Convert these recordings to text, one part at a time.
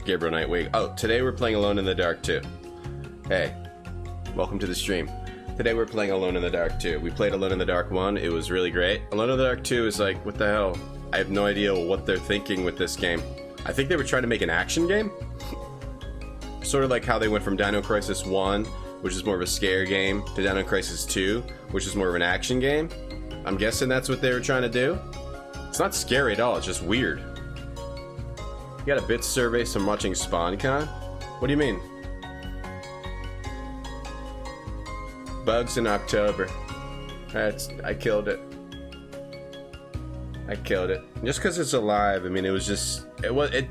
Gabriel Nightwing. Oh, today we're playing Alone in the Dark 2. Hey, welcome to the stream. Today we're playing Alone in the Dark 2. We played Alone in the Dark 1, it was really great. Alone in the Dark 2 is like, what the hell? I have no idea what they're thinking with this game. I think they were trying to make an action game? Sort of like how they went from Dino Crisis 1, which is more of a scare game, to Dino Crisis 2, which is more of an action game. I'm guessing that's what they were trying to do. It's not scary at all, it's just weird. You got a bit survey, so I'm watching SpawnCon? What do you mean? Bugs in October. I killed it. I killed it. Just because it's alive, I mean, it's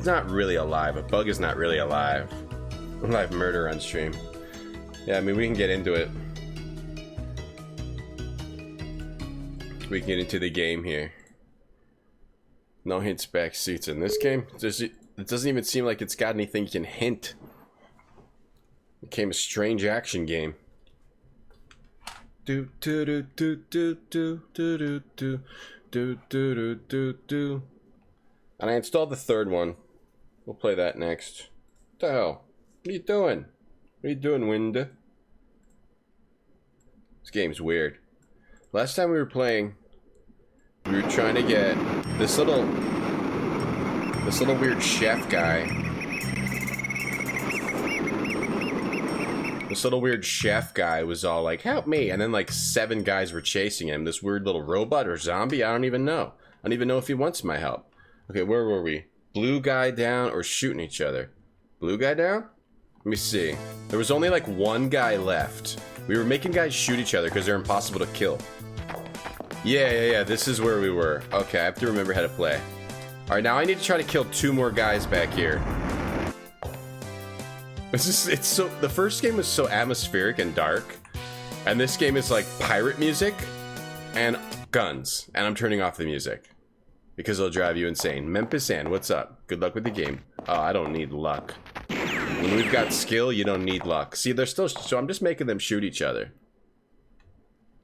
not really alive. A bug is not really alive. Live murder on stream. Yeah, I mean, we can get into it. We can get into the game here. No hints back seats in this game. It doesn't even seem like it's got anything you can hint. It became a strange action game. Do do do do do do do do do do do do. And I installed the third one. We'll play that next. What the hell? What are you doing? What are you doing, Wind? This game's weird. Last time we were playing, we were trying to get this little weird chef guy. This little weird chef guy was all like, help me, and then like 7 guys were chasing him. This weird little robot or zombie, I don't even know. I don't even know if he wants my help. Okay, where were we? Blue guy down or shooting each other? Blue guy down? Let me see. There was only like 1 guy left. We were making guys shoot each other because they're impossible to kill. Yeah, this is where we were. Okay, I have to remember how to play. Alright, now I need to try to kill 2 more guys back here. The first game was so atmospheric and dark, and this game is like pirate music and guns, and I'm turning off the music because it'll drive you insane. Memphis Ann, what's up? Good luck with the game. Oh, I don't need luck. When we've got skill, you don't need luck. See, they're still, so I'm just making them shoot each other.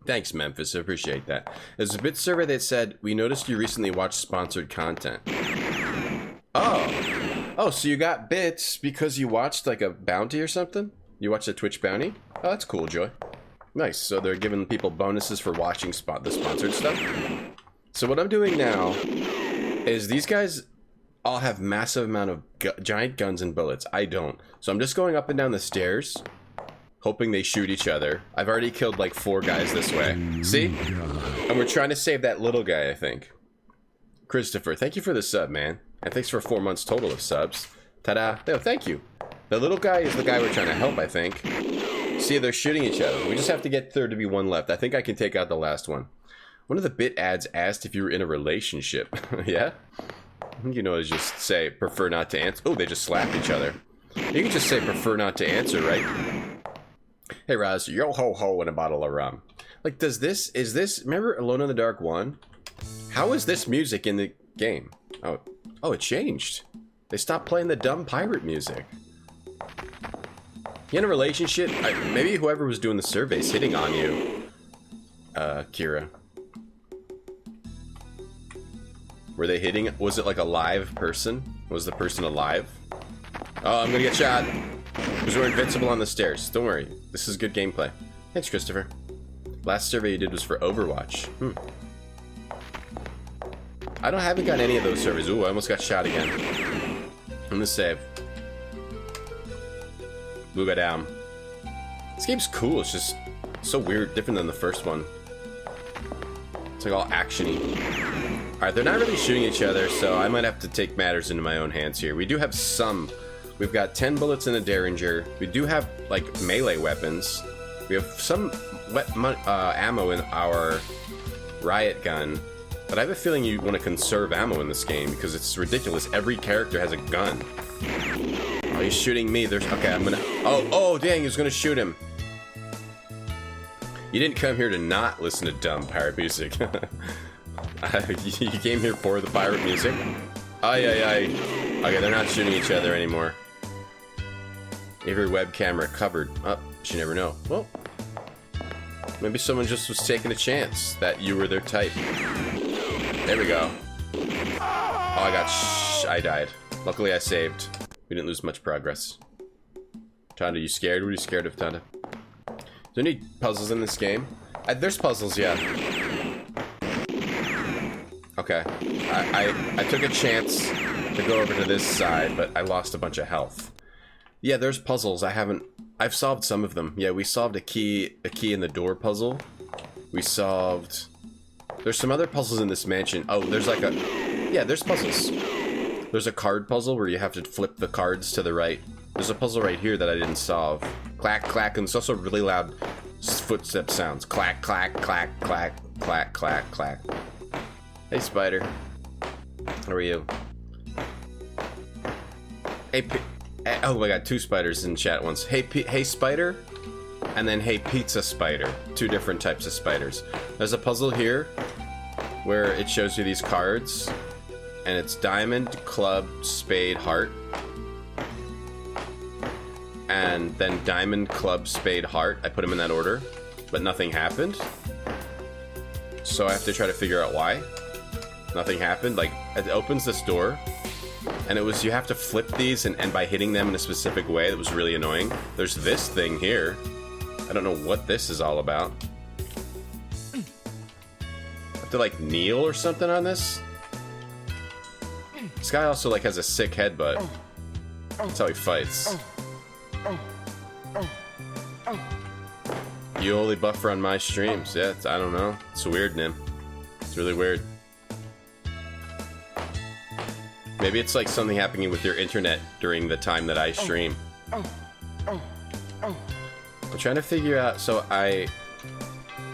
Thanks, Memphis, I appreciate that. There's a bit survey that said, we noticed you recently watched sponsored content. Oh, so you got bits because you watched like a bounty or something? You watched a Twitch bounty? Oh, that's cool, Joy. Nice, so they're giving people bonuses for watching the sponsored stuff. So what I'm doing now is these guys all have massive amount of giant guns and bullets. I don't. So I'm just going up and down the stairs, hoping they shoot each other. I've already killed like 4 guys this way. See? And we're trying to save that little guy, I think. Christopher, thank you for the sub, man. And thanks for 4 months total of subs. Ta-da. Oh, thank you. The little guy is the guy we're trying to help, I think. See, they're shooting each other. We just have to get there to be 1 left. I think I can take out the last one. One of the bit ads asked if you were in a relationship. Yeah? You know, just say, prefer not to answer. Oh, they just slapped each other. You can just say, prefer not to answer, right? Hey, Raz, yo ho ho and a bottle of rum. Like, is this, remember Alone in the Dark 1? How is this music in the game? Oh, it changed. They stopped playing the dumb pirate music. You in a relationship? Maybe whoever was doing the survey's hitting on you. Kira. Were they hitting? Was it like a live person? Was the person alive? Oh, I'm gonna get shot. Because we're invincible on the stairs. Don't worry. This is good gameplay. Thanks, Christopher. Last survey you did was for Overwatch. I haven't gotten any of those surveys. Ooh, I almost got shot again. I'm gonna save. Blue guy down. This game's cool. It's just so weird, different than the first one. It's like all actiony. Alright, they're not really shooting each other, so I might have to take matters into my own hands here. We do have some. We've got 10 bullets in a Derringer. We do have, like, melee weapons. We have some ammo in our riot gun. But I have a feeling you want to conserve ammo in this game because it's ridiculous. Every character has a gun. Oh, he's shooting me. Okay, I'm gonna... Oh, dang, he was gonna shoot him. You didn't come here to not listen to dumb pirate music. You came here for the pirate music? Okay, they're not shooting each other anymore. Every webcam recovered. Oh, you never know. Well, maybe someone just was taking a chance that you were their type. There we go. Oh, I died. Luckily I saved. We didn't lose much progress. Tanda, you scared? What are you scared of, Tanda? Is there any puzzles in this game? There's puzzles, yeah. Okay. I took a chance to go over to this side, but I lost a bunch of health. Yeah, there's puzzles. I've solved some of them. Yeah, we solved a key in the door puzzle. We solved... There's some other puzzles in this mansion. Oh, there's like a... Yeah, there's puzzles. There's a card puzzle where you have to flip the cards to the right. There's a puzzle right here that I didn't solve. Clack, clack, and it's also really loud footstep sounds. Clack, clack, clack, clack, clack, clack, clack. Hey, Spider. How are you? Hey, oh my god, 2 spiders in chat once. Hey, Spider, and then hey, Pizza Spider. 2 different types of spiders. There's a puzzle here where it shows you these cards, and it's diamond, club, spade, heart. And then diamond, club, spade, heart. I put them in that order, but nothing happened. So I have to try to figure out why. Nothing happened. Like, it opens this door, and it was, you have to flip these, and by hitting them in a specific way, that was really annoying. There's this thing here. I don't know what this is all about. I have to, like, kneel or something on this? This guy also, like, has a sick headbutt. That's how he fights. You only buffer on my streams. Yeah, I don't know. It's weird, Nim. It's really weird. Maybe it's like something happening with your internet during the time that I stream. I'm trying to figure out, so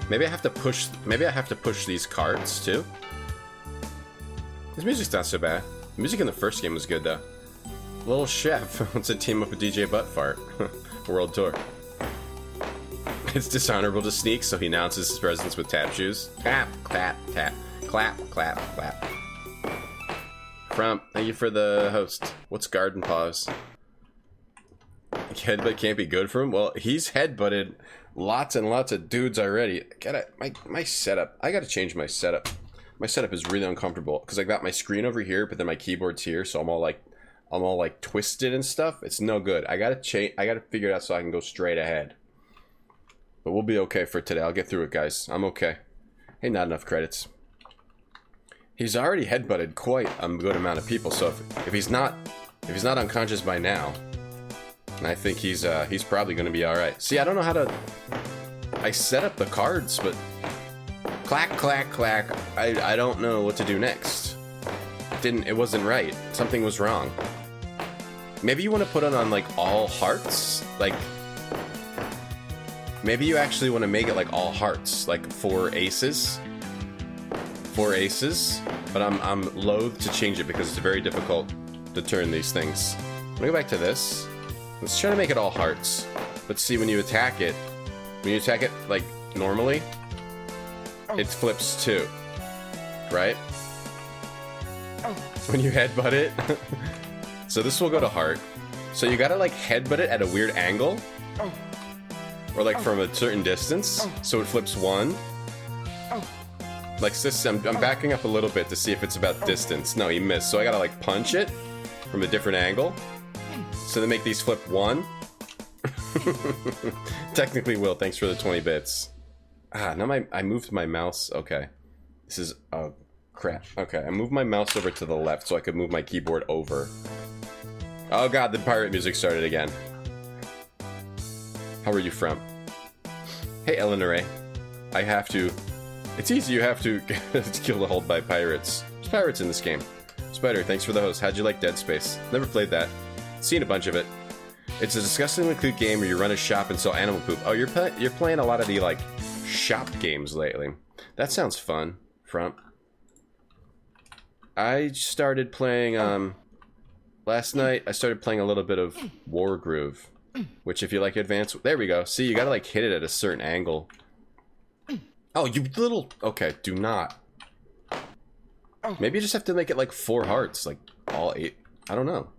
maybe I have to push these cards too. This music's not so bad. The music in the first game was good though. Little Chef wants to team up with DJ Buttfart. World Tour. It's dishonorable to sneak, so he announces his presence with tap shoes. Tap, clap, tap, clap, clap, clap. Frump, thank you for the host. What's Garden Paws? Headbutt can't be good for him? Well, he's headbutted lots and lots of dudes already. My setup. I gotta change my setup. My setup is really uncomfortable because I got my screen over here, but then my keyboard's here, so I'm all like twisted and stuff. It's no good. I gotta figure it out so I can go straight ahead. But we'll be okay for today. I'll get through it, guys. I'm okay. Hey, not enough credits. He's already headbutted quite a good amount of people, so if he's not unconscious by now, I think he's probably gonna be all right. See, I don't know how to. I set up the cards, but clack, clack, clack. I don't know what to do next. It wasn't right. Something was wrong. Maybe you want to put it on like all hearts, like. Maybe you actually want to make it like all hearts, like 4 aces. 4 aces, but I'm loath to change it because it's very difficult to turn these things. I'm gonna go back to this. Let's try to make it all hearts. But see, when you attack it like normally, it flips too, right? When you headbutt it. So this will go to heart. So you gotta like headbutt it at a weird angle. Or like from a certain distance, so it flips 1. Like this, I'm backing up a little bit to see if it's about distance. No, he missed, so I gotta like punch it from a different angle. So they make these flip 1. Technically will, thanks for the 20 bits. Ah, now I moved my mouse, okay. This is, oh crap. Okay, I moved my mouse over to the left so I could move my keyboard over. Oh god, the pirate music started again. How are you from? Hey, Eleanor. I have to... It's easy, you have to kill the hold by pirates. There's pirates in this game. Spider, thanks for the host. How'd you like Dead Space? Never played that. Seen a bunch of it. It's a disgustingly cute game where you run a shop and sell animal poop. Oh, you're playing a lot of the, like, shop games lately. That sounds fun, Frump. I started playing, last night, I started playing a little bit of War Groove. Which, if you like advanced... There we go. See, you gotta, like, hit it at a certain angle. Oh, you little... Okay, do not. Maybe you just have to make it, like, 4 hearts. Like, all 8. I don't know.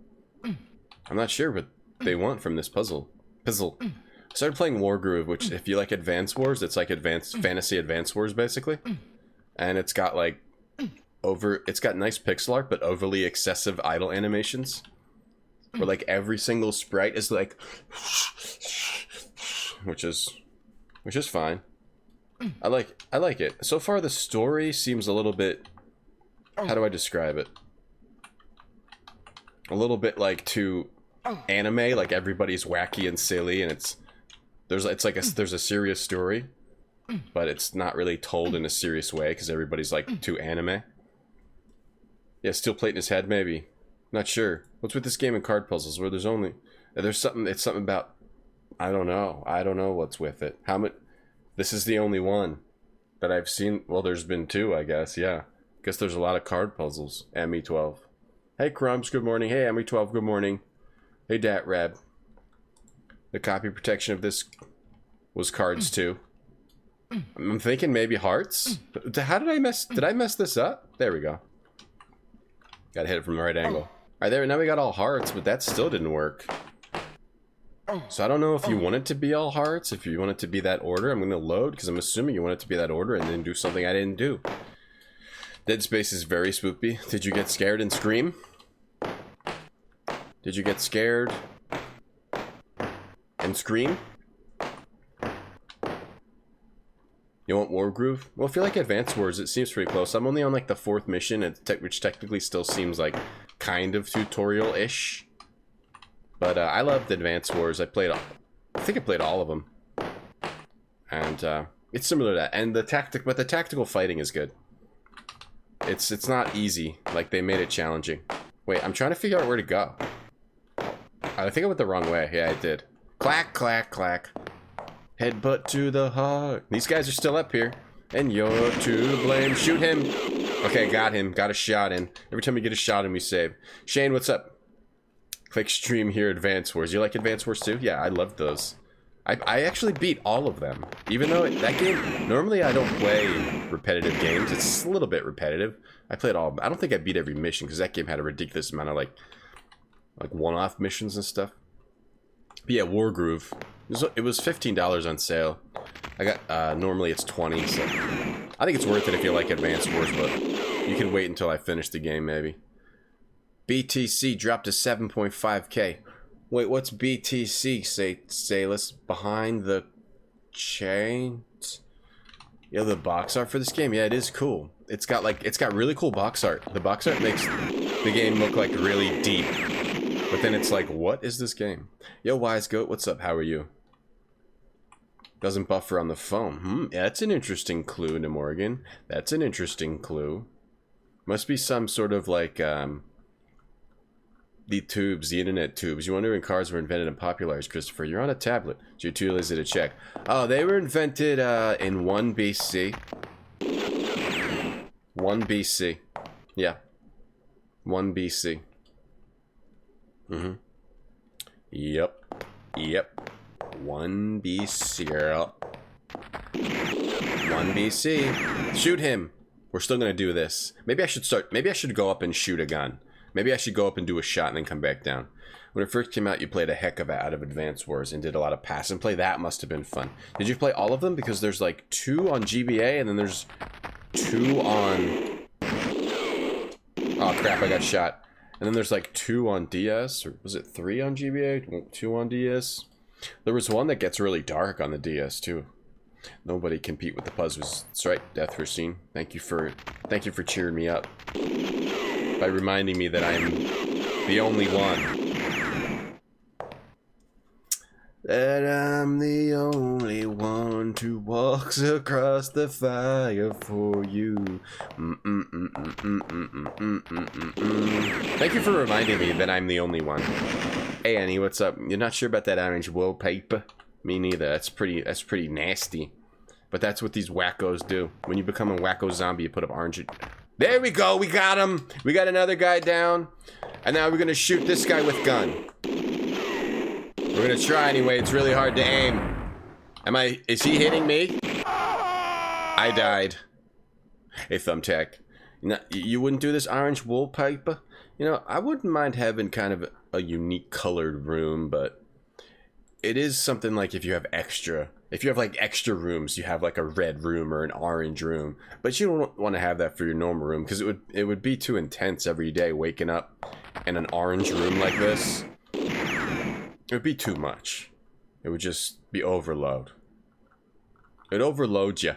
I'm not sure what they want from this puzzle. I started playing War Groove, which, if you like Advance Wars, it's like Fantasy Advance Wars, basically. And it's got, like... It's got nice pixel art, but overly excessive idle animations. where like every single sprite is like, which is fine. I like it. So far the story seems a little bit, how do I describe it? A little bit like too anime, like everybody's wacky and silly, and there's a serious story, but it's not really told in a serious way because everybody's like too anime. Yeah, steel plate in his head, maybe. Not sure. What's with this game of card puzzles where there's something, it's something about, I don't know what's with it. How much? This is the only one that I've seen. Well, there's been two, I guess. Yeah, guess there's a lot of card puzzles. ME12. Hey Crumbs, good morning. Hey ME12, good morning. Hey Dat Rab. The copy protection of this was cards too. I'm thinking maybe hearts. How did I mess? Did I mess this up? There we go. Gotta hit it from the right angle. Alright, there. Now we got all hearts, but that still didn't work. So I don't know if you want it to be all hearts, if you want it to be that order. I'm going to load, because I'm assuming you want it to be that order and then do something I didn't do. Dead Space is very spoopy. Did you get scared and scream? Did you get scared and scream? You want War Groove? Well, if you like Advance Wars, it seems pretty close. I'm only on like the 4th mission, which technically still seems like kind of tutorial-ish. But I loved Advance Wars. I think I played all of them. And it's similar to that. And the tactical fighting is good. It's not easy. Like, they made it challenging. Wait, I'm trying to figure out where to go. I think I went the wrong way. Yeah, I did. Clack, clack, clack. Headbutt to the heart. These guys are still up here. And you're to blame. Shoot him. Okay, got him. Got a shot in. Every time we get a shot in, we save. Shane, what's up? Click stream here, Advance Wars. You like Advance Wars too? Yeah, I loved those. I actually beat all of them. Even though that game, normally I don't play repetitive games. It's a little bit repetitive. I played all of them. I don't think I beat every mission because that game had a ridiculous amount of like one-off missions and stuff. But yeah, War Groove. It was $15 on sale. I got, normally it's 20, so I think it's worth it if you like Advance Wars, but you can wait until I finish the game maybe. BTC dropped to 7.5k. Wait, what's BTC, Salus? Behind the chains? Yeah, the box art for this game. Yeah, it is cool. It's got really cool box art. The box art makes the game look like really deep. But then it's like, what is this game? Yo, Wise Goat, what's up? How are you? Doesn't buffer on the phone. That's an interesting clue, Nemorgan. That's an interesting clue. Must be some sort of like, the internet tubes. You wonder when cars were invented and popularized, Christopher. You're on a tablet, so you're too lazy to check. Oh, they were invented in 1 BC. 1 BC. Yeah. 1 BC. Yep. 1 BC. 1 BC. Shoot him. We're still gonna do this. Maybe I should go up and shoot a gun. Maybe I should go up and do a shot and then come back down. When it first came out, you played a heck of it out of Advance Wars and did a lot of pass and play. That must have been fun. Did you play all of them? Because there's like 2 on GBA and then there's 2 on... Oh crap, I got shot. And then there's like 2 on DS, or was it 3 on GBA? 2 on DS? There was one that gets really dark on the DS too. Nobody compete with the puzzles. That's right, Death Racine. Thank you for cheering me up by reminding me that I'm the only one. That I'm the only one who walks across the fire for you. Thank you for reminding me that I'm the only one. Hey Annie, what's up? You're not sure about that orange wallpaper? Me neither. That's pretty nasty. But that's what these wackos do. When you become a wacko zombie, you put up orange. There we go. We got him. We got another guy down. And now we're gonna shoot this guy with gun. We're gonna try anyway. It's really hard to aim. Is he hitting me? I died. Hey, Thumbtack. You wouldn't do this orange wallpaper? You know, I wouldn't mind having kind of a unique colored room, but it is something like if you have like extra rooms, you have like a red room or an orange room, but you don't want to have that for your normal room because it would be too intense every day waking up in an orange room like this. It would be too much. It would just be overload. It overloads you.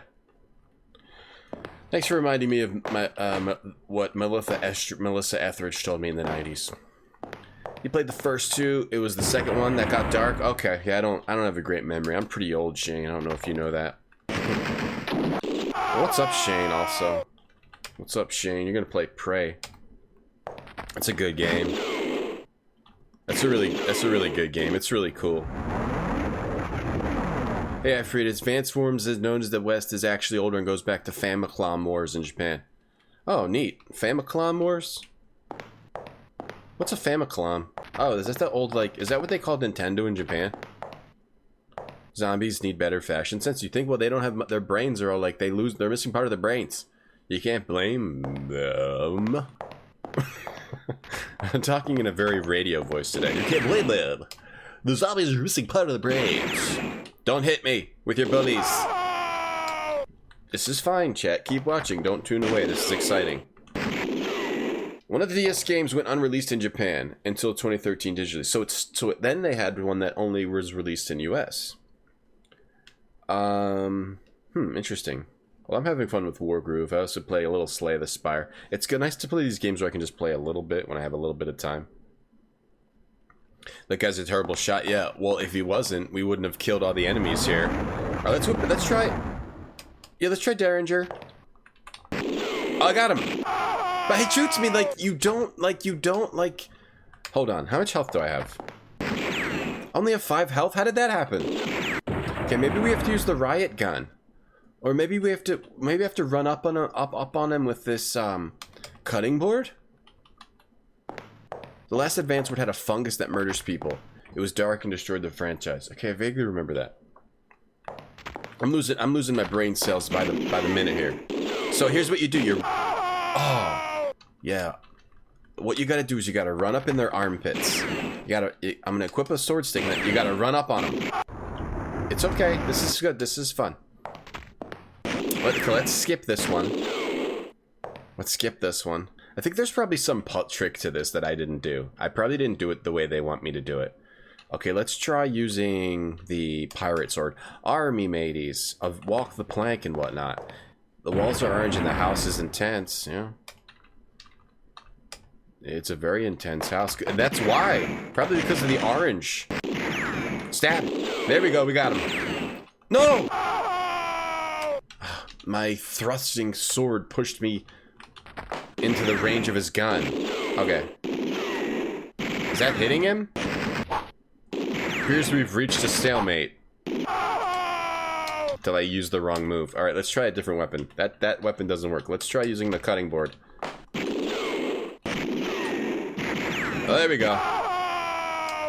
Thanks for reminding me of my what Melissa Etheridge told me in the 90s. You played the first two. It was the second one that got dark. Okay, yeah, I don't have a great memory. I'm pretty old, Shane. I don't know if you know that. What's up, Shane? Also, what's up, Shane? You're gonna play Prey. That's a good game. That's a really good game. It's really cool. Hey, Alfred, Advanced Forms is known as the West is actually older and goes back to Famicom Wars in Japan. Oh, neat. Famicom Wars? What's a Famicom? Oh, is that the old, like, is that what they called Nintendo in Japan? Zombies need better fashion sense. You think, well, they don't have, their brains are all like, they're missing part of their brains. You can't blame them. I'm talking in a very radio voice today. You can't blame them. The zombies are missing part of the brains. Don't hit me with your bullies. This is fine, chat. Keep watching. Don't tune away. This is exciting. One of the DS games went unreleased in Japan until 2013 digitally. Then they had one that only was released in US. Interesting. Well, I'm having fun with Wargroove. I also play a little Slay the Spire. It's nice to play these games where I can just play a little bit when I have a little bit of time. That guy's a terrible shot. Yeah, well, if he wasn't, we wouldn't have killed all the enemies here. All right, let's try. Yeah, let's try Derringer. Oh, I got him. But he shoots me like you don't. Hold on, how much health do I have? Only have 5 health. How did that happen? Okay, maybe we have to use the riot gun, or maybe we have to run up on him with this cutting board. The last Advanced had a fungus that murders people. It was dark and destroyed the franchise. Okay, I vaguely remember that. I'm losing my brain cells by the minute here. So here's what you do. Oh, yeah. What you gotta do is you gotta run up in their armpits. I'm gonna equip a sword stick. You gotta run up on them. It's okay. This is good. This is fun. Let's skip this one. Let's skip this one. I think there's probably some trick to this that I didn't do. I probably didn't do it the way they want me to do it. Okay, let's try using the pirate sword. Army mateys of walk the plank and whatnot. The walls are orange and the house is intense. Yeah, it's a very intense house. And that's why. Probably because of the orange. Stab. There we go. We got him. No! My thrusting sword pushed me into the range of his gun. Okay. Is that hitting him? Appears we've reached a stalemate. Till I used the wrong move. Alright, let's try a different weapon. That weapon doesn't work. Let's try using the cutting board. Oh, there we go.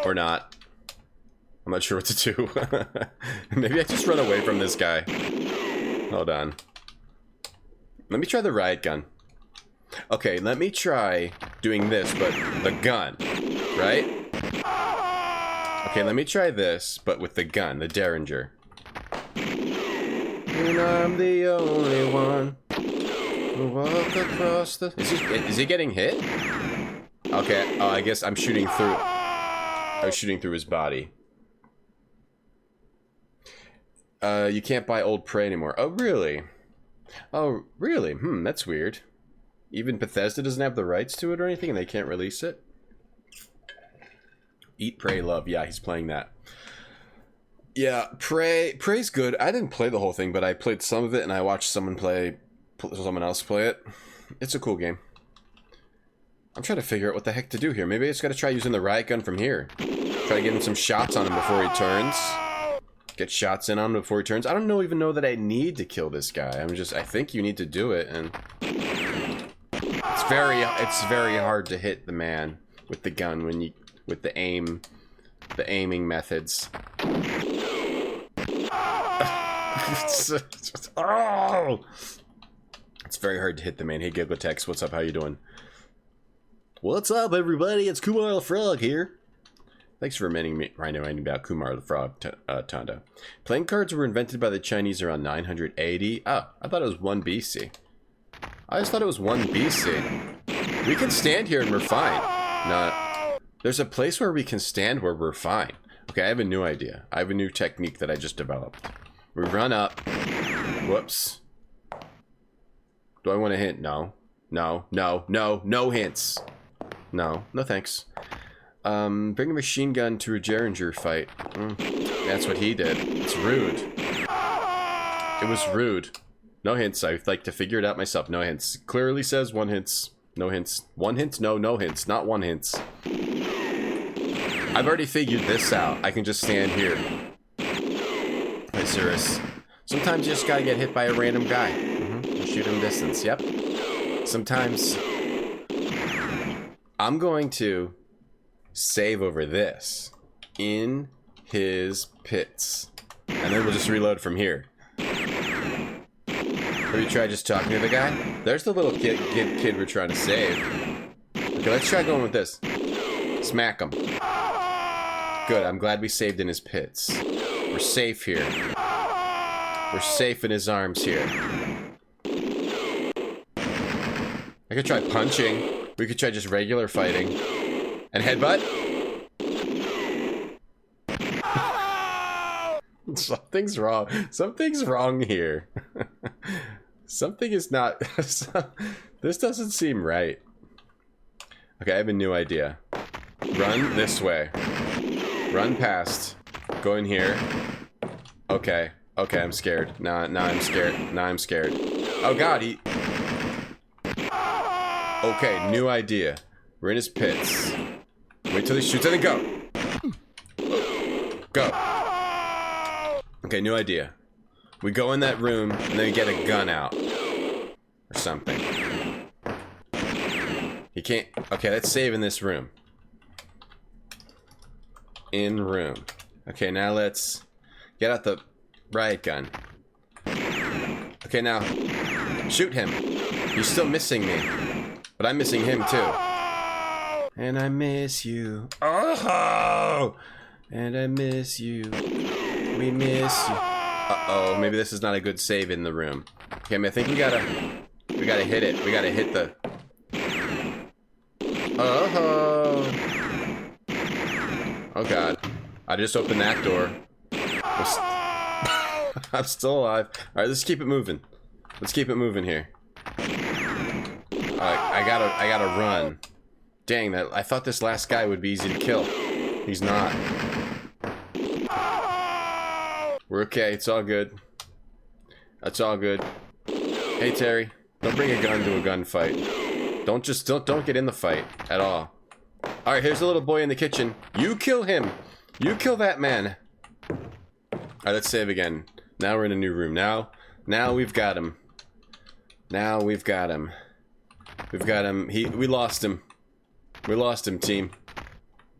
Or not. I'm not sure what to do. Maybe I just run away from this guy. Hold on. Let me try the riot gun. Okay, let me try doing this, but the gun, right? Okay, let me try this, but with the gun, the Derringer. And I'm the only one who walk across the... Is he getting hit? Okay, oh, I guess I'm shooting through... I was shooting through his body. You can't buy old Prey anymore. Oh, really? Oh, really? That's weird. Even Bethesda doesn't have the rights to it or anything, and they can't release it? Eat, Pray, Love. Yeah, he's playing that. Yeah, Prey's good. I didn't play the whole thing, but I played some of it, and I watched someone else play it. It's a cool game. I'm trying to figure out what the heck to do here. Maybe I just gotta try using the riot gun from here. Try to get him some shots on him before he turns. Get shots in on him before he turns. I don't even know that I need to kill this guy. I think you need to do it, and... It's very hard to hit the man with the gun with the aiming methods. Oh! It's very hard to hit the man. Hey, Giggletex, what's up? How you doing? What's up, everybody? It's Kumar the Frog here. Thanks for reminding me about Kumar the Frog, Tonda. Playing cards were invented by the Chinese around 980. Oh, I thought it was 1 BC. I just thought it was 1 BC. We can stand here and we're fine. No, there's a place where we can stand where we're fine. Okay, I have a new idea. I have a new technique that I just developed. We run up. Whoops. Do I want a hint? No. No, no, no, no hints. No, no thanks. Bring a machine gun to a Derringer fight. That's what he did. It's rude. It was rude. No hints. I'd like to figure it out myself. No hints. Clearly says one hints. No hints. One hint? No, no hints. Not one hints. I've already figured this out. I can just stand here. Hey, Cirrus. Sometimes you just gotta get hit by a random guy. Shoot him distance. Yep. Sometimes I'm going to save over this in his pits. And then we'll just reload from here. Or you try just talking to the guy? There's the little kid we're trying to save. Okay, let's try going with this. Smack him. Good, I'm glad we saved in his pits. We're safe here. We're safe in his arms here. I could try punching. We could try just regular fighting. And headbutt? Something's wrong. Something's wrong here. Something is not... This doesn't seem right. Okay, I have a new idea. Run this way. Run past. Go in here. Okay. Okay, I'm scared. Now I'm scared. Now I'm scared. Oh god, he... Okay, new idea. We're in his pits. Wait till he shoots and then go. Go. Okay, new idea. We go in that room and then we get a gun out. Or something. He can't... Okay, let's save in this room. In room. Okay, now let's get out the riot gun. Okay, now shoot him. He's still missing me. But I'm missing him too. And I miss you. Oh! And I miss you. We miss you. Uh-oh, maybe this is not a good save in the room. Okay, I think we gotta hit it. We gotta hit the... Oh! Oh god. I just opened that door. I'm still alive. Alright, let's keep it moving. Let's keep it moving here. I gotta run. Dang, that I thought this last guy would be easy to kill. He's not. We're okay, it's all good. That's all good. Hey Terry, don't bring a gun to a gunfight. Don't get in the fight at all. Alright, here's a little boy in the kitchen. You kill him! You kill that man! Alright, let's save again. Now we're in a new room. Now we've got him. Now we've got him. We've got him. We lost him. We lost him, team.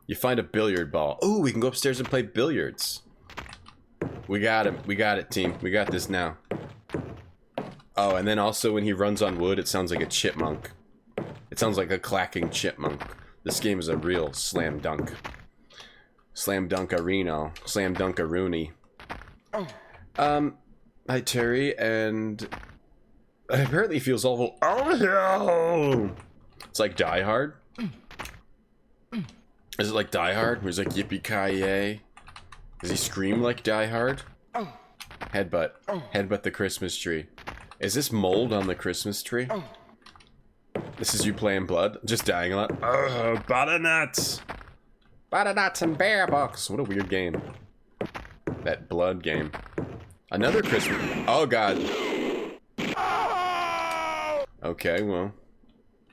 You find a billiard ball. Ooh, we can go upstairs and play billiards. We got him. We got it, team. We got this now. Oh, and then also when he runs on wood, it sounds like a chipmunk. It sounds like a clacking chipmunk. This game is a real slam dunk. Slam dunk-a-reno. Slam dunk-a-rooney. Hi, Terry, and... Apparently he feels awful. Oh, no! It's like Die Hard. Is it like Die Hard? Where he's like, yippee-ki-yay? Does he scream like Die Hard? Headbutt. Headbutt the Christmas tree. Is this mold on the Christmas tree? This is you playing blood? Just dying a lot? Oh, butternuts! Butternuts and bear books! What a weird game. That blood game. Another Christmas... Oh, God. Okay, well.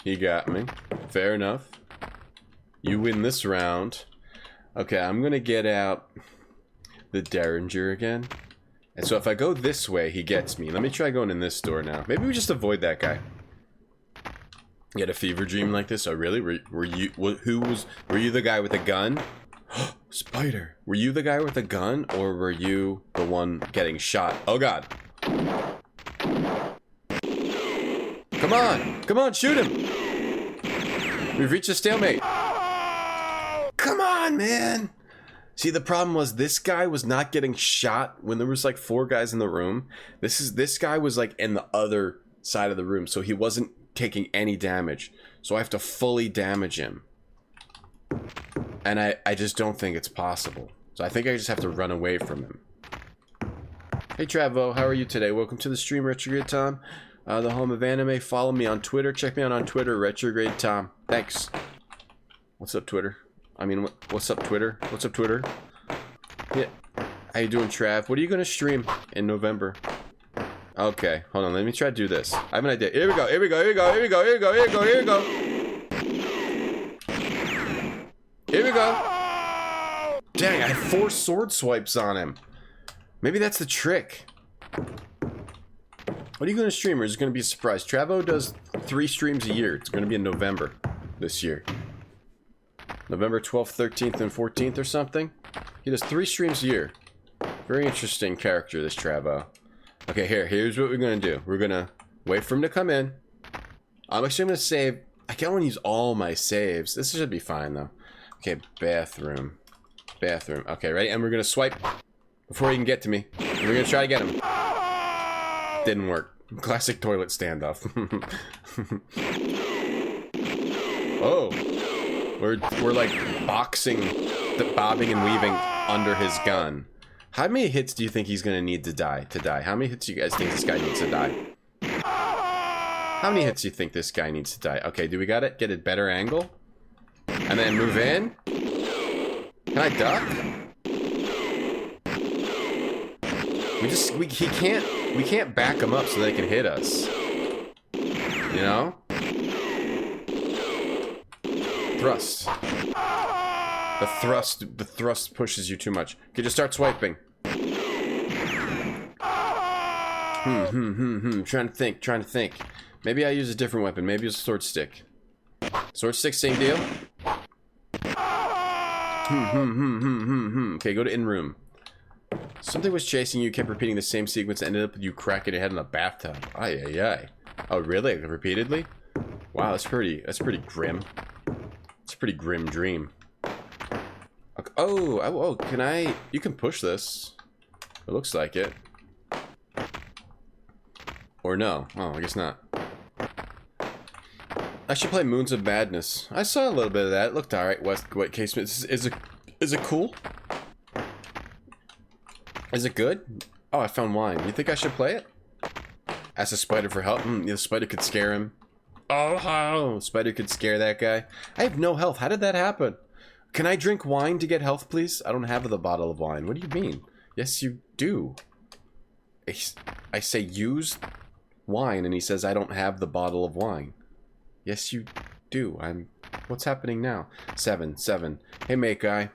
He got me. Fair enough. You win this round. Okay, I'm gonna get out the Derringer again. And so if I go this way, he gets me. Let me try going in this door now. Maybe we just avoid that guy. You had a fever dream like this? Oh, really? Were you the guy with the gun? Spider. Were you the guy with the gun, or were you the one getting shot? Oh, God. Come on! Come on, shoot him! We've reached a stalemate. Come on, man! See, the problem was this guy was not getting shot when there was like 4 guys in the room. This guy was like in the other side of the room, so he wasn't taking any damage. So I have to fully damage him. And I just don't think it's possible. So I think I just have to run away from him. Hey Travo, how are you today? Welcome to the stream, RetrogradeTom, the home of anime. Follow me on Twitter. Check me out on Twitter, RetrogradeTom. Thanks. What's up, Twitter? I mean, what's up, Twitter? What's up, Twitter? Yeah. How you doing, Trav? What are you going to stream in November? Okay, hold on. Let me try to do this. I have an idea. Here we go. Here we go. Here we go. Here we go. Here we go. Here we go. Here we go. Here we go. Dang, I have 4 sword swipes on him. Maybe that's the trick. What are you going to stream, or is it going to be a surprise? Travo does 3 streams a year. It's going to be in November this year. November 12th, 13th, and 14th or something. He does 3 streams a year. Very interesting character, this Travo. Okay, here's what we're going to do. We're going to wait for him to come in. I'm actually going to save. I can't want to use all my saves. This should be fine, though. Okay, bathroom. Bathroom. Okay, ready? And we're going to swipe before he can get to me. And we're going to try to get him. Didn't work. Classic toilet standoff. Oh. We're like boxing, bobbing and weaving under his gun. How many hits do you think he's going to need to die? How many hits do you guys think this guy needs to die? How many hits do you think this guy needs to die? Okay, do we got it? Get a better angle? And then move in? Can I duck? We can't back him up so they can hit us. You know? Thrust. The thrust pushes you too much. Okay, just start swiping. Trying to think. Maybe I use a different weapon. Maybe use a sword stick. Sword stick, same deal. Okay, go to in-room. Something was chasing you, kept repeating the same sequence, ended up with you cracking your head in a bathtub. Ay, ay, ay. Oh, really? Repeatedly? Wow, that's pretty grim. It's a pretty grim dream. Okay. Oh, can I... You can push this. It looks like it. Or no. Oh, I guess not. I should play Moons of Madness. I saw a little bit of that. It looked alright. What Casement? Is it cool? Is it good? Oh, I found wine. You think I should play it? Ask the spider for help. The spider could scare him. Oh, spider could scare that guy. I have no health. How did that happen? Can I drink wine to get health, please? I don't have the bottle of wine. What do you mean? Yes, you do. I say use wine, and he says I don't have the bottle of wine. Yes, you do. What's happening now? 7. Hey, mate guy.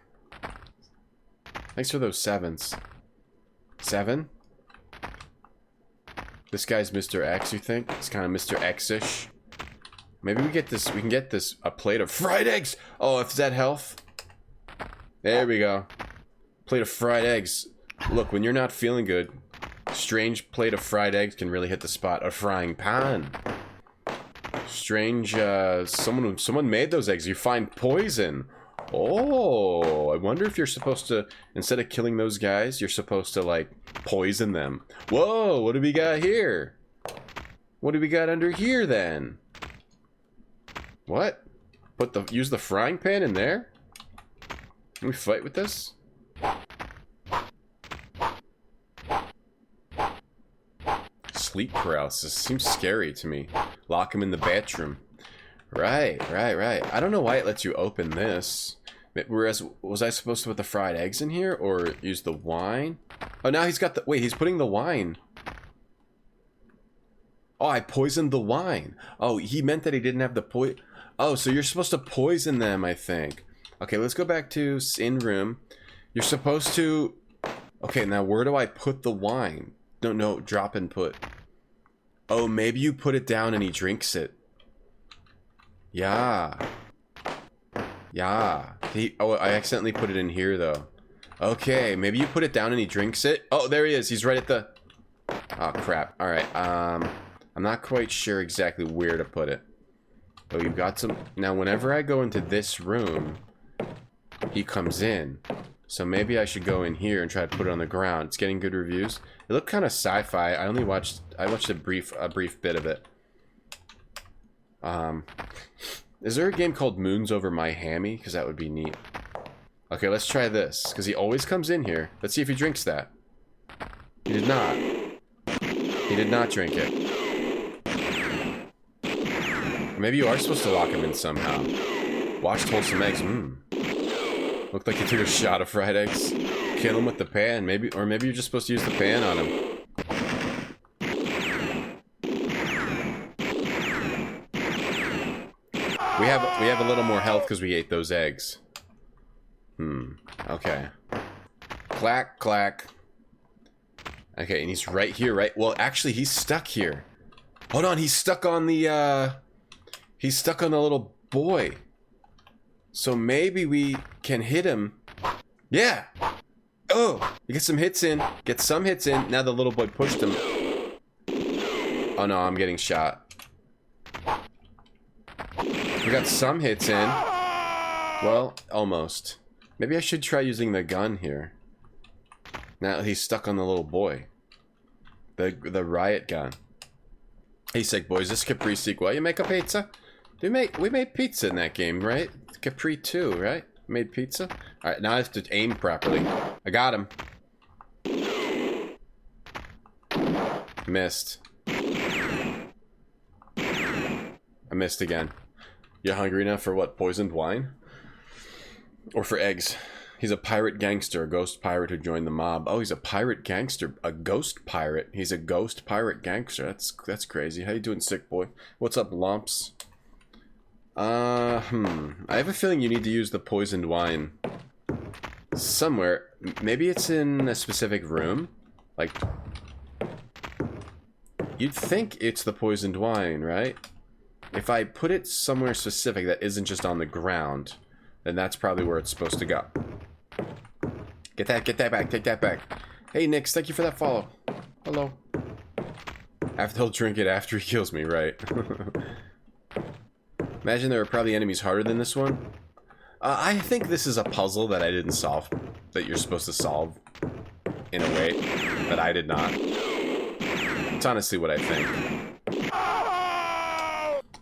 Thanks for those 7s. 7? This guy's Mr. X, you think? It's kind of Mr. X-ish. Maybe we can get this, a plate of fried eggs! Oh, is that health? There we go. Plate of fried eggs. Look, when you're not feeling good, strange plate of fried eggs can really hit the spot. A frying pan. Strange, someone made those eggs. You find poison. Oh, I wonder if you're supposed to, instead of killing those guys, you're supposed to, like, poison them. Whoa, what do we got here? What do we got under here, then? What? Use the frying pan in there? Can we fight with this? Sleep paralysis. Seems scary to me. Lock him in the bathroom. Right. I don't know why it lets you open this. Whereas, was I supposed to put the fried eggs in here? Or use the wine? Oh, now he's got the... Wait, he's putting the wine. Oh, I poisoned the wine. Oh, he meant that he didn't have the poison... Oh, so you're supposed to poison them, I think. Okay, let's go back to in-room. You're supposed to... Okay, now where do I put the wine? No, drop and put. Oh, maybe you put it down and he drinks it. Yeah. Oh, I accidentally put it in here, though. Okay, maybe you put it down and he drinks it. Oh, there he is. He's right at the... Oh, crap. Alright, I'm not quite sure exactly where to put it. Oh, you've got some... Now, whenever I go into this room, he comes in. So maybe I should go in here and try to put it on the ground. It's getting good reviews. It looked kind of sci-fi. I watched a brief bit of it. Is there a game called Moons Over My Hammy? Because that would be neat. Okay, let's try this, because he always comes in here. Let's see if he drinks that. He did not. He did not drink it. Maybe you are supposed to lock him in somehow. Washed wholesome eggs. Looked like he took a shot of fried eggs. Kill him with the pan. Maybe you're just supposed to use the pan on him. We have a little more health because we ate those eggs. Okay. Clack, clack. Okay, and he's right here, right? Well, actually, he's stuck here. Hold on, he's stuck on the, he's stuck on the little boy. So maybe we can hit him. Yeah! Oh! You get some hits in. Get some hits in. Now the little boy pushed him. Oh no, I'm getting shot. We got some hits in. Well, almost. Maybe I should try using the gun here. Now he's stuck on the little boy. The riot gun. Hey, sick boys, this Capri sequel. You make a pizza? We made pizza in that game, right? Capri 2, right? Made pizza? Alright, now I have to aim properly. I got him. Missed. I missed again. You hungry enough for what? Poisoned wine? Or for eggs? He's a pirate gangster, a ghost pirate who joined the mob. Oh, he's a pirate gangster, a ghost pirate. He's a ghost pirate gangster. That's crazy. How you doing, sick boy? What's up, lumps? I have a feeling you need to use the poisoned wine somewhere. Maybe it's in a specific room. Like, you'd think it's the poisoned wine, right? If I put it somewhere specific that isn't just on the ground, then that's probably where it's supposed to go. Get that back, take that back. Hey, Nix, thank you for that follow. Hello. After he'll drink it after he kills me, right? Imagine there are probably enemies harder than this one. I think this is a puzzle that I didn't solve. That you're supposed to solve. In a way that I did not. It's honestly what I think.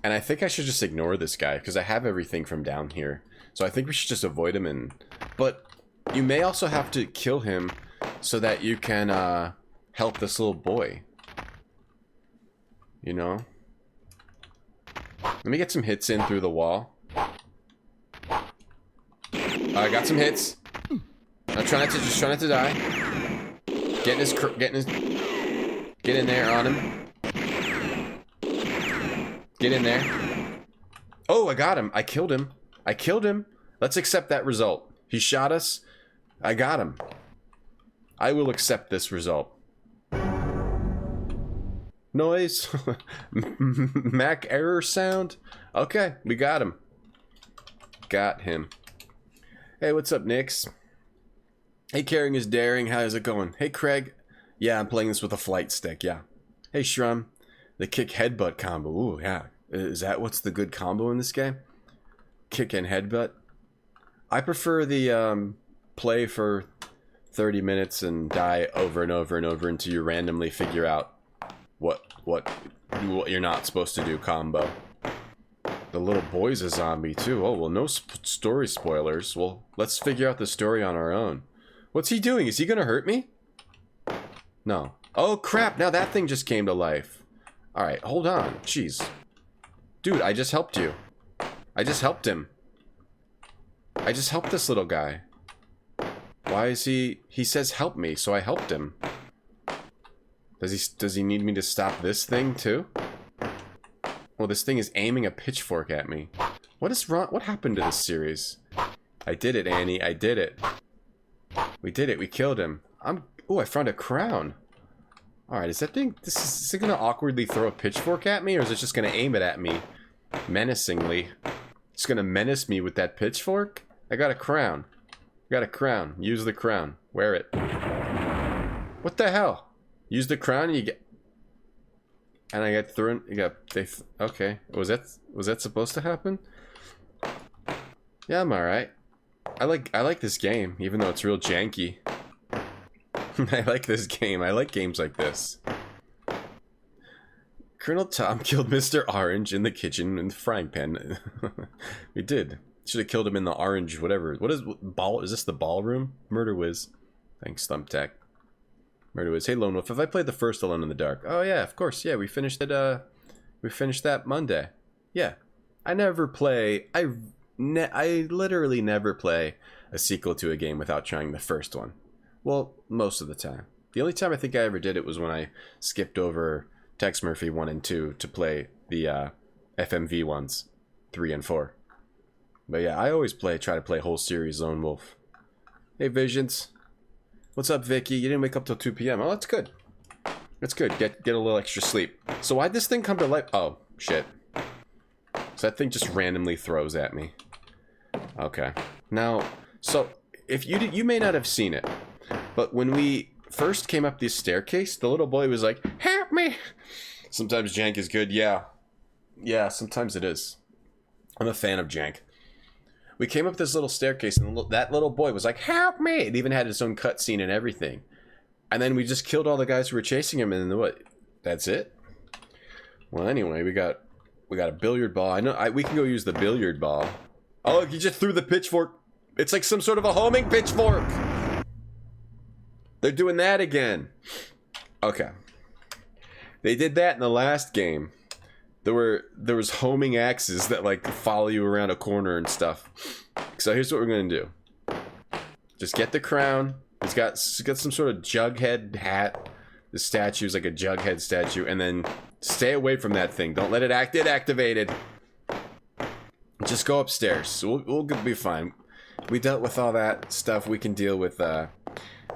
And I think I should just ignore this guy, because I have everything from down here. So I think we should just avoid him and... But you may also have to kill him so that you can help this little boy. You know? Let me get some hits in through the wall. I got some hits. I'm trying not to die. Get in there on him. Get in there. Oh, I got him. I killed him. I killed him. Let's accept that result. He shot us. I got him. I will accept this result. Noise. Mac error sound. Okay, we got him. Got him. Hey, what's up, Nix? Hey, Caring is Daring. How's it going? Hey, Craig. Yeah, I'm playing this with a flight stick, yeah. Hey, Shrum. The kick headbutt combo. Ooh, yeah. Is that what's the good combo in this game? Kick and headbutt? I prefer the play for 30 minutes and die over and over and over until you randomly figure out what you're not supposed to do combo. The little boy's a zombie too. Oh, well, no story spoilers. Well, let's figure out the story on our own. What's he doing? Is he gonna hurt me? No. Oh, crap. Now that thing just came to life. Alright, hold on. Jeez. Dude, I just helped you. I just helped him. I just helped this little guy. Why is he... He says help me, so I helped him. Does he need me to stop this thing, too? Well, this thing is aiming a pitchfork at me. What is wrong? What happened to this series? I did it, Annie. I did it. We did it. We killed him. Oh, I found a crown. Alright, is that thing... Is it gonna awkwardly throw a pitchfork at me, or is it just gonna aim it at me? Menacingly. It's gonna menace me with that pitchfork? I got a crown. I got a crown. Use the crown. Wear it. What the hell? Use the crown and you get... And I get thrown... You got... Okay. Was that supposed to happen? Yeah, I'm alright. I like this game, even though it's real janky. I like this game. I like games like this. Colonel Tom killed Mr. Orange in the kitchen in the frying pan. We did. Should have killed him in the orange, whatever. What is ball? Is this the ballroom? Murder Whiz. Thanks, Thumbtack. Murder Whiz. Hey, Lone Wolf. Have I played the first Alone in the Dark? Oh yeah, of course. Yeah, we finished it. We finished that Monday. Yeah. I never play. I literally never play a sequel to a game without trying the first one. Well, most of the time. The only time I think I ever did it was when I skipped over Tex Murphy 1 and 2 to play the FMV ones, 3 and 4. But yeah, I always try to play whole series Lone Wolf. Hey, Visions. What's up, Vicky? You didn't wake up till 2 p.m. Oh, that's good. That's good. Get a little extra sleep. So why'd this thing come to life? Oh, shit. So that thing just randomly throws at me. Okay. Now, so if you may not have seen it, but when we first came up this staircase, the little boy was like, "Help me!" Sometimes jank is good. Yeah. Yeah, sometimes it is. I'm a fan of jank. We came up this little staircase, and that little boy was like, "Help me!" It even had its own cutscene and everything. And then we just killed all the guys who were chasing him, and then what? That's it? Well, anyway, we got a billiard ball. I know we can go use the billiard ball. Oh, look, you just threw the pitchfork. It's like some sort of a homing pitchfork. They're doing that again. Okay. They did that in the last game. There was homing axes that like follow you around a corner and stuff. So here's what we're gonna do. Just get the crown. It's got some sort of jughead hat. The statue's like a jughead statue, and then stay away from that thing. Don't let it activated. Just go upstairs. We'll be fine. We dealt with all that stuff. We can deal with a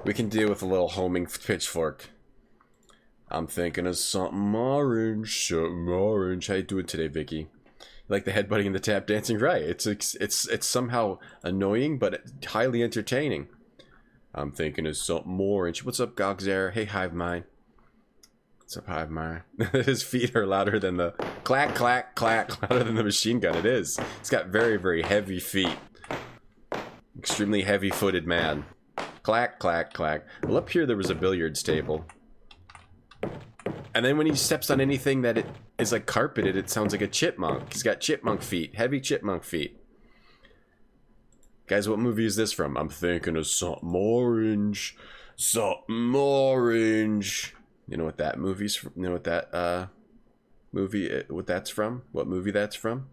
little homing pitchfork. I'm thinking of something orange. Something orange. How you doing today, Vicky? You like the headbutting and the tap dancing? Right. It's somehow annoying, but highly entertaining. I'm thinking of something orange. What's up, Gogzair? Hey, Hive Mind. What's up, Hive Mind? His feet are louder than the clack, clack, clack, louder than the machine gun. It is. It's got very, very heavy feet. Extremely heavy-footed man. Clack, clack, clack. Well, up here there was a billiards table. And then when he steps on anything that it is like carpeted, it sounds like a chipmunk. He's got chipmunk feet. Heavy chipmunk feet. Guys, what movie is this from? I'm thinking of something orange. Something orange. You know what that movie's from? You know what that what that's from? What movie that's from?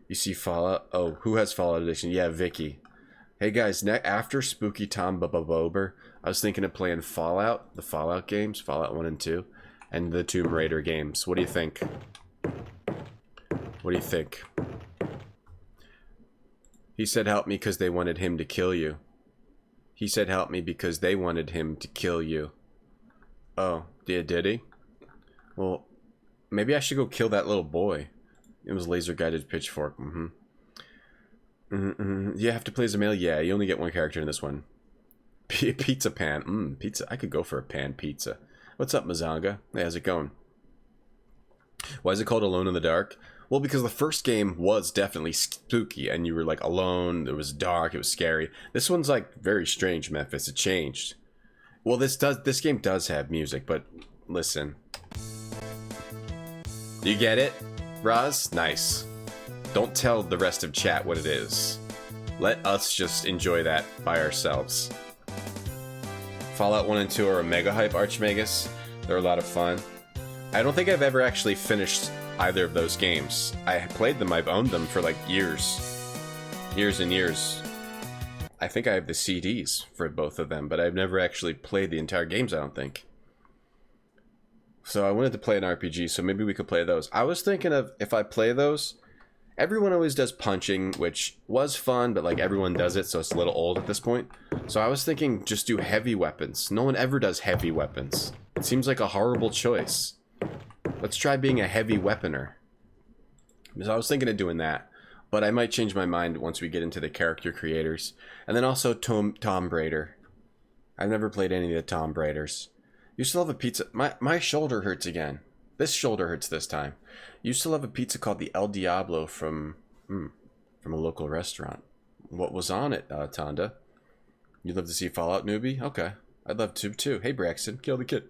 You see Fallout? Oh, who has Fallout Edition? Yeah, Vicky. Hey guys, after Spooky Tom Bober, I was thinking of playing Fallout, the Fallout games, Fallout 1 and 2, and the Tomb Raider games. What do you think? What do you think? He said help me because they wanted him to kill you. He said help me because they wanted him to kill you. Oh, yeah, did he? Well, maybe I should go kill that little boy. It was laser-guided pitchfork. You have to play as a male? Yeah, you only get one character in this one. Pizza pan. Pizza. I could go for a pan pizza. What's up, Mazanga? Hey, how's it going? Why is it called Alone in the Dark? Well, because the first game was definitely spooky, and you were like alone, it was dark, it was scary. This one's like very strange, Memphis. It changed. Well, this game does have music, but listen. You get it, Roz? Nice. Don't tell the rest of chat what it is. Let us just enjoy that by ourselves. Fallout 1 and 2 are a mega hype, Archmagus. They're a lot of fun. I don't think I've ever actually finished either of those games. I played them, I've owned them for like years. Years and years. I think I have the CDs for both of them, but I've never actually played the entire games, I don't think. So I wanted to play an RPG, so maybe we could play those. I was thinking of, if I play those, everyone always does punching, which was fun, but like everyone does it, so it's a little old at this point. So I was thinking just do heavy weapons. No one ever does heavy weapons. It seems like a horrible choice. Let's try being a heavy weaponer. So I was thinking of doing that, but I might change my mind once we get into the character creators. And then also Tomb Raider. I've never played any of the Tomb Raiders. You still have a pizza. My shoulder hurts again. This shoulder hurts this time. You still have a pizza called the El Diablo from a local restaurant. What was on it, Tonda? You'd love to see Fallout, newbie? Okay. I'd love to too. Hey, Braxton, kill the kid.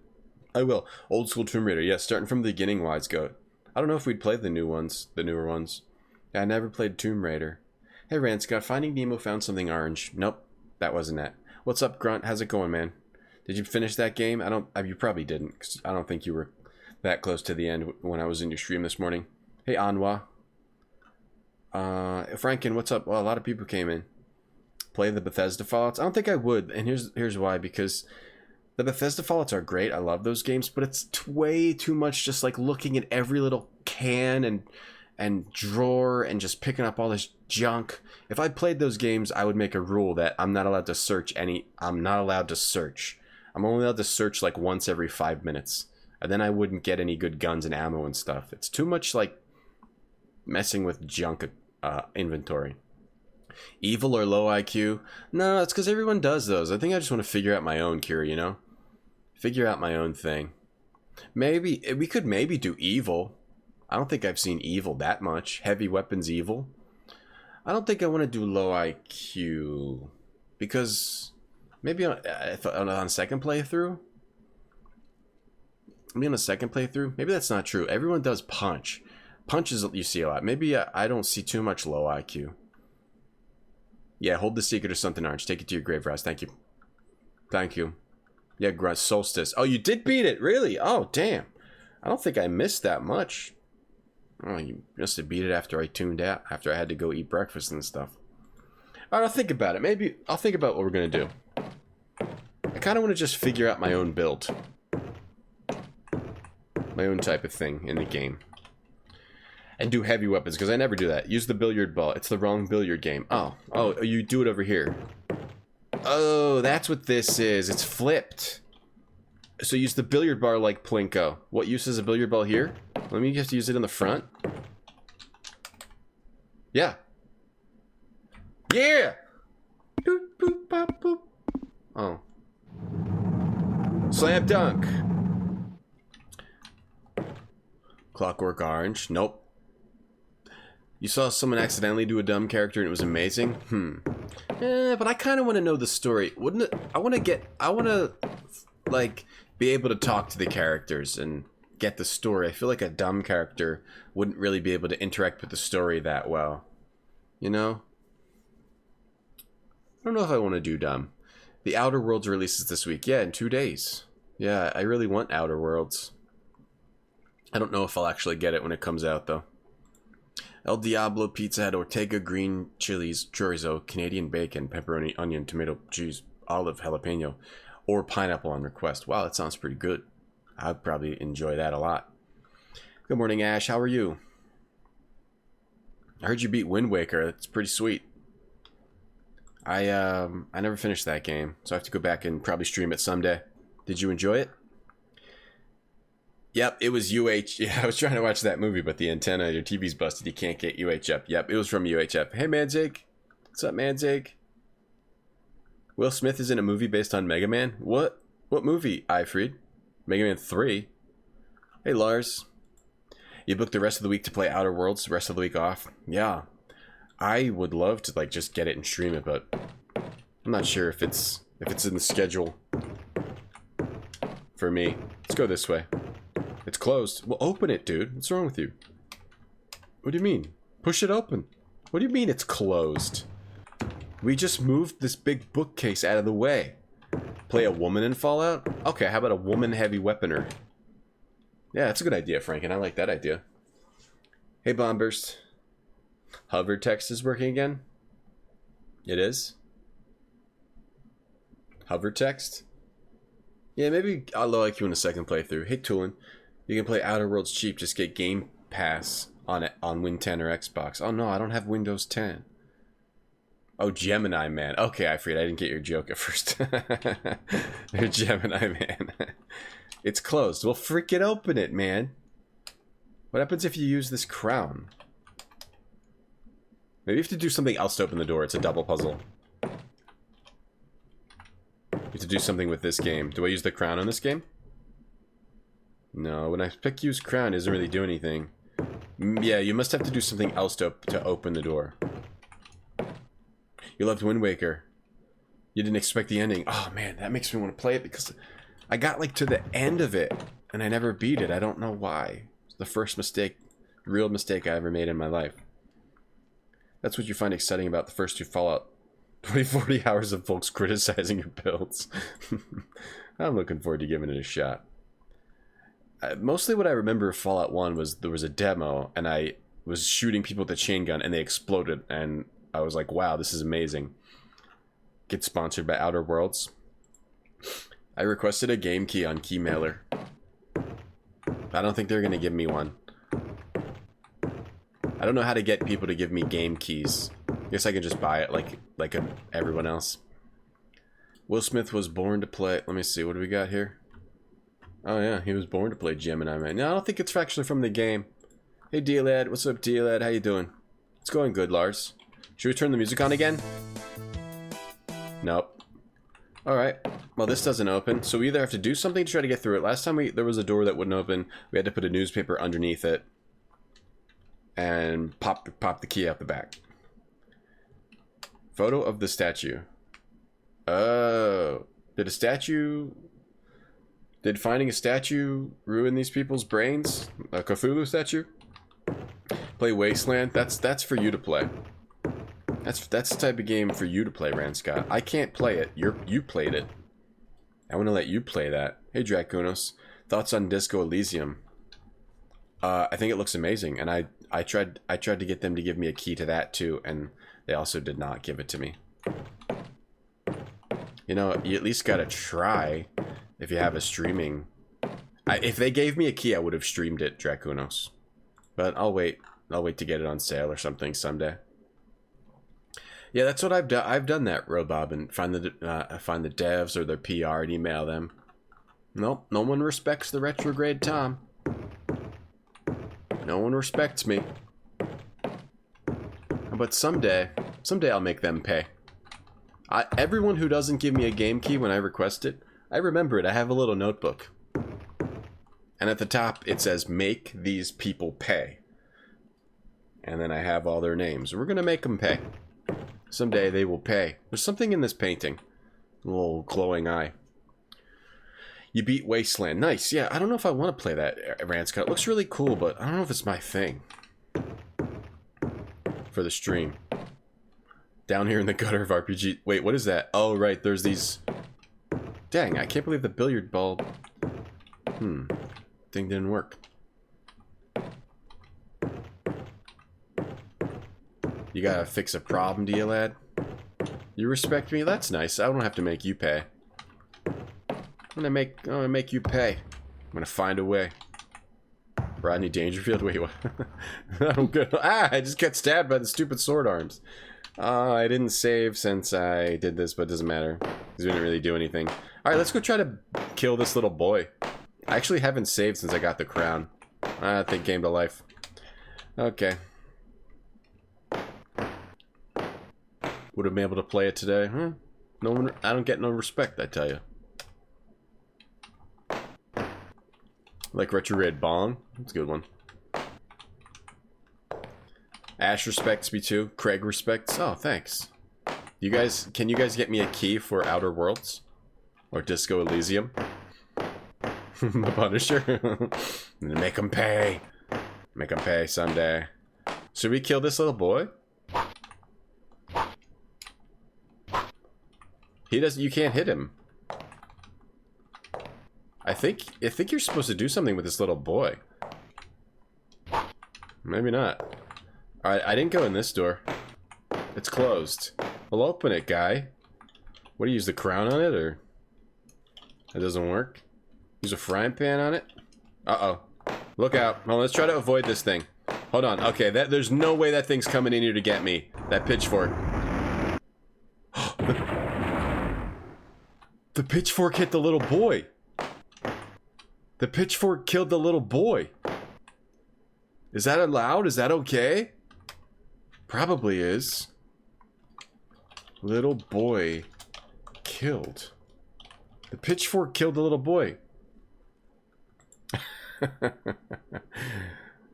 I will. Old school Tomb Raider. Yeah, starting from the beginning, Wise Goat. I don't know if we'd play the newer ones. Yeah, I never played Tomb Raider. Hey, Rand Scott, Finding Nemo found something orange. Nope, that wasn't it. What's up, Grunt? How's it going, man? Did you finish that game? You probably didn't, 'cause I don't think you were that close to the end when I was in your stream this morning. Hey, Anwa. Franken, what's up? Well, a lot of people came in. Play the Bethesda Fallouts? I don't think I would, and here's why. Because the Bethesda Fallouts are great. I love those games, but it's way too much just like looking at every little can and drawer and just picking up all this junk. If I played those games, I would make a rule that I'm not allowed to search I'm not allowed to search. I'm only allowed to search like once every 5 minutes. And then I wouldn't get any good guns and ammo and stuff. It's too much like messing with junk inventory. Evil or low IQ? No, it's because everyone does those. I think I just want to figure out my own cure, you know? Figure out my own thing. Maybe, we could maybe do evil. I don't think I've seen evil that much. Heavy weapons evil. I don't think I want to do low IQ. Because maybe on a second playthrough? Maybe on a second playthrough? Maybe that's not true. Everyone does punch. Punches you see a lot. Maybe I don't see too much low IQ. Yeah, hold the secret or something orange. Take it to your grave, Ross. Thank you. Thank you. Yeah, Grunt Solstice. Oh, you did beat it, really? Oh, damn. I don't think I missed that much. Oh, you must have beat it after I tuned out, after I had to go eat breakfast and stuff. All right, I'll think about it. Maybe I'll think about what we're going to do. I kind of want to just figure out my own build. My own type of thing in the game. And do heavy weapons, because I never do that. Use the billiard ball. It's the wrong billiard game. Oh, you do it over here. Oh, that's what this is. It's flipped. So use the billiard bar like Plinko. What use is a billiard ball here? Let me just use it in the front. Yeah. Yeah! Boop, boop, bop, boop. Oh. Slam dunk. Clockwork Orange. Nope. You saw someone accidentally do a dumb character and it was amazing? But I kind of want to know the story. Wouldn't it? I want to, like, be able to talk to the characters and get the story. I feel like a dumb character wouldn't really be able to interact with the story that well. You know? I don't know if I want to do dumb. The Outer Worlds releases this week. Yeah, in 2 days. Yeah, I really want Outer Worlds. I don't know if I'll actually get it when it comes out, though. El Diablo Pizza had Ortega green chilies, chorizo, Canadian bacon, pepperoni, onion, tomato, cheese, olive, jalapeno, or pineapple on request. Wow, that sounds pretty good. I'd probably enjoy that a lot. Good morning, Ash. How are you? I heard you beat Wind Waker. That's pretty sweet. I never finished that game, so I have to go back and probably stream it someday. Did you enjoy it? Yep, it was UH. Yeah, I was trying to watch that movie, but the antenna of your TV's busted. You can't get UHF. Yep, it was from UHF. Hey, Manzig. What's up, Manzig? Will Smith is in a movie based on Mega Man? What? What movie, Ifried? Mega Man 3? Hey, Lars. You booked the rest of the week to play Outer Worlds, the rest of the week off? Yeah. I would love to, like, just get it and stream it, but I'm not sure if it's in the schedule for me. Let's go this way. It's closed. Well, open it, dude. What's wrong with you? What do you mean? Push it open. What do you mean it's closed? We just moved this big bookcase out of the way. Play a woman in Fallout? Okay, how about a woman heavy weaponer? Yeah, that's a good idea, Franken. I like that idea. Hey, Bombburst. Hover text is working again? It is? Hover text? Yeah, maybe I'll like you in a second playthrough. Hey, Toolin. You can play Outer Worlds cheap. Just get Game Pass on Win 10 or Xbox. Oh, no, I don't have Windows 10. Oh, Gemini Man. Okay, Ifried, I didn't get your joke at first. You're Gemini Man. It's closed. Well, freaking open it, man. What happens if you use this crown? Maybe you have to do something else to open the door. It's a double puzzle. You have to do something with this game. Do I use the crown on this game? No, when I pick use crown, it doesn't really do anything. Yeah, you must have to do something else to open the door. You loved Wind Waker. You didn't expect the ending. Oh man, that makes me want to play it because I got like to the end of it and I never beat it. I don't know why. It's the first mistake, real mistake I ever made in my life. That's what you find exciting about the first two Fallout. 40 hours of folks criticizing your builds. I'm looking forward to giving it a shot. Mostly what I remember of Fallout 1 was there was a demo, and I was shooting people with a chain gun, and they exploded, and I was like, wow, this is amazing. Get sponsored by Outer Worlds. I requested a game key on Keymailer. I don't think they're going to give me one. I don't know how to get people to give me game keys. I guess I can just buy it like everyone else. Will Smith was born to play... Let me see, what do we got here? Oh yeah, he was born to play Gemini Man. No, I don't think it's actually from the game. Hey D-Lad, what's up D-Lad? How you doing? It's going good, Lars. Should we turn the music on again? Nope. Alright, well this doesn't open, so we either have to do something to try to get through it. Last time there was a door that wouldn't open, we had to put a newspaper underneath it. And pop the key out the back. Photo of the statue. Oh. Did finding a statue ruin these people's brains? A Cthulhu statue? Play Wasteland? That's for you to play. That's the type of game for you to play, Ranscott. I can't play it. You played it. I want to let you play that. Hey Dracunos. Thoughts on Disco Elysium? I think it looks amazing, and I tried to get them to give me a key to that too, and they also did not give it to me. You know, you at least gotta try if you have a streaming. If they gave me a key, I would have streamed it, Dracunos. But I'll wait. I'll wait to get it on sale or something someday. Yeah, that's what I've done. I've done that, Robob, and find the devs or their PR and email them. Nope, no one respects the Retrograde Tom. No one respects me. But someday I'll make them pay. Everyone who doesn't give me a game key when I request it, I remember it. I have a little notebook. And at the top it says, make these people pay. And then I have all their names. We're going to make them pay. Someday they will pay. There's something in this painting. A little glowing eye. You beat Wasteland. Nice. Yeah, I don't know if I want to play that, Ranscott. It looks really cool, but I don't know if it's my thing. For the stream. Down here in the gutter of RPG. Wait, what is that? Oh, right. There's these... Dang, I can't believe the billiard ball... thing didn't work. You gotta fix a problem, do you, lad? You respect me? That's nice. I don't have to make you pay. I'm gonna make you pay. I'm gonna find a way. Rodney Dangerfield? Wait, what? I don't get... I just got stabbed by the stupid sword arms. I didn't save since I did this, but it doesn't matter. Because we didn't really do anything. Alright, let's go try to kill this little boy. I actually haven't saved since I got the crown. I think game to life. Okay. Would have been able to play it today. Huh? No one... I don't get no respect, I tell you. Like Retrograde Bong. That's a good one. Ash respects me too. Craig respects. Oh, thanks. You guys, can you guys get me a key for Outer Worlds? Or Disco Elysium? The Punisher? Make them pay. Make them pay someday. Should we kill this little boy? He doesn't, you can't hit him. I think you're supposed to do something with this little boy. Maybe not. Alright, I didn't go in this door. It's closed. I'll open it, guy. What do you use, the crown on it, or? That doesn't work. Use a frying pan on it? Uh-oh. Look out. Well, let's try to avoid this thing. Hold on. Okay, there's no way that thing's coming in here to get me. That pitchfork. The pitchfork hit the little boy. The pitchfork killed the little boy. Is that allowed? Is that okay? Probably is. Little boy killed. The pitchfork killed the little boy.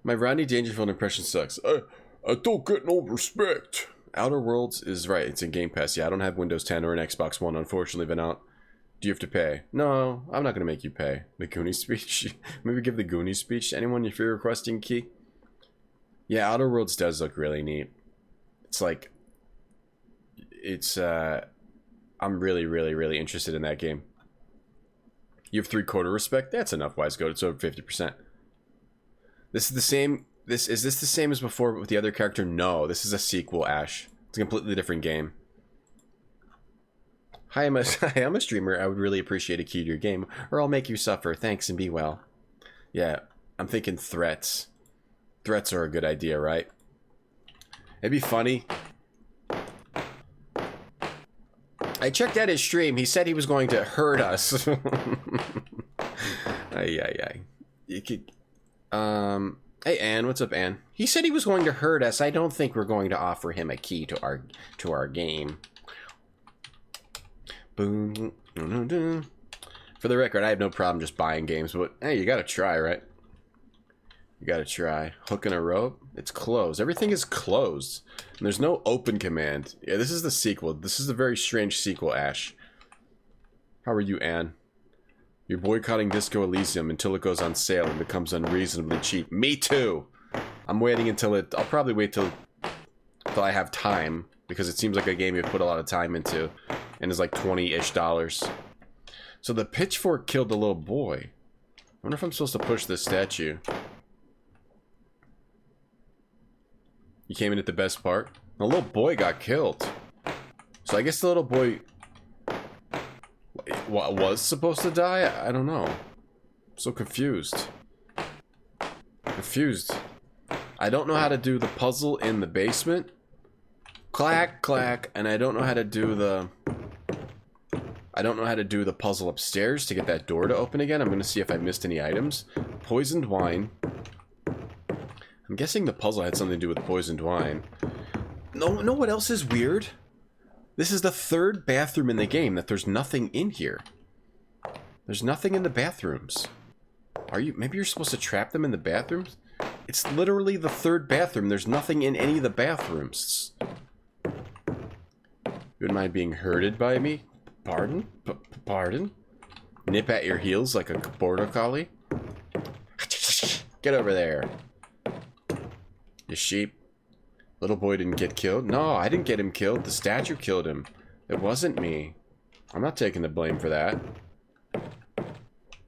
My Rodney Dangerfield impression sucks. I don't get no respect. Outer Worlds is right. It's in Game Pass. Yeah, I don't have Windows 10 or an Xbox One, unfortunately, been out. Do you have to pay? No, I'm not going to make you pay. The Goonies speech? Maybe give the Goonies speech to anyone if you're requesting key? Yeah, Outer Worlds does look really neat. It's like, it's, I'm really, really, really interested in that game. You have 3/4 respect? That's enough, Wise Goat. It's over 50%. This is the same, is this the same as before with the other character? No, this is a sequel, Ash. It's a completely different game. Hi, I'm a streamer. I would really appreciate a key to your game, or I'll make you suffer. Thanks and be well. Yeah, I'm thinking threats. Threats are a good idea, right? It'd be funny. I checked out his stream. He said he was going to hurt us. Ay. You could... Hey, Ann. What's up, Ann? He said he was going to hurt us. I don't think we're going to offer him a key to our game. Boom. For the record, I have no problem just buying games, but hey, you gotta try, right? You gotta try. Hook and a rope. It's closed. Everything is closed. And there's no open command. Yeah, this is the sequel. This is a very strange sequel, Ash. How are you, Ann? You're boycotting Disco Elysium until it goes on sale and becomes unreasonably cheap. Me too! I'm waiting until it... I'll probably wait till I have time, because it seems like a game you've put a lot of time into, and is like $20-ish. So the pitchfork killed the little boy. I wonder if I'm supposed to push this statue. You came in at the best part. The little boy got killed. So I guess the little boy was supposed to die? I don't know. I'm so confused. I don't know how to do the puzzle in the basement. Clack, clack. And I don't know how to do the... puzzle upstairs to get that door to open again. I'm going to see if I missed any items. Poisoned wine. I'm guessing the puzzle had something to do with poisoned wine. No, what else is weird? This is the third bathroom in the game that there's nothing in here. There's nothing in the bathrooms. Maybe you're supposed to trap them in the bathrooms? It's literally the third bathroom. There's nothing in any of the bathrooms. You wouldn't mind being herded by me? Pardon? Pardon? Nip at your heels like a border collie? Get over there. You sheep. Little boy didn't get killed? No, I didn't get him killed. The statue killed him. It wasn't me. I'm not taking the blame for that.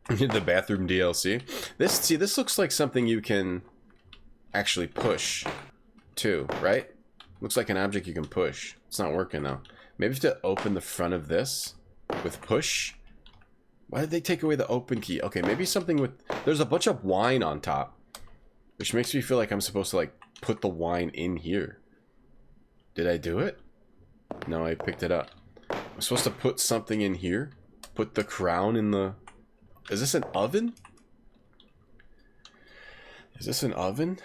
The bathroom DLC. This looks like something you can actually push too, right? Looks like an object you can push. It's not working though. Maybe you have to open the front of this with push. Why did they take away the open key? Okay, maybe something with... There's a bunch of wine on top, which makes me feel like I'm supposed to, like, put the wine in here. Did I do it? No, I picked it up. I'm supposed to put something in here? Put the crown in the... Is this an oven? Is this an oven?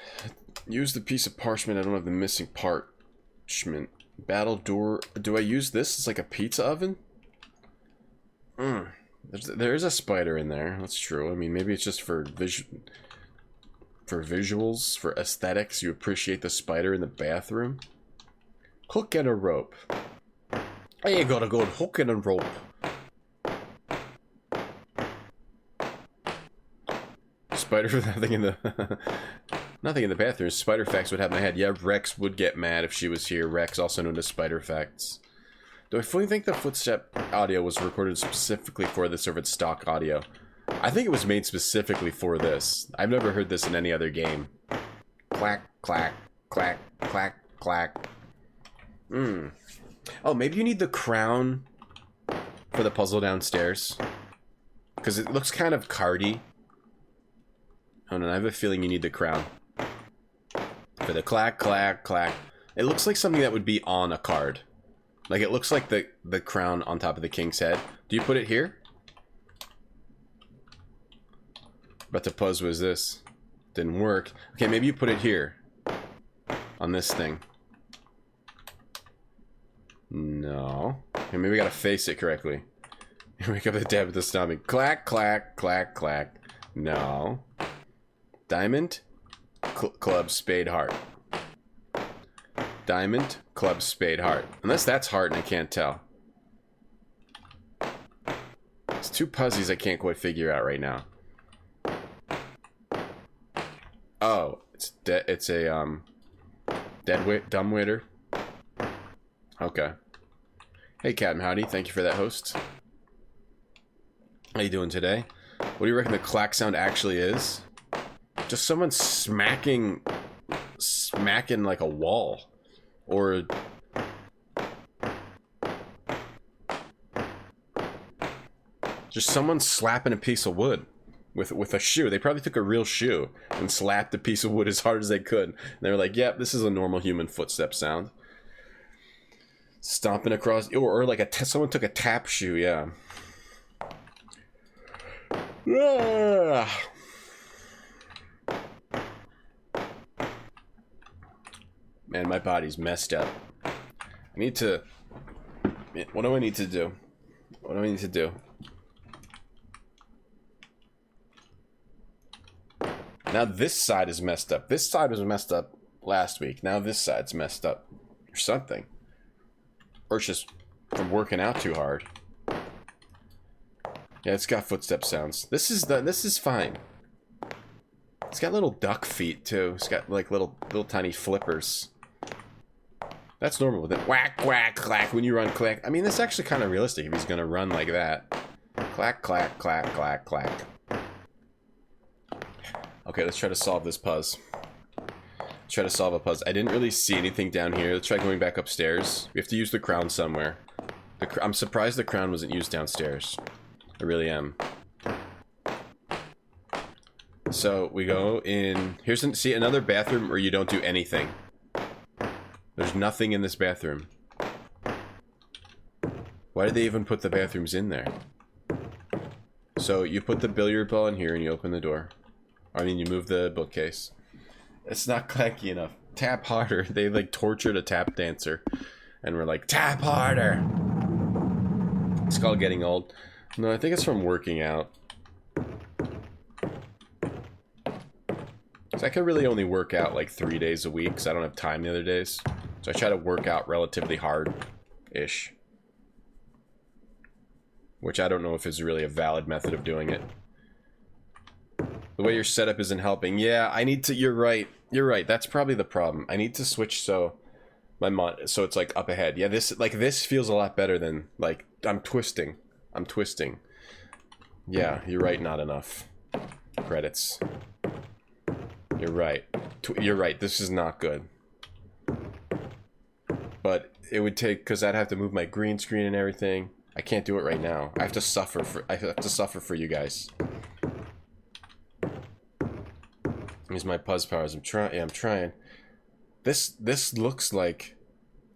Use the piece of parchment. I don't have the missing parchment. Battle door. Do I use this? It's like a pizza oven? There is a spider in there. That's true. I mean, maybe it's just for visuals, for aesthetics. You appreciate the spider in the bathroom. Hook and a rope. I got a good hook and a rope. Spider, nothing in the nothing in the bathroom. Spider Facts would have my head. Yeah, Rex would get mad if she was here. Rex, also known as Spider Facts. Do I fully think the footstep audio was recorded specifically for this, or if it's stock audio? I think it was made specifically for this. I've never heard this in any other game. Clack, clack, clack, clack, clack. Oh, maybe you need the crown for the puzzle downstairs. Because it looks kind of cardy. Oh no, I have a feeling you need the crown. For the clack, clack, clack. It looks like something that would be on a card. Like, it looks like the crown on top of the king's head. Do you put it here? But the puzz was this. Didn't work. Okay, maybe you put it here. On this thing. No. Okay, maybe we gotta face it correctly. Wake up the dad with the stomach. Clack, clack, clack, clack. No. Diamond. Club, spade, heart. Diamond, club, spade, heart. Unless that's heart and I can't tell. It's two puzzies I can't quite figure out right now. Oh, it's a dumbwaiter. Okay. Hey, Captain Howdy. Thank you for that host. How you doing today? What do you reckon the clack sound actually is? Just someone smacking like a wall. Or... just someone slapping a piece of wood with a shoe. They probably took a real shoe and slapped a piece of wood as hard as they could. And they were like, yep, this is a normal human footstep sound. Stomping across... or like someone took a tap shoe, yeah. Man, my body's messed up. I need to... what do I need to do? What do I need to do? Now this side is messed up. This side was messed up last week. Now this side's messed up. Or something. Or it's just from working out too hard. Yeah, it's got footstep sounds. This is fine. It's got little duck feet too. It's got like little tiny flippers. That's normal with it. Whack, whack, clack when you run clack. I mean, that's actually kind of realistic if he's gonna run like that. Clack, clack, clack, clack, clack. Okay, let's try to solve this puzzle. Let's try to solve a puzzle. I didn't really see anything down here. Let's try going back upstairs. We have to use the crown somewhere. I'm surprised the crown wasn't used downstairs. I really am. So we go in. See another bathroom where you don't do anything. There's nothing in this bathroom. Why did they even put the bathrooms in there? So you put the billiard ball in here and you open the door. I mean, you move the bookcase. It's not clacky enough. Tap harder. They like tortured a tap dancer. And we're like, tap harder! It's called getting old. No, I think it's from working out. So I can really only work out like 3 days a week because I don't have time the other days. So I try to work out relatively hard-ish. Which I don't know if is really a valid method of doing it. The way your setup isn't helping. Yeah, I need to... You're right. You're right. That's probably the problem. I need to switch so so it's like up ahead. Yeah, this feels a lot better than like I'm twisting. I'm twisting. Yeah, you're right. Not enough credits. You're right. You're right. This is not good. But it would take because I'd have to move my green screen and everything. I can't do it right now. I have to suffer for you guys. Use my puzz powers. I'm trying. Yeah, I'm trying. This looks like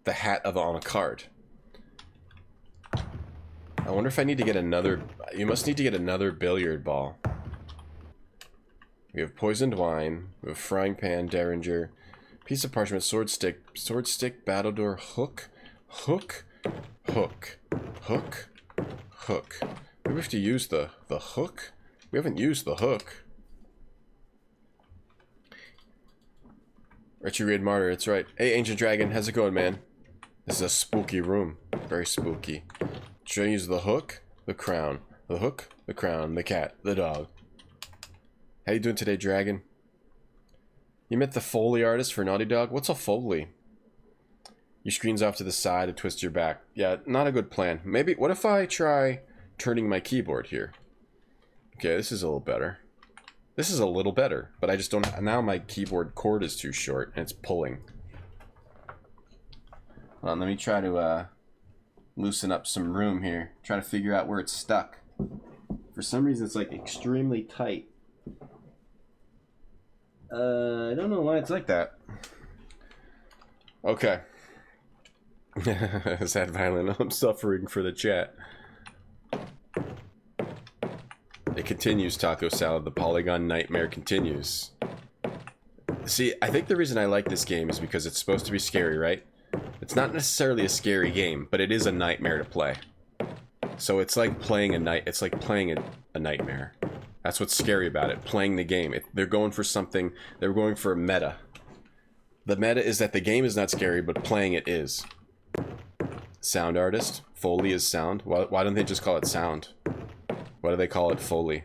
the hat on a card. I wonder if I need to get another... You must need to get another billiard ball. We have poisoned wine. We have frying pan, derringer, piece of parchment, sword stick, battledore, hook, hook, hook, hook, hook. Maybe we have to use the hook? We haven't used the hook. Retrograde Martyr, it's right. Hey, Ancient Dragon, how's it going, man? This is a spooky room. Very spooky. Should I use the hook? The crown. The hook? The crown. The cat. The dog. How you doing today, Dragon? You met the Foley artist for Naughty Dog? What's a Foley? Your screen's off to the side and twist your back. Yeah, not a good plan. Maybe, what if I try turning my keyboard here? Okay, this is a little better. This is a little better, but I just don't... Now my keyboard cord is too short, and it's pulling. Hold on, let me try to loosen up some room here. Try to figure out where it's stuck. For some reason, it's like extremely tight. I don't know why it's like that. Okay. Is that violent? I'm suffering for the chat. It continues, Taco Salad. The Polygon Nightmare continues. See, I think the reason I like this game is because it's supposed to be scary, right? It's not necessarily a scary game, but it is a nightmare to play. So it's like playing a nightmare. That's what's scary about it, playing the game. They're going for something, they're going for a meta. The meta is that the game is not scary, but playing it is. Sound artist? Foley is sound? Why don't they just call it sound? Why do they call it Foley?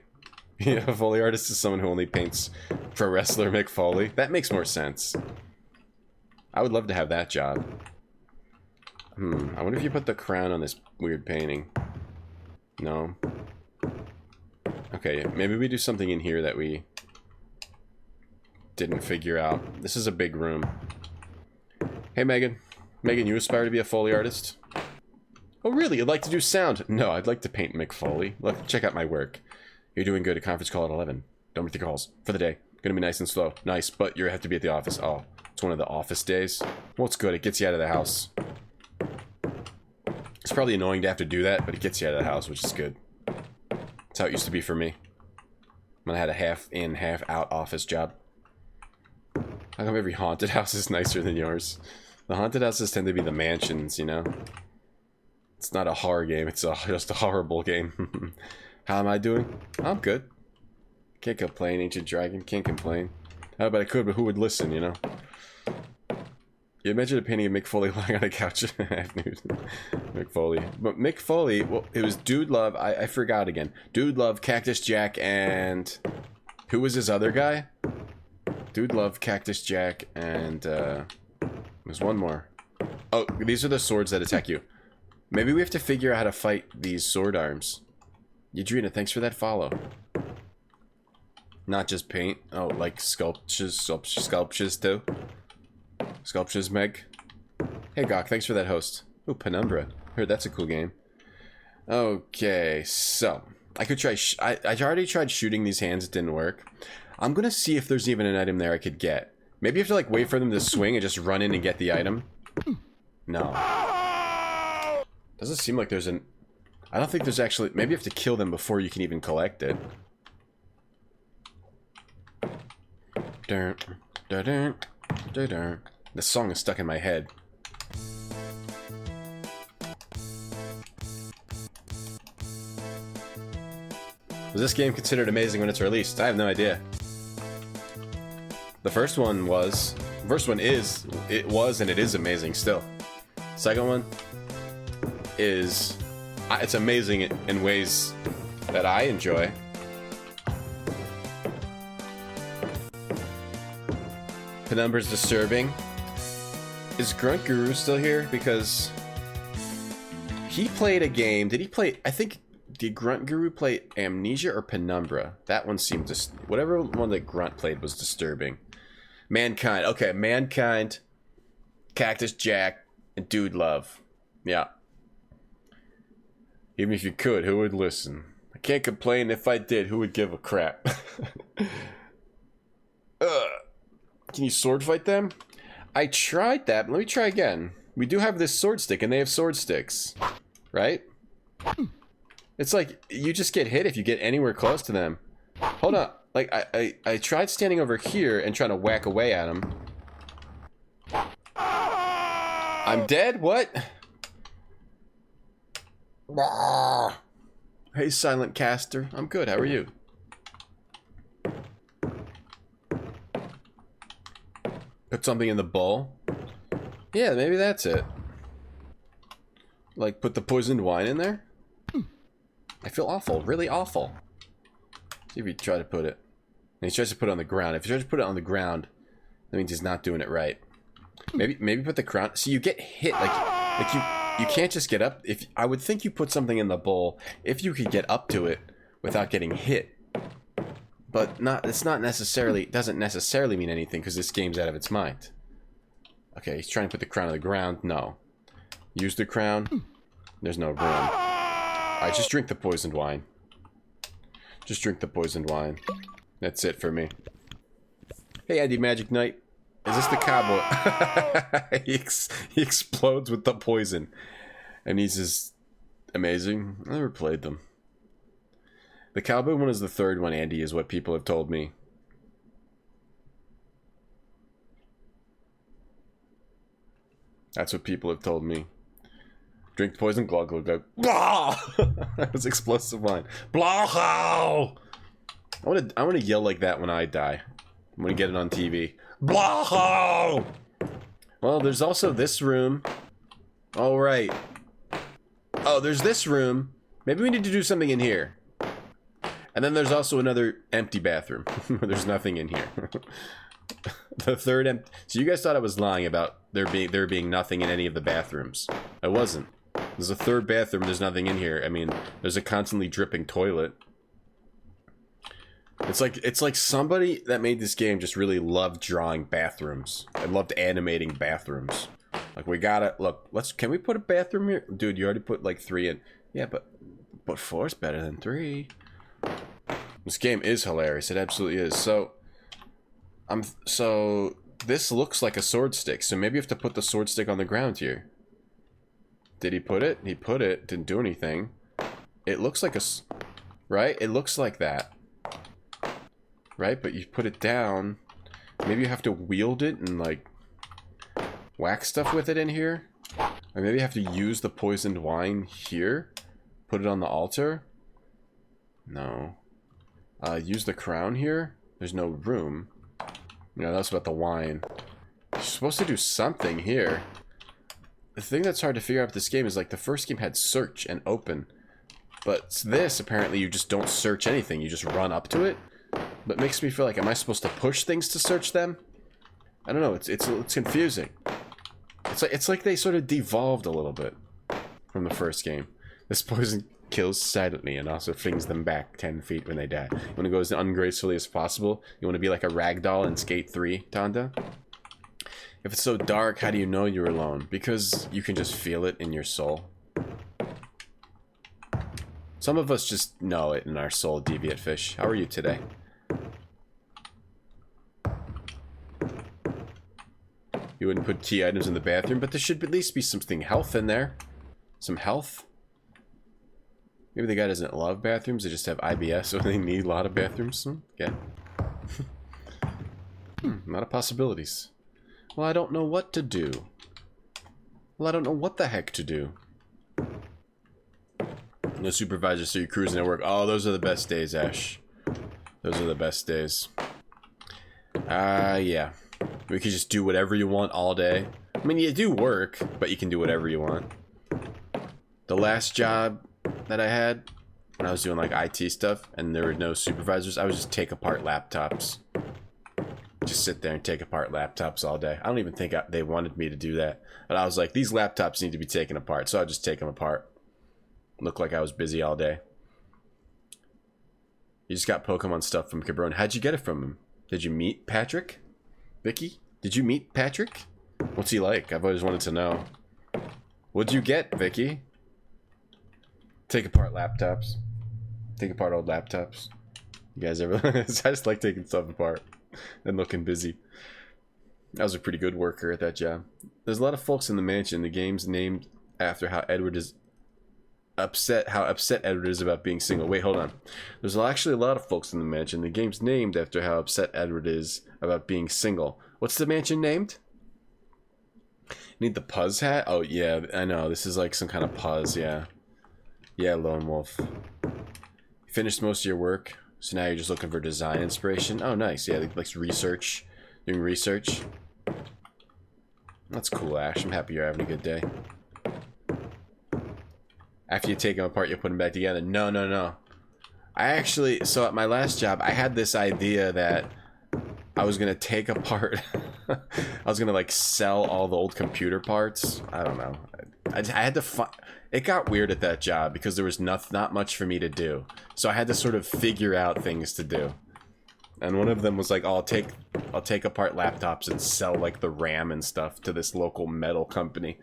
Yeah, a Foley artist is someone who only paints pro wrestler Mick Foley. That makes more sense. I would love to have that job. I wonder if you put the crown on this weird painting. No. Okay, maybe we do something in here that we didn't figure out. This is a big room. Hey, Megan. Megan, you aspire to be a Foley artist? Oh, really? You'd like to do sound? No, I'd like to paint Mick Foley. Look, check out my work. You're doing good. A conference call at 11. Don't make the calls. For the day. Gonna be nice and slow. Nice, but you have to be at the office. Oh, it's one of the office days. Well, it's good. It gets you out of the house. It's probably annoying to have to do that, but it gets you out of the house, which is good. That's how it used to be for me. When I had a half-in, half-out office job. How come every haunted house is nicer than yours? The haunted houses tend to be the mansions, you know? It's not a horror game, it's just a horrible game. How am I doing? I'm good. Can't complain, Ancient Dragon. Can't complain. Oh, but I could, but who would listen, you know? You imagine a painting of Mick Foley lying on a couch. Mick Foley. But Mick Foley, well, it was Dude Love. I forgot again. Dude Love, Cactus Jack, and... Who was his other guy? Dude Love, Cactus Jack, and... There's one more. Oh, these are the swords that attack you. Maybe we have to figure out how to fight these sword arms. Yadrina, thanks for that follow. Not just paint. Oh, like sculptures too. Sculptures, Meg. Hey, Gawk, thanks for that host. Ooh, Penumbra. Heard that's a cool game. Okay, so I could try. I already tried shooting these hands. It didn't work. I'm gonna see if there's even an item there I could get. Maybe you have to like wait for them to swing and just run in and get the item. No. Doesn't seem like there's an... I don't think there's actually... Maybe you have to kill them before you can even collect it. Dun, dun, dun, dun, dun. This song is stuck in my head. Was this game considered amazing when it's released? I have no idea. The first one was... The first one is... It was and it is amazing still. Second one is... It's amazing in ways that I enjoy. Penumbra's disturbing. Is Grunt Guru still here? Because he played a game. Did he play... I think... Did Grunt Guru play Amnesia or Penumbra? That one seemed to... Whatever one that Grunt played was disturbing. Mankind. Okay, Mankind, Cactus Jack, and Dude Love. Yeah. Even if you could, who would listen? I can't complain. If I did, who would give a crap? Can you sword fight them? I tried that. Let me try again. We do have this sword stick, and they have sword sticks. Right? It's like, you just get hit if you get anywhere close to them. Hold on. Like, I tried standing over here and trying to whack away at him. I'm dead? What? Hey, Silent Caster. I'm good. How are you? Put something in the bowl? Yeah, maybe that's it. Like, put the poisoned wine in there? I feel awful. Really awful. See if he try to put it. And he tries to put it on the ground. If he tries to put it on the ground, that means he's not doing it right. Maybe put the crown. See, you get hit like you can't just get up. If I would think you put something in the bowl if you could get up to it without getting hit. But not. It's not necessarily. Doesn't necessarily mean anything because this game's out of its mind. Okay, he's trying to put the crown on the ground. No. Use the crown. There's no room. Alright, just drink the poisoned wine. Just drink the poisoned wine. That's it for me. Hey, Andy Magic Knight. Is this the cowboy? he explodes with the poison. And he's just amazing. I never played them. The cowboy one is the third one, Andy, is what people have told me. That's what people have told me. Drink poison, glug, glug, glug. Blah! That was explosive wine. Blah! I want to yell like that when I die. I'm gonna get it on TV. Blah! Well, there's also this room. All right. Oh, there's this room. Maybe we need to do something in here. And then there's also another empty bathroom. There's nothing in here. The third empty. So you guys thought I was lying about there being nothing in any of the bathrooms. I wasn't. There's a third bathroom. There's nothing in here. I mean, there's a constantly dripping toilet. It's like somebody that made this game just really loved drawing bathrooms. I loved animating bathrooms. Like, we gotta look. Can we put a bathroom here, dude? You already put like 3 in. Yeah, but 4's better than 3. This game is hilarious. It absolutely is. So this looks like a sword stick. So maybe you have to put the sword stick on the ground here. Did he put it? He put it. Didn't do anything. It looks like a... Right? It looks like that. Right? But you put it down. Maybe you have to wield it and, like, whack stuff with it in here. Or maybe you have to use the poisoned wine here. Put it on the altar. No. Use the crown here. There's no room. Yeah, that's about the wine. You're supposed to do something here. The thing that's hard to figure out with this game is, like, the first game had search and open. But this, apparently, you just don't search anything. You just run up to it. But it makes me feel like, am I supposed to push things to search them? I don't know. It's confusing. It's like they sort of devolved a little bit from the first game. This poison kills silently and also flings them back 10 feet when they die. You want to go as ungracefully as possible? You want to be like a ragdoll in Skate 3, Tonda? If it's so dark, how do you know you're alone? Because you can just feel it in your soul. Some of us just know it in our soul, Deviant Fish. How are you today? You wouldn't put key items in the bathroom, but there should at least be something health in there. Some health. Maybe the guy doesn't love bathrooms, they just have IBS, so they need a lot of bathrooms. Yeah. A lot of possibilities. Well, I don't know what to do. Well, I don't know what the heck to do. No supervisor, so you're cruising at work. Oh, those are the best days, Ash. Those are the best days. Yeah. We could just do whatever you want all day. I mean, you do work, but you can do whatever you want. The last job that I had, when I was doing, like, IT stuff, and there were no supervisors, I would just take apart laptops. Just sit there and take apart laptops all day. I don't even think they wanted me to do that. But I was like, these laptops need to be taken apart, so I'll just take them apart. Look like I was busy all day. You just got Pokemon stuff from Cabron. How'd you get it from him? Did you meet Patrick? Vicky? Did you meet Patrick? What's he like? I've always wanted to know. What'd you get, Vicky? Take apart laptops. Take apart old laptops. You guys ever... I just like taking stuff apart and looking busy. I was a pretty good worker at that job. There's a lot of folks in the mansion. The game's named after how Edward is upset Edward is about being single. Wait, hold on. There's actually a lot of folks in the mansion. The game's named after how upset Edward is about being single. What's the mansion named? Need the Puzz hat? Oh, yeah, I know. This is like some kind of Puzz, yeah. Yeah, Lone Wolf. You finished most of your work, so now you're just looking for design inspiration. Oh, nice. Yeah, like research. Doing research. That's cool, Ash. I'm happy you're having a good day. After you take them apart, you put them back together. No, no, no. I actually, so at my last job, I had this idea that I was going to take apart, I was going to like sell all the old computer parts. I don't know. I had to find, it got weird at that job because there was not much for me to do. So I had to sort of figure out things to do. And one of them was like, oh, I'll take apart laptops and sell like the RAM and stuff to this local metal company.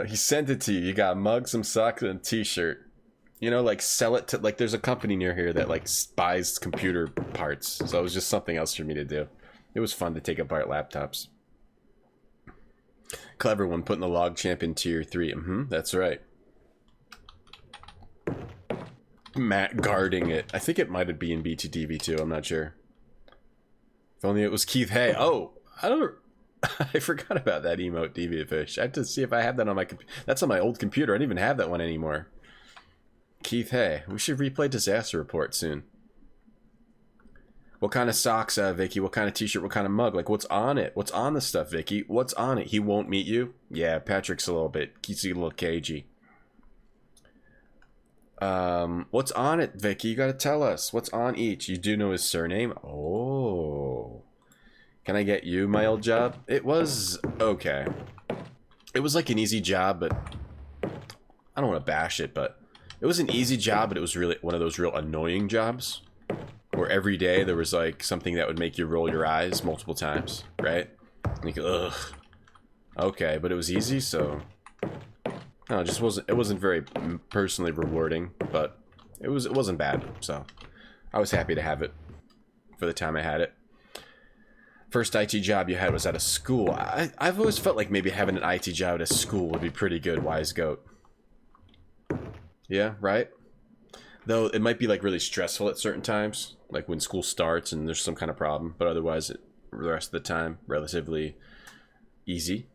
He sent it to you. You got mugs, some socks, and a t-shirt. You know, like sell it to, like, there's a company near here that like buys computer parts. So it was just something else for me to do. It was fun to take apart laptops. Clever one, putting the log champ in tier 3. That's right. Matt guarding it. I think it might have been B2DV2. I'm not sure. If only it was Keith Hay. Oh, I forgot about that emote, Deviant Fish. I have to see if I have that on my computer. That's on my old computer. I don't even have that one anymore. Keith Hay. We should replay Disaster Report soon. What kind of socks, Vicky? What kind of t-shirt? What kind of mug? Like, what's on it? What's on the stuff, Vicky? What's on it? He won't meet you? Yeah, Patrick's a little bit... He's a little cagey. What's on it, Vicky? You gotta tell us. What's on each? You do know his surname? Oh... Can I get you my old job? It was okay. It was like an easy job, but I don't want to bash it, but it was an easy job, but it was really one of those real annoying jobs where every day there was like something that would make you roll your eyes multiple times, right? And you go, ugh. Okay, but it was easy, so no, it just wasn't very personally rewarding, but it wasn't bad, so I was happy to have it for the time I had it. First IT job you had was at a school. I've always felt like maybe having an IT job at a school would be pretty good, Wise Goat. Yeah, right? Though it might be like really stressful at certain times, like when school starts and there's some kind of problem, but otherwise the rest of the time relatively easy.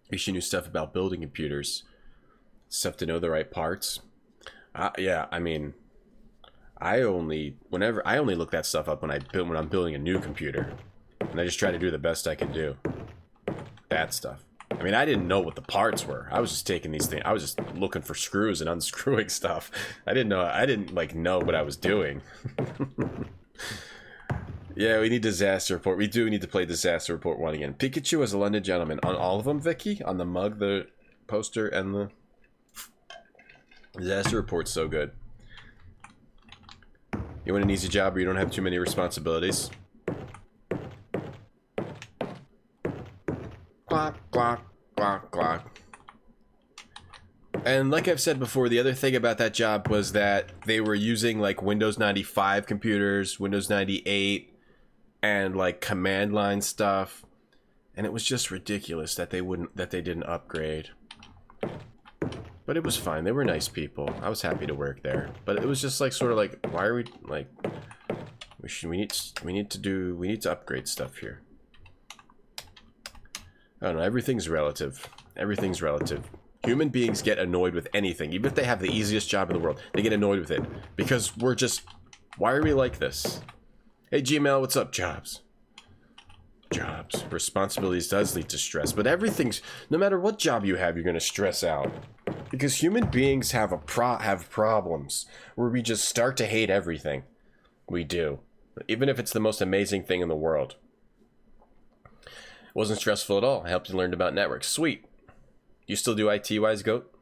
You should know stuff about building computers, stuff to know the right parts. Yeah, I mean, I only look that stuff up when I'm building a new computer, and I just try to do the best I can do. That stuff. I mean, I didn't know what the parts were. I was just taking these things. I was just looking for screws and unscrewing stuff. I didn't know what I was doing. Yeah, we need disaster report. We do need to play disaster report 1 again. Pikachu as a London gentleman on all of them, Vicky, on the mug, the poster, and the disaster report's so good. You want an easy job where you don't have too many responsibilities? Clock, clock, clock, clock. And like I've said before, the other thing about that job was that they were using like Windows 95 computers, Windows 98, and like command line stuff, and it was just ridiculous that they didn't upgrade. But it was fine. They were nice people. I was happy to work there. But it was just like sort of like, why are we like we need to upgrade stuff here. I don't know, everything's relative. Everything's relative. Human beings get annoyed with anything. Even if they have the easiest job in the world, they get annoyed with it. Because we're just, why are we like this? Hey Gmail, what's up, Jobs? Jobs. Responsibilities does lead to stress, but everything's, no matter what job you have, you're going to stress out. Because human beings have problems where we just start to hate everything. We do. Even if it's the most amazing thing in the world. It wasn't stressful at all. I helped you learn about networks. Sweet. You still do IT, Wise Goat?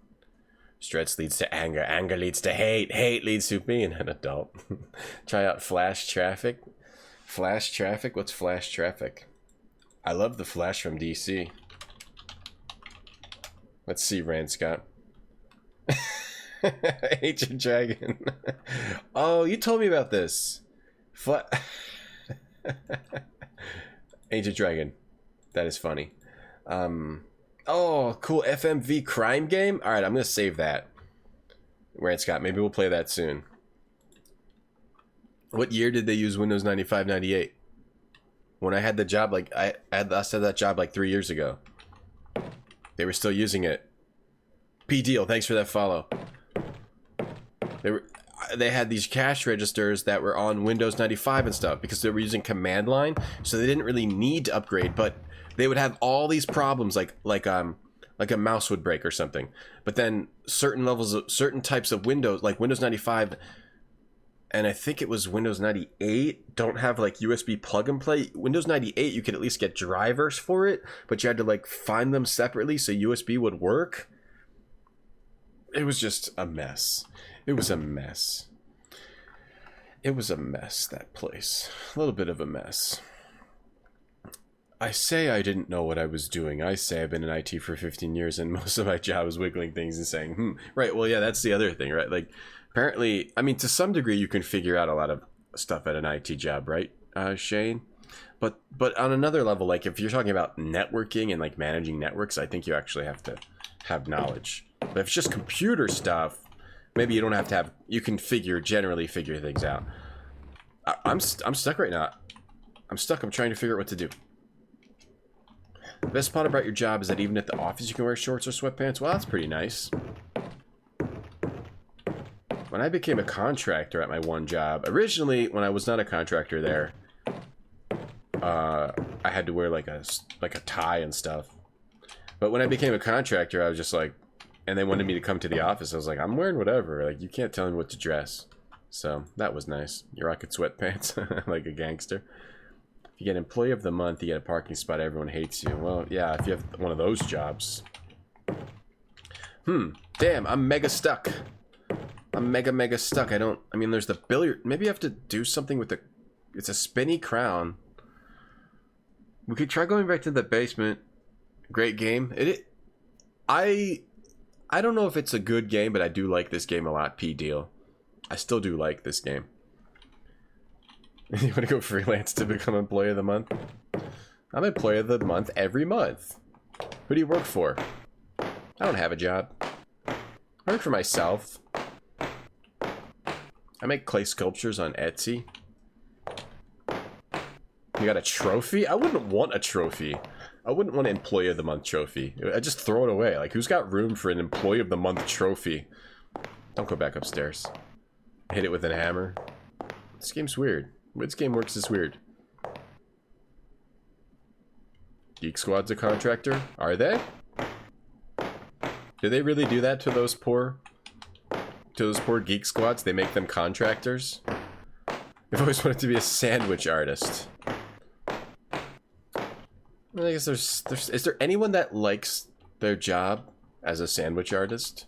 Stress leads to anger. Anger leads to hate. Hate leads to being an adult. Try out Flash Traffic. Flash Traffic? What's Flash Traffic? I love the Flash from DC. Let's see, Rand Scott. Ancient Dragon. Oh, you told me about this. Ancient Dragon. That is funny. Oh, cool. FMV crime game? Alright, I'm going to save that. Rand Scott, maybe we'll play that soon. What year did they use Windows 95, 98? When I had the job, like, I had that job like 3 years ago. They were still using it. P Deal, thanks for that follow. They had these cash registers that were on Windows 95 and stuff because they were using command line, so they didn't really need to upgrade, but they would have all these problems like a mouse would break or something. But then certain types of Windows, like Windows 95 and I think it was Windows 98, don't have like USB plug and play. Windows 98 you could at least get drivers for it, but you had to like find them separately so USB would work. It was just a mess. It was a mess. It was a mess, that place. A little bit of a mess. I say I didn't know what I was doing. I say I've been in IT for 15 years and most of my job is wiggling things and saying, right, well, yeah, that's the other thing, right? Like, apparently, I mean, to some degree, you can figure out a lot of stuff at an IT job, right, Shane? But on another level, like, if you're talking about networking and, like, managing networks, I think you actually have to have knowledge. But if it's just computer stuff, maybe you don't have to have, you can generally figure things out. I'm stuck right now. I'm stuck. I'm trying to figure out what to do. The best part about your job is that even at the office you can wear shorts or sweatpants. Well, that's pretty nice. When I became a contractor at my one job, originally when I was not a contractor there, I had to wear like a tie and stuff. But when I became a contractor, I was just like, and they wanted me to come to the office. I was like, I'm wearing whatever. Like, you can't tell me what to dress. So that was nice. You rocking sweatpants like a gangster. If you get Employee of the Month, you get a parking spot, everyone hates you. Well, yeah, if you have one of those jobs. Damn, I'm mega stuck. I'm mega stuck. I mean, there's the billiard. Maybe I have to do something with the... It's a spinny crown. We could try going back to the basement. Great game. I don't know if it's a good game, but I do like this game a lot, P-Deal. I still do like this game. You want to go freelance to become Employee of the Month? I'm Employee of the Month every month. Who do you work for? I don't have a job. I work for myself. I make clay sculptures on Etsy. You got a trophy? I wouldn't want a trophy. I wouldn't want an Employee of the Month trophy. I'd just throw it away. Like, who's got room for an Employee of the Month trophy? Don't go back upstairs. Hit it with a hammer. This game's weird. This game works is weird. Geek Squad's a contractor? Are they? Do they really do that to those poor Geek Squads? They make them contractors? I've always wanted to be a sandwich artist. I guess is there anyone that likes their job as a sandwich artist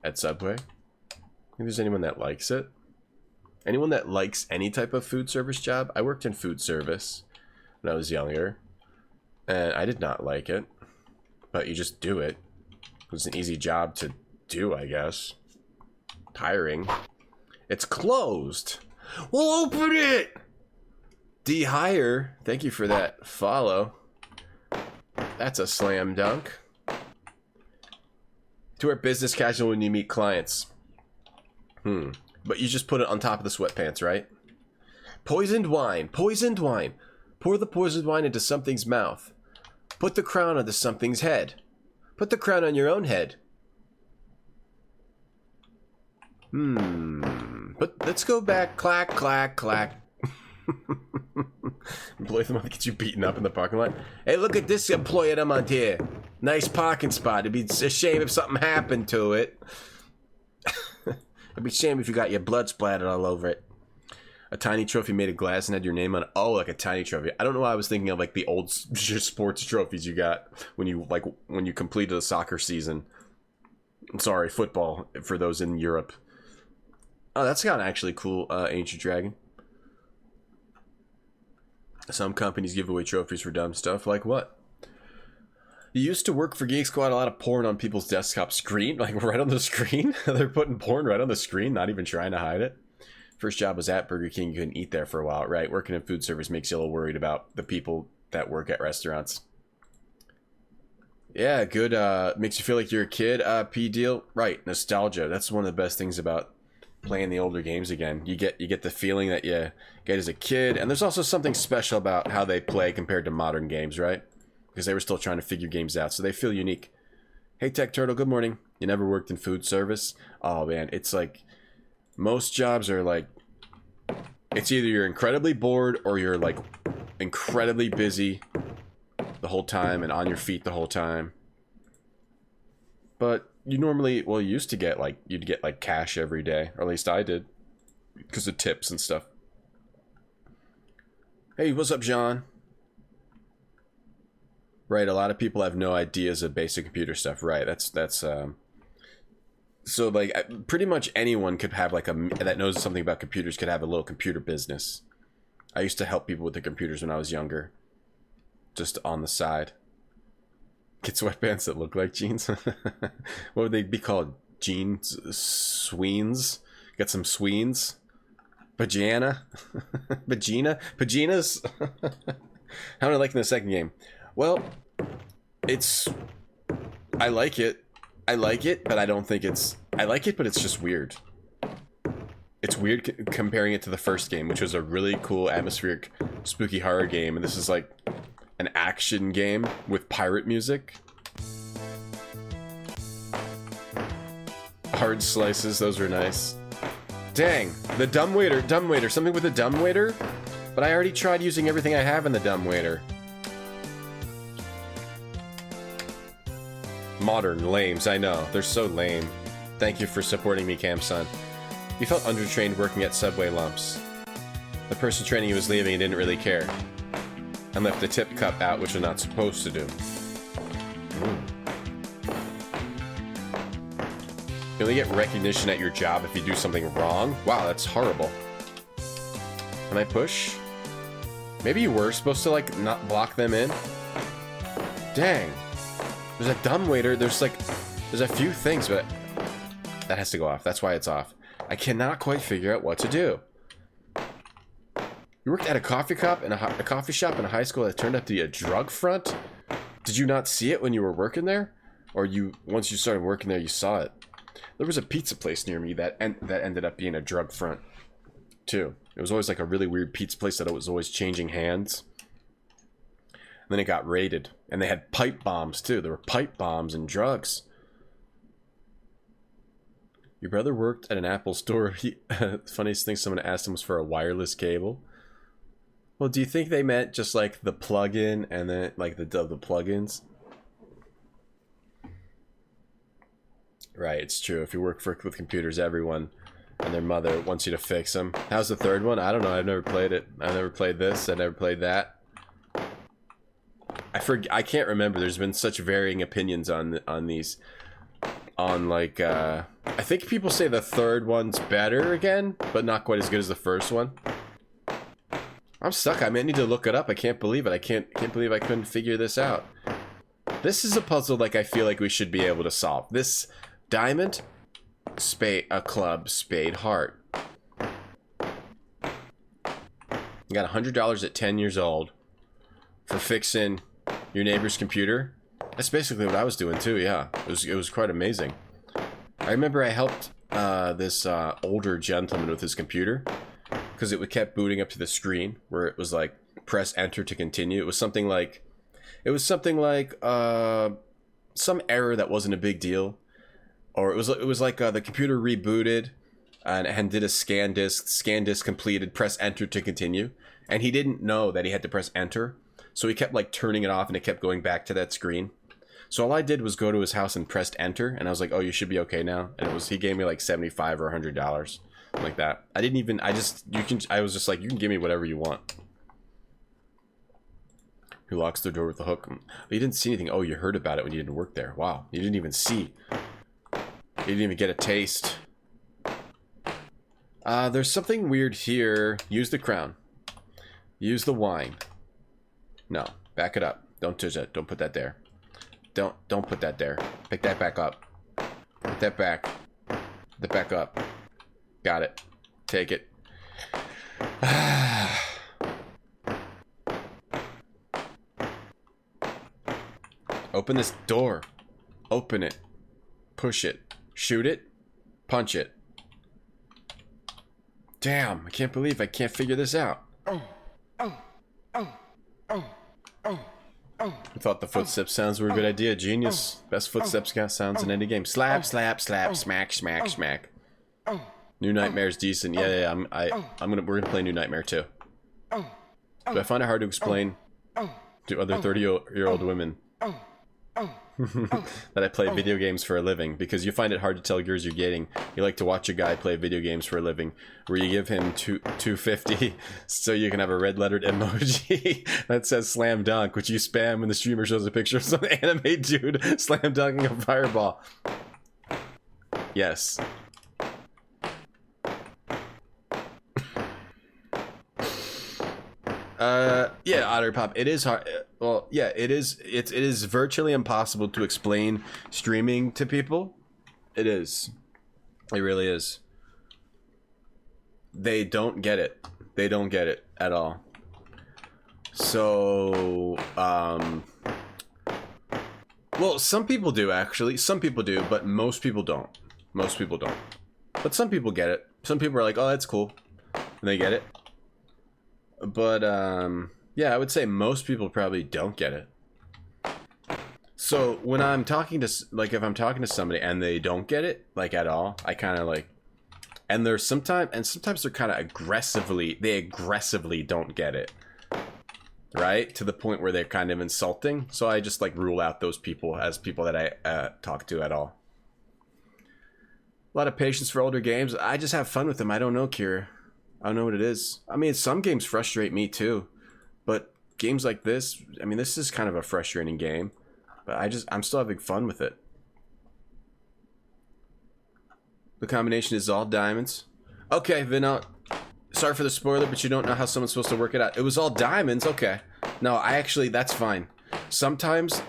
at Subway? I think there's anyone that likes it. Anyone that likes any type of food service job? I worked in food service when I was younger, and I did not like it, but you just do it. It was an easy job to do, I guess. Tiring. It's closed. We'll open it! D-Hire, thank you for that follow. That's a slam dunk. To wear business casual when you meet clients. But you just put it on top of the sweatpants, right? Poisoned wine. Poisoned wine. Pour the poisoned wine into something's mouth. Put the crown onto something's head. Put the crown on your own head. But let's go back. Clack, clack, clack. Employee of the Month gets you beaten up in the parking lot. Hey, look at this Employee of the Month here. Nice parking spot. It'd be a shame if something happened to it. It'd be a shame if you got your blood splattered all over it. A tiny trophy made of glass and had your name on it. Oh, like a tiny trophy. I don't know why I was thinking of like the old sports trophies you got when you completed a soccer season. I'm sorry, football for those in Europe. Oh, that's got an actually cool Ancient Dragon. Some companies give away trophies for dumb stuff. Like what? You used to work for Geek Squad, a lot of porn on people's desktop screen. Like right on the screen? They're putting porn right on the screen, not even trying to hide it. First job was at Burger King. You couldn't eat there for a while, right? Working in food service makes you a little worried about the people that work at restaurants. Yeah, good. Makes you feel like you're a kid. P-Deal. Right, nostalgia. That's one of the best things about playing the older games again. You get the feeling that you get as a kid, and there's also something special about how they play compared to modern games, right? Because they were still trying to figure games out, so they feel unique. Hey Tech Turtle, good morning. You never worked in food service? Oh man, it's like most jobs are like, it's either you're incredibly bored or you're like incredibly busy the whole time and on your feet the whole time. But you normally, well, you used to get like, you'd get like cash every day, or at least I did, because of tips and stuff. Hey, what's up, John? Right, a lot of people have no ideas of basic computer stuff. Right, that's so like pretty much anyone could have like that knows something about computers could have a little computer business. I used to help people with their computers when I was younger, just on the side. Get sweatpants that look like jeans. What would they be called? Jeans? Sweens? Get some sweens? Pajana? Pagina? Paginas? How am I liking the second game? Well, I like it. I like it, but I don't think it's... I like it, but it's just weird. It's weird comparing it to the first game, which was a really cool, atmospheric, spooky horror game, and this is like an action game with pirate music. Hard slices, those were nice. Dang, the dumbwaiter, something with a dumbwaiter? But I already tried using everything I have in the dumbwaiter. Modern lames, I know, they're so lame. Thank you for supporting me, Camson. You felt undertrained working at Subway Lumps. The person training you was leaving and didn't really care. and left the tip cup out, which we're not supposed to do. You only get recognition at your job if you do something wrong? Wow, that's horrible. Can I push? Maybe you were supposed to, like, not block them in? Dang. There's a dumb waiter. There's a few things, but that has to go off. That's why it's off. I cannot quite figure out what to do. You worked at a coffee shop in a high school that turned out to be a drug front? Did you not see it when you were working there? Or once you started working there, you saw it? There was a pizza place near me that ended up being a drug front, too. It was always like a really weird pizza place that was always changing hands. And then it got raided. And they had pipe bombs, too. There were pipe bombs and drugs. Your brother worked at an Apple store. The funniest thing someone asked him was for a wireless cable. Well, do you think they meant just like the plug-in and then like the plugins? Right, it's true. If you work with computers, everyone and their mother wants you to fix them. How's the third one? I don't know. I've never played it. I've never played this. I've never played that. I can't remember. There's been such varying opinions on these. On like, I think people say the third one's better again, but not quite as good as the first one. I'm stuck. I might need to look it up. I can't believe it. I can't believe I couldn't figure this out. This is a puzzle like I feel like we should be able to solve. This diamond, spade, a club, spade, heart. You got $100 at 10 years old for fixing your neighbor's computer. That's basically what I was doing too. Yeah, it was quite amazing. I remember I helped this older gentleman with his computer because it kept booting up to the screen where it was like press enter to continue. It was something like some error that wasn't a big deal, or it was like the computer rebooted and did a scan disk completed, press enter to continue, and he didn't know that he had to press enter, so he kept like turning it off and it kept going back to that screen. So all I did was go to his house and pressed enter, and I was like, "Oh, you should be okay now." And he gave me like $75 or $100, like that. I was just like, "You can give me whatever you want." Who locks the door with the hook? Oh, you didn't see anything. Oh, you heard about it when you didn't work there. Wow, you didn't even see. You didn't even get a taste. There's something weird here. Use the crown. Use the wine. No, back it up. Don't touch that. Don't put that there. Don't put that there. Pick that back up. Put that back. Put that back up. Got it. Take it. Open this door. Open it. Push it. Shoot it. Punch it. Damn, I can't believe I can't figure this out. I thought the footstep sounds were a good idea. Genius. Best footsteps sounds in any game. Slap, slap, slap, smack, smack, smack. New Nightmare's decent. Yeah. We're gonna play New Nightmare too. Do I find it hard to explain to other 30-year-old women that I play video games for a living? Because you find it hard to tell girls you're dating. You like to watch a guy play video games for a living, where you give him $2.50 so you can have a red lettered emoji that says slam dunk, which you spam when the streamer shows a picture of some anime dude slam dunking a fireball. Yes. Yeah, OtterPop, it is hard. Well, yeah, it is virtually impossible to explain streaming to people. It is. It really is. They don't get it. They don't get it at all. So, well, some people do, actually. Some people do, but most people don't. Most people don't. But some people get it. Some people are like, oh, that's cool. And they get it. But, yeah, I would say most people probably don't get it. So when I'm talking to, like, if I'm talking to somebody and they don't get it, like, at all, I kind of like, and there's sometimes they're kind of they aggressively don't get it, right? To the point where they're kind of insulting. So I just like rule out those people as people that I talk to at all. A lot of patience for older games. I just have fun with them. I don't know, Kira. I don't know what it is. I mean, some games frustrate me too, but games like this, I mean, this is kind of a frustrating game, but I'm still having fun with it. The combination is all diamonds. Okay, Vino, sorry for the spoiler, but you don't know how someone's supposed to work it out. It was all diamonds, okay. No, that's fine. Sometimes,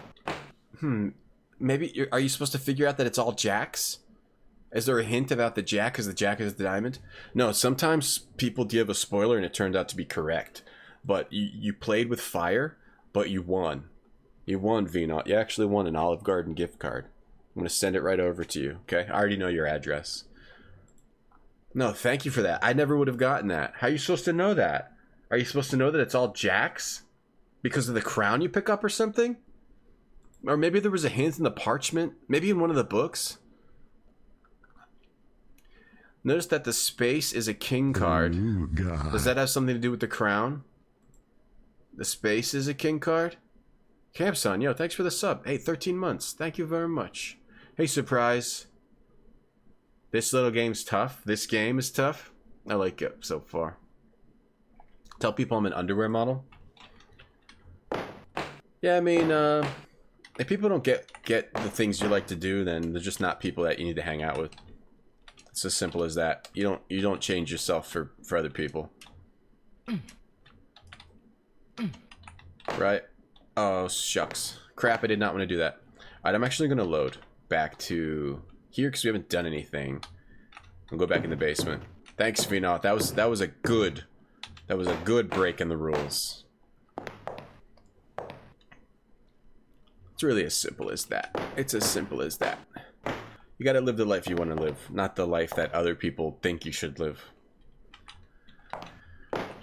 maybe, are you supposed to figure out that it's all jacks? Is there a hint about the jack because the jack is the diamond? No, sometimes people give a spoiler and it turned out to be correct. But you played with fire, but you won. You won, Vino. You actually won an Olive Garden gift card. I'm going to send it right over to you, okay? I already know your address. No, thank you for that. I never would have gotten that. How are you supposed to know that? Are you supposed to know that it's all jacks? Because of the crown you pick up or something? Or maybe there was a hint in the parchment? Maybe in one of the books? Notice that the space is a king card. Ooh, God. Does that have something to do with the crown? The space is a king card? Campson, yo, thanks for the sub. Hey, 13 months. Thank you very much. Hey, surprise. This little game's tough. This game is tough. I like it so far. Tell people I'm an underwear model. Yeah, I mean, if people don't get the things you like to do, then they're just not people that you need to hang out with. It's as simple as that. You don't change yourself for other people. Right? Oh, shucks. Crap, I did not want to do that. Alright, I'm actually going to load back to here because we haven't done anything. I'll go back in the basement. Thanks, Vino. That was a good break in the rules. It's really as simple as that. It's as simple as that. You gotta live the life you want to live, not the life that other people think you should live.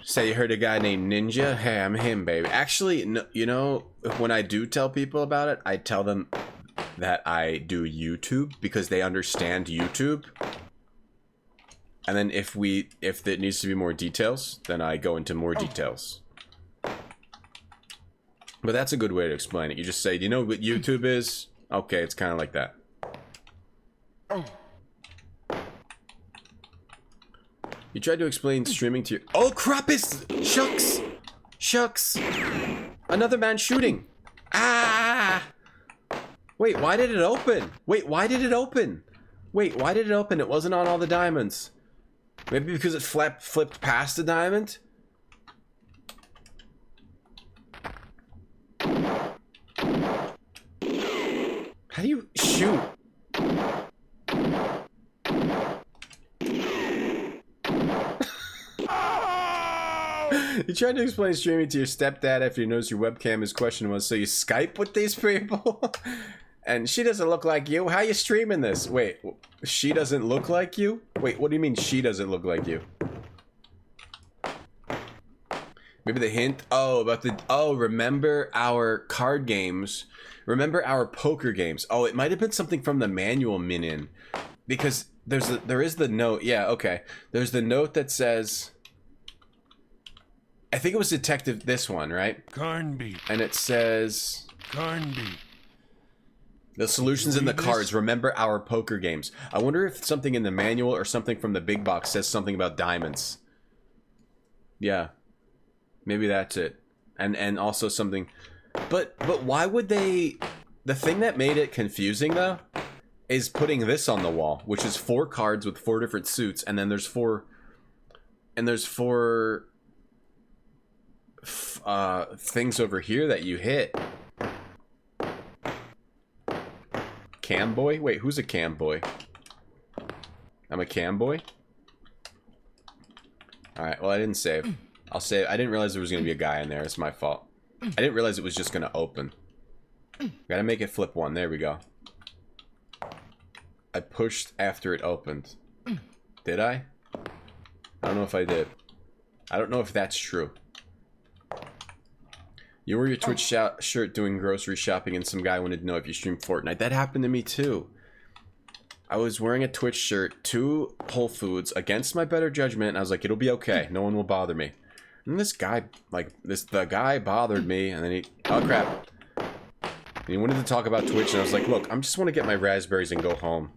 Say you heard a guy named Ninja? Hey, I'm him, baby. Actually, no, you know, when I do tell people about it, I tell them that I do YouTube because they understand YouTube. And then if it needs to be more details, then I go into more details. But that's a good way to explain it. You just say, do you know what YouTube is? Okay, it's kind of like that. You tried to explain streaming to your... Oh, crap! Shucks! Shucks! Another man shooting! Ah! Wait, why did it open? Wait, why did it open? Wait, why did it open? It wasn't on all the diamonds. Maybe because it flipped past the diamond? How do you shoot? You tried to explain streaming to your stepdad after you noticed your webcam is questionable, so you Skype with these people? And she doesn't look like you? How are you streaming this? Wait, she doesn't look like you? Wait, what do you mean she doesn't look like you? Maybe the hint? Oh, about the... Oh, remember our card games. Remember our poker games. Oh, it might have been something from the manual, Minin. Because there is the note. Yeah, okay. There's the note that says... I think it was Detective, this one, right? Carnby. And it says... Carnby. The solutions in the cards. Remember our poker games. I wonder if something in the manual or something from the big box says something about diamonds. Yeah. Maybe that's it. And also something... But why would they... The thing that made it confusing, though, is putting this on the wall, which is 4 cards with 4 different suits, and then there's 4... And there's 4... things over here that you hit. Cam boy? Wait, who's a cam boy? I'm a cam boy? Alright, well I didn't save. I'll save. I didn't realize there was going to be a guy in there. It's my fault. I didn't realize it was just going to open. Gotta make it flip 1. There we go. I pushed after it opened. Did I? I don't know if I did. I don't know if that's true. You wore your Twitch shirt doing grocery shopping and some guy wanted to know if you stream Fortnite. That happened to me too. I was wearing a Twitch shirt to Whole Foods against my better judgment, and I was like, it'll be okay. No one will bother me. And this guy, the guy bothered me, and then he... Oh, crap. And he wanted to talk about Twitch, and I was like, look, I just want to get my raspberries and go home.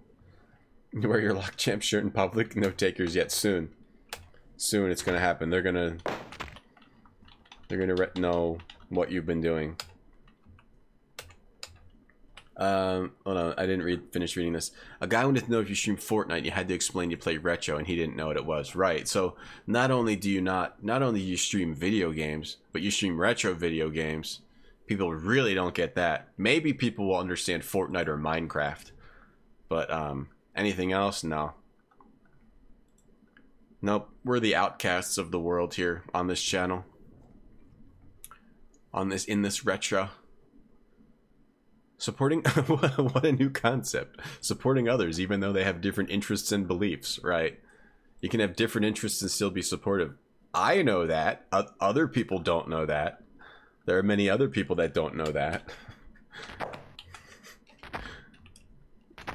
You wear your LockChamp shirt in public? No takers yet. Soon. Soon it's gonna happen. They're gonna... No... what you've been doing. Hold on, I didn't finish reading this. A guy wanted to know if you stream Fortnite, you had to explain you play retro, and he didn't know what it was. Right. So not only do you stream video games, but you stream retro video games. People really don't get that. Maybe people will understand Fortnite or Minecraft, but anything else, no. Nope. We're the outcasts of the world here on this channel. In this retro. Supporting what a new concept. Supporting others even though they have different interests and beliefs, right? You can have different interests and still be supportive. I know that. Other people don't know that. There are many other people that don't know that.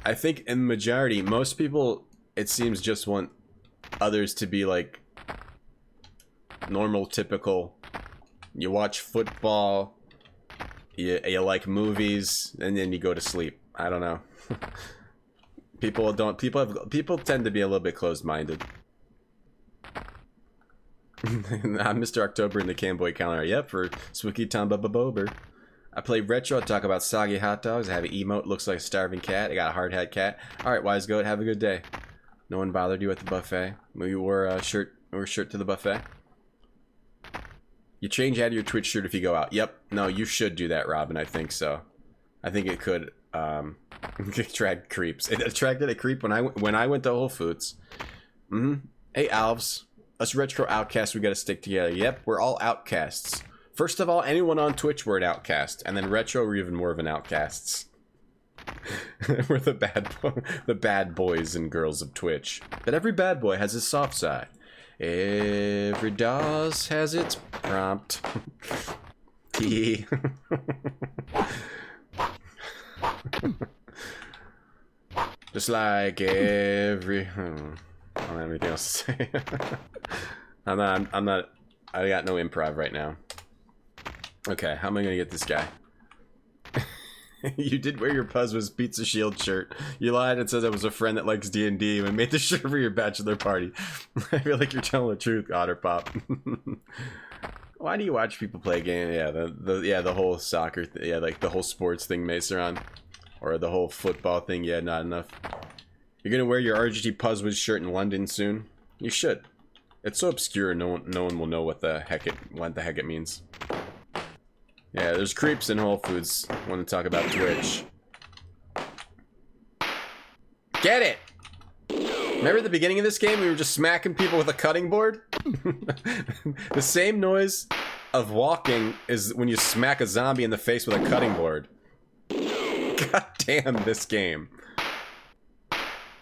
I think in the majority, most people, it seems, just want others to be like normal, typical. You watch football. You like movies, and then you go to sleep. I don't know. People tend to be a little bit closed-minded. I'm Mr. October in the Camboy calendar. Yep, for Swookie Tom Bubba Bober. I play retro. I talk about soggy hot dogs. I have an emote. Looks like a starving cat. I got a hard hat cat. All right, wise goat. Have a good day. No one bothered you at the buffet. We wore a shirt to the buffet. You change out of your Twitch shirt if you go out. Yep. No, you should do that, Robin. I think so. I think it could attract creeps. It attracted a creep when I went to Whole Foods. Hey, Alves. Us retro outcasts, we gotta stick together. Yep, we're all outcasts. First of all, anyone on Twitch, we're an outcast. And then retro, we're even more of an outcasts. We're the bad boys and girls of Twitch. But every bad boy has his soft side. Every DOS has its prompt. T. Just like every... I don't have anything else to say. I'm not... I got no improv right now. Okay, how am I gonna get this guy? You did wear your Puzzles Pizza Shield shirt. You lied and said that was a friend that likes D&D and made the shirt for your bachelor party. I feel like you're telling the truth, Otterpop. Why do you watch people play a game? Yeah, the whole soccer, yeah, like the whole sports thing, Maceron, or the whole football thing. Yeah, not enough. You're gonna wear your RGT Puzzles shirt in London soon. You should. It's so obscure, no one will know what the heck it means. Yeah, there's creeps in Whole Foods. Want to talk about Twitch. Get it! Remember the beginning of this game? We were just smacking people with a cutting board? The same noise of walking is when you smack a zombie in the face with a cutting board. God damn this game.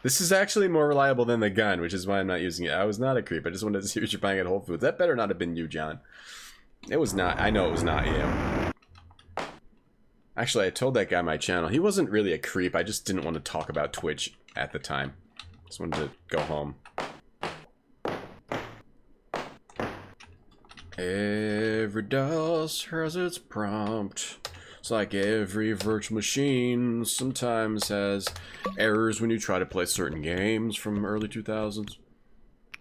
This is actually more reliable than the gun, which is why I'm not using it. I was not a creep. I just wanted to see what you're buying at Whole Foods. That better not have been you, John. It was not. I know it was not you. Actually, I told that guy my channel. He wasn't really a creep. I just didn't want to talk about Twitch at the time. Just wanted to go home. Every DOS has its prompt. It's like every virtual machine sometimes has errors when you try to play certain games from early 2000s.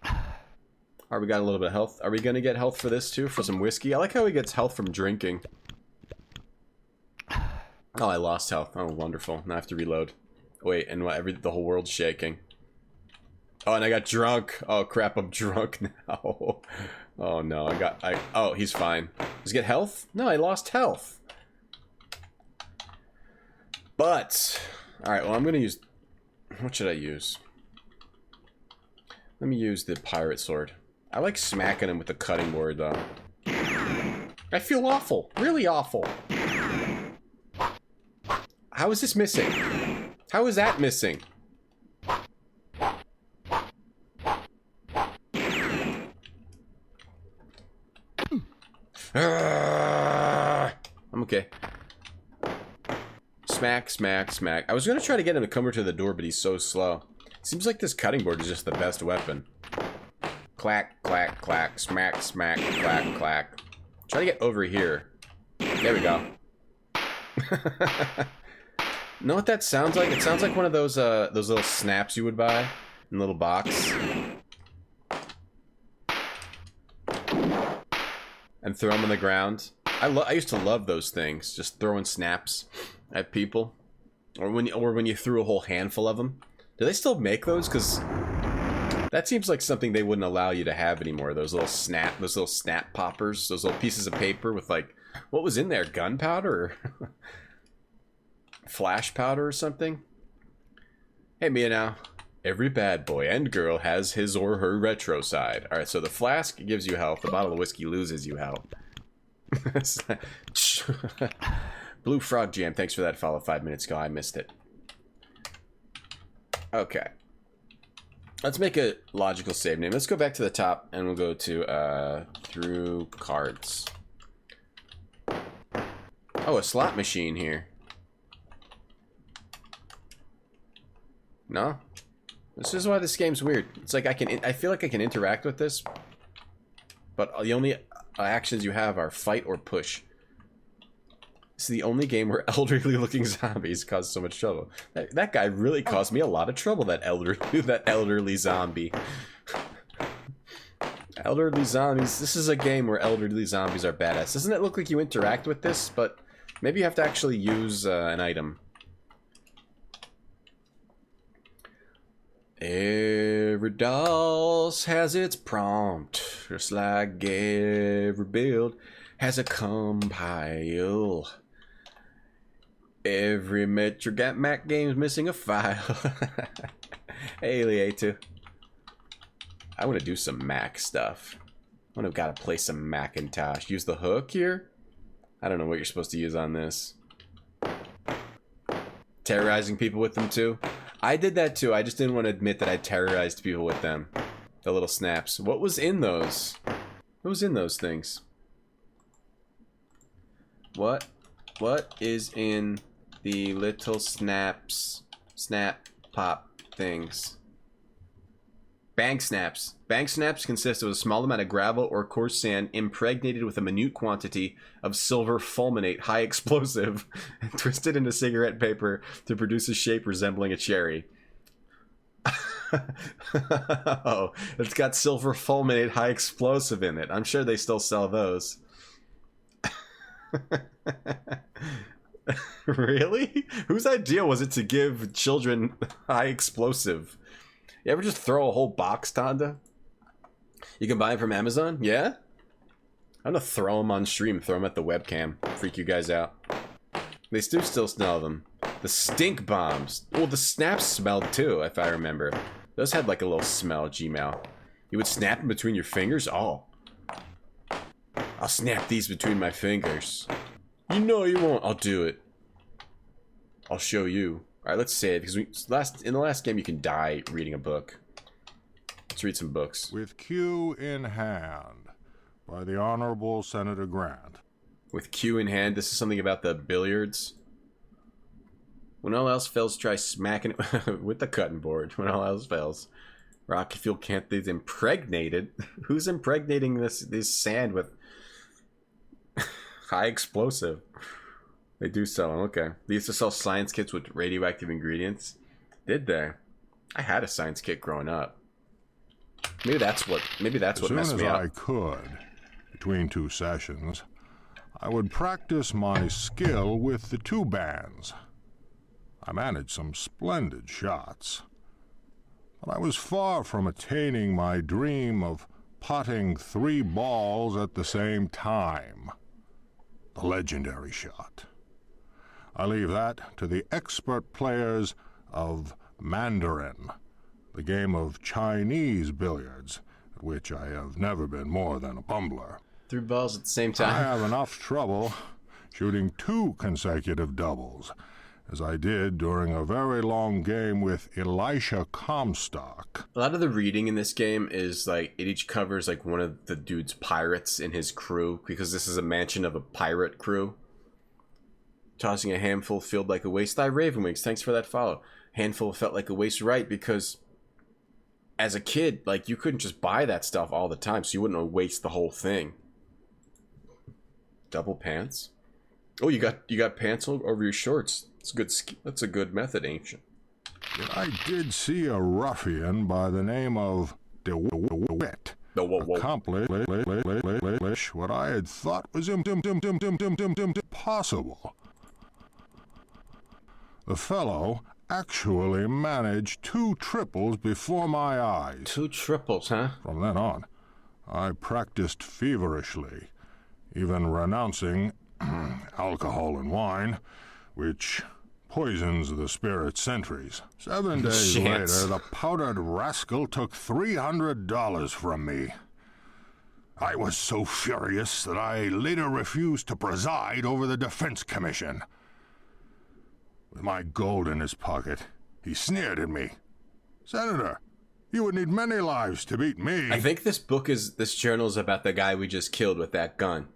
Alright, we got a little bit of health. Are we gonna get health for this too? For some whiskey? I like how he gets health from drinking. Oh, I lost health. Oh, wonderful. Now I have to reload. Wait, and what? The whole world's shaking. Oh, and I got drunk. Oh, crap, I'm drunk now. Oh, no, oh, he's fine. Does he get health? No, I lost health. But, alright, well, I'm gonna use... What should I use? Let me use the pirate sword. I like smacking him with the cutting board, though. I feel awful. Really awful. How is this missing? How is that missing? I'm okay. Smack, smack, smack. I was gonna try to get him to come over to the door, but he's so slow. Seems like this cutting board is just the best weapon. Clack, clack, clack, smack, smack, clack, clack. Try to get over here. There we go. Know what that sounds like? It sounds like one of those little snaps you would buy in a little box. And throw them on the ground. I used to love those things, just throwing snaps at people, or when you threw a whole handful of them. Do they still make those? Because that seems like something they wouldn't allow you to have anymore. Those little snap poppers, those little pieces of paper with like, what was in there? Gunpowder, or flash powder, or something. Hey, Mia now. Every bad boy and girl has his or her retro side. Alright, so the flask gives you health. The bottle of whiskey loses you health. Blue Frog Jam, thanks for that follow 5 minutes ago. I missed it. Okay. Let's make a logical save name. Let's go back to the top and we'll go to through cards. Oh, a slot machine here. No? This is why this game's weird. It's like I feel like I can interact with this, but the only actions you have are fight or push. It's the only game where elderly looking zombies cause so much trouble. That guy really caused me a lot of trouble, that elderly zombie. Elderly zombies. This is a game where elderly zombies are badass. Doesn't it look like you interact with this? But maybe you have to actually use an item. Every DOS has its prompt, just like every build has a compile. Every Mac game's missing a file. Hey, Liatu. I want to do some Mac stuff. I want to gotta play some Macintosh. Use the hook here? I don't know what you're supposed to use on this. Terrorizing people with them too? I did that too. I just didn't want to admit that I terrorized people with them. The little snaps. What was in those? What was in those things? What is in the little snaps? Snap pop things. Bank snaps. Bank snaps consist of a small amount of gravel or coarse sand impregnated with a minute quantity of silver fulminate, high explosive, and twisted into cigarette paper to produce a shape resembling a cherry. Oh, it's got silver fulminate, high explosive in it. I'm sure they still sell those. Really? Whose idea was it to give children high explosive? You ever just throw a whole box, Tonda? You can buy them from Amazon? Yeah? I'm gonna throw them on stream, throw them at the webcam, freak you guys out. They do still smell them. The stink bombs. Well, the snaps smelled too, if I remember. Those had like a little smell, Gmail. You would snap them between your fingers? Oh. I'll snap these between my fingers. You know you won't. I'll do it. I'll show you. Alright, let's save, because in the last game you can die reading a book. Let's read some books. With Q in hand, by the Honorable Senator Grant. With Q in hand, this is something about the billiards. When all else fails, try smacking it with the cutting board. When all else fails. Rocky Fuel can't be impregnated. Who's impregnating this sand with high explosive? They do sell them, okay. They used to sell science kits with radioactive ingredients. Did they? I had a science kit growing up. Maybe that's what messed me up. As soon as I could, between two sessions, I would practice my skill with the two bands. I managed some splendid shots. But I was far from attaining my dream of potting 3 balls at the same time. The legendary shot. I leave that to the expert players of Mandarin, the game of Chinese billiards, at which I have never been more than a bumbler. 3 balls at the same time. I have enough trouble shooting 2 consecutive doubles, as I did during a very long game with Elisha Comstock. A lot of the reading in this game is like, it each covers like one of the dude's pirates in his crew, because this is a mansion of a pirate crew. Tossing a handful felt like a waste. Thy Ravenwings, thanks for that follow. Handful felt like a waste, right? Because as a kid, like, you couldn't just buy that stuff all the time, so you wouldn't waste the whole thing. Double pants? Oh, you got pants over your shorts. That's a good method, Ancient. I did see a ruffian by the name of DeWitt No, whoa. accomplish what I had thought was impossible. The fellow actually managed 2 triples before my eyes. 2 triples, huh? From then on, I practiced feverishly, even renouncing alcohol and wine, which poisons the spirit sentries. 7 days later, the powdered rascal took $300 from me. I was so furious that I later refused to preside over the Defense Commission. With my gold in his pocket, he sneered at me. Senator, you would need many lives to beat me. I think this journal is about the guy we just killed with that gun.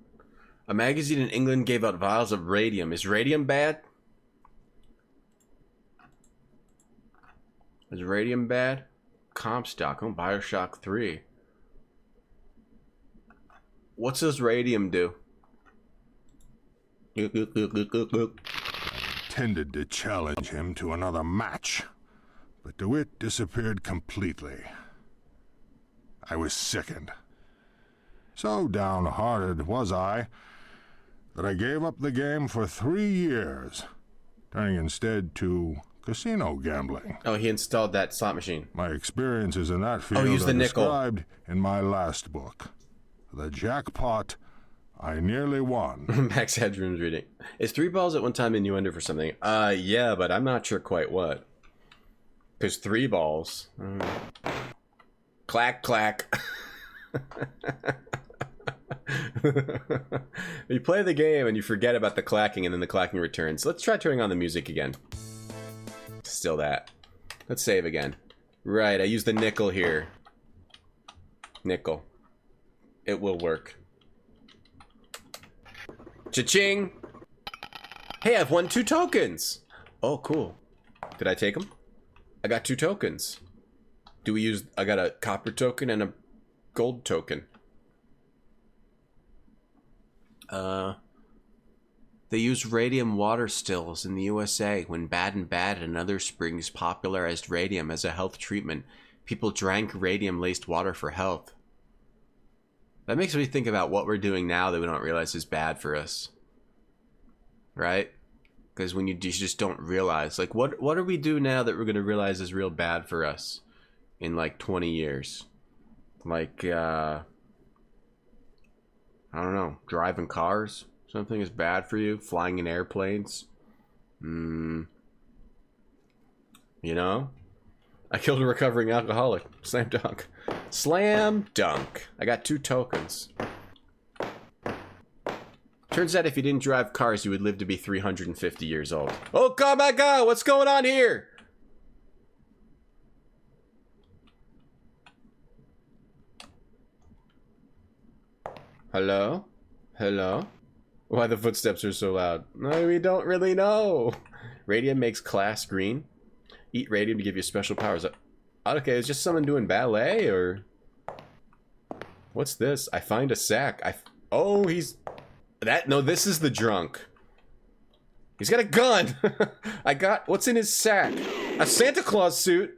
A magazine in England gave out vials of radium. Is radium bad? Is radium bad? Comstock. Oh, Bioshock 3. What's this radium do? Intended to challenge him to another match, but DeWitt disappeared completely. I was sickened. So downhearted was I that I gave up the game for 3 years, turning instead to casino gambling. Oh, he installed that slot machine. My experiences in that field use the are nickel. described in my last book. The jackpot I nearly won. Max Headroom's reading. Is 3 balls at one time innuendo for something? Yeah, but I'm not sure quite what. Because 3 balls. Clack, clack. You play the game and you forget about the clacking and then the clacking returns. Let's try turning on the music again. Still that. Let's save again. Right, I use the nickel here. Nickel. It will work. Cha-ching! Hey, I've won 2 tokens! Oh, cool. Did I take them? I got 2 tokens. Do we use... I got a copper token and a gold token. They use radium water stills in the USA when Bad and Bad and other springs popularized radium as a health treatment. People drank radium-laced water for health. That makes me think about what we're doing now that we don't realize is bad for us. Right? Because when you just don't realize. Like, what do we do now that we're going to realize is real bad for us in, like, 20 years? Like, I don't know. Driving cars? Something is bad for you? Flying in airplanes? You know? I killed a recovering alcoholic. Slam dunk. Slam dunk. I got 2 tokens. Turns out if you didn't drive cars, you would live to be 350 years old. Oh, God, my God, what's going on here? Hello? Hello? Why the footsteps are so loud? No, we don't really know. Radium makes class green. Eat radium to give you special powers. Okay, is just someone doing ballet, or... What's this? I find a sack. Oh, he's... No, this is the drunk. He's got a gun! What's in his sack? A Santa Claus suit?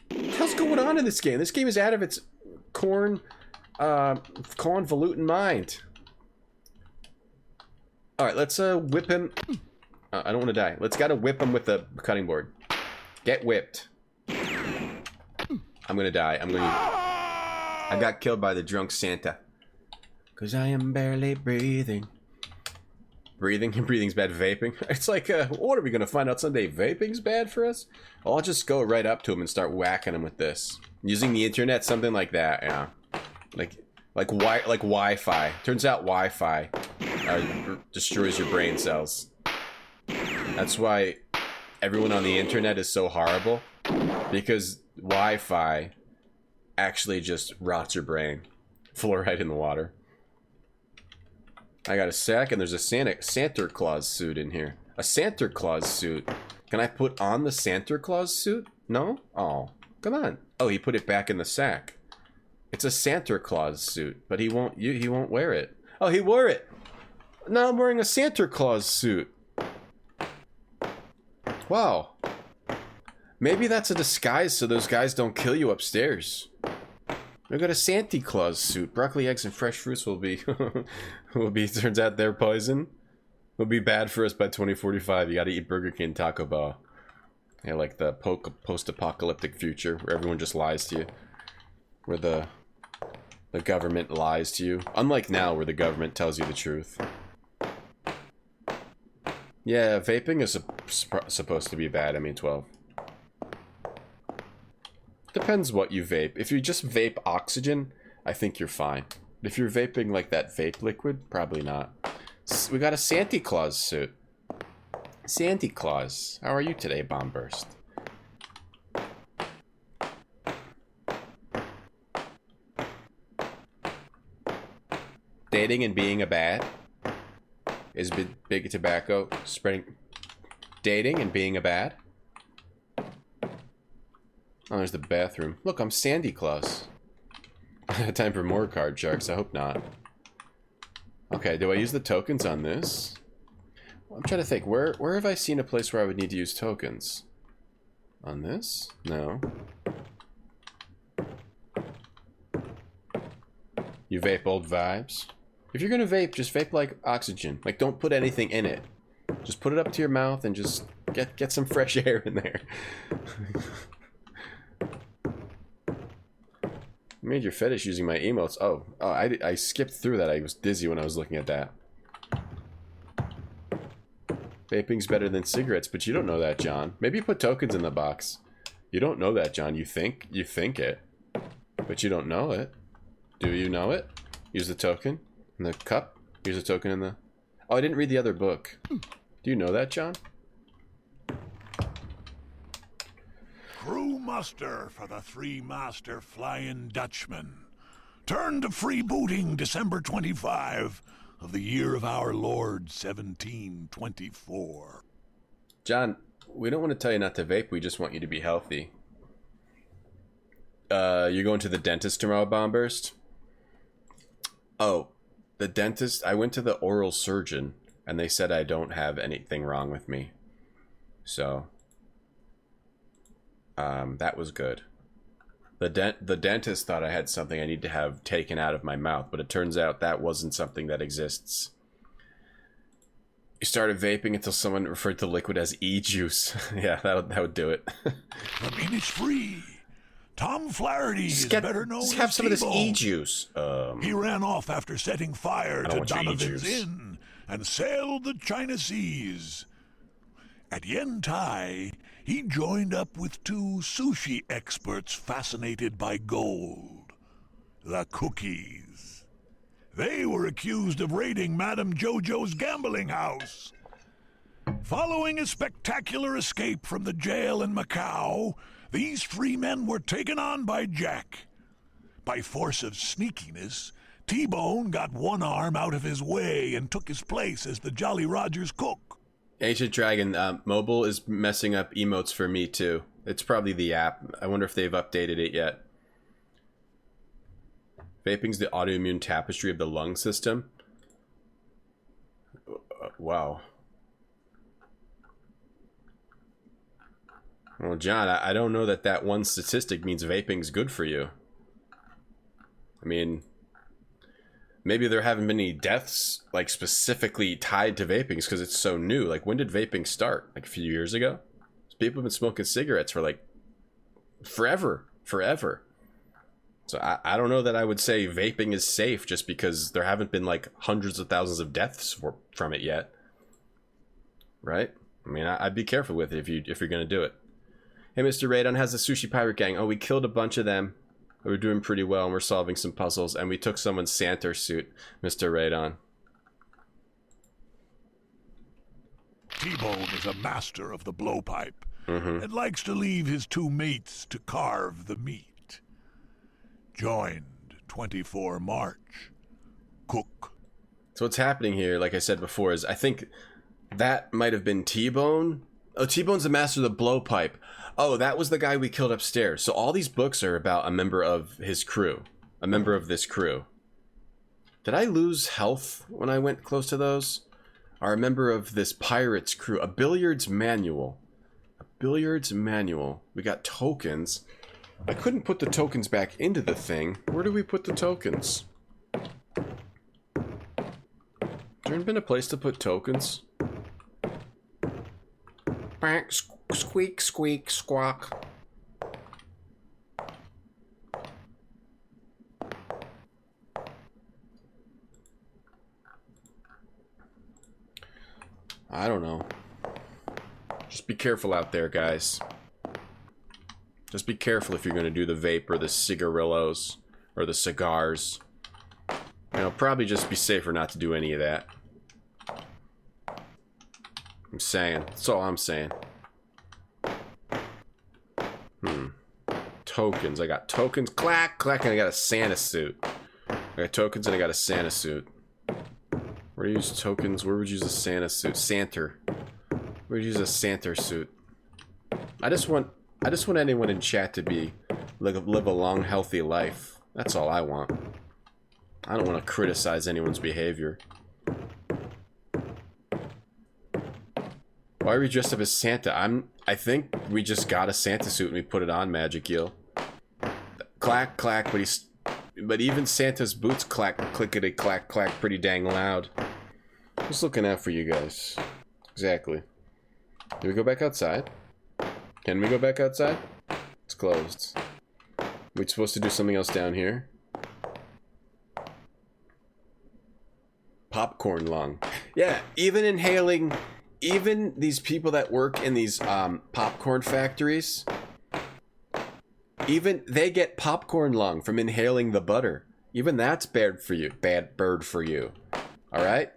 What the hell's going on in this game? This game is out of its convoluted mind. Alright, let's whip him. I don't want to die. Let's gotta whip him with the cutting board. Get whipped. I'm gonna die. I got killed by the drunk Santa. Cause I am barely breathing. Breathing's bad. Vaping. It's like, what are we gonna find out someday? Vaping's bad for us? I'll just go right up to him and start whacking him with this. Using the internet, something like that, yeah. Like Wi-Fi. Turns out Wi-Fi destroys your brain cells. That's why everyone on the internet is so horrible. Because Wi-Fi actually just rots your brain. Fluoride in the water. I got a sack and there's a Santa Claus suit in here. A Santa Claus suit. Can I put on the Santa Claus suit? No? Oh, come on. Oh, he put it back in the sack. It's a Santa Claus suit, but he won't wear it. Oh, he wore it. Now I'm wearing a Santa Claus suit. Wow. Maybe that's a disguise so those guys don't kill you upstairs. We got a Santa Claus suit. Broccoli, eggs, and fresh fruits will be turns out they're poison. Will be bad for us by 2045. You gotta eat Burger King, Taco Bell. Yeah, like the post-apocalyptic future where everyone just lies to you. Where the government lies to you. Unlike now where the government tells you the truth. Yeah, vaping is supposed to be bad, ME12. Depends what you vape. If you just vape oxygen, I think you're fine. If you're vaping like that vape liquid, probably not. We got a Santa Claus suit. Santa Claus. How are you today, Bomb Burst? Dating and being a bad is big tobacco spreading. Dating and being a bad. Oh, there's the bathroom. Look, I'm Sandy Claus. Time for more card sharks. I hope not. Okay, do I use the tokens on this? I'm trying to think. Where have I seen a place where I would need to use tokens? On this? No. You vape old vibes? If you're gonna vape, just vape like oxygen. Like, don't put anything in it. Just put it up to your mouth and just get some fresh air in there. You made your fetish using my emotes. Oh, I skipped through that. I was dizzy when I was looking at that. Vaping's better than cigarettes, but you don't know that, John. Maybe put tokens in the box. You don't know that, John. You think it, but you don't know it. Do you know it? Use the token in the cup. Use the token in the... Oh, I didn't read the other book. Do you know that, John? Crew muster for the three-master Flying Dutchman. Turn to freebooting December 25 of the year of our Lord 1724. John, we don't want to tell you not to vape. We just want you to be healthy. You're going to the dentist tomorrow, Bombburst? Oh, the dentist? I went to the oral surgeon, and they said I don't have anything wrong with me. So... that was good. The dentist thought I had something I need to have taken out of my mouth, but it turns out that wasn't something that exists. You started vaping until someone referred to liquid as e-juice. Yeah, that would do it. I mean, it's free. Tom Flaherty is better known as have some of this T-Bone. e-juice. He ran off after setting fire to Donovan's Inn and sailed the China Seas. At Yantai, he joined up with two sushi experts fascinated by gold, the Cookies. They were accused of raiding Madame Jojo's gambling house. Following a spectacular escape from the jail in Macau, these three men were taken on by Jack. By force of sneakiness, T-Bone got one arm out of his way and took his place as the Jolly Roger's cook. Ancient Dragon, mobile is messing up emotes for me too. It's probably the app. I wonder if they've updated it yet. Vaping's the autoimmune tapestry of the lung system. Wow. Well, John, I don't know that one statistic means vaping's good for you. I mean, maybe there haven't been any deaths, like, specifically tied to vaping because it's so new. Like, when did vaping start? Like, a few years ago? People have been smoking cigarettes for, like, forever. So I don't know that I would say vaping is safe just because there haven't been, like, hundreds of thousands of deaths from it yet. Right? I mean, I'd be careful with it if you're going to do it. Hey, Mr. Radon, how's the Sushi Pirate Gang? Oh, we killed a bunch of them. We're doing pretty well, and we're solving some puzzles, and we took someone's Santa suit, Mr. Radon. T-Bone is a master of the blowpipe, and likes to leave his two mates to carve the meat. Joined 24 March. Cook. So what's happening here, like I said before, is I think that might have been T-Bone. Oh, T-Bone's the master of the blowpipe. Oh, that was the guy we killed upstairs. So all these books are about a member of his crew. A member of this crew. Did I lose health when I went close to those? Are a member of this pirate's crew. A billiards manual. A billiards manual. We got tokens. I couldn't put the tokens back into the thing. Where do we put the tokens? There been a place to put tokens? Squeak, squeak, squawk. I don't know. Just be careful out there, guys. Just be careful if you're going to do the vape or the cigarillos or the cigars. You know, probably just be safer not to do any of that. I'm saying. That's all I'm saying. Tokens. I got tokens. Clack, clack, and I got a Santa suit. I got tokens and I got a Santa suit. Where do you use tokens? Where would you use a Santa suit? Santa. Where would you use a Santa suit? I just want anyone in chat to be live a long, healthy life. That's all I want. I don't want to criticize anyone's behavior. Why are we dressed up as Santa? I think we just got a Santa suit and we put it on, Magic Eel. Clack, clack, but even Santa's boots clack, clickety, clack, clack pretty dang loud. Just looking out for you guys. Exactly. Do we go back outside? Can we go back outside? It's closed. We're supposed to do something else down here. Popcorn lung. Yeah, even inhaling... Even these people that work in these popcorn factories, even they get popcorn lung from inhaling the butter. Even that's bad for you. Bad bird for you. All right.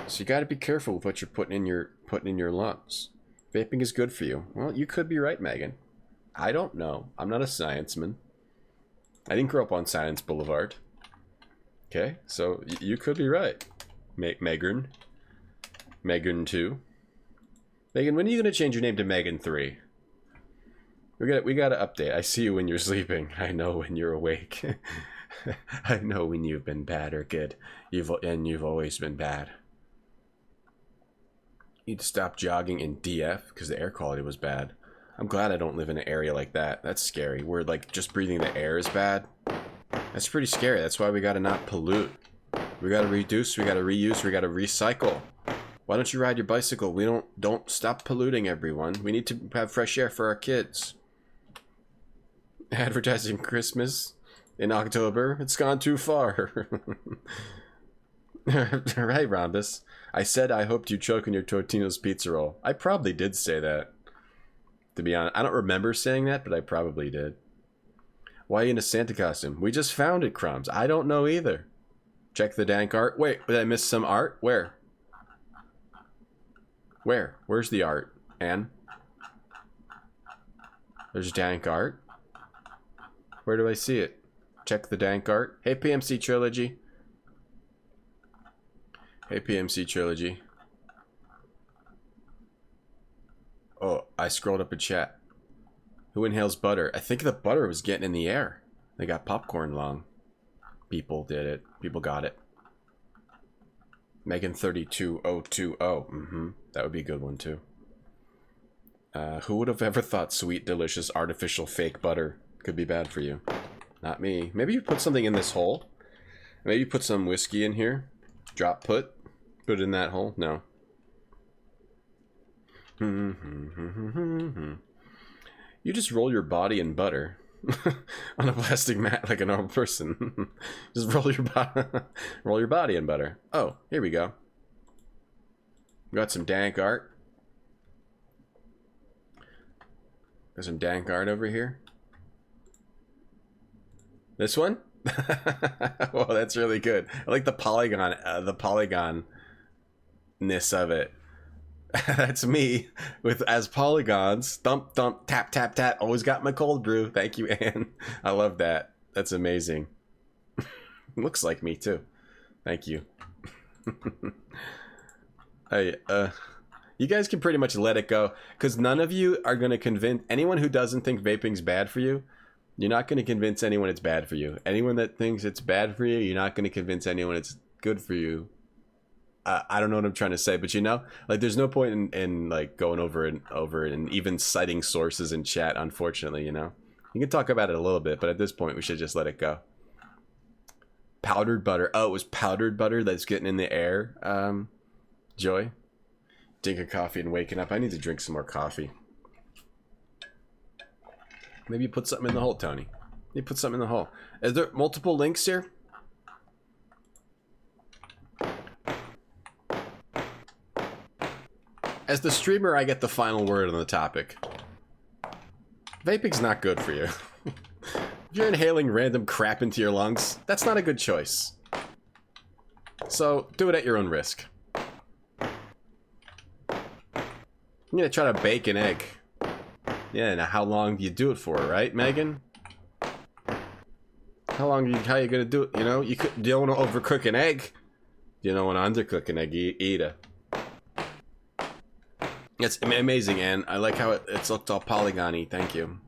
So you got to be careful with what you're putting in your lungs. Vaping is good for you. Well, you could be right, Megan. I don't know. I'm not a scienceman. I didn't grow up on Science Boulevard. Okay, so you could be right, Megan. Megan 2. Megan, when are you going to change your name to Megan 3? We got to update. I see you when you're sleeping. I know when you're awake. I know when you've been bad or good. You've always been bad. You need to stop jogging in DF because the air quality was bad. I'm glad I don't live in an area like that. That's scary. Where like just breathing the air is bad. That's pretty scary. That's why we got to not pollute. We got to reduce, we got to reuse, we got to recycle. Why don't you ride your bicycle? We don't stop polluting, everyone. We need to have fresh air for our kids. Advertising Christmas in October. It's gone too far. Right, Rhombus. I said I hoped you choke on your Totino's pizza roll. I probably did say that. To be honest, I don't remember saying that, but I probably did. Why are you in a Santa costume? We just found it, Crumbs. I don't know either. Check the dank art. Wait, did I miss some art? Where? Where? Where's the art? Anne? There's dank art. Where do I see it? Check the dank art. Hey, PMC Trilogy. Hey, PMC Trilogy. Oh, I scrolled up a chat. Who inhales butter? I think the butter was getting in the air. They got popcorn lung. People did it. People got it. Megan 32020. That would be a good one too. Who would have ever thought sweet, delicious, artificial fake butter could be bad for you? Not me. Maybe you put something in this hole. Maybe you put some whiskey in here. Put it in that hole. No. You just roll your body in butter on a plastic mat like a normal person. Just roll your body in butter. Oh, here we go. We got some dank art. Got some dank art over here. This one? Well, that's really good. I like the polygonness of it. That's me with as polygons. Thump, thump, tap, tap, tap. Always got my cold brew. Thank you, Anne. I love that. That's amazing. Looks like me too. Thank you. Hey, you guys can pretty much let it go because none of you are going to convince anyone who doesn't think vaping's bad for you. You're not going to convince anyone it's bad for you. Anyone that thinks it's bad for you, you're not going to convince anyone it's good for you. I don't know what I'm trying to say, but you know, like there's no point in like going over and even citing sources in chat, unfortunately, you know. You can talk about it a little bit, but at this point we should just let it go. Powdered butter. Oh, it was powdered butter that's getting in the air. Joy. Drinking coffee and waking up. I need to drink some more coffee. Maybe you put something in the hole, Tony. You put something in the hole. Is there multiple links here? As the streamer, I get the final word on the topic. Vaping's not good for you. If you're inhaling random crap into your lungs, that's not a good choice. So, do it at your own risk. You're gonna try to bake an egg. Yeah, now how long do you do it for, right, Megan? How you gonna do it? You know, you don't want to overcook an egg. You don't want to undercook an egg either. It's amazing, Anne. I like how it's looked all polygony. Thank you.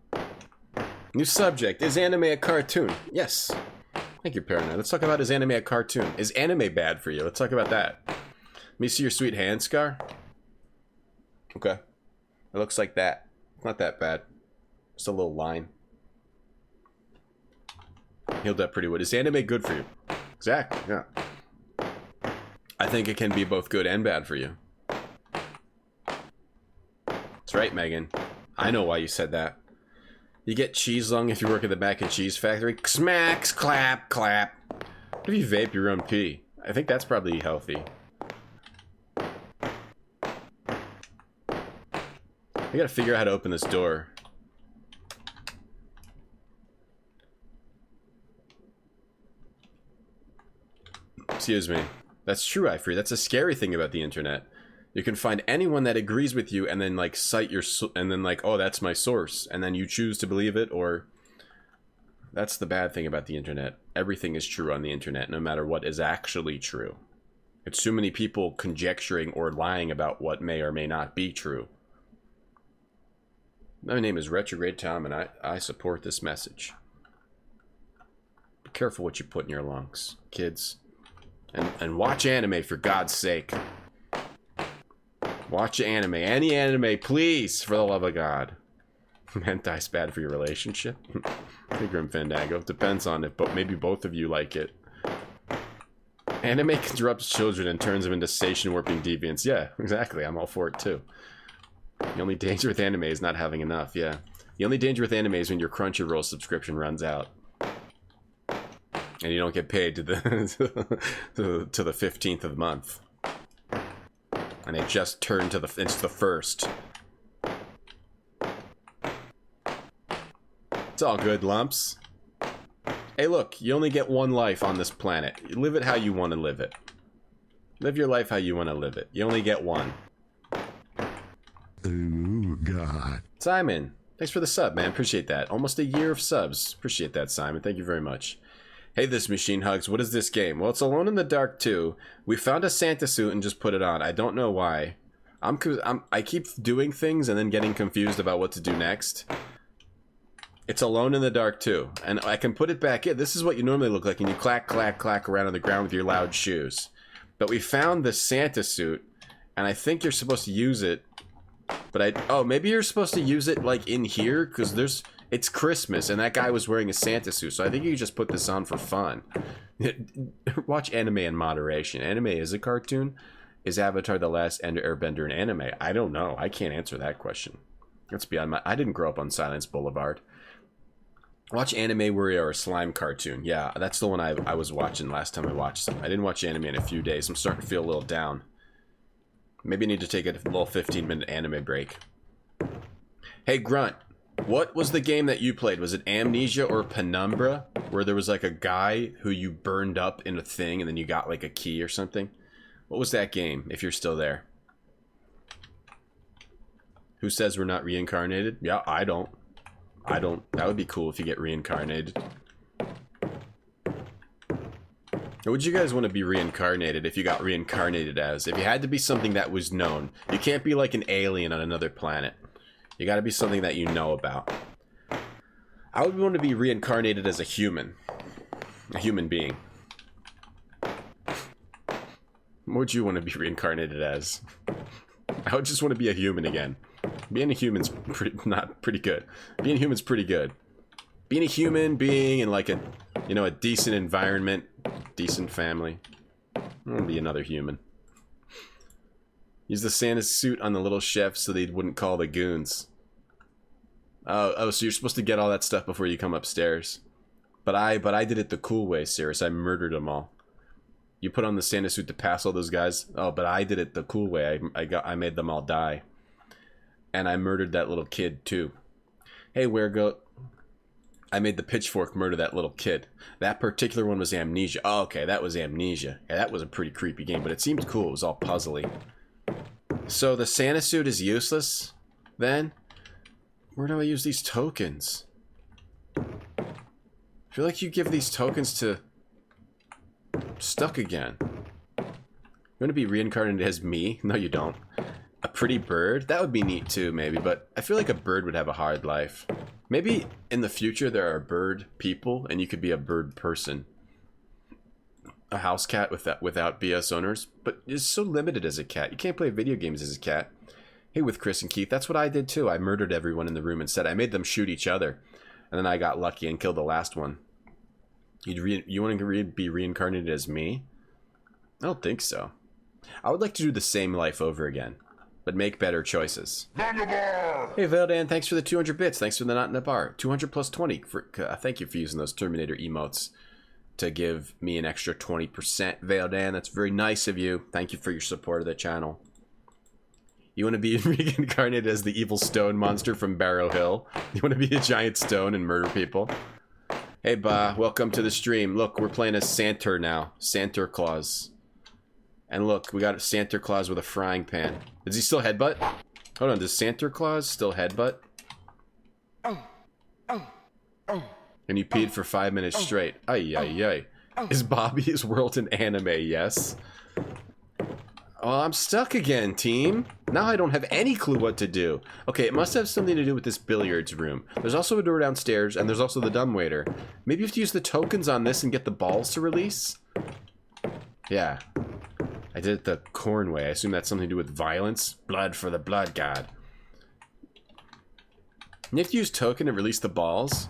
New subject. Is anime a cartoon? Yes. Thank you, Paranoid. Let's talk about, is anime a cartoon? Is anime bad for you? Let's talk about that. Let me see your sweet hand scar. Okay. It looks like that. Not that bad. Just a little line. Healed up pretty well. Is anime good for you? Exactly, yeah. I think it can be both good and bad for you. That's right, Megan. I know why you said that. You get cheese lung if you work at the mac and cheese factory. Smacks, clap, clap. What if you vape your own pee? I think that's probably healthy. I gotta figure out how to open this door. Excuse me. That's true, Ifree. That's a scary thing about the internet. You can find anyone that agrees with you and then like cite your and then like, oh, that's my source, and then you choose to believe it. Or that's the bad thing about the internet. Everything is true on the internet, no matter what is actually true. It's too many people conjecturing or lying about what may or may not be true. My name is RetrogradeTom, and I support this message. Be careful what you put in your lungs, kids. And watch anime, for God's sake. Watch anime. Any anime, please, for the love of God. Hentai's bad for your relationship? Hey, Grim Fandango. Depends on it, but maybe both of you like it. Anime corrupts children and turns them into station warping deviants. Yeah, exactly. I'm all for it, too. The only danger with anime is not having enough, yeah. The only danger with anime is when your Crunchyroll subscription runs out. And you don't get paid to the to the 15th of the month. And it just turned to it's the 1st. It's all good, lumps. Hey, look, you only get one life on this planet. You live it how you want to live it. Live your life how you want to live it. You only get one. Oh, God. Simon, thanks for the sub, man. Appreciate that. Almost a year of subs. Appreciate that, Simon. Thank you very much. Hey, this Machine Hugs, what is this game? Well, it's Alone in the Dark 2. We found a Santa suit and just put it on. I don't know why. I keep doing things and then getting confused about what to do next. It's Alone in the Dark 2. And I can put it back in. This is what you normally look like, and you clack, clack, clack around on the ground with your loud shoes. But we found the Santa suit, and I think you're supposed to use it. But oh, maybe you're supposed to use it, like, in here? Because it's Christmas, and that guy was wearing a Santa suit, so I think you could just put this on for fun. Watch anime in moderation. Anime is a cartoon? Is Avatar The Last Airbender an anime? I don't know. I can't answer that question. That's beyond my... I didn't grow up on Silence Boulevard. Watch anime where you're a slime cartoon. Yeah, that's the one I was watching last time I watched them. I didn't watch anime in a few days. I'm starting to feel a little down. Maybe I need to take a little 15-minute anime break. Hey, Grunt. What was the game that you played? Was it Amnesia or Penumbra? Where there was like a guy who you burned up in a thing and then you got like a key or something? What was that game, if you're still there? Who says we're not reincarnated? Yeah, I don't. That would be cool if you get reincarnated. What would you guys want to be reincarnated if you got reincarnated as? If you had to be something that was known. You can't be like an alien on another planet. You gotta be something that you know about. I would want to be reincarnated as a human being. What would you want to be reincarnated as? I would just want to be a human again. Being a human's not pretty good. Being a human's pretty good. Being a human being in like a, you know, a decent environment, decent family. I want to be another human. Use the Santa suit on the little chef so they wouldn't call the goons. Oh, so you're supposed to get all that stuff before you come upstairs. But I did it the cool way, Cirrus. I murdered them all. You put on the Santa suit to pass all those guys. Oh, but I did it the cool way. I made them all die. And I murdered that little kid too. Hey, Weregoat. I made the pitchfork murder that little kid. That particular one was Amnesia. Oh, okay, that was Amnesia. Yeah, that was a pretty creepy game, but it seemed cool. It was all puzzly. So the Santa suit is useless, then? Where do I use these tokens? I feel like you give these tokens to... Stuck again. You want to be reincarnated as me? No, you don't. A pretty bird? That would be neat too, maybe, but I feel like a bird would have a hard life. Maybe in the future there are bird people, and you could be a bird person. A house cat without BS owners, but it's so limited as a cat. You can't play video games as a cat. Hey, with Chris and Keith, that's what I did too. I murdered everyone in the room instead. I made them shoot each other, and then I got lucky and killed the last one. You want to be reincarnated as me? I don't think so. I would like to do the same life over again, but make better choices. Hey, Veldan, thanks for the 200 bits. Thanks for the not in the bar. 200 plus 20. Thank you for using those Terminator emotes to give me an extra 20%. Veldan, that's very nice of you. Thank you for your support of the channel. You want to be reincarnated as the evil stone monster from Barrow Hill? You want to be a giant stone and murder people? Hey, Ba, welcome to the stream. Look, we're playing as Santa now. Santa Claus. And look, we got Santa Claus with a frying pan. Does he still headbutt? Hold on, does Santa Claus still headbutt? And he peed for 5 minutes straight. Ay, ay, ay. Is Bobby's World an anime? Yes. Oh, I'm stuck again, team. Now I don't have any clue what to do. Okay, it must have something to do with this billiards room. There's also a door downstairs, and there's also the dumbwaiter. Maybe you have to use the tokens on this and get the balls to release? Yeah. I did it the corn way. I assume that's something to do with violence. Blood for the blood god. You have to use token to release the balls?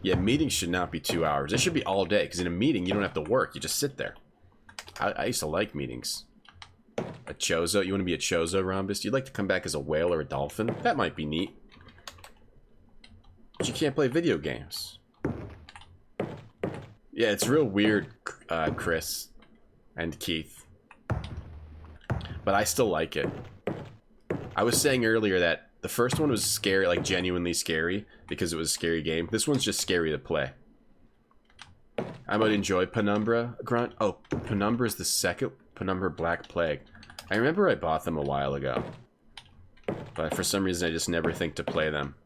Yeah, meetings should not be 2 hours. It should be all day, because in a meeting, you don't have to work. You just sit there. I used to like meetings. A Chozo? You want to be a Chozo, Rhombus? You'd like to come back as a whale or a dolphin? That might be neat. But you can't play video games. Yeah, it's real weird, Chris and Keith. But I still like it. I was saying earlier that the first one was scary, like genuinely scary, because it was a scary game. This one's just scary to play. I might enjoy Penumbra, Grunt. Oh, Penumbra is the second. Penumbra Black Plague. I remember I bought them a while ago. But for some reason I just never think to play them.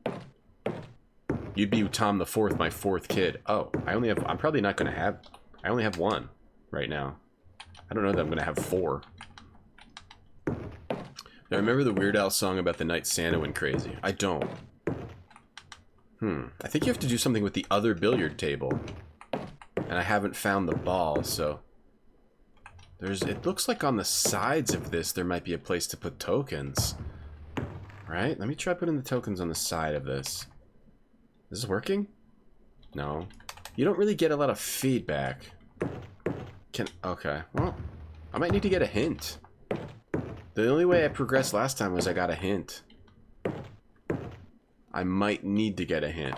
You'd be Tom the Fourth, my fourth kid. Oh, I'm probably not gonna have, I only have one right now. I don't know that I'm gonna have 4. Now remember the Weird Al song about the night Santa went crazy? I don't. I think you have to do something with the other billiard table. And I haven't found the ball, so... it looks like on the sides of this there might be a place to put tokens. Right? Let me try putting the tokens on the side of this. Is this working? No. You don't really get a lot of feedback. Okay, well, I might need to get a hint. The only way I progressed last time was I got a hint. I might need to get a hint.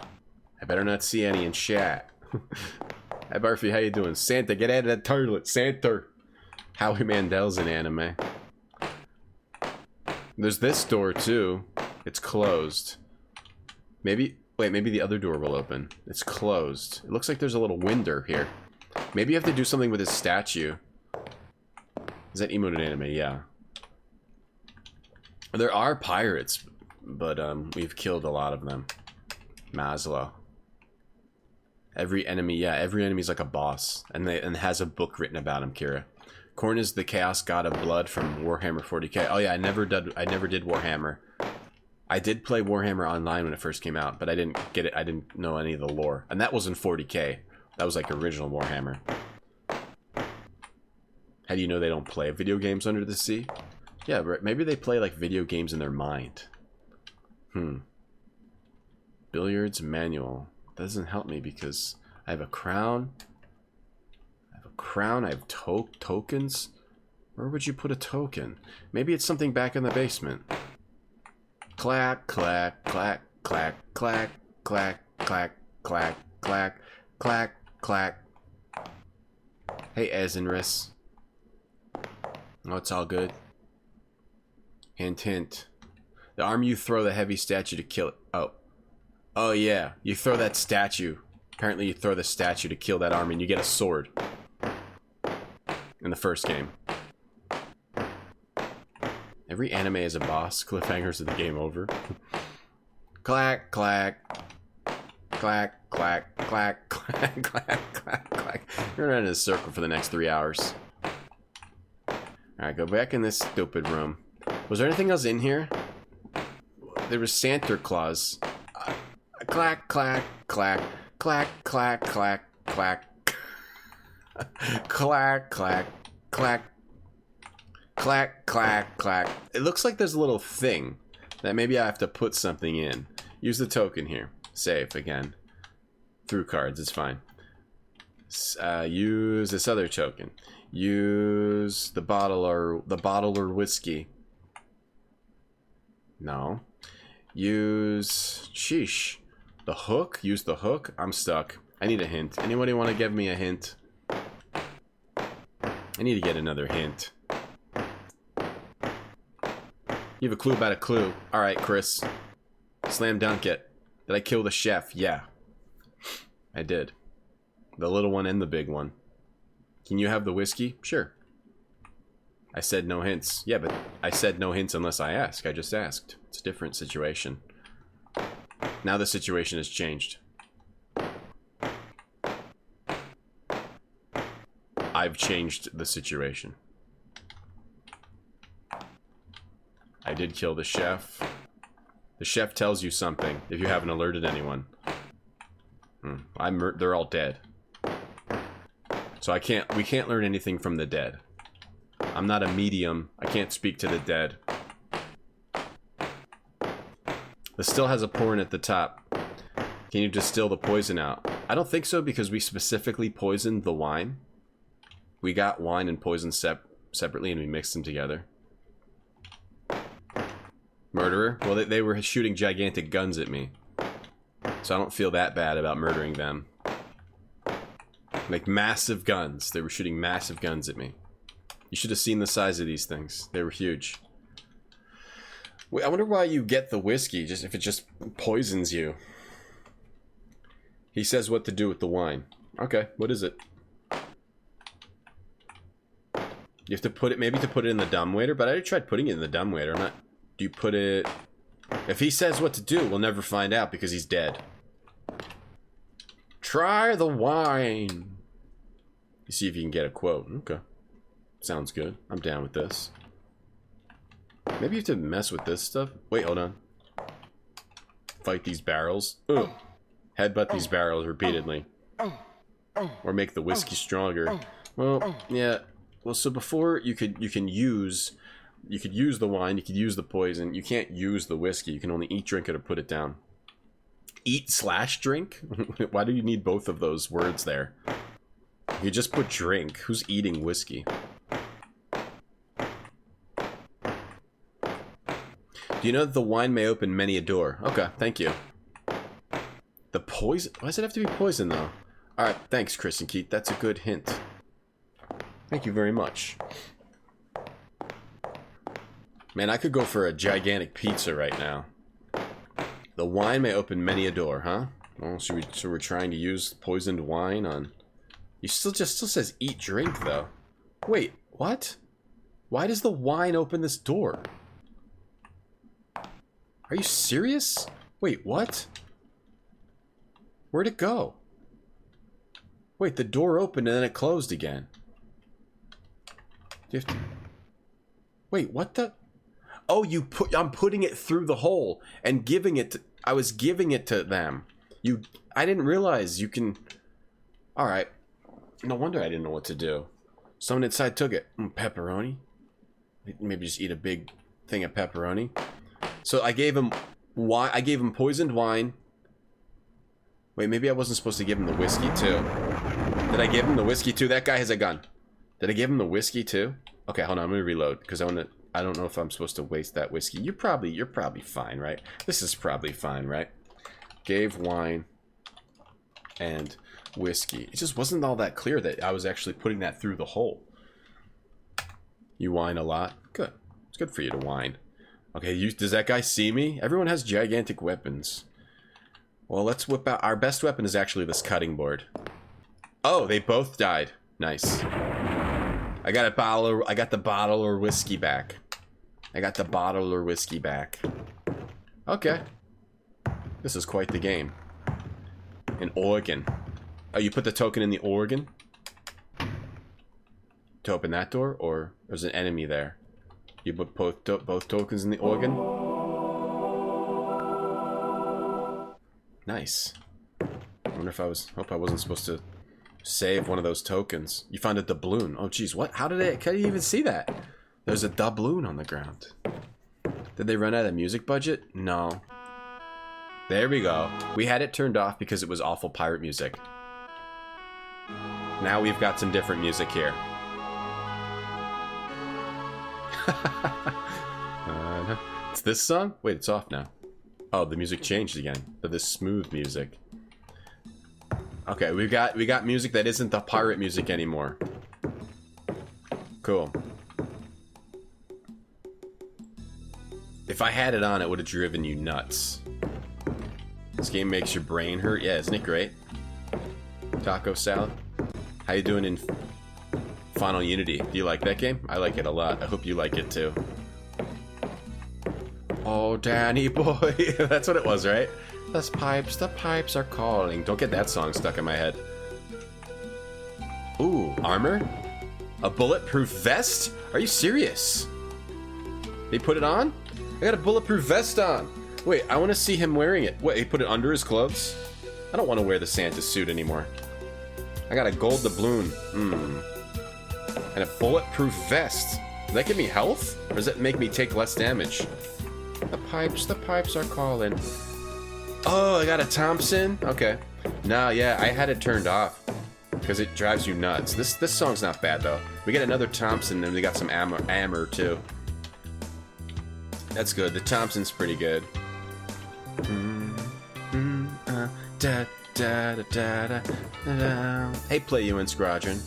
I better not see any in chat. Hi Barfy, how you doing? Santa, get out of that toilet, Santa! Howie Mandel's an anime. There's this door too. It's closed. Maybe, wait, maybe the other door will open. It's closed. It looks like there's a little window here. Maybe you have to do something with his statue. Is that emote an anime? Yeah. There are pirates, but we've killed a lot of them. Maslow. Every enemy, yeah, every enemy's like a boss, and has a book written about him, Kira. Korn is the chaos god of blood from Warhammer 40k. Oh yeah, I never did Warhammer. I did play Warhammer Online when it first came out, but I didn't get it. I didn't know any of the lore, and that wasn't 40k. That was like original Warhammer. How do you know they don't play video games under the sea? Yeah, maybe they play like video games in their mind. Billiards manual. Doesn't help me because I have a crown. I have tokens. Where would you put a token? Maybe it's something back in the basement. Clack, clack, clack, clack, clack, clack, clack, clack, clack, clack, clack. Hey, Ezenris. Oh, it's all good. Hint, hint. The arm you throw the heavy statue to kill it. Oh. Oh, yeah. You throw that statue. Apparently you throw the statue to kill that army and you get a sword. In the first game. Every anime is a boss. Cliffhangers of the game over. Clack, clack. Clack, clack, clack, clack, clack, clack, clack. We're running in a circle for the next 3 hours. Alright, go back in this stupid room. Was there anything else in here? There was Santa Claus. Clack, clack, clack, clack, clack, clack, clack. Clack, clack, clack. Clack, clack, clack. It looks like there's a little thing that maybe I have to put something in. Use the token here. Save again. Through cards, it's fine. Use this other token. Use the bottle or whiskey. No. Use sheesh. The hook? Use the hook? I'm stuck. I need a hint. Anybody want to give me a hint? I need to get another hint. You have a clue about a clue. Alright, Chris. Slam dunk it. Did I kill the chef? Yeah. I did. The little one and the big one. Can you have the whiskey? Sure. I said no hints. Yeah, but I said no hints unless I ask. I just asked. It's a different situation. Now the situation has changed. I've changed the situation. I did kill the chef. The chef tells you something if you haven't alerted anyone. They're all dead. So we can't learn anything from the dead. I'm not a medium. I can't speak to the dead. This still has a porn at the top. Can you distill the poison out? I don't think so because we specifically poisoned the wine. We got wine and poison separately and we mixed them together. Murderer? Well, they were shooting gigantic guns at me. So I don't feel that bad about murdering them. Like massive guns. They were shooting massive guns at me. You should have seen the size of these things. They were huge. Wait, I wonder why you get the whiskey, just if it just poisons you. He says what to do with the wine. Okay, what is it? You have to put it, maybe to put it in the dumbwaiter, but I already tried putting it in the dumbwaiter. I'm not... Do you put it... If he says what to do, we'll never find out because he's dead. Try the wine. You see if you can get a quote. Okay. Sounds good. I'm down with this. Maybe you have to mess with this stuff. Wait, hold on. Fight these barrels. Ugh. Headbutt these barrels repeatedly. Or make the whiskey stronger. Well, yeah. Well, so before you could use the wine, you could use the poison. You can't use the whiskey. You can only eat, drink it, or put it down. Eat/drink? Why do you need both of those words there? You just put drink. Who's eating whiskey? Do you know that the wine may open many a door? Okay, thank you. The poison? Why does it have to be poison, though? Alright, thanks, Chris and Keith. That's a good hint. Thank you very much. Man, I could go for a gigantic pizza right now. The wine may open many a door, huh? Well, so we're trying to use poisoned wine on... You still says eat, drink, though. Wait, what? Why does the wine open this door? Are you serious? Wait, what? Where'd it go? Wait, the door opened and then it closed again. Do you have to... Wait, what the... Oh, I'm putting it through the hole and giving it to... I was giving it to them. I didn't realize you can... Alright. No wonder I didn't know what to do. Someone inside took it. Pepperoni. Maybe just eat a big thing of pepperoni. So I gave him wine. I gave him poisoned wine. Wait, maybe I wasn't supposed to give him the whiskey too. Did I give him the whiskey too? That guy has a gun. Did I give him the whiskey too? Okay, hold on. I'm gonna reload because I don't know if I'm supposed to waste that whiskey. You're probably fine, right? This is probably fine, right? Gave wine and whiskey. It just wasn't all that clear that I was actually putting that through the hole. You whine a lot. Good. It's good for you to whine. Okay, does that guy see me? Everyone has gigantic weapons. Well, let's whip out. Our best weapon is actually this cutting board. Oh, they both died. Nice. I got the bottle or whiskey back. I got the bottle or whiskey back. Okay. This is quite the game. An organ. Oh, you put the token in the organ? To open that door? Or there's an enemy there? You put both tokens in the organ? Nice. I wonder if hope I wasn't supposed to save one of those tokens. You found a doubloon. Oh, geez, what? How did you even see that? There's a doubloon on the ground. Did they run out of music budget? No. There we go. We had it turned off because it was awful pirate music. Now we've got some different music here. It's this song? Wait, it's off now. Oh, the music changed again to this smooth music. Okay, we got music that isn't the pirate music anymore. Cool. If I had it on, it would have driven you nuts. This game makes your brain hurt. Yeah, isn't it great? Taco salad. How you doing in Final Unity? Do you like that game? I like it a lot. I hope you like it too. Oh, Danny boy. That's what it was, right? The pipes are calling. Don't get that song stuck in my head. Ooh, armor? A bulletproof vest? Are you serious? They put it on? I got a bulletproof vest on. Wait, I want to see him wearing it. Wait, he put it under his clothes? I don't want to wear the Santa suit anymore. I got a gold doubloon. And a bulletproof vest. Does that give me health? Or does that make me take less damage? The pipes are calling. Oh, I got a Thompson? Okay. No, yeah, I had it turned off. Because it drives you nuts. This song's not bad, though. We get another Thompson, and we got some ammo, too. That's good. The Thompson's pretty good. Hey, play you in Squadron.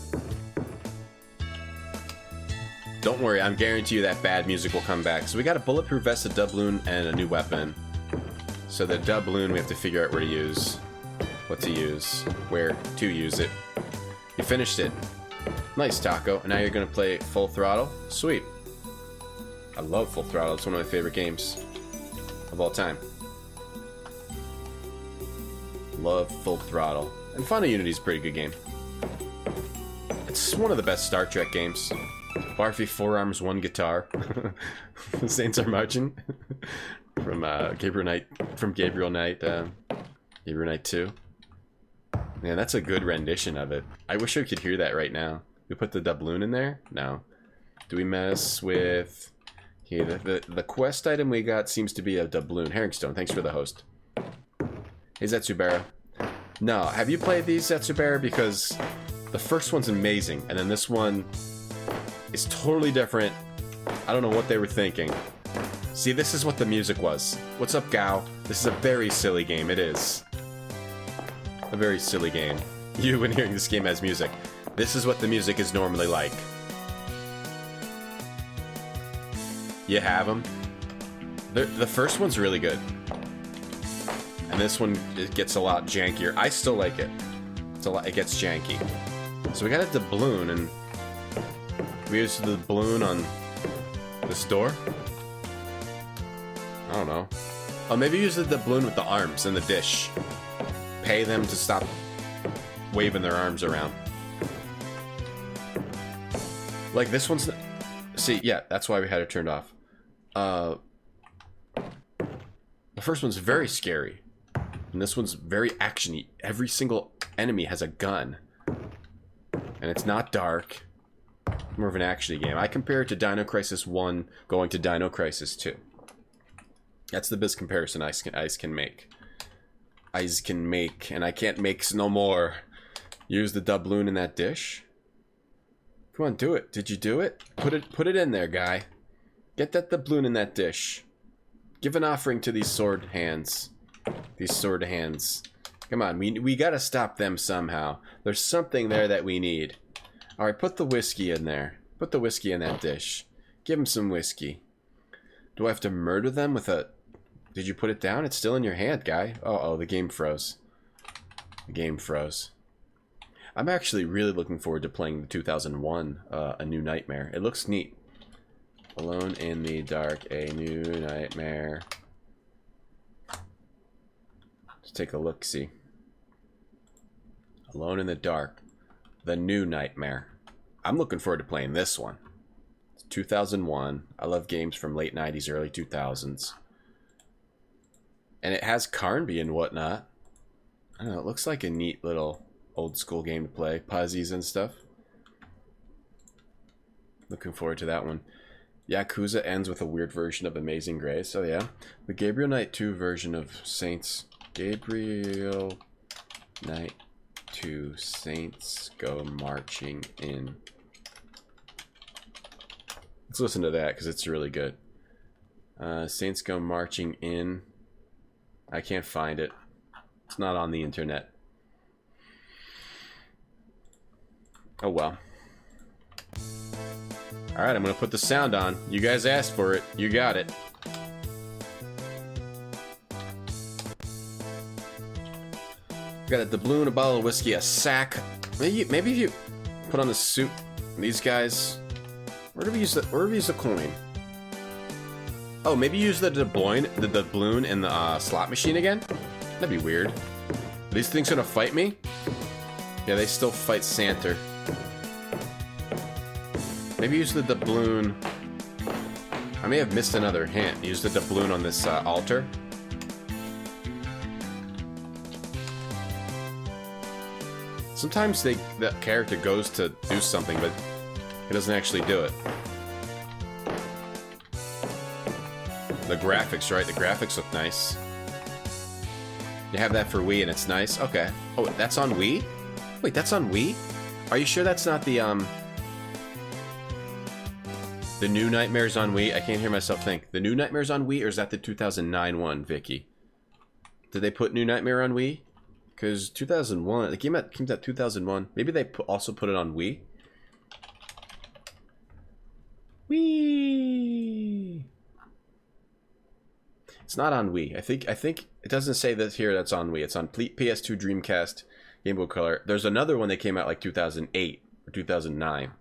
Don't worry, I'm guarantee you that bad music will come back. So we got a bulletproof vest, a doubloon, and a new weapon. So the doubloon we have to figure out where to use. What to use. Where to use it. You finished it. Nice, Taco. And now you're going to play Full Throttle? Sweet. I love Full Throttle. It's one of my favorite games of all time. Love Full Throttle. And Final Unity's a pretty good game. It's one of the best Star Trek games. Barfy, 4 arms, 1 guitar. The Saints are marching. From Gabriel Knight. From Gabriel Knight. Gabriel Knight 2. Man, that's a good rendition of it. I wish I could hear that right now. We put the doubloon in there? No. Do we mess with... Okay, the quest item we got seems to be a doubloon. Herringstone, thanks for the host. Hey, Zetsubara. No, have you played these, Zetsubara? Because the first one's amazing, and then this one is totally different. I don't know what they were thinking. See, this is what the music was. What's up, Gao? This is a very silly game. It is. A very silly game. You, when hearing this game has music. This is what the music is normally like. You have them. The first one's really good. And this one, it gets a lot jankier. I still like it. It gets janky. So we got a doubloon, and we used the doubloon on this door? I don't know. Oh, maybe use the doubloon with the arms and the dish. Pay them to stop waving their arms around. Like, this one's... See, yeah, that's why we had it turned off. The first one's very scary. And this one's very actiony. Every single enemy has a gun. And it's not dark. More of an action game. I compare it to Dino Crisis 1 going to Dino Crisis 2. That's the best comparison Ice can make. Ice can make, and I can't make no more. Use the doubloon in that dish. Come on, do it. Did you do it? Put it in there, guy. Get that doubloon in that dish. Give an offering to these sword hands. These sword hands. Come on, we gotta stop them somehow. There's something there that we need. Alright, put the whiskey in there. Put the whiskey in that dish. Give them some whiskey. Do I have to murder them with a... Did you put it down? It's still in your hand, guy. Uh-oh, the game froze. The game froze. I'm actually really looking forward to playing the 2001 A New Nightmare. It looks neat. Alone in the Dark, A New Nightmare. Let's take a look-see. Alone in the Dark, The New Nightmare. I'm looking forward to playing this one. It's 2001. I love games from late 90s, early 2000s. And it has Carnby and whatnot. I don't know, it looks like a neat little old school game to play. Puzzles and stuff. Looking forward to that one. Yakuza ends with a weird version of Amazing Grace. Oh yeah. The Gabriel Knight 2 version of Saints. Gabriel Knight 2 Saints Go Marching In. Let's listen to that because it's really good. Saints Go Marching In. I can't find it. It's not on the internet. Oh well. Alright, I'm gonna put the sound on. You guys asked for it. You got it. Got a doubloon, a bottle of whiskey, a sack. Maybe if you put on the suit, these guys. Where do we use the coin? Oh, maybe use the doubloon in the slot machine again? That'd be weird. Are these things gonna fight me? Yeah, they still fight Santa. Maybe use the doubloon. I may have missed another hint. Use the doubloon on this altar. Sometimes the character goes to do something, but he doesn't actually do it. The graphics, right? The graphics look nice. You have that for Wii and it's nice? Okay. Oh, that's on Wii? Wait, that's on Wii? Are you sure that's not the New Nightmares on Wii? I can't hear myself think. The New Nightmares on Wii, or is that the 2009 one, Vicky? Did they put New Nightmare on Wii? Because 2001, it came out 2001. Maybe they also put it on Wii? Wii! It's not on Wii. I think it doesn't say that here that's on Wii. It's on PS2, Dreamcast, Game Boy Color. There's another one that came out like 2008 or 2009.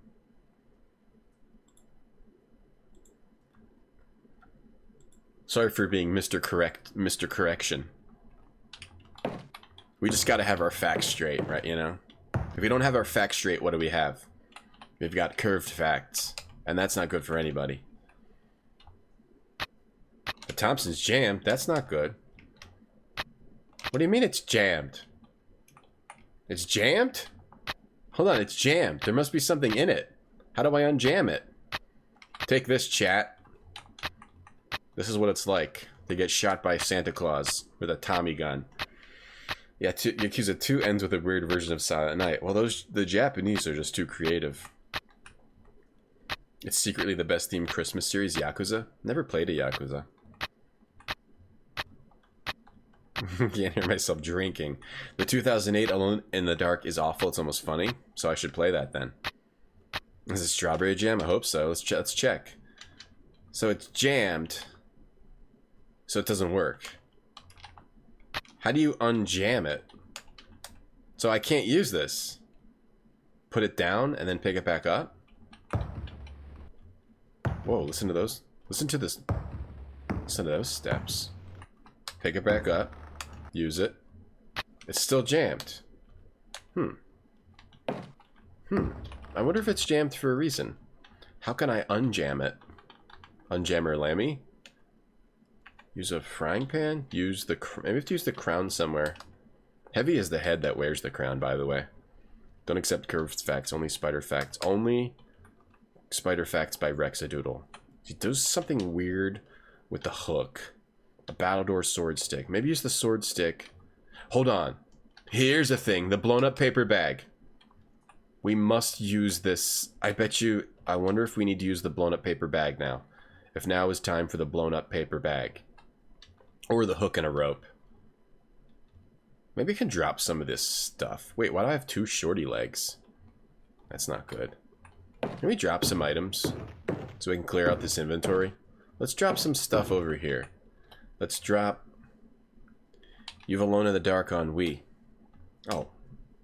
Sorry for being Mr. Correction. We just gotta have our facts straight, right, you know? If we don't have our facts straight, what do we have? We've got curved facts. And that's not good for anybody. The Thompson's jammed. That's not good. What do you mean it's jammed? It's jammed? Hold on, it's jammed. There must be something in it. How do I unjam it? Take this, chat. This is what it's like to get shot by Santa Claus with a Tommy gun. Yeah, Yakuza 2 ends with a weird version of Silent Night. Well, the Japanese are just too creative. It's secretly the best themed Christmas series, Yakuza. Never played a Yakuza. Can't hear myself drinking. The 2008 Alone in the Dark is awful. It's almost funny. So I should play that then. Is it strawberry jam? I hope so. Let's check. So it's jammed. So it doesn't work. How do you unjam it? So I can't use this. Put it down and then pick it back up? Whoa, listen to those. Listen to this. Listen to those steps. Pick it back up. Use it. It's still jammed. I wonder if it's jammed for a reason. How can I unjam it? Unjammer Lammy? Use a frying pan? Use the... Maybe I have to use the crown somewhere. Heavy is the head that wears the crown, by the way. Don't accept curved facts, only spider facts. Only Spider Facts by Rexadoodle. He does something weird with the hook. A Battledore sword stick. Maybe use the sword stick. Hold on. Here's the thing. The blown up paper bag. We must use this. I bet you... I wonder if we need to use the blown up paper bag now. If now is time for the blown up paper bag. Or the hook and a rope. Maybe I can drop some of this stuff. Wait, why do I have 2 shorty legs? That's not good. Can we drop some items so we can clear out this inventory? Let's drop some stuff over here. Let's drop... You've Alone in the Dark on Wii. Oh,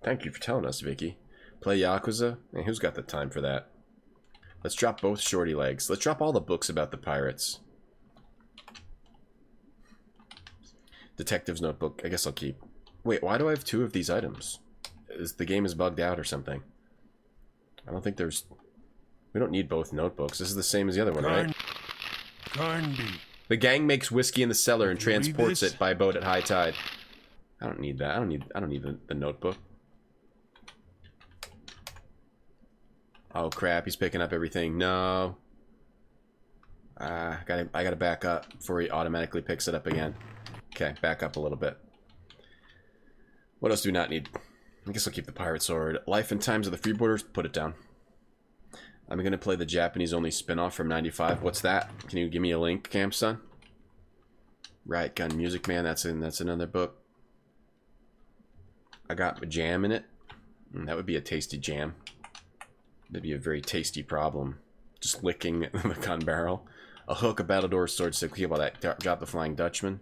thank you for telling us, Vicky. Play Yakuza? Man, who's got the time for that? Let's drop both shorty legs. Let's drop all the books about the pirates. Detective's Notebook. I guess I'll keep. Wait, why do I have 2 of these items? The game is bugged out or something? I don't think there's... We don't need both notebooks. This is the same as the other one, right? Carnby. The gang makes whiskey in the cellar and transports it by boat at high tide. I don't need that. I don't need the notebook. Oh crap, he's picking up everything. No. I gotta back up before he automatically picks it up again. Okay, back up a little bit. What else do we not need? I guess I'll keep the pirate sword. Life and Times of the Freeboarders, put it down. I'm gonna play the Japanese-only spin-off from '95. What's that? Can you give me a link, Campson? Riot Gun Music Man, that's another book. I got a jam in it. That would be a tasty jam. That'd be a very tasty problem. Just licking the gun barrel. A hook, a Battledore sword stick. About that. Drop the Flying Dutchman.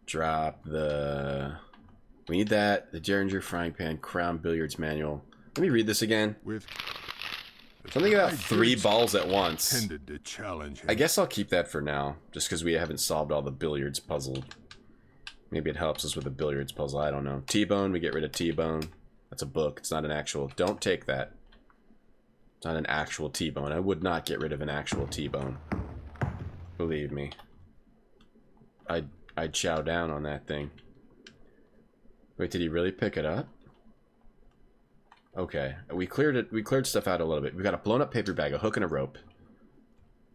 Drop the... We need that. The Derringer Frying Pan Crown Billiards Manual. Let me read this again. With something about 3 balls at once. Tended to challenge him. I guess I'll keep that for now. Just because we haven't solved all the billiards puzzle. Maybe it helps us with the billiards puzzle. I don't know. T-Bone. We get rid of T-Bone. That's a book. It's not an actual... Don't take that. It's not an actual T-Bone. I would not get rid of an actual T-Bone. Believe me. I'd chow down on that thing. Wait, did he really pick it up? Okay. We cleared it. We cleared stuff out a little bit. We got a blown up paper bag, a hook and a rope.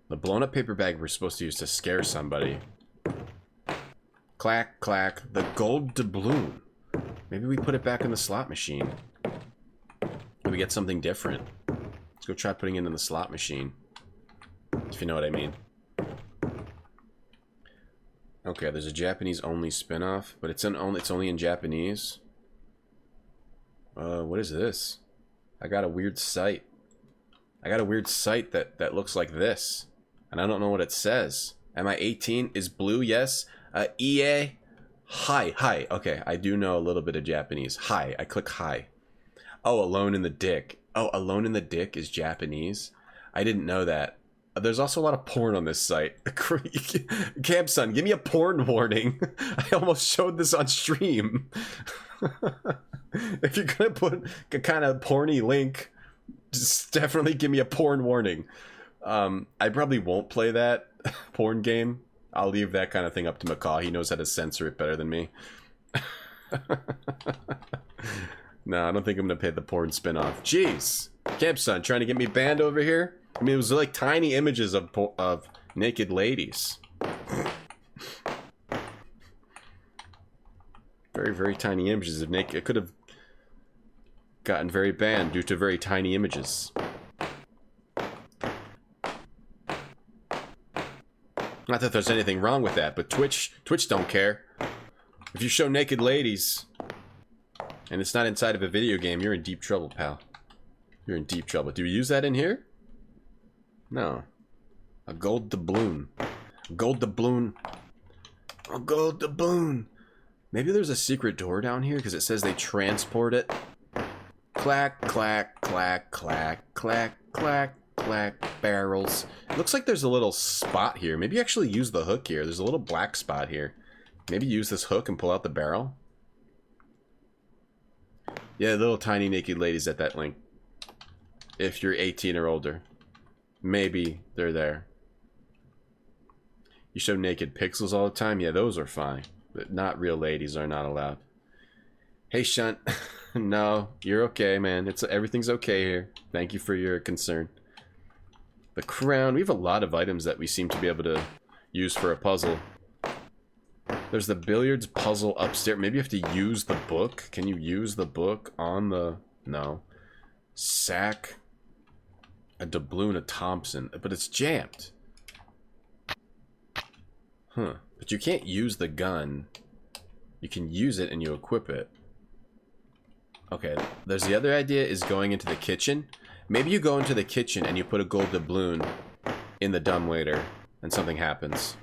The blown up paper bag we're supposed to use to scare somebody. Clack, clack. The gold doubloon. Maybe we put it back in the slot machine. Maybe we get something different. Let's go try putting it in the slot machine. If you know what I mean. Okay, there's a Japanese-only spin-off, but it's only in Japanese. What is this? I got a weird site. I got a weird site that looks like this. And I don't know what it says. Am I 18? Is blue? Yes. EA? Hi. Okay, I do know a little bit of Japanese. Hi. I click hi. Oh, Alone in the Dick. Oh, Alone in the Dick is Japanese? I didn't know that. There's also a lot of porn on this site. Campson, give me a porn warning. I almost showed this on stream. If you're gonna put a kind of porny link, just definitely give me a porn warning. I probably won't play that porn game. I'll leave that kind of thing up to McCaw. He knows how to censor it better than me. No, I don't think I'm gonna pay the porn spin-off. Jeez, Campson, trying to get me banned over here? I mean, it was like tiny images of naked ladies. Very, very tiny images of naked. It could have gotten very banned due to very tiny images. Not that there's anything wrong with that, but Twitch don't care. If you show naked ladies and it's not inside of a video game, you're in deep trouble, pal. You're in deep trouble. Do we use that in here? No. A gold doubloon. Gold doubloon. A gold doubloon. Maybe there's a secret door down here because it says they transport it. Clack, clack, clack, clack, clack, clack, clack, barrels. It looks like there's a little spot here. Maybe actually use the hook here. There's a little black spot here. Maybe use this hook and pull out the barrel. Yeah, little tiny naked ladies at that link. If you're 18 or older. Maybe they're there. You show naked pixels all the time? Yeah, those are fine. But not real ladies are not allowed. Hey, Shunt. No, you're okay, man. Everything's okay here. Thank you for your concern. The crown. We have a lot of items that we seem to be able to use for a puzzle. There's the billiards puzzle upstairs. Maybe you have to use the book. Can you use the book on the... No. Sack. A doubloon, a Thompson. But it's jammed. Huh. But you can't use the gun. You can use it and you equip it. Okay, there's the other idea is going into the kitchen. Maybe you go into the kitchen and you put a gold doubloon in the dumbwaiter and something happens.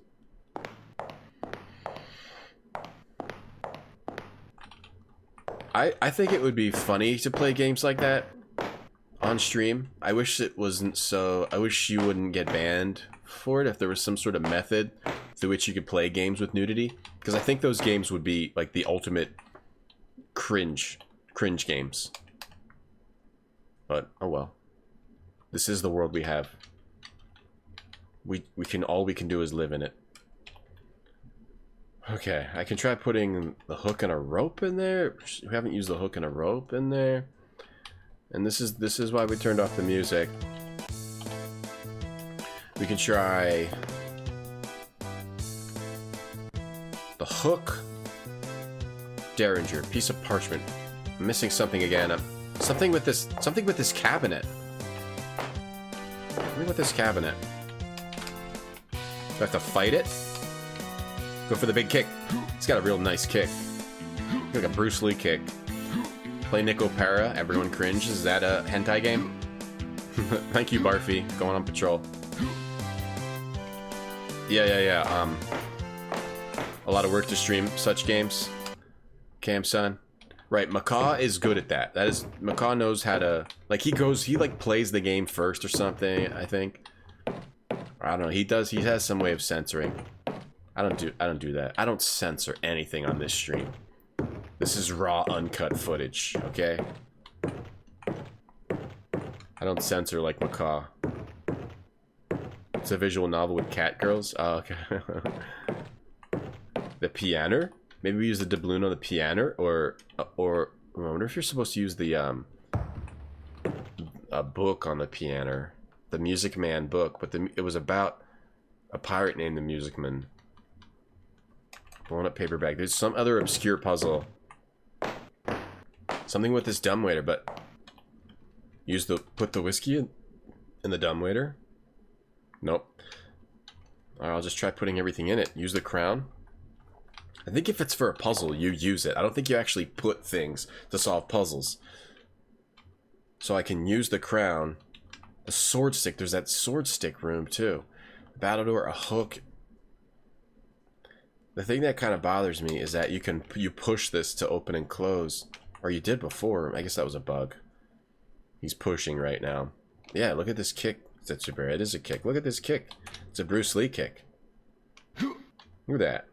I think it would be funny to play games like that on stream. I wish it wasn't so... I wish you wouldn't get banned for it if there was some sort of method through which you could play games with nudity. Because I think those games would be like the ultimate cringe games. But oh well. This is the world we have. All we can do is live in it. Okay, I can try putting the hook and a rope in there. We haven't used the hook and a rope in there. And this is why we turned off the music. We can try the hook. Derringer, piece of parchment. I'm missing something again. Something with this cabinet. Something with this cabinet. Do I have to fight it? Go for the big kick. It's got a real nice kick. Like a Bruce Lee kick. Play Nick Opera. Everyone cringes. Is that a hentai game? Thank you, Barfy. Going on patrol. Yeah. A lot of work to stream such games. Cam-son. Right, Macaw is good at that. Macaw knows how to... Like, he plays the game first or something, I think. I don't know. He has some way of censoring. I don't do that. I don't censor anything on this stream. This is raw, uncut footage, okay? I don't censor like Macaw. It's a visual novel with cat girls. Oh, okay. The piano? Maybe we use the doubloon on the piano, or I wonder if you're supposed to use the a book on the piano, the Music Man book, but it was about a pirate named the Music Man. Blown up paper bag. There's some other obscure puzzle. Something with this dumbwaiter, but put the whiskey in the dumbwaiter. Nope. Alright, I'll just try putting everything in it. Use the crown. I think if it's for a puzzle, you use it. I don't think you actually put things to solve puzzles. So I can use the crown. The sword stick. There's that sword stick room, too. Battle door, a hook. The thing that kind of bothers me is that you push this to open and close. Or you did before. I guess that was a bug. He's pushing right now. Yeah, look at this kick. That's super. It is a kick. Look at this kick. It's a Bruce Lee kick. Look at that.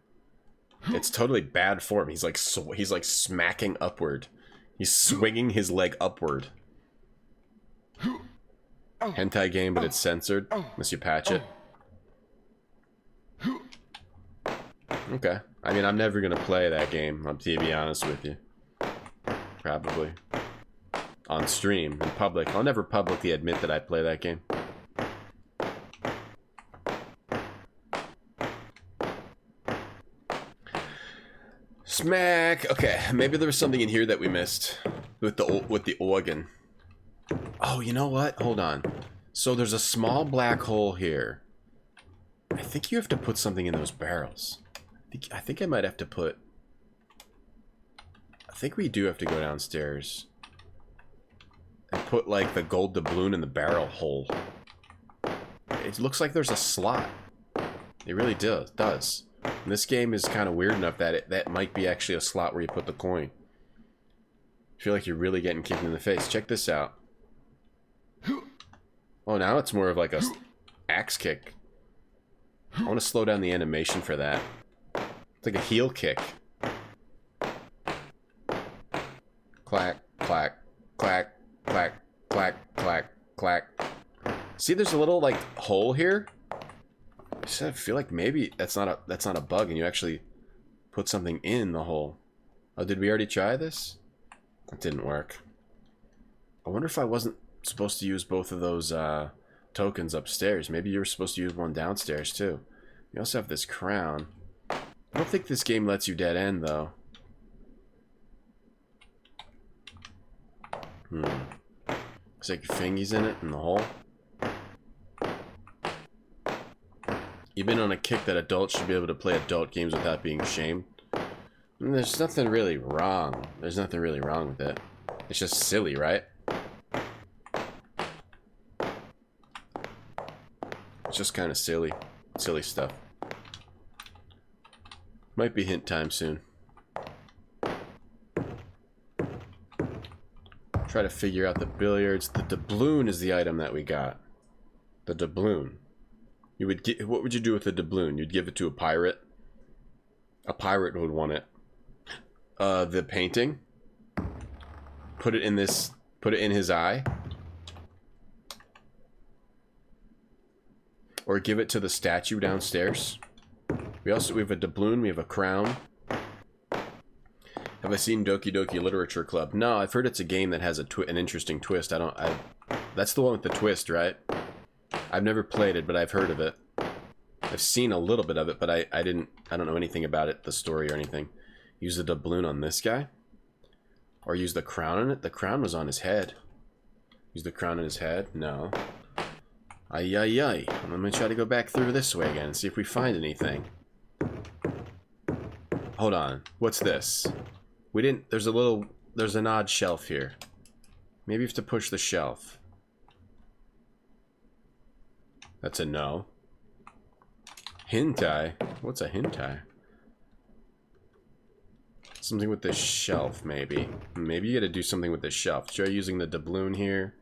It's totally bad form. He's like smacking upward. He's swinging his leg upward. Hentai game, but it's censored unless you patch it. Okay. I mean, I'm never gonna play that game, to be honest with you. Probably. On stream, in public. I'll never publicly admit that I play that game. Smack! Okay, maybe there was something in here that we missed. With the organ. Oh, you know what? Hold on. So there's a small black hole here. I think you have to put something in those barrels. I think I might have to put... I think we do have to go downstairs. And put, like, the gold doubloon in the barrel hole. It looks like there's a slot. It really does. And this game is kind of weird enough that that might be actually a slot where you put the coin. I feel like you're really getting kicked in the face. Check this out. Oh, now it's more of like a axe kick. I want to slow down the animation for that. It's like a heel kick. Clack, clack, clack, clack, clack, clack, clack. See, there's a little like hole here. I feel like maybe that's not a bug, and you actually put something in the hole. Oh, did we already try this? It didn't work. I wonder if I wasn't supposed to use both of those tokens upstairs. Maybe you were supposed to use one downstairs too. You also have this crown. I don't think this game lets you dead end though. Looks like your fingies in it, in the hole. You've been on a kick that adults should be able to play adult games without being shamed. And there's nothing really wrong. There's nothing really wrong with it. It's just silly, right? It's just kind of silly. Silly stuff. Might be hint time soon. Try to figure out the billiards. The doubloon is the item that we got. The doubloon. You would get. What would you do with the doubloon? You'd give it to a pirate. A pirate would want it. The painting. Put it in this. Put it in his eye. Or give it to the statue downstairs. We have a doubloon. We have a crown. Have I seen Doki Doki Literature Club? No, I've heard it's a game that has an interesting twist. That's the one with the twist, right? I've never played it, but I've heard of it. I've seen a little bit of it, but I don't know anything about it, the story or anything. Use the doubloon on this guy? Or use the crown on it? The crown was on his head. Use the crown on his head? No. Ay, ay, ay. I'm gonna try to go back through this way again and see if we find anything. Hold on. What's this? We didn't... There's an odd shelf here. Maybe you have to push the shelf. That's a no. Hentai? What's a hentai? Something with this shelf, maybe. Maybe you gotta do something with this shelf. Try using the doubloon here.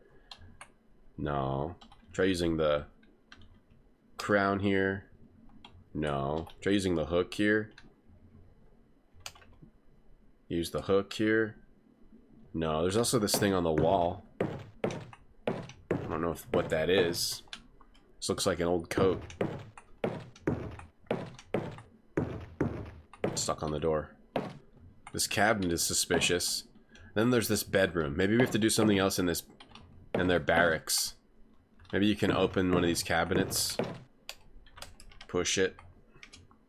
No. Try using the crown here. No. Try using the hook here. Use the hook here. No, there's also this thing on the wall. I don't know what that is. This looks like an old coat. Stuck on the door. This cabinet is suspicious. Then there's this bedroom. Maybe we have to do something else in their barracks. Maybe you can open one of these cabinets. Push it.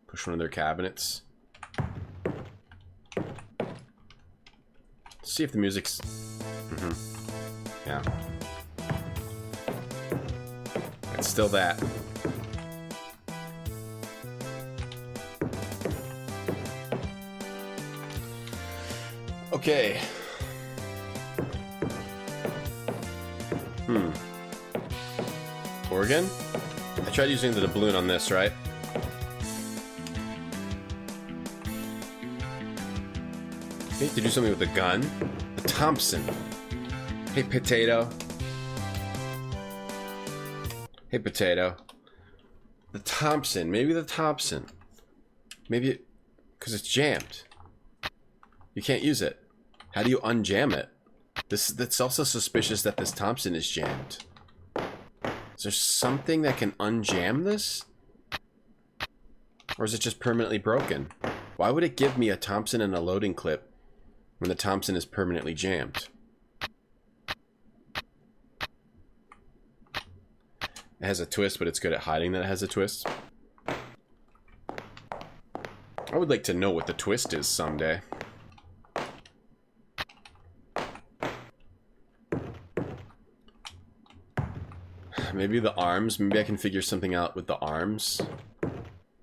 Push one of their cabinets. See if the music's... Yeah. It's still that. Okay. Oregon? I tried using the doubloon on this, right? I need to do something with the gun. The Thompson. Hey, potato. Hey, potato. The Thompson. Maybe the Thompson. Maybe it... Because it's jammed. You can't use it. How do you unjam it? That's also suspicious that this Thompson is jammed. Is there something that can unjam this? Or is it just permanently broken? Why would it give me a Thompson and a loading clip when the Thompson is permanently jammed? It has a twist, but it's good at hiding that it has a twist. I would like to know what the twist is someday. Maybe the arms. Maybe I can figure something out with the arms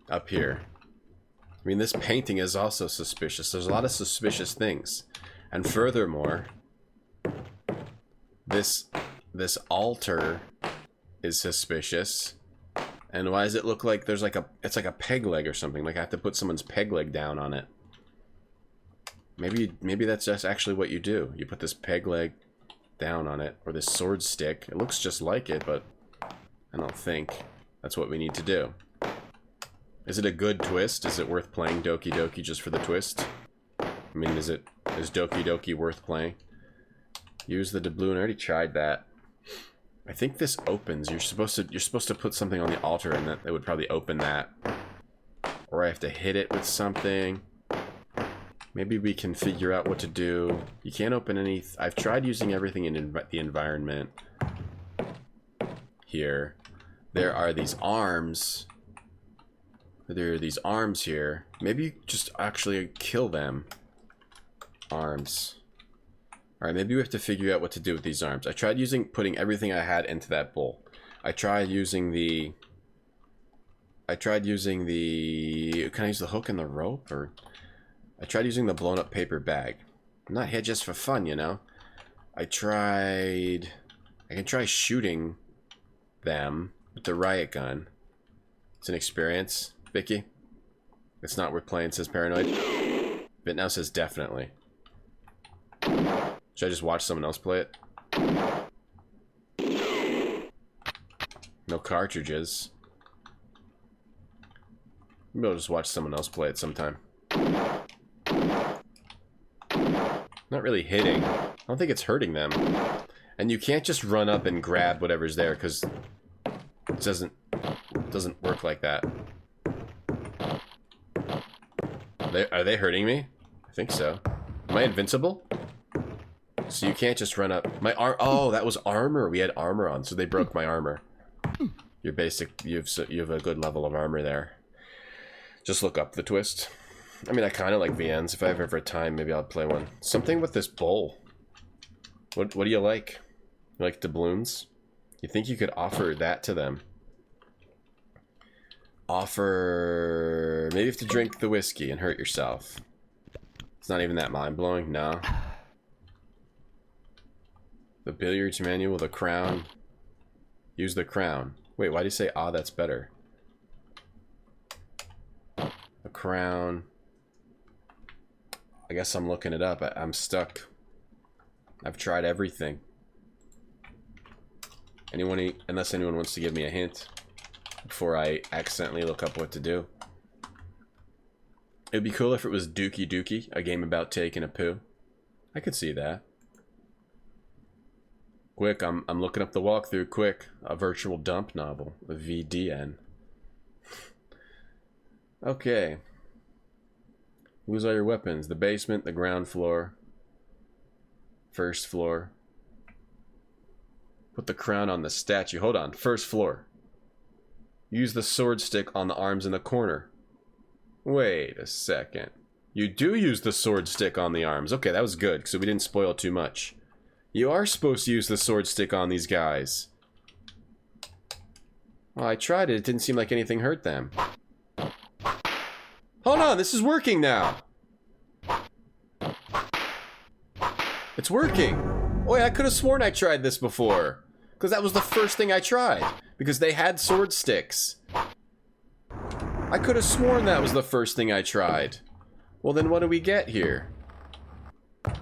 up here. I mean, this painting is also suspicious. There's a lot of suspicious things. And furthermore, this altar is suspicious. And why does it look like there's like it's like a peg leg or something? Like I have to put someone's peg leg down on it. Maybe that's just actually what you do. You put this peg leg down on it, or this sword stick. It looks just like it, but I don't think that's what we need to do. Is it a good twist? Is it worth playing Doki Doki just for the twist? I mean, is Doki Doki worth playing? Use the doubloon. I already tried that. I think this opens. You're supposed to put something on the altar, and that it would probably open that. Or I have to hit it with something. Maybe we can figure out what to do. You can't open any... I've tried using everything in the environment. Here. There are these arms. There are these arms here. Maybe you just actually kill them. Arms. Alright, maybe we have to figure out what to do with these arms. I tried putting everything I had into that bowl. I tried using the... Can I use the hook and the rope? Or... I tried using the blown up paper bag. I'm not here just for fun, you know? I can try shooting them with the riot gun. It's an experience. Vicky? It's not worth playing, says Paranoid. But now says definitely. Should I just watch someone else play it? No cartridges. Maybe I'll just watch someone else play it sometime. Not really hitting. I don't think it's hurting them. And you can't just run up and grab whatever's there, because it doesn't work like that. Are they hurting me? I think so. Am I invincible? So you can't just run up. My arm. Oh, that was armor. We had armor on, so they broke my armor. You're basic. You have a good level of armor there. Just look up the twist. I mean, I kind of like VNs. If I have ever time, maybe I'll play one. Something with this bowl. What do you like? You like doubloons? You think you could offer that to them? Offer... Maybe you have to drink the whiskey and hurt yourself. It's not even that mind-blowing. No. The billiards manual, the crown. Use the crown. Wait, why do you say, ah, that's better? The crown. I guess I'm looking it up. I'm stuck. I've tried everything. Unless anyone wants to give me a hint before I accidentally look up what to do. It'd be cool if it was Dookie Dookie, a game about taking a poo. I could see that. Quick, I'm looking up the walkthrough. Quick, a virtual dump novel, a VDN. Okay. Lose all your weapons. The basement, the ground floor, first floor. Put the crown on the statue. Hold on. First floor. Use the sword stick on the arms in the corner. Wait a second. You do use the sword stick on the arms. Okay, that was good, so we didn't spoil too much. You are supposed to use the sword stick on these guys. Well, I tried it. It didn't seem like anything hurt them. Hold on, this is working now. It's working. Wait, I could have sworn I tried this before. Because that was the first thing I tried. Because they had sword sticks. I could have sworn that was the first thing I tried. Well, then what do we get here? We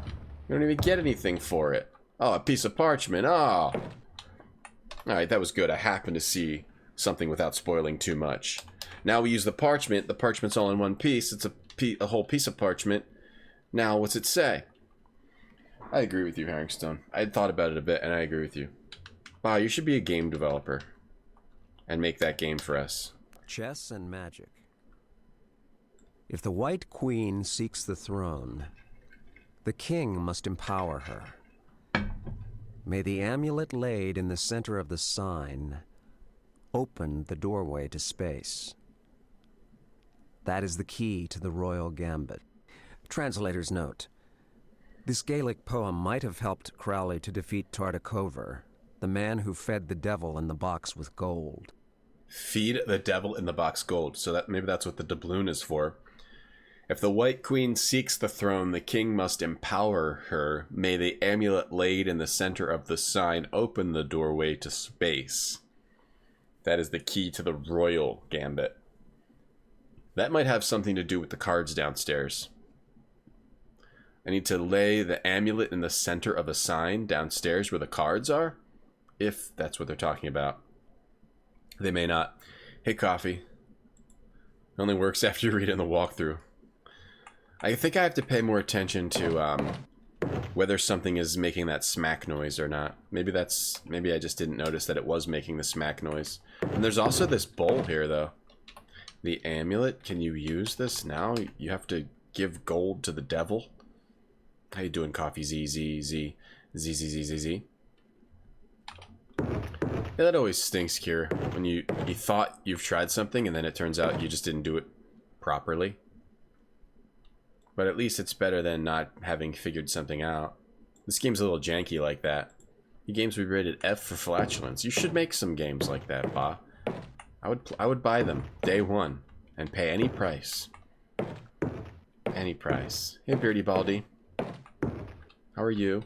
don't even get anything for it. Oh, a piece of parchment. Oh. Alright, that was good. I happened to see something without spoiling too much. Now we use the parchment. The parchment's all in one piece. It's a whole piece of parchment. Now, what's it say? I agree with you, Herringstone. I had thought about it a bit, and I agree with you. Wow, you should be a game developer. And make that game for us. Chess and magic. If the White Queen seeks the throne, the king must empower her. May the amulet laid in the center of the sign open the doorway to space. That is the key to the royal gambit. Translator's note. This Gaelic poem might have helped Crowley to defeat Tartakover, the man who fed the devil in the box with gold. Feed the devil in the box gold. So that maybe that's what the doubloon is for. If the White Queen seeks the throne, the king must empower her. May the amulet laid in the center of the sign open the doorway to space. That is the key to the royal gambit. That might have something to do with the cards downstairs. I need to lay the amulet in the center of a sign downstairs where the cards are? If that's what they're talking about. They may not. Hey, coffee. It only works after you read it in the walkthrough. I think I have to pay more attention to whether something is making that smack noise or not. Maybe I just didn't notice that it was making the smack noise. And there's also this bowl here, though. The amulet, can you use this now? You have to Give gold to the devil. How you doing, Coffee Z Z Z Z Z Z Z Z? Yeah, that always stinks, Kier. When you thought you've tried something and then it turns out you just didn't do it properly. But at least it's better than not having figured something out. This game's a little janky like that. The games we rated F for flatulence. You should make some games like that, Ba. I would buy them day one and pay any price. Any price. Hey, Beardy Baldy. How are you?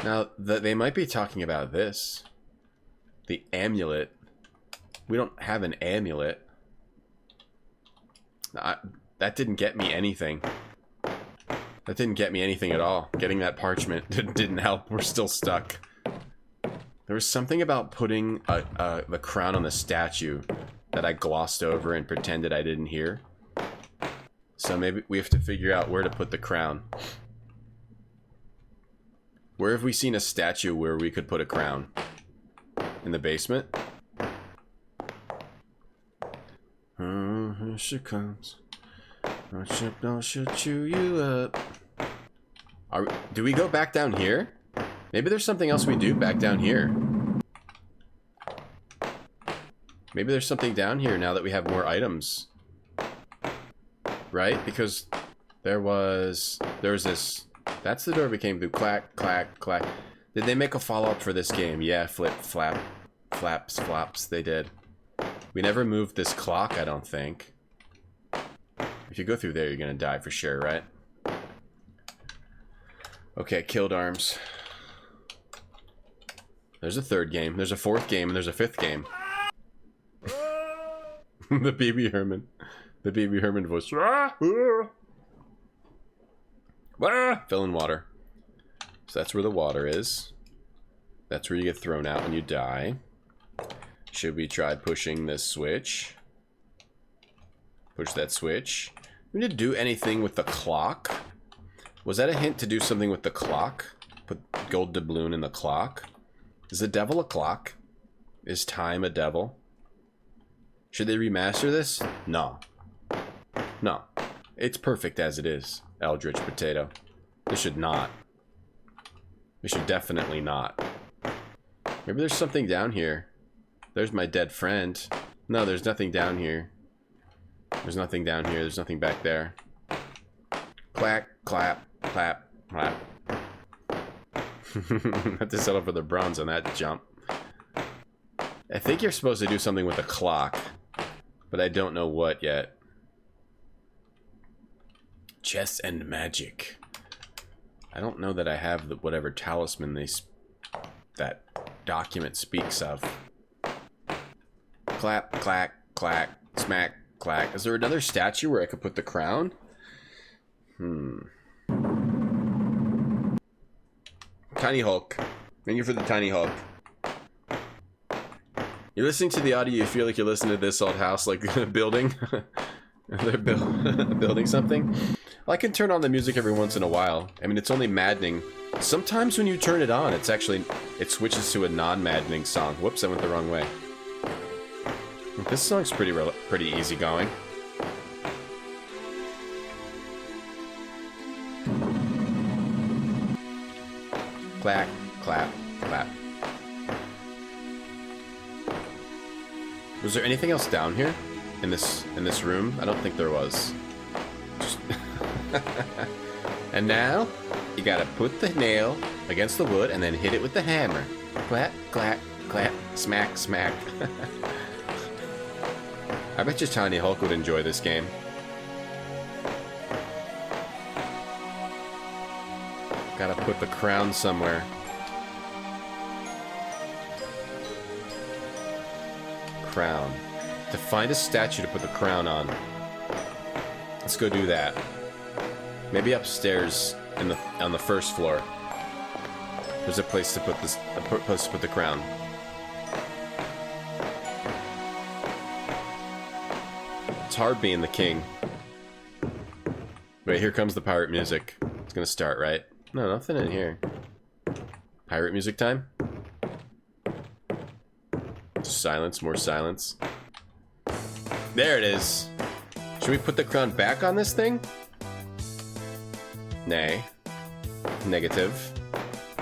Now, they might be talking about this. The amulet. We don't have an amulet. That didn't get me anything. That didn't get me anything at all. Getting that parchment didn't help. We're still stuck. There was something about putting the crown on the statue that I glossed over and pretended I didn't hear. So maybe we have to figure out where to put the crown. Where have we seen a statue where we could put a crown? In the basement? Here she comes. Don't she'll chew you up. Do we go back down here? Maybe there's something else we do back down here. Maybe there's something down here now that we have more items. Right? Because there was this. That's the door we came through. Clack, clack, clack. Did they make a follow-up for this game? Yeah, flip, flap, flaps, flops. They did. We never moved this clock, I don't think. If you go through there, you're gonna die for sure, right? Okay, killed arms. There's a third game. There's a fourth game, and there's a fifth game. The baby Herman. The baby Herman voice. Fill in water. So that's where the water is. That's where you get thrown out when you die. Should we try pushing this switch? Push that switch. We need to do anything with the clock. Was that a hint to do something with the clock? Put gold doubloon in the clock. Is the devil a clock? Is time a devil? Should they remaster this? No. No. It's perfect as it is, Eldritch Potato. They should not. They should definitely not. Maybe there's something down here. There's my dead friend. No, there's nothing down here. There's nothing down here. There's nothing back there. Clack, clap, clap, clap. Have to settle for the bronze on that jump. I think you're supposed to do something with a clock, but I don't know what yet. Chess and magic. I don't know that I have whatever talisman that document speaks of. Clap, clack, clack, smack, clack. Is there another statue where I could put the crown? Tiny Hulk. Thank you for the Tiny Hulk. You're listening to the audio, you feel like you're listening to this old house, like building. They're building something. Well, I can turn on the music every once in a while. I mean, it's only maddening. Sometimes when you turn it on, it switches to a non-maddening song. Whoops, I went the wrong way. This song's pretty easygoing. Clack, clap, clap. Was there anything else down here in this room? I don't think there was. Just and now you gotta put the nail against the wood and then hit it with the hammer. Clap, clap, clap, smack, smack. I bet you Tiny Hulk would enjoy this game. Gotta put the crown somewhere. Crown. To find a statue to put the crown on. Let's go do that. Maybe upstairs on the first floor. There's a place to put the crown. It's hard being the king. Wait, here comes the pirate music. It's gonna start, right? No, nothing in here. Pirate music time? Silence, more silence. There it is. Should we put the crown back on this thing? Nay. Negative.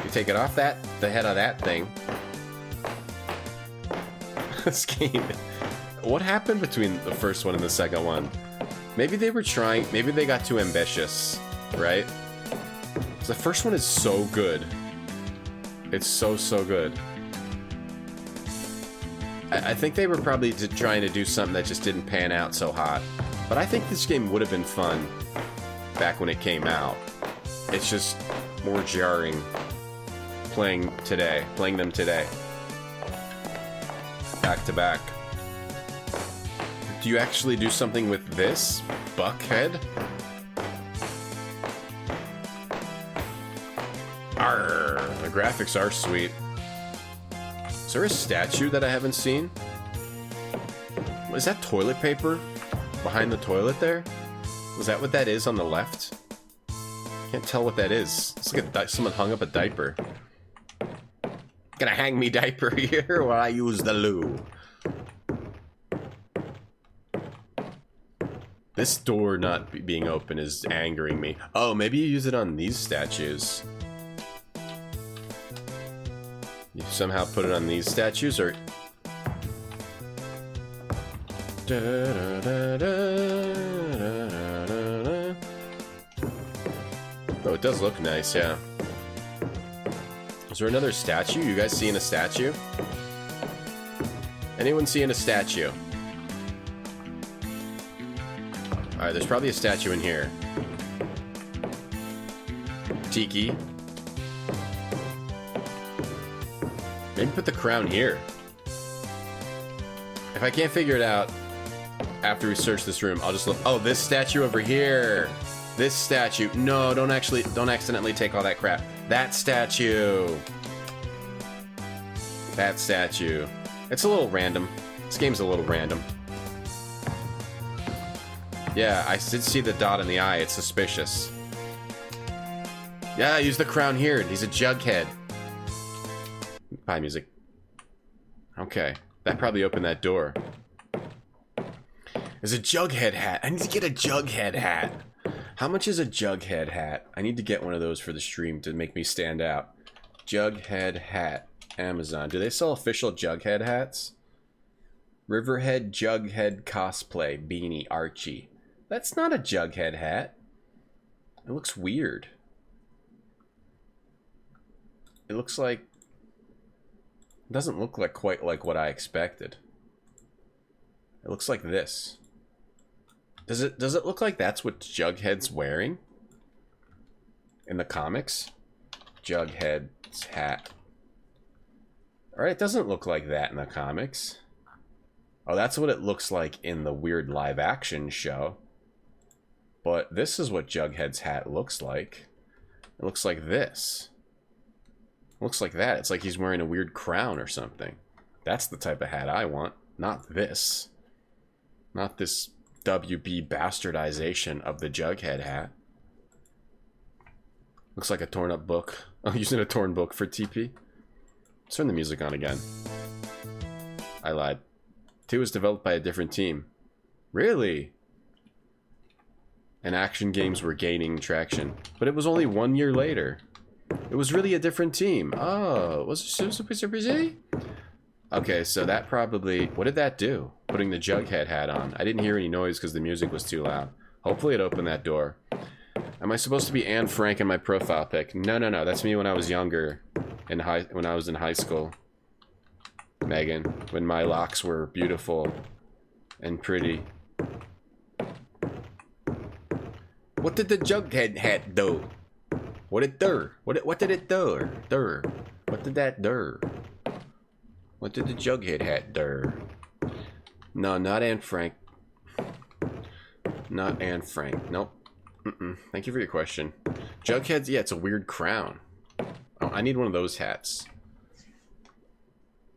You take it off the head of that thing. This game. What happened between the first one and the second one? Maybe they were trying, maybe they got too ambitious, right? 'Cause the first one is so good. It's so good. I think they were probably trying to do something that just didn't pan out so hot. But I think this game would have been fun back when it came out. It's just more jarring playing them today. Back to back. Do you actually do something with this, Buckhead? Arr, the graphics are sweet. Is there a statue that I haven't seen? Is that toilet paper behind the toilet there? Was that what that is on the left? Can't tell what that is. It's like someone hung up a diaper. Gonna hang me diaper here while I use the loo. This door not being open is angering me. Oh, maybe you use it on these statues. You somehow put it on these statues, or... Oh, it does look nice, yeah. Is there another statue? You guys seeing a statue? Anyone seeing a statue? Alright, there's probably a statue in here. Tiki. Maybe put the crown here. If I can't figure it out after we search this room, I'll just look. Oh, this statue over here. This statue. No, don't accidentally take all that crap. That statue. That statue. It's a little random. This game's a little random. Yeah, I did see the dot in the eye. It's suspicious. Yeah, use the crown here. He's a Jughead. Bye, music. Okay. That probably opened that door. There's a Jughead hat. I need to get a Jughead hat. How much is a Jughead hat? I need to get one of those for the stream to make me stand out. Jughead hat. Amazon. Do they sell official Jughead hats? Riverhead Jughead cosplay beanie Archie. That's not a Jughead hat. It looks weird. It looks like... It doesn't look like quite like what I expected. It looks like this. Does it look like that's what Jughead's wearing? In the comics? Jughead's hat. Alright, it doesn't look like that in the comics. Oh, that's what it looks like in the weird live action show. But this is what Jughead's hat looks like. It looks like this. It looks like that. It's like he's wearing a weird crown or something. That's the type of hat I want. Not this. Not this WB bastardization of the Jughead hat. Looks like a torn up book. Oh, using a torn book for TP. Let's turn the music on again. I lied. 2 was developed by a different team. Really? And action games were gaining traction. But it was only 1 year later. It was really a different team. Oh, was it super busy? Okay, so that probably... What did that do? Putting the Jughead hat on. I didn't hear any noise because the music was too loud. Hopefully it opened that door. Am I supposed to be Anne Frank in my profile pic? No, no, no. That's me when I was younger. When I was in high school. Megan. When my locks were beautiful and pretty. What did the Jughead hat do? What did it do? What did it do? What did that do? What did the Jughead hat do? No, not Anne Frank. Not Anne Frank. Nope. Thank you for your question. Jughead's, yeah, it's a weird crown. Oh, I need one of those hats.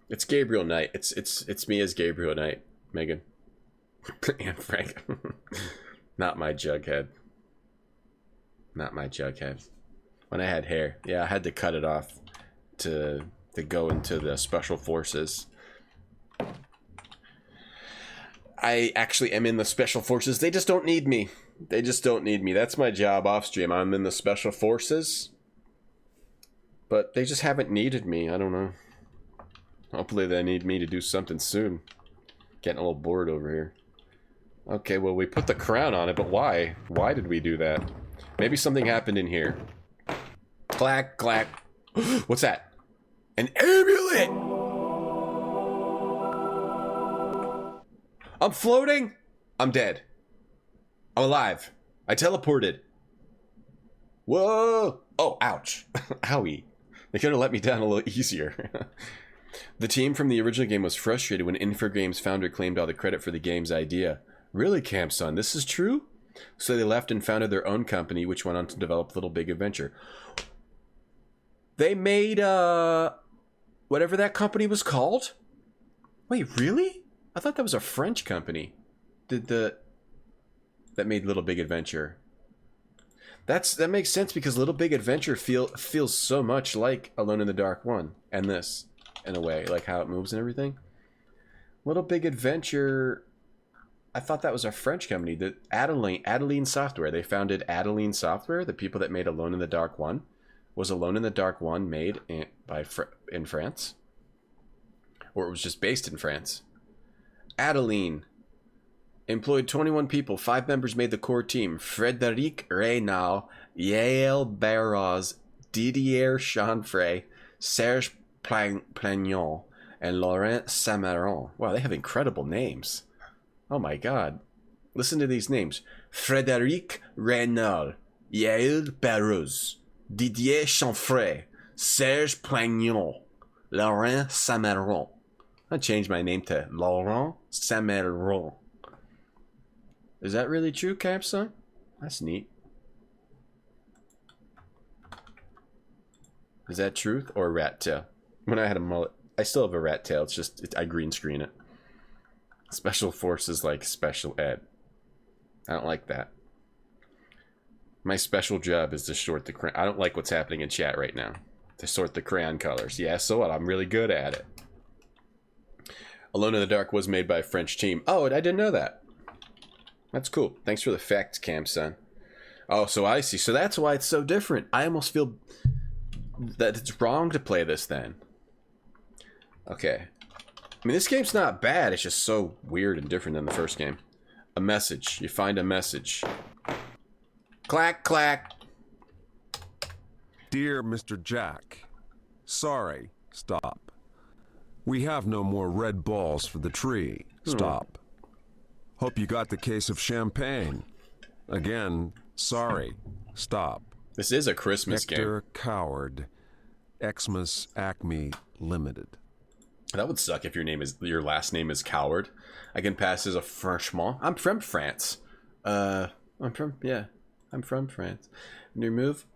It's Gabriel Knight. It's me as Gabriel Knight, Megan. Anne Frank. Not my Jughead. Not my Jughead. When I had hair. Yeah, I had to cut it off to go into the special forces. I actually am in the special forces. They just don't need me. They just don't need me. That's my job off stream. I'm in the special forces. But they just haven't needed me. I don't know. Hopefully they need me to do something soon. Getting a little bored over here. Okay, well, we put the crown on it, but why? Why did we do that? Maybe something happened in here. Clack, clack. What's that? An amulet! I'm floating? I'm dead. I'm alive. I teleported. Whoa! Oh, ouch. Owie. They could have let me down a little easier. The team from the original game was frustrated when Infogrames founder claimed all the credit for the game's idea. Really, Campson, this is true? So they left and founded their own company, which went on to develop Little Big Adventure. They made, whatever that company was called? Wait, really? I thought that was a French company. That made Little Big Adventure. That makes sense because Little Big Adventure feels so much like Alone in the Dark 1 and this, in a way, like how it moves and everything. Little Big Adventure, I thought that was a French company. The Adeline Software. They founded Adeline Software. The people that made Alone in the Dark 1. Was Alone in the Dark 1 made in France? Or it was just based in France? Adeline employed 21 people. 5 members made the core team. Frédéric Reynal, Yael Barros, Didier Chanfray, Serge Plagnon, and Laurent Samaron. Wow, they have incredible names. Oh my god. Listen to these names. Frédéric Reynal, Yael Barros, Didier Chanfray, Serge Plagnon, Laurent Samaron. I changed my name to Laurent Samaron. Is that really true, Capson? That's neat. Is that truth or rat tail? When I had a mullet, I still have a rat tail. It's just I green screen it. Special forces like special ed. I don't like that. My special job is to sort the crayon. I don't like what's happening in chat right now. To sort the crayon colors. Yeah, so what? I'm really good at it. Alone in the Dark was made by a French team. Oh, I didn't know that. That's cool. Thanks for the facts, Cam-son. Oh, so I see. So that's why it's so different. I almost feel that it's wrong to play this then. Okay. I mean, this game's not bad. It's just so weird and different than the first game. A message. You find a message. Clack, clack. Dear Mr. Jack, sorry, stop. We have no more red balls for the tree. Stop. Hope you got the case of champagne. Again, sorry, stop. This is a Christmas Hector game. Coward, Xmas Acme Limited. That would suck if your last name is Coward. I can pass as a Frenchman. I'm from France. I'm from France. New move.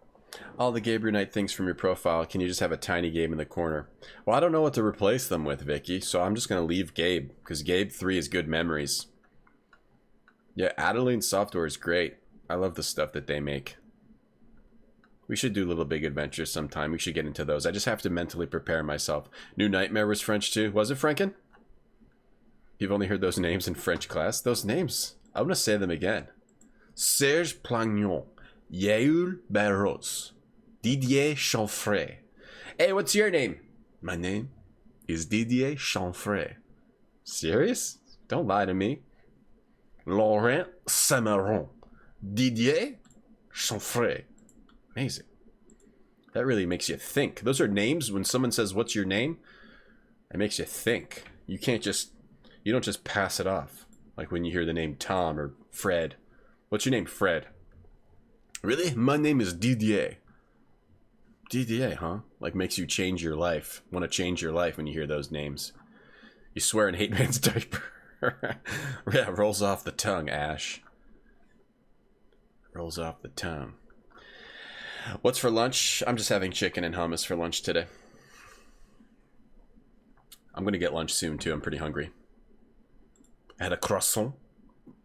All the Gabriel Knight things from your profile. Can you just have a tiny Gabe in the corner? Well, I don't know what to replace them with, Vicky, so I'm just going to leave Gabe, because Gabe 3 is good memories. Yeah, Adeline Software is great. I love the stuff that they make. We should do Little Big Adventures sometime. We should get into those. I just have to mentally prepare myself. New Nightmare was French too. Was it, Franken? You've only heard those names in French class? Those names. I want to say them again. Serge Plagnon. Yael Barros. Didier Chanfray. Hey, what's your name? My name is Didier Chanfray. Serious? Don't lie to me. Laurent Samaron. Didier Chanfray. Amazing. That really makes you think. Those are names. When someone says, what's your name? It makes you think. You don't just pass it off. Like when you hear the name Tom or Fred. What's your name? Fred. Really? My name is Didier. Didier, huh? Like makes you change your life. Want to change your life when you hear those names. You swear in hate man's diaper. Yeah, rolls off the tongue, Ash. Rolls off the tongue. What's for lunch? I'm just having chicken and hummus for lunch today. I'm gonna get lunch soon too. I'm pretty hungry. I had a croissant.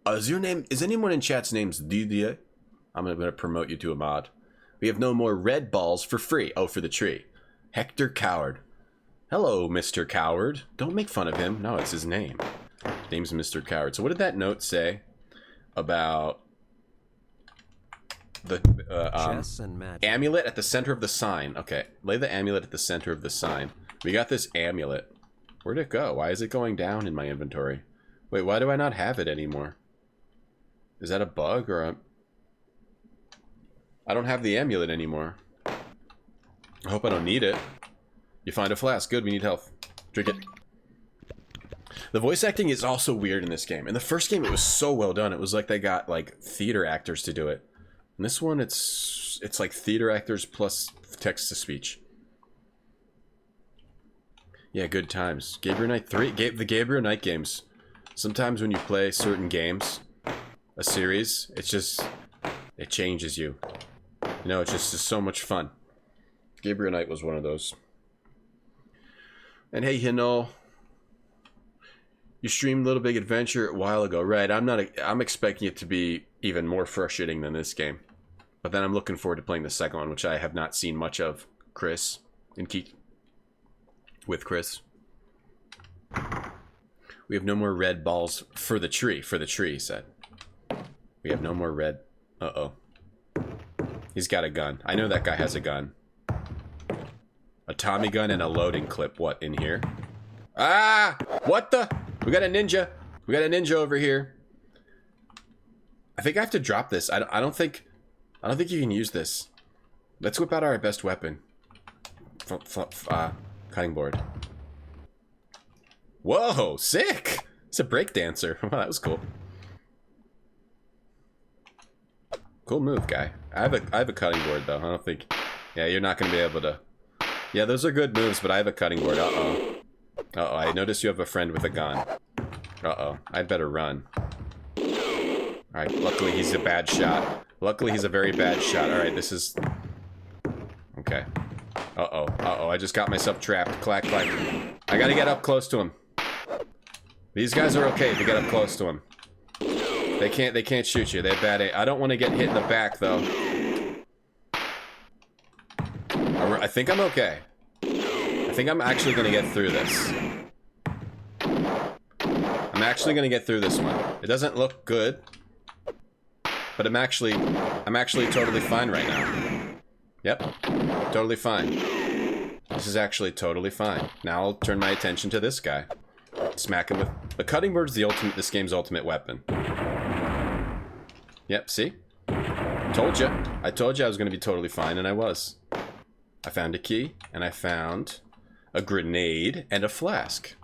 Is anyone in chat's name's Didier? I'm gonna promote you to a mod. We have no more red balls for free. Oh, for the tree. Hector Coward. Hello, Mr. Coward. Don't make fun of him. No, it's his name. Name's Mr. Coward. So what did that note say about The Chess and magic. amulet at the center of the sign. Okay, lay the amulet at the center of the sign. We got this amulet. Where'd it go? Why is it going down in my inventory? Wait, why do I not have it anymore? Is that a bug or a... I don't have the amulet anymore. I hope I don't need it. You find a flask. Good, we need health. Drink it. The voice acting is also weird in this game. In the first game, it was so well done. It was like they got, like, theater actors to do it. In this one, it's like theater actors plus text-to-speech. Yeah, good times. Gabriel Knight 3. The Gabriel Knight games. Sometimes when you play certain games, a series, it's just... it changes you. You know, it's just so much fun. Gabriel Knight was one of those. And hey, you know... you streamed Little Big Adventure a while ago, right? I'm expecting it to be even more frustrating than this game. But then I'm looking forward to playing the second one, which I have not seen much of. Chris. With Chris. We have no more red balls for the tree. For the tree, he said. We have no more red... uh-oh. He's got a gun. I know that guy has a gun. A Tommy gun and a loading clip. What, in here? Ah! What the... we got a ninja. We got a ninja over here. I think I have to drop this. I don't think you can use this. Let's whip out our best weapon. Cutting board. Whoa, sick! It's a break dancer. Wow, that was cool. Cool move, guy. I have a cutting board though. I don't think. Yeah, you're not gonna be able to. Yeah, those are good moves, but I have a cutting board. Uh-oh. Uh-oh, I notice you have a friend with a gun. Uh-oh, I'd better run. Alright, luckily he's a bad shot. Luckily he's a very bad shot. Alright, this is... okay. Uh-oh, uh-oh, I just got myself trapped. Clack, clack. I gotta get up close to him. These guys are okay if you get up close to him. They can't shoot you. They have bad aim. I don't want to get hit in the back, though. I think I'm okay. I think I'm actually gonna get through this. I'm actually gonna get through this one. It doesn't look good, but I'm actually totally fine right now. Yep, totally fine. This is actually totally fine. Now I'll turn my attention to this guy. Smack him with the cutting board is this game's ultimate weapon. Yep, see? Told you. I told you I was gonna be totally fine, and I was. I found a key, and I found a grenade and a flask.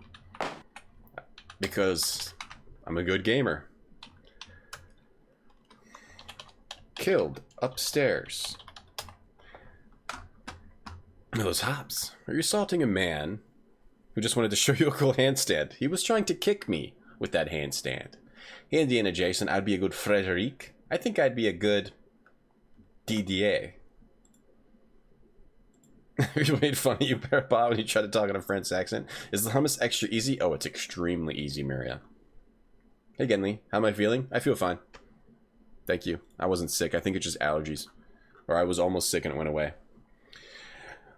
Because I'm a good gamer. Killed upstairs. Those hops. Are you assaulting a man who just wanted to show you a cool handstand? He was trying to kick me with that handstand. Hey, Indiana Jason, I'd be a good Frederic. I think I'd be a good Didier. You made fun of you, Parabot, when you tried to talk in a French accent. Is the hummus extra easy? Oh, it's extremely easy, Maria. Hey, Genly. How am I feeling? I feel fine. Thank you. I wasn't sick. I think it's just allergies. Or I was almost sick and it went away.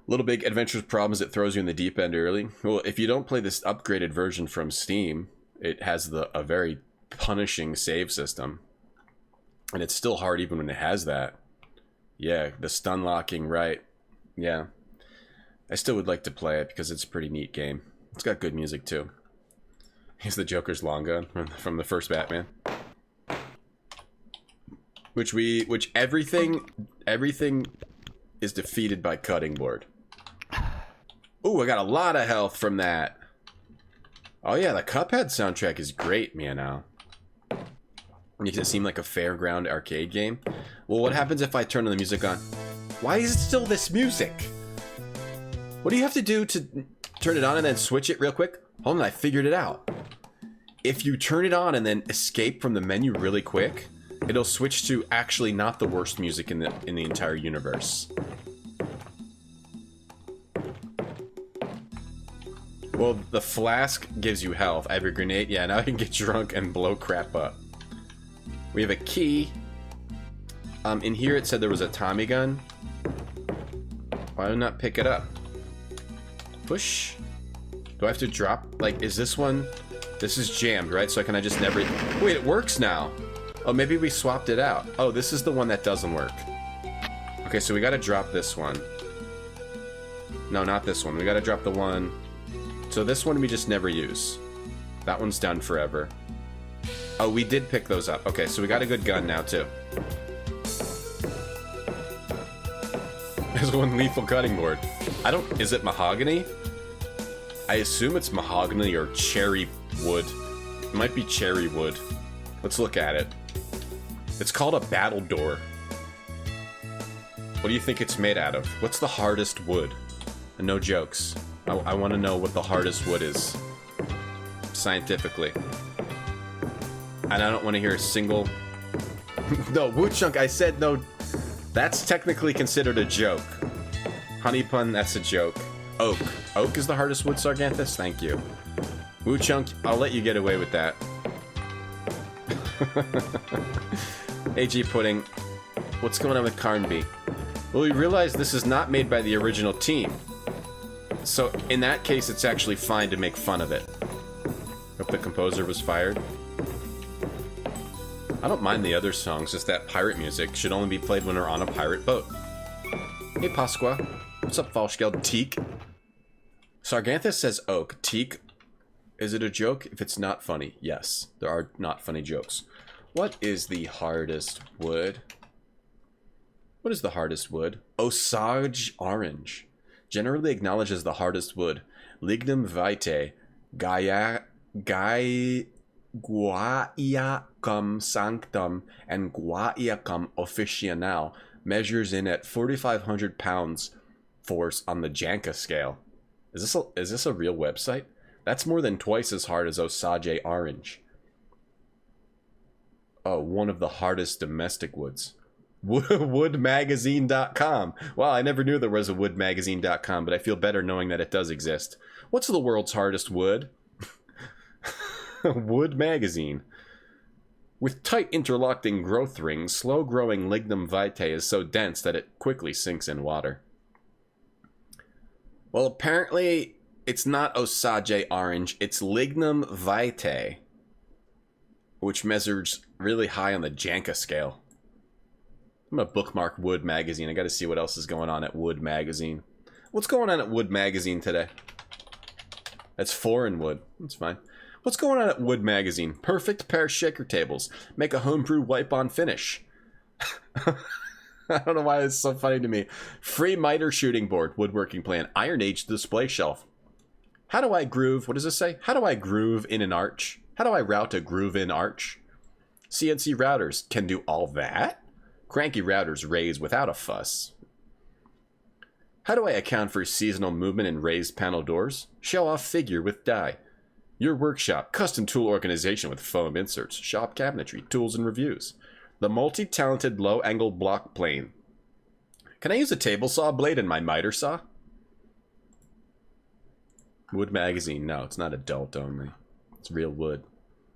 Little Big Adventure's problem is it throws you in the deep end early. Well, if you don't play this upgraded version from Steam, it has a very punishing save system. And it's still hard even when it has that. Yeah, the stun locking, right. Yeah. I still would like to play it because it's a pretty neat game. It's got good music too. He's the Joker's long gun from the first Batman. Which everything is defeated by cutting board. Ooh, I got a lot of health from that. Oh yeah, the Cuphead soundtrack is great, man. Makes it seem like a fairground arcade game. Well, what happens if I turn the music on? Why is it still this music? What do you have to do to turn it on and then switch it real quick? Hold on, I figured it out. If you turn it on and then escape from the menu really quick, it'll switch to actually not the worst music in the entire universe. Well, the flask gives you health. I have a grenade. Yeah, now I can get drunk and blow crap up. We have a key. In here it said there was a Tommy gun. Why did I not pick it up? Push. Do I have to drop? Like, is this one? This is jammed, right? So can I just never... Wait, it works now. Oh, maybe we swapped it out. Oh, this is the one that doesn't work. Okay, so we gotta drop this one. No, not this one. We gotta drop the one... So this one we just never use. That one's done forever. Oh, we did pick those up. Okay, so we got a good gun now, too. There's one lethal cutting board. I don't... Is it mahogany? I assume it's mahogany or cherry wood. It might be cherry wood. Let's look at it. It's called a battle door. What do you think it's made out of? What's the hardest wood? And no jokes. I want to know what the hardest wood is. Scientifically. And I don't want to hear a single... No, Wood Chunk, I said no. That's technically considered a joke. Honey Pun, that's a joke. Oak. Oak is the hardest wood, Sarganthus? Thank you. Woo Chunk, I'll let you get away with that. AG Pudding, what's going on with Carnby? Well, we realize this is not made by the original team. So, in that case, it's actually fine to make fun of it. Hope the composer was fired. I don't mind the other songs, just that pirate music should only be played when we're on a pirate boat. Hey, Pasqua. What's up, Falschgeld? Teak? Sarganthus says oak. Teak? Is it a joke? If it's not funny, yes. There are not funny jokes. What is the hardest wood? What is the hardest wood? Osage orange. Generally acknowledged as the hardest wood. Lignum vitae. Guaiacum sanctum and Guaiacum officinal measures in at 4,500 pounds force on the Janka scale. Is this a real website? That's more than twice as hard as Osage orange. Oh, one of the hardest domestic woods. Woodmagazine.com. Wow, I never knew there was a woodmagazine.com, but I feel better knowing that it does exist. What's the world's hardest wood? Wood Magazine. With tight interlocking growth rings, slow-growing lignum vitae is so dense that it quickly sinks in water. Well, apparently it's not Osage orange, it's lignum vitae, which measures really high on the Janka scale. I'm gonna bookmark Wood Magazine. I gotta see what else is going on at Wood Magazine. What's going on at Wood Magazine today? That's foreign wood. That's fine. What's going on at Wood Magazine? Perfect pair shaker tables. Make a homebrew wipe-on finish. I don't know why it's so funny to me. Free miter shooting board. Woodworking plan. Iron Age display shelf. How do I groove? What does this say? How do I groove in an arch? How do I route a groove in arch? CNC routers can do all that? Cranky routers raise without a fuss. How do I account for seasonal movement in raised panel doors? Show off figure with die. Your workshop, custom tool organization with foam inserts, shop cabinetry, tools and reviews. The multi-talented low-angle block plane. Can I use a table saw blade in my miter saw? Wood Magazine. No, it's not adult only. It's real wood.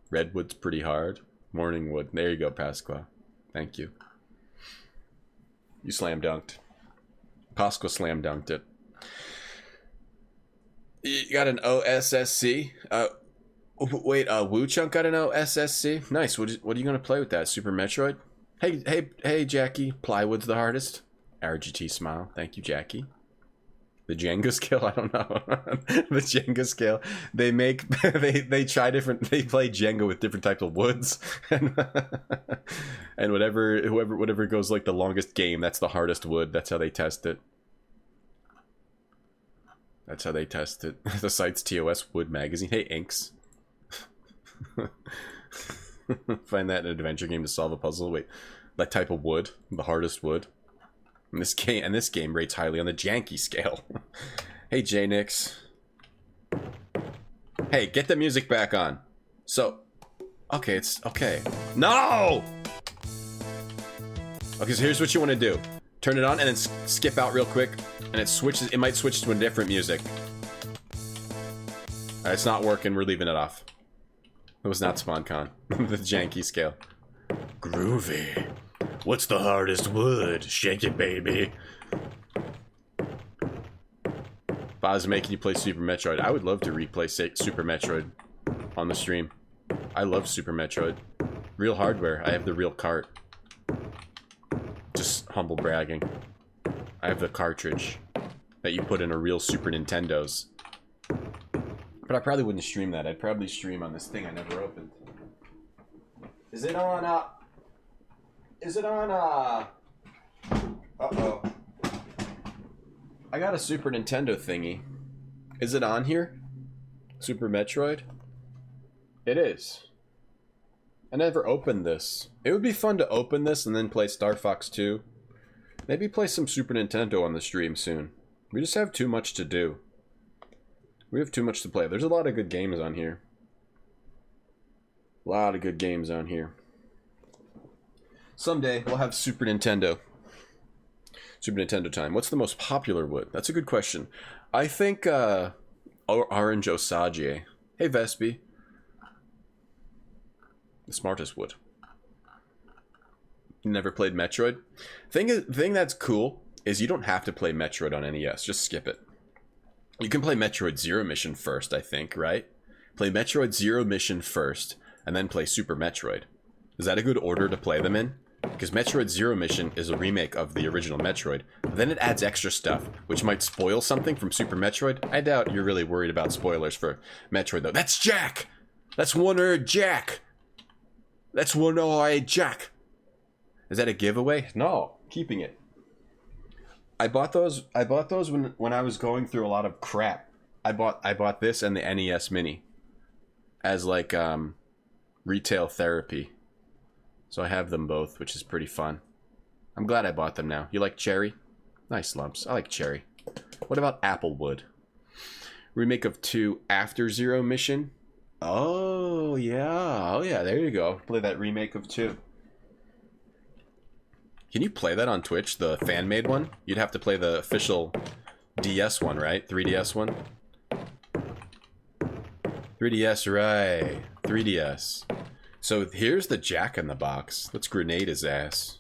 Redwood's pretty hard. Morning wood. There you go, Pasqua. Thank you. You slam dunked. Pasqua slam dunked it. You got an OSSC? Wait, Woo Chunk got an OSSC? Nice. What are you gonna play with that? Super Metroid? Hey, Jackie. Plywood's the hardest. RGT smile. Thank you, Jackie. The Jenga scale? I don't know. The Jenga scale. They make they try different. They play Jenga with different types of woods, and whatever goes like the longest game, that's the hardest wood. That's how they test it. That's how they test it. The site's TOS Wood Magazine. Hey, Inks. Find that in an adventure game to solve a puzzle. Wait, that type of wood, the hardest wood. And this game rates highly on the Janky scale. Hey, J-Nix. Hey, get the music back on. So, okay, it's okay. No! Okay, so here's what you want to do. Turn it on and then skip out real quick, and it might switch to a different music. Alright, it's not working, we're leaving it off. It was not SpawnCon. The Janky scale. Groovy. What's the hardest wood? Shake it, baby. If I was making you play Super Metroid, I would love to replay Super Metroid on the stream. I love Super Metroid. Real hardware. I have the real cart. Just humble bragging. I have the cartridge that you put in a real Super Nintendo's. But I probably wouldn't stream that. I'd probably stream on this thing I never opened. Is it on, Is it on, Uh-oh. I got a Super Nintendo thingy. Is it on here? Super Metroid? It is. I never opened this. It would be fun to open this and then play Star Fox 2. Maybe play some Super Nintendo on the stream soon. We just have too much to do. We have too much to play. There's a lot of good games on here. A lot of good games on here. Someday we'll have Super Nintendo. Super Nintendo time. What's the most popular wood? That's a good question. I think Orange Osage. Hey Vespi. The smartest wood. Never played Metroid. Thing that's cool is you don't have to play Metroid on NES. Just skip it. You can play Metroid Zero Mission first, I think, right? Play Metroid Zero Mission first, and then play Super Metroid. Is that a good order to play them in? Because Metroid Zero Mission is a remake of the original Metroid. Then it adds extra stuff, which might spoil something from Super Metroid. I doubt you're really worried about spoilers for Metroid, though. That's Jack! That's One-Eyed Jack! That's One-Eyed Jack! Is that a giveaway? No, keeping it. I bought those when I was going through a lot of crap. I bought this and the NES Mini as like retail therapy. So I have them both, which is pretty fun. I'm glad I bought them now. You like cherry? Nice lumps. I like cherry. What about Applewood? Remake of 2 after Zero Mission? Oh yeah. Oh yeah, there you go. Play that remake of 2. Can you play that on Twitch, the fan-made one? You'd have to play the official DS one, right? 3DS one? 3DS, right. 3DS. So here's the Jack in the Box. Let's grenade his ass.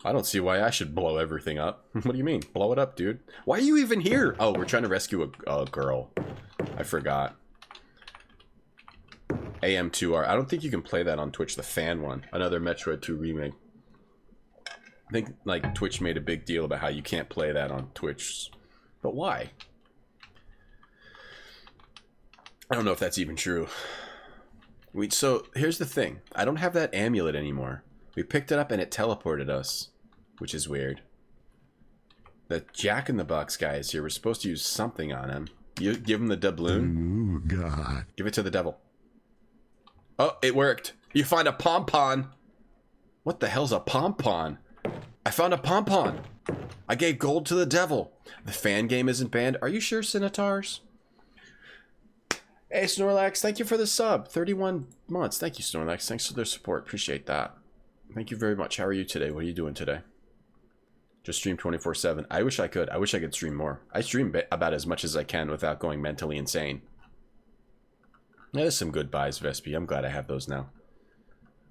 I don't see why I should blow everything up. What do you mean? Blow it up, dude. Why are you even here? Oh, we're trying to rescue a girl. I forgot. AM2R. I don't think you can play that on Twitch, the fan one. Another Metroid 2 remake. I think like Twitch made a big deal about how you can't play that on Twitch. But why? I don't know if that's even true. So here's the thing. I don't have that amulet anymore. We picked it up and it teleported us, which is weird. The Jack in the Box guy is here. We're supposed to use something on him. You give him the doubloon. Ooh, God. Give it to the devil. Oh, it worked. You find a pompon. What the hell's a pompon? I found a pompon. I gave gold to the devil. The fan game isn't banned. Are you sure, Centaurs? Hey, Snorlax, thank you for the sub. 31 months. Thank you, Snorlax. Thanks for their support. Appreciate that. Thank you very much. How are you today? What are you doing today? Just stream 24/7. I wish I could. I wish I could stream more. I stream about as much as I can without going mentally insane. Yeah, there's some good buys, Vespi. I'm glad I have those now.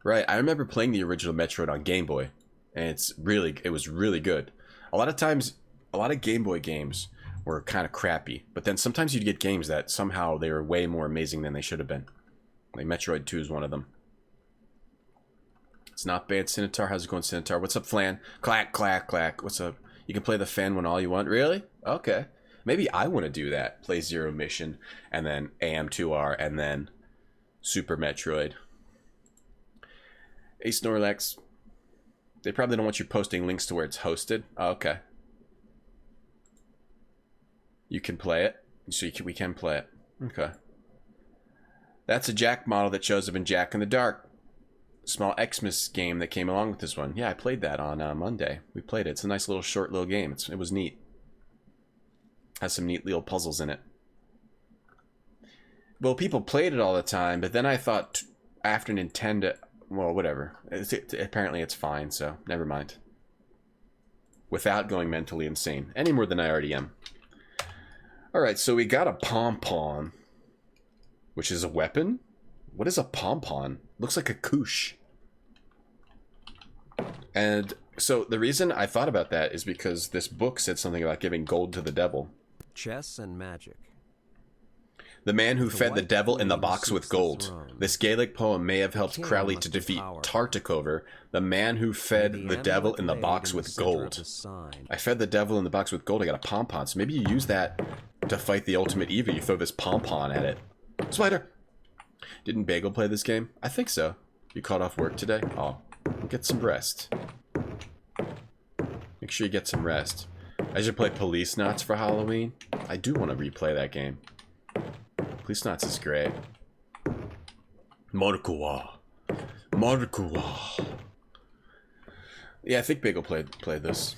Right, I remember playing the original Metroid on Game Boy. And it was really good. A lot of times, a lot of Game Boy games were kind of crappy. But then sometimes you'd get games that somehow they were way more amazing than they should have been. Like Metroid 2 is one of them. It's not bad, Centaur. How's it going, Centaur? What's up, Flan? Clack, clack, clack. What's up? You can play the fan one all you want. Really? Okay. Maybe I want to do that. Play Zero Mission, and then AM2R, and then Super Metroid. Hey, Snorlax. They probably don't want you posting links to where it's hosted. Oh, okay. You can play it. So we can play it. Okay. That's a Jack model that shows up in Jack in the Dark. Small Xmas game that came along with this one. Yeah, I played that on Monday. We played it. It's a nice little short little game. It was neat. Has some neat little puzzles in it. Well, people played it all the time, but then I thought after Nintendo... Well, whatever. Apparently it's fine, so never mind. Without going mentally insane. Any more than I already am. Alright, so we got a pom-pom. Which is a weapon? What is a pom-pom? Looks like a koosh. And so the reason I thought about that is because this book said something about giving gold to the devil. Chess and magic. The man who The fed the White devil in the Queen box with seeks the gold. throne. This Gaelic poem may have helped king Crowley must to defeat empower her. Tartakover, the man who fed May the devil amulet in the laid box in the with center of gold. the sign I fed the devil in the box with gold. I got a pom-pom. So maybe you use that to fight the ultimate evil. You throw this pom-pom at it. Spider! Didn't Bagel play this game? I think so. You caught off work today? Oh, get some rest. Make sure you get some rest. I should play Police Knots for Halloween. I do want to replay that game. Police Knots is great. Morkua. Morkua. Yeah, I think Bagel played this.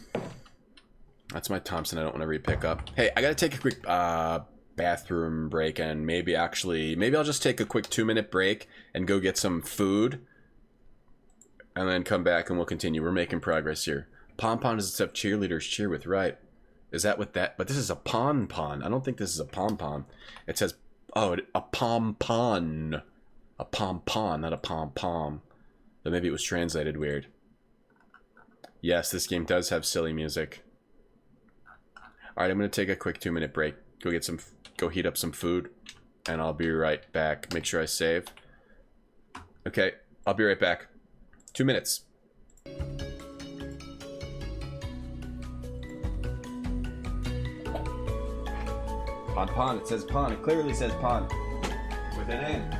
That's my Thompson I don't want to re-pick up. Hey, I gotta take a quick bathroom break, and maybe I'll just take a quick 2-minute break and go get some food. And then come back and we'll continue. We're making progress here. Pom-pom is the stuff cheerleaders cheer with, right? Is that what that... But this is a pon-pon. I don't think this is a pom-pom. It says... Oh, a pom-pon. A pom-pon, not a pom-pom. But maybe it was translated weird. Yes, this game does have silly music. Alright, I'm going to take a quick 2-minute break. Go heat up some food. And I'll be right back. Make sure I save. Okay, I'll be right back. 2 minutes. Pon. It says pon. It clearly says pon. With an N.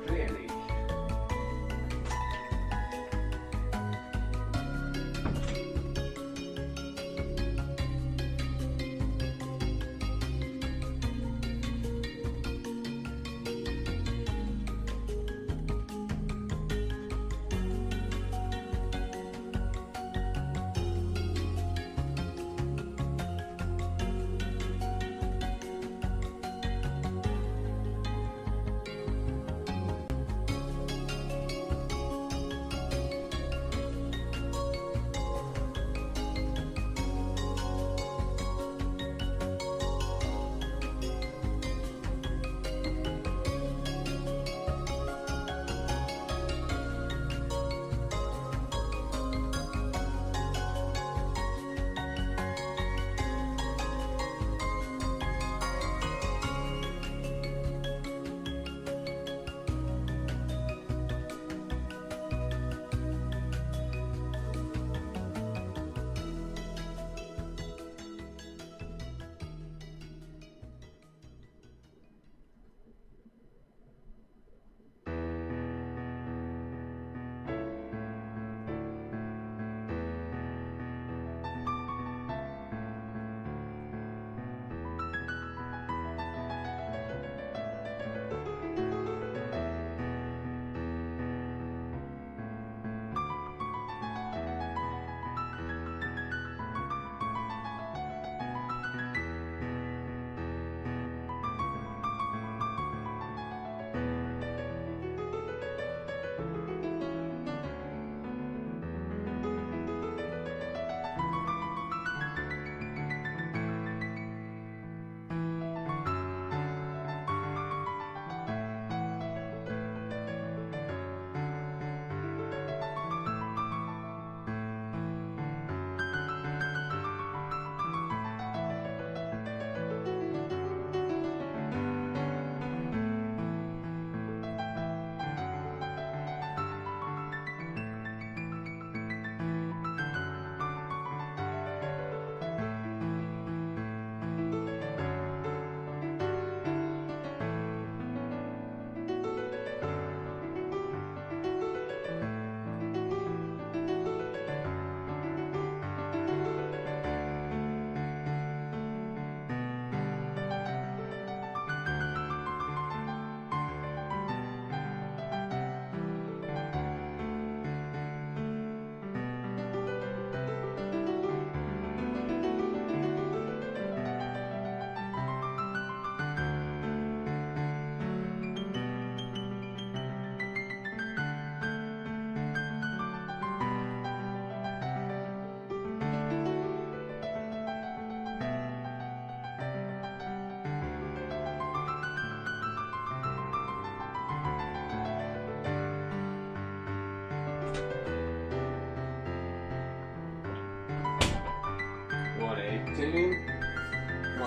Clearly.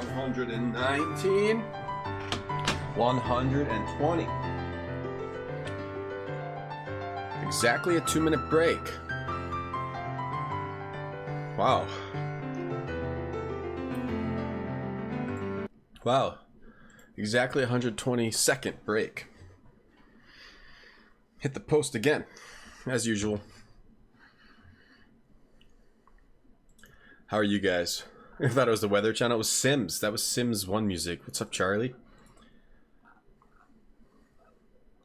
119. 120. Exactly a 2-minute break. Wow. Wow. Exactly 120-second break. Hit the post again, as usual. How are you guys? I thought it was the Weather Channel. It was Sims. That was Sims 1 music. What's up, Charlie?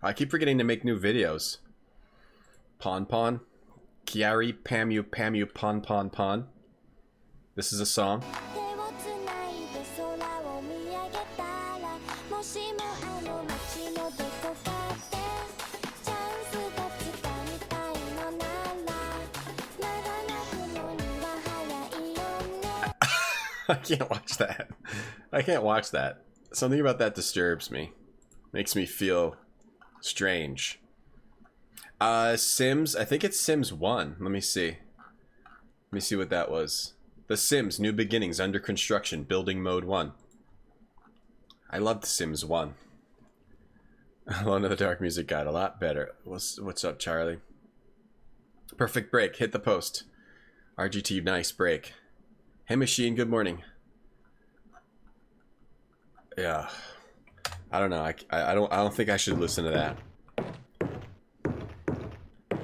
I keep forgetting to make new videos. Pon Pon. Kiari Pamu Pamu Pon Pon Pon. This is a song. I can't watch that. I can't watch that. Something about that disturbs me. Makes me feel strange. Sims, I think it's Sims 1. Let me see. Let me see what that was. The Sims, New Beginnings, Under Construction, Building Mode 1. I loved Sims 1. Alone in the Dark music got a lot better. What's up, Charlie? Perfect break. Hit the post. RGT, nice break. Hey, Machine, good morning. Yeah. I don't know. I don't think I should listen to that.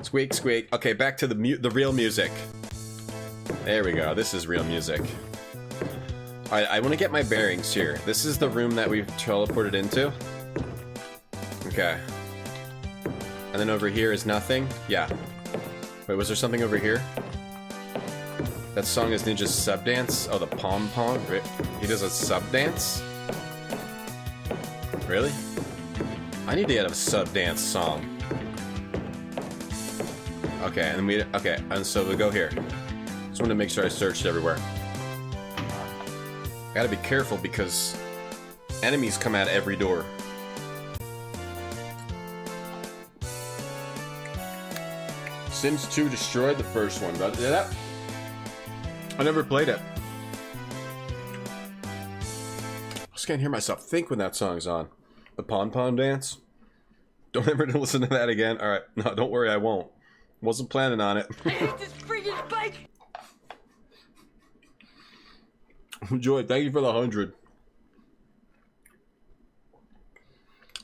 Squeak, squeak. Okay, back to the real music. There we go. This is real music. Alright, I want to get my bearings here. This is the room that we've teleported into. Okay. And then over here is nothing? Yeah. Wait, was there something over here? That song is Ninja's sub dance? Oh, the pom pom? He does a sub dance? Really? I need to get a sub dance song. Okay, and so we go here. Just want to make sure I searched everywhere. Gotta be careful because enemies come out every door. Sims 2 destroyed the first one. Did that? I never played it. I just can't hear myself think when that song's on. The Pon Pon Dance? Don't ever listen to that again. Alright, no, don't worry, I won't. Wasn't planning on it. I hate this freaking bike! Joy, thank you for the 100.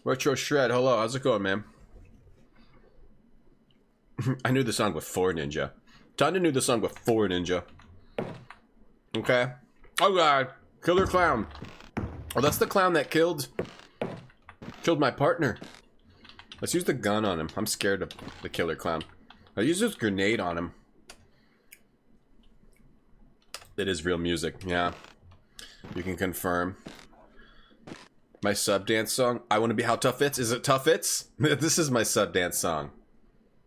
Retro Shred, hello, how's it going, man? I knew the song before Ninja. Tanya knew the song before Ninja. Okay. Oh god, Killer Clown. Oh, that's the clown that killed my partner. Let's use the gun on him. I'm scared of the Killer Clown. I'll use this grenade on him. It is real music, yeah. You can confirm. My sub dance song. I want to be how tough it's. Is it tough it's? This is my sub dance song.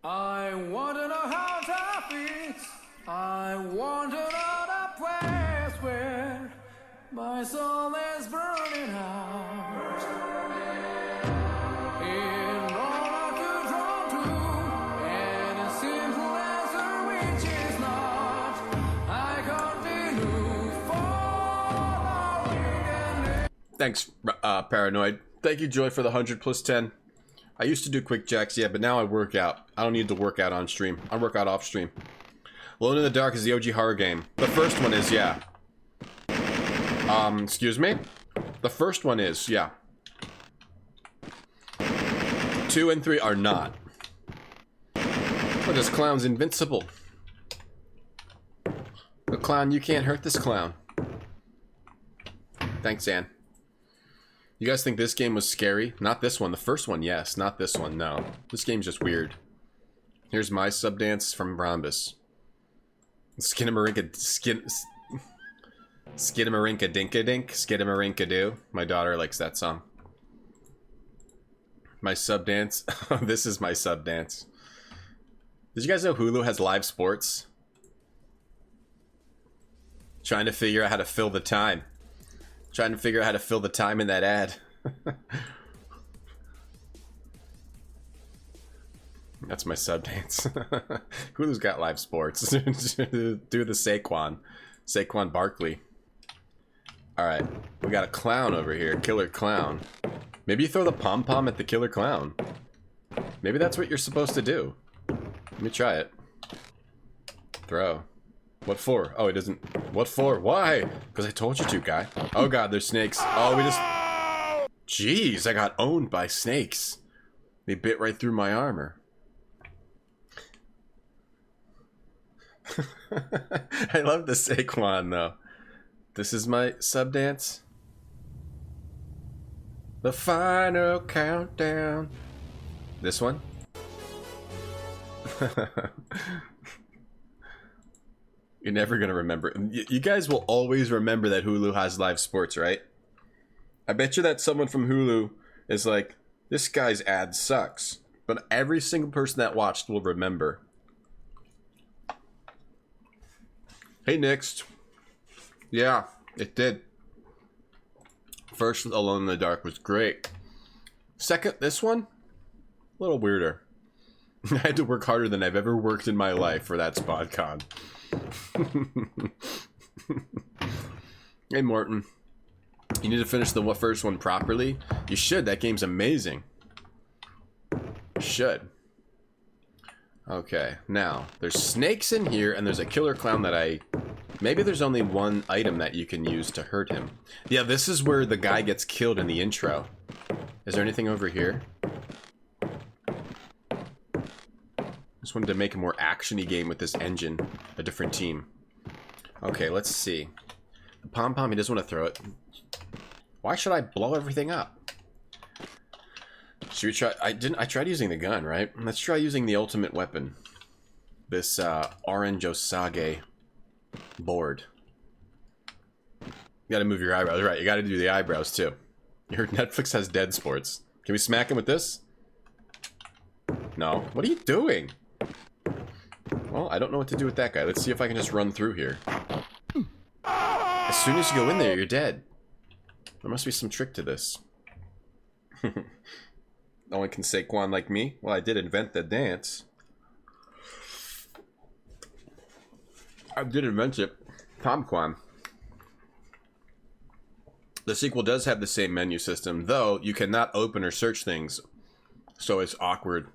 I want to know how tough it's. I want to know the place where my soul is burning out. In order to draw to, and as simple as a reach is not, I continue following. Thanks, Paranoid. Thank you, Joy, for the 100 plus 10. I used to do quick jacks, yeah, but now I work out. I don't need to work out on stream. I work out off stream. Alone in the Dark is the OG horror game. The first one is, yeah. Excuse me? The first one is, yeah. 2 and 3 are not. Oh, this clown's invincible. The clown, you can't hurt this clown. Thanks, Ann. You guys think this game was scary? Not this one. The first one, yes. Not this one, no. This game's just weird. Here's my sub dance from Brombus. Skidamarinka dinka dink. Skidamarinka do. My daughter likes that song. My sub dance. This is my sub dance. Did you guys know Hulu has live sports? Trying to figure out how to fill the time. Trying to figure out how to fill the time in that ad. That's my sub dance. Hulu's got live sports. Do the Saquon Barkley. Alright, we got a clown over here. Killer clown. Maybe you throw the pom-pom at the killer clown. Maybe that's what you're supposed to do. Let me try it. Throw. What for? Oh, it doesn't... What for? Why? Because I told you to, guy. Oh god, there's snakes. Oh, we just... Jeez, I got owned by snakes. They bit right through my armor. I love the Saquon, though. This is my sub dance. The final countdown. This one? You're never gonna remember. You guys will always remember that Hulu has live sports, right? I bet you that someone from Hulu is like, this guy's ad sucks. But every single person that watched will remember. Hey, next. Yeah, it did. First, Alone in the Dark was great. Second, this one, a little weirder. I had to work harder than I've ever worked in my life for that spot con. Hey, Morton. You need to finish the first one properly. You should. That game's amazing. You should. Okay, now, there's snakes in here, and there's a killer clown that I... Maybe there's only one item that you can use to hurt him. Yeah, this is where the guy gets killed in the intro. Is there anything over here? Just wanted to make a more action-y game with this engine. A different team. Okay, let's see. The pom-pom, he doesn't want to throw it. Why should I blow everything up? Should we try? I tried using the gun, right? Let's try using the ultimate weapon. This Orange Osage board. You gotta move your eyebrows, right? You gotta do the eyebrows too. You heard Netflix has dead sports. Can we smack him with this? No. What are you doing? Well, I don't know what to do with that guy. Let's see if I can just run through here. As soon as you go in there, you're dead. There must be some trick to this. No one can say Quan like me. Well, I did invent the dance. I did invent it. Tom Quan. The sequel does have the same menu system, though you cannot open or search things. So it's awkward.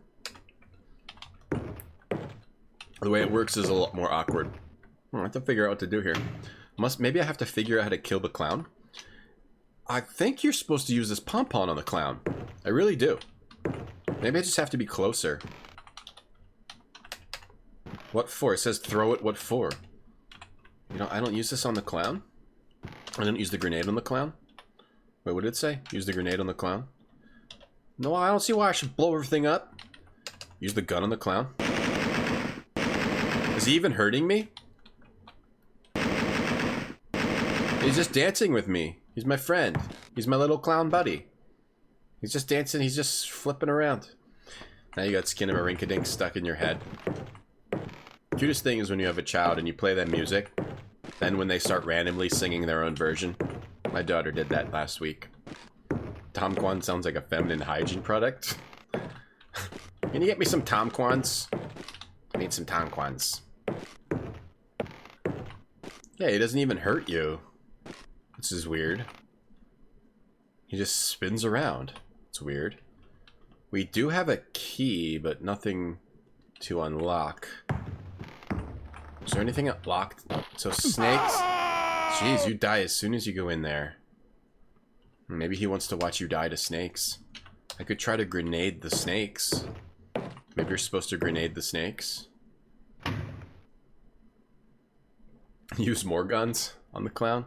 The way it works is a lot more awkward. I have to figure out what to do here. Maybe I have to figure out how to kill the clown. I think you're supposed to use this pom-pom on the clown. I really do. Maybe I just have to be closer. What for? It says throw it, what for? You know, I don't use this on the clown. I don't use the grenade on the clown. Wait, what did it say? Use the grenade on the clown? No, I don't see why I should blow everything up. Use the gun on the clown. Is he even hurting me? He's just dancing with me. He's my friend. He's my little clown buddy. He's just dancing. He's just flipping around. Now you got Skin of a Rinkadink stuck in your head. Cutest thing is when you have a child and you play that music. Then when they start randomly singing their own version. My daughter did that last week. Tom Quan sounds like a feminine hygiene product. Can you get me some Tom Quans? I need some Tom Quans. Yeah, he doesn't even hurt you. This is weird. He just spins around. It's weird. We do have a key, but nothing to unlock. Is there anything locked? So snakes? Jeez, you die as soon as you go in there. Maybe he wants to watch you die to snakes. I could try to grenade the snakes. Maybe you're supposed to grenade the snakes. Use more guns on the clown.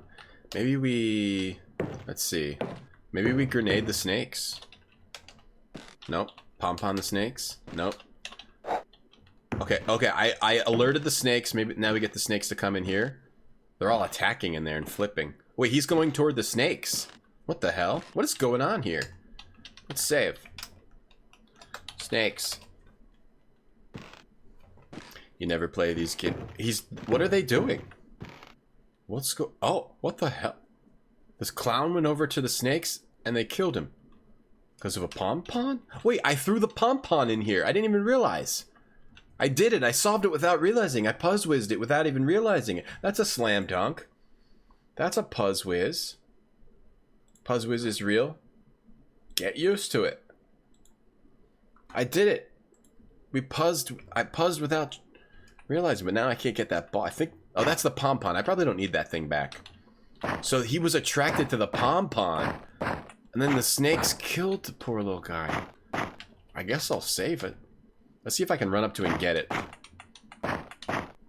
Maybe we... Let's see. Maybe we grenade the snakes. Nope. Pom-pom the snakes. Nope. Okay, I alerted the snakes. Maybe now we get the snakes to come in here. They're all attacking in there and flipping. Wait, he's going toward the snakes. What the hell? What is going on here? Let's save. Snakes. You never play these kids. What are they doing? What's Oh, what the hell? This clown went over to the snakes and they killed him. Because of a pom-pom? Wait, I threw the pom-pom in here. I didn't even realize. I did it. I solved it without realizing. I puzz-whizzed it without even realizing it. That's a slam dunk. That's a puzz-whiz. Puzzwiz is real. Get used to it. I did it. I puzzed without realizing, but now I can't get that ball. I think, oh, that's the pom-pom. I probably don't need that thing back. So he was attracted to the pom-pom, and then the snakes killed the poor little guy. I guess I'll save it. Let's see if I can run up to it and get it.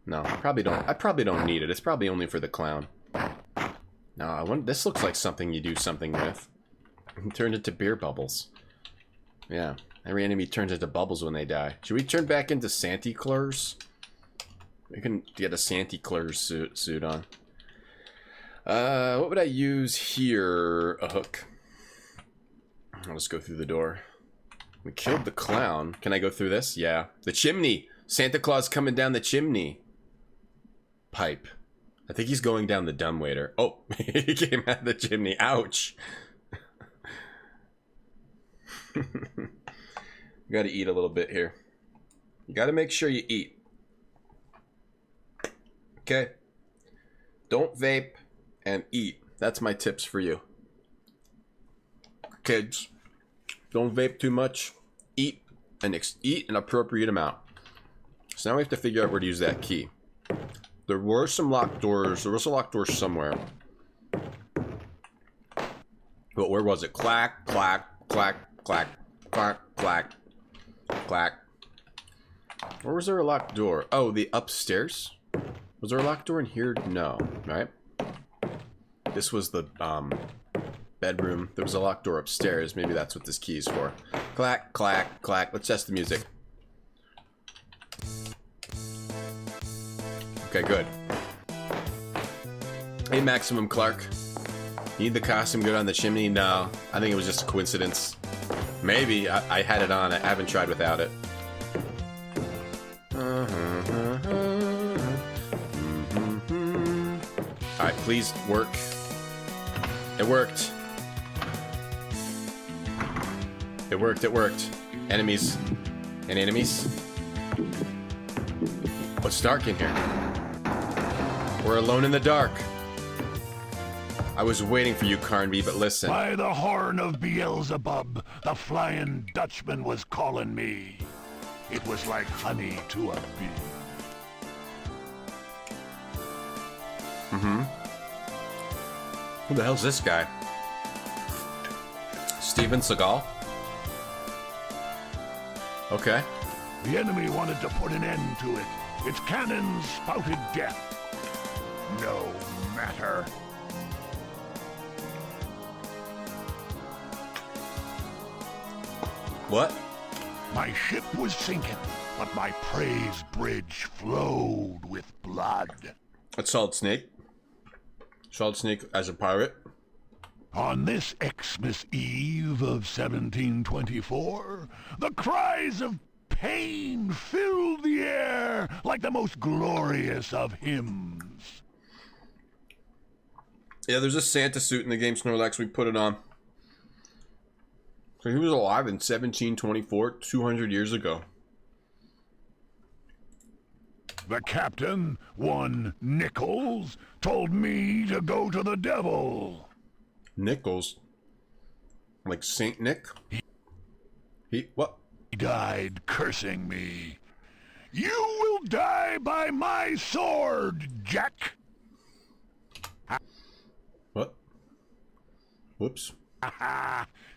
No, probably don't. I probably don't need it. It's probably only for the clown. No, this looks like something you do something with. Turned into beer bubbles. Yeah, every enemy turns into bubbles when they die. Should we turn back into Santa Claus? We can get a Santa Claus suit on. What would I use here? A hook. I'll just go through the door. We killed the clown. Can I go through this? Yeah. The chimney. Santa Claus coming down the chimney. Pipe. I think he's going down the dumbwaiter. Oh, he came out of the chimney. Ouch. You gotta eat a little bit here. You gotta make sure you eat. Okay? Don't vape and eat. That's my tips for you. Kids, don't vape too much. Eat an appropriate amount. So now we have to figure out where to use that key. There were some locked doors. There was a locked door somewhere. But where was it? Clack, clack, clack, clack, clack, clack, clack. Where was there a locked door? Oh, the upstairs? Was there a locked door in here? No, right? This was the bedroom. There was a locked door upstairs. Maybe that's what this key is for. Clack, clack, clack. Let's test the music. Okay, good. Hey, Maximum Clark. Need the costume go down the chimney? No, I think it was just a coincidence. Maybe. I had it on. I haven't tried without it. Alright, please work. It worked. It worked, it worked. Enemies. And enemies. What's dark in here? We're alone in the dark. I was waiting for you, Carnby, but listen. By the horn of Beelzebub, the Flying Dutchman was calling me. It was like honey to a bee. Mm-hmm. Who the hell's this guy? Steven Seagal? Okay. The enemy wanted to put an end to it. Its cannons spouted death. No matter. What? My ship was sinking, but my praise bridge flowed with blood. That's Solid Snake. Solid Snake as a pirate. On this Xmas Eve of 1724, the cries of pain filled the air like the most glorious of hymns. Yeah, there's a Santa suit in the game, Snorlax. We put it on. So he was alive in 1724, 200 years ago. The captain, one Nichols, told me to go to the devil. Nichols? Like Saint Nick? What? He died cursing me. You will die by my sword, Jack. What? Whoops.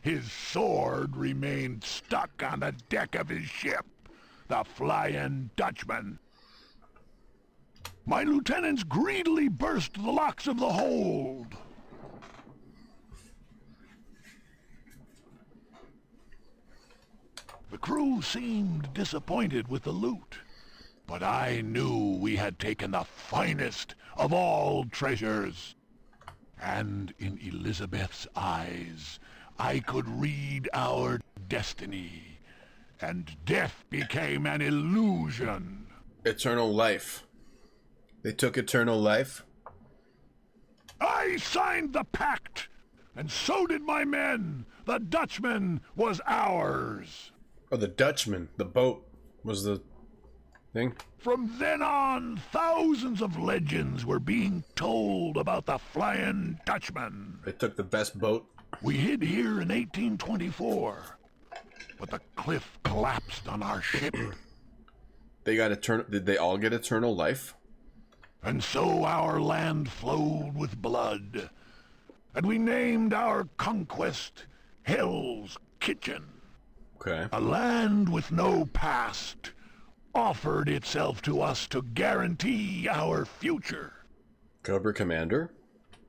His sword remained stuck on the deck of his ship, the Flying Dutchman. My lieutenants greedily burst the locks of the hold. The crew seemed disappointed with the loot, but I knew we had taken the finest of all treasures. And in Elizabeth's eyes, I could read our destiny, and death became an illusion. Eternal life. They took eternal life? I signed the pact, and so did my men. The Dutchman was ours. Oh, the Dutchman. The boat was the thing? From then on, thousands of legends were being told about the Flying Dutchman. They took the best boat. We hid here in 1824, but the cliff collapsed on our ship. They got eternal. Did they all get eternal life? And so our land flowed with blood, and we named our conquest Hell's Kitchen. Okay. A land with no past offered itself to us to guarantee our future. Cobra Commander?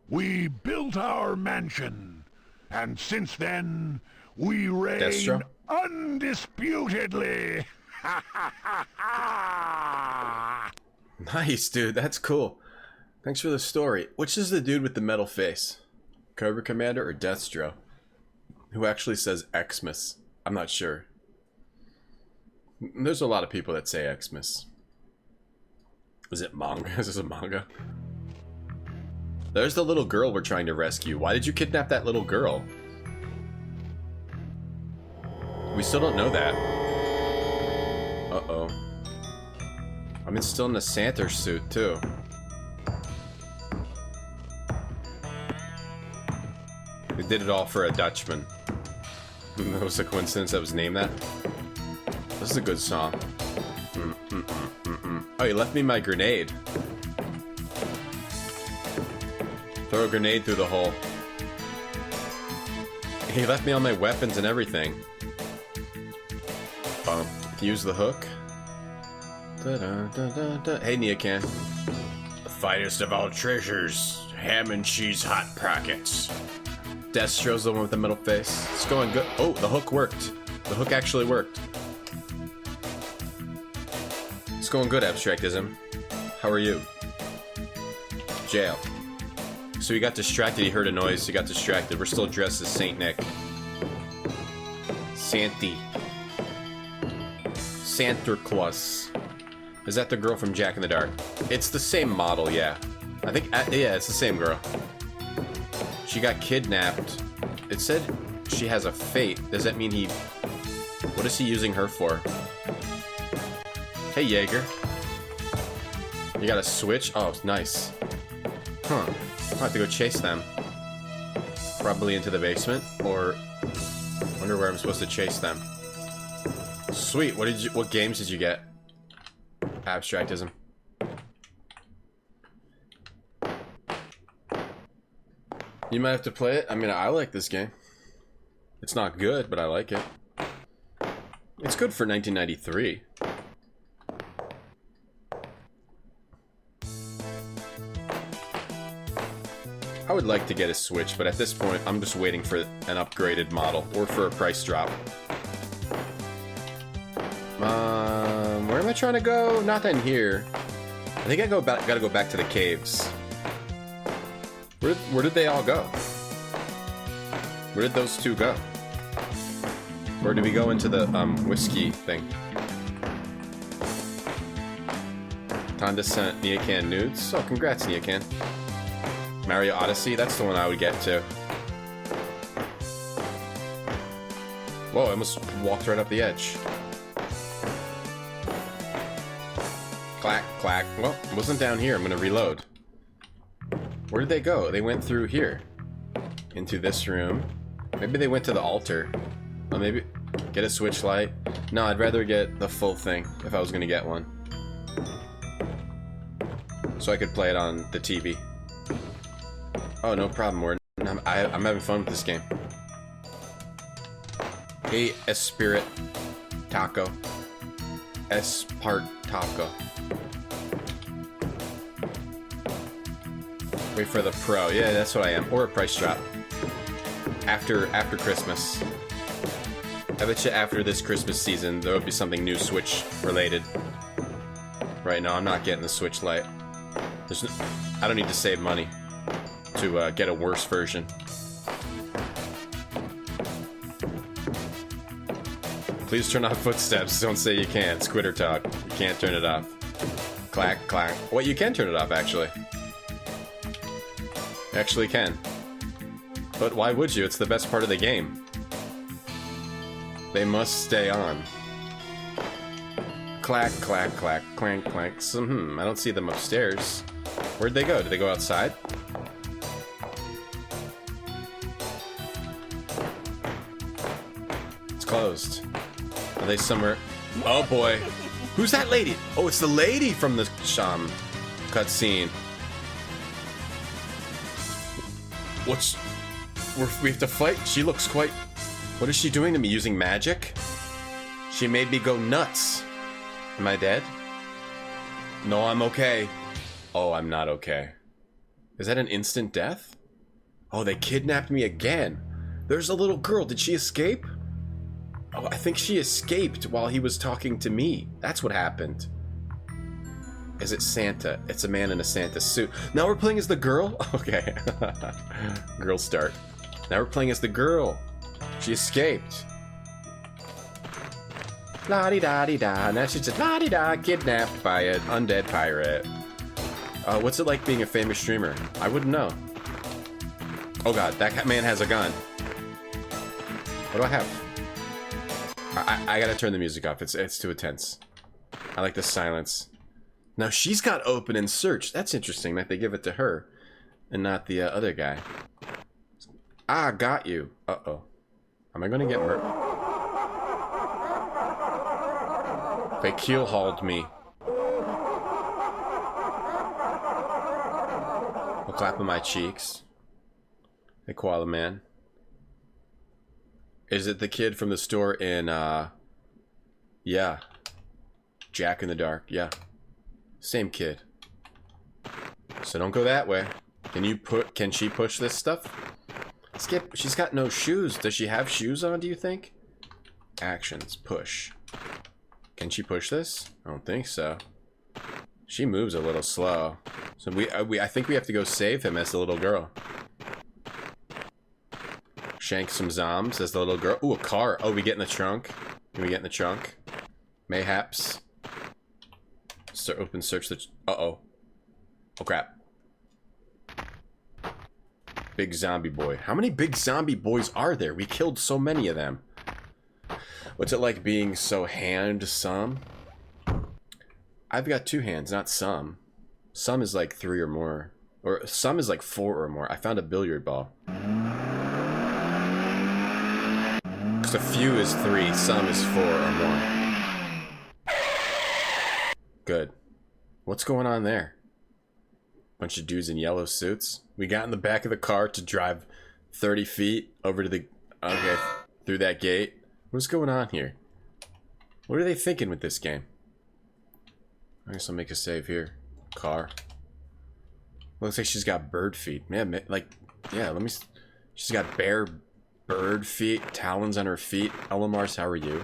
We built our mansion, and since then, we reign Destro? undisputedly. Nice, dude. That's cool. Thanks for the story. Which is the dude with the metal face? Cobra Commander or Destro? Who actually says Xmas? I'm not sure. There's a lot of people that say Xmas. Is it manga? Is this a manga? There's the little girl we're trying to rescue. Why did you kidnap that little girl? We still don't know that. Uh-oh. I'm still in the Santa suit, too. We did it all for a Dutchman. That was a coincidence that was named that. This is a good song. Oh, you left me my grenade. Throw a grenade through the hole. He left me all my weapons and everything. Use the hook. Hey, Neocan. The finest of all treasures. Ham and cheese hot pockets. Destro's the one with the middle face. It's going good. Oh, the hook worked. The hook actually worked. It's going good, Abstractism. How are you? Jail. So he got distracted. He heard a noise. He got distracted. We're still dressed as Saint Nick. Santy. Santa Claus. Is that the girl from Jack in the Dark? It's the same model, yeah. I think, yeah, it's the same girl. She got kidnapped. It said she has a fate. Does that mean he... What is he using her for? Hey, Jaeger. You got a switch? Oh, nice. Huh. I'll have to go chase them. Probably into the basement, or... Wonder where I'm supposed to chase them. Sweet. What games did you get? Abstractism. You might have to play it. I mean, I like this game. It's not good, but I like it. It's good for 1993. I would like to get a Switch, but at this point, I'm just waiting for an upgraded model, or for a price drop. Where am I trying to go? Not in here. I think I gotta go back to the caves. Where did they all go? Where did those two go? Or did we go into the whiskey thing? Tonda sent Neocan nudes. Oh, congrats, Neocan. Mario Odyssey, that's the one I would get to. Whoa, I almost walked right up the edge. Clack, clack. Well, it wasn't down here. I'm gonna reload. Where did they go? They went through here. Into this room. Maybe they went to the altar. Oh, maybe... Get a Switch light. No, I'd rather get the full thing if I was gonna get one. So I could play it on the TV. Oh, no problem, Warden. I'm having fun with this game. Hey, Espirit Taco. Espart Taco. Wait for the Pro. Yeah, that's what I am. Or a price drop. After Christmas. I bet you after this Christmas season, there will be something new Switch related. Right now, I'm not getting the Switch Lite. I don't need to save money to get a worse version. Please turn off footsteps. Don't say you can't. Squitter talk. You can't turn it off. Clack, clack. Wait, you can turn it off, actually. You actually can. But why would you? It's the best part of the game. They must stay on. Clack, clack, clack, clank, clank. So, I don't see them upstairs. Where'd they go? Did they go outside? closed. Are they somewhere? Oh boy. Who's that lady? Oh, it's the lady from the cutscene. We have to fight? She looks quite... What is she doing to me? Using magic? She made me go nuts. Am I dead? No, I'm okay. Oh, I'm not okay. Is that an instant death? Oh, they kidnapped me again. There's a little girl. Did she escape? Oh, I think she escaped while he was talking to me. That's what happened. Is it Santa? It's a man in a Santa suit. Now we're playing as the girl? Okay. Girl start. Now we're playing as the girl. She escaped. La-di-da-di-da. Now she's just la-di-da, kidnapped by an undead pirate. What's it like being a famous streamer? I wouldn't know. Oh god, that man has a gun. What do I have? I gotta turn the music off. It's too intense. I like the silence. Now she's got open and search. That's interesting that they give it to her and not the other guy. Ah, got you. Uh-oh. Am I gonna get murdered? They keel-hauled me. I'll clap on my cheeks. Hey, Koala Man. Is it the kid from the store in, yeah. Jack in the Dark, yeah. Same kid. So don't go that way. Can she push this stuff? Skip, she's got no shoes. Does she have shoes on, do you think? Actions, push. Can she push this? I don't think so. She moves a little slow. So I think we have to go save him as the little girl. Shank some zombs as the little girl. Ooh, a car. Oh, we get in the trunk. Can we get in the trunk? Mayhaps. Open search the... Uh-oh. Oh, crap. Big zombie boy. How many big zombie boys are there? We killed so many of them. What's it like being so handsome? I've got 2 hands, not some. Some is like 3 or more. Or some is like 4 or more. I found a billiard ball. Because a few is 3, some is 4 or more. Good. What's going on there? Bunch of dudes in yellow suits. We got in the back of the car to drive 30 feet over to the... Okay, through that gate. What's going on here? What are they thinking with this game? I guess I'll make a save here. Car. Looks like she's got bird feet. Man, like, yeah, let me... She's got bare bird feet, talons on her feet. Elamars, how are you?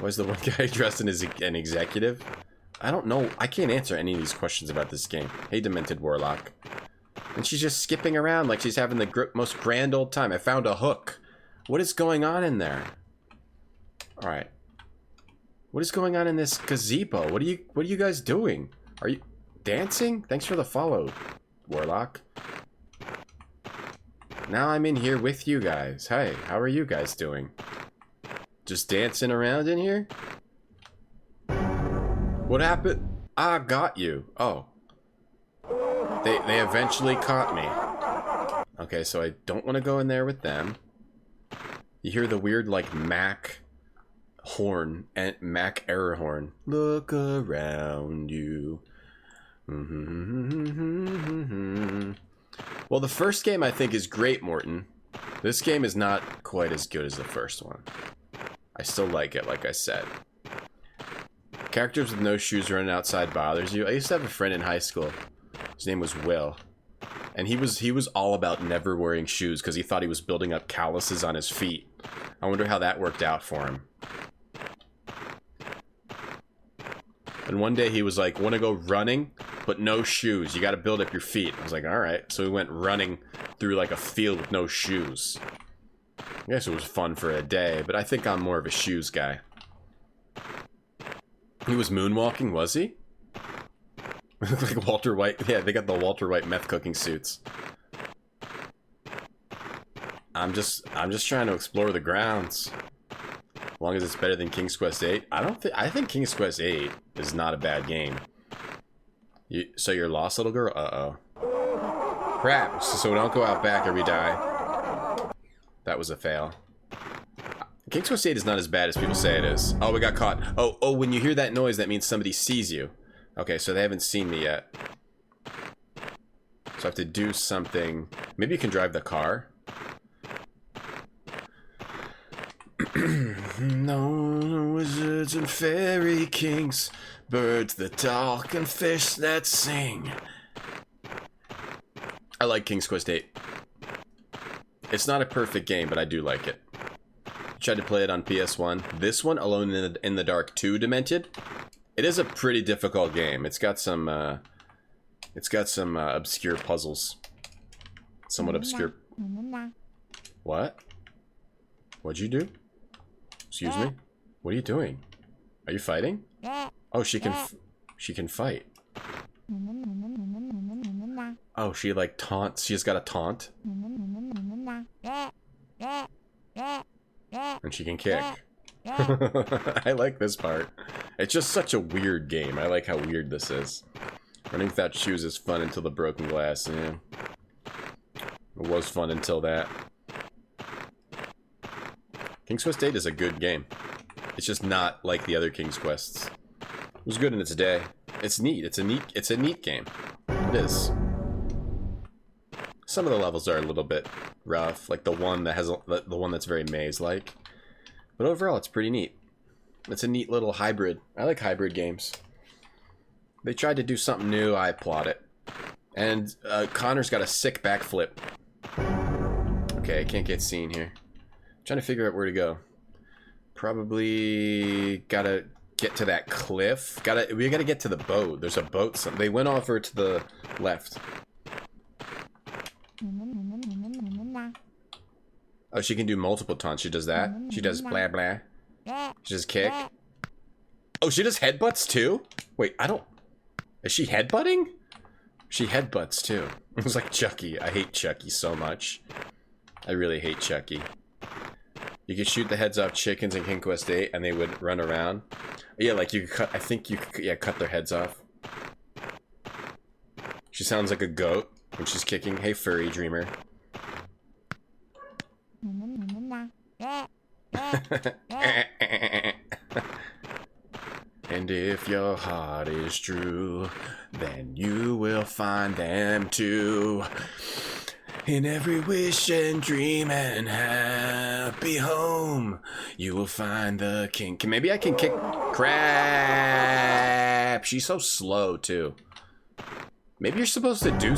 Why is the one guy dressed in an executive? I don't know. I can't answer any of these questions about this game. Hey, Demented Warlock. And she's just skipping around like she's having the most grand old time. I found a hook. What is going on in there? Alright. What is going on in this gazebo? What are you guys doing? Are you dancing? Thanks for the follow, Warlock. Now I'm in here with you guys. Hey, how are you guys doing? Just dancing around in here? What happened? Ah, got you. Oh. They eventually caught me. Okay, so I don't want to go in there with them. You hear the weird, like, Mac horn, and Mac error horn. Look around you. Well, the first game I think is great, Morton. This game is not quite as good as the first one. I still like it, like I said. Characters with no shoes running outside bothers you. I used to have a friend in high school. His name was Will. And he was all about never wearing shoes because he thought he was building up calluses on his feet. I wonder how that worked out for him. And one day he was like, want to go running, but no shoes. You got to build up your feet. I was like, all right. So we went running through like a field with no shoes. I guess it was fun for a day, but I think I'm more of a shoes guy. He was moonwalking, was he? Like Walter White. Yeah, they got the Walter White meth cooking suits. I'm just trying to explore the grounds. As long as it's better than King's Quest 8. I think King's Quest 8 is not a bad game. So you're lost, little girl? Uh-oh. Crap. So we don't go out back or we die. That was a fail. King's Quest 8 is not as bad as people say it is. Oh, we got caught. Oh, when you hear that noise, that means somebody sees you. Okay, so they haven't seen me yet. So I have to do something. Maybe you can drive the car. No wizards and fairy kings, birds that talk and fish that sing. I like King's Quest 8. It's not a perfect game, but I do like it. Tried to play it on PS1. This one, Alone in the Dark 2 Demented, it is a pretty difficult game. It's got some obscure puzzles. Somewhat obscure. What? What'd you do? Excuse me? What are you doing? Are you fighting? Oh, she can fight. Oh, she like taunts. She's got a taunt. And she can kick. I like this part. It's just such a weird game. I like how weird this is. Running without shoes is fun until the broken glass. Yeah. It was fun until that. King's Quest 8 is a good game. It's just not like the other King's Quests. It was good in its day. It's neat. It's a neat game. It is. Some of the levels are a little bit rough, like the one that has the one that's very maze-like. But overall, it's pretty neat. It's a neat little hybrid. I like hybrid games. They tried to do something new. I applaud it. And Connor's got a sick backflip. Okay, I can't get seen here. Trying to figure out where to go. Probably gotta get to that cliff. We gotta get to the boat. There's a boat. They went over to the left. Oh, she can do multiple taunts. She does that. She does blah blah. She does kick. Oh, she does headbutts too? Wait, I don't... Is she headbutting? She headbutts too. It was like Chucky. I hate Chucky so much. I really hate Chucky. You could shoot the heads off chickens in King Quest 8 and they would run around. Yeah, like you could cut... I think you could, yeah, cut their heads off. She sounds like a goat when she's kicking. Hey, furry dreamer. And if your heart is true, then you will find them too. In every wish and dream and happy home, you will find the king. Maybe I can kick... Crap! She's so slow, too. Maybe you're supposed to do...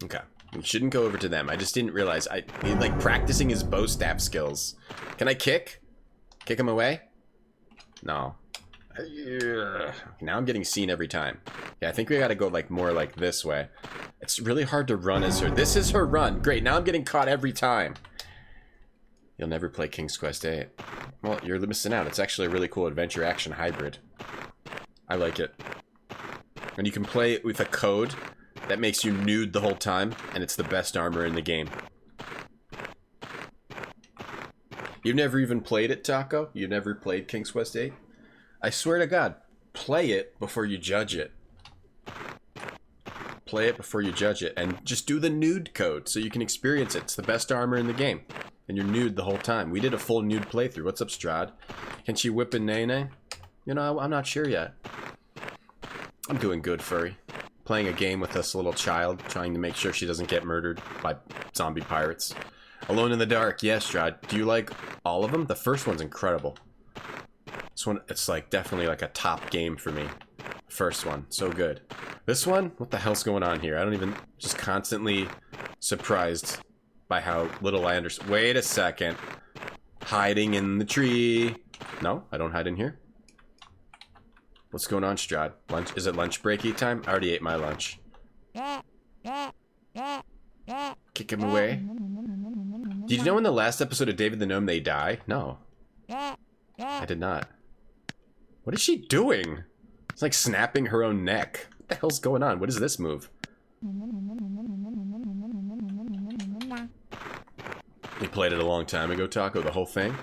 Okay. We shouldn't go over to them. I just didn't realize. Like, practicing his bow staff skills. Can I kick? Kick him away? No. Now I'm getting seen every time. Yeah, I think we gotta go, like, more like this way. It's really hard to run as her. This is her run. Great, now I'm getting caught every time. You'll never play King's Quest 8. Well, you're missing out. It's actually a really cool adventure action hybrid. I like it. And you can play it with a code that makes you nude the whole time, and it's the best armor in the game. You've never even played it, Taco? You've never played King's Quest 8? I swear to God, play it before you judge it. Play it before you judge it, and just do the nude code so you can experience it. It's the best armor in the game, and you're nude the whole time. We did a full nude playthrough. What's up, Strahd? Can she whip a Nene? You know, I'm not sure yet. I'm doing good, furry. Playing a game with this little child, trying to make sure she doesn't get murdered by zombie pirates. Alone in the Dark, yes, Strahd. Do you like all of them? The first one's incredible. This one, it's like definitely like a top game for me. First one, so good. This one, what the hell's going on here? I don't even, just constantly surprised by how little I understand. Wait a second. Hiding in the tree. No, I don't hide in here. What's going on, Strahd? Lunch? Is it lunch breaky time? I already ate my lunch. Kick him away. Did you know in the last episode of David the Gnome they die? No. I did not. What is she doing? It's like snapping her own neck. What the hell's going on? What is this move? You played it a long time ago, Taco, the whole thing?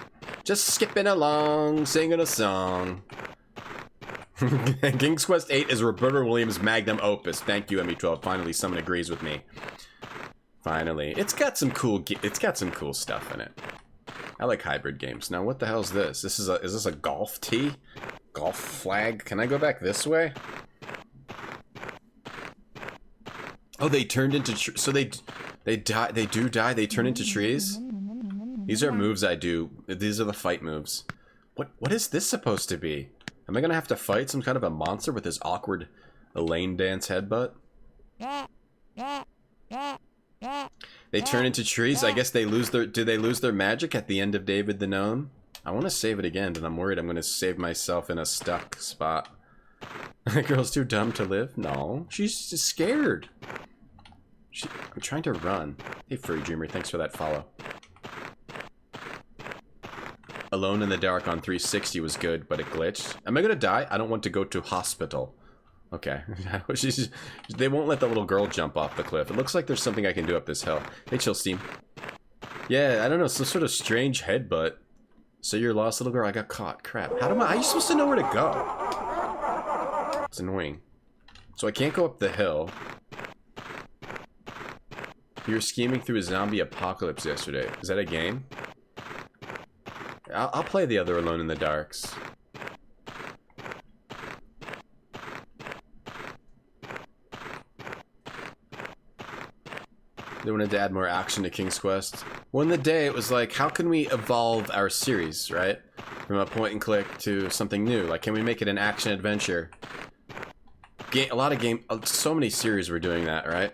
Just skipping along, singing a song. King's Quest 8 is Roberta Williams' magnum opus. Thank you, ME12. Finally, someone agrees with me. Finally. It's got some cool stuff in it. I like hybrid games. Now what the hell is this? Is this a golf tee? Golf flag? Can I go back this way? Oh, they turned into so they die. They do die. They turn into trees. These are moves I do. These are the fight moves. What is this supposed to be? Am I gonna have to fight some kind of a monster with this awkward Elaine dance headbutt? They turn into trees. I guess they lose their. Do they lose their magic at the end of David the Gnome? I want to save it again, but I'm worried I'm gonna save myself in a stuck spot. The girl's too dumb to live? No, she's just scared. I'm trying to run. Hey, Furry Dreamer, thanks for that follow. Alone in the Dark on 360 was good, but it glitched. Am I gonna die? I don't want to go to hospital. Okay. They won't let the little girl jump off the cliff. It looks like there's something I can do up this hill. Hey, Chill Steam. Yeah, I don't know, some sort of strange headbutt. So you're lost, little girl? I got caught. Crap. How are you supposed to know where to go? It's annoying. So I can't go up the hill. You were scheming through a zombie apocalypse yesterday. Is that a game? I'll play the other Alone in the Darks. They wanted to add more action to King's Quest. Well, in the day, it was like, how can we evolve our series, right? From a point and click to something new. Like, can we make it an action adventure? So many series were doing that, right?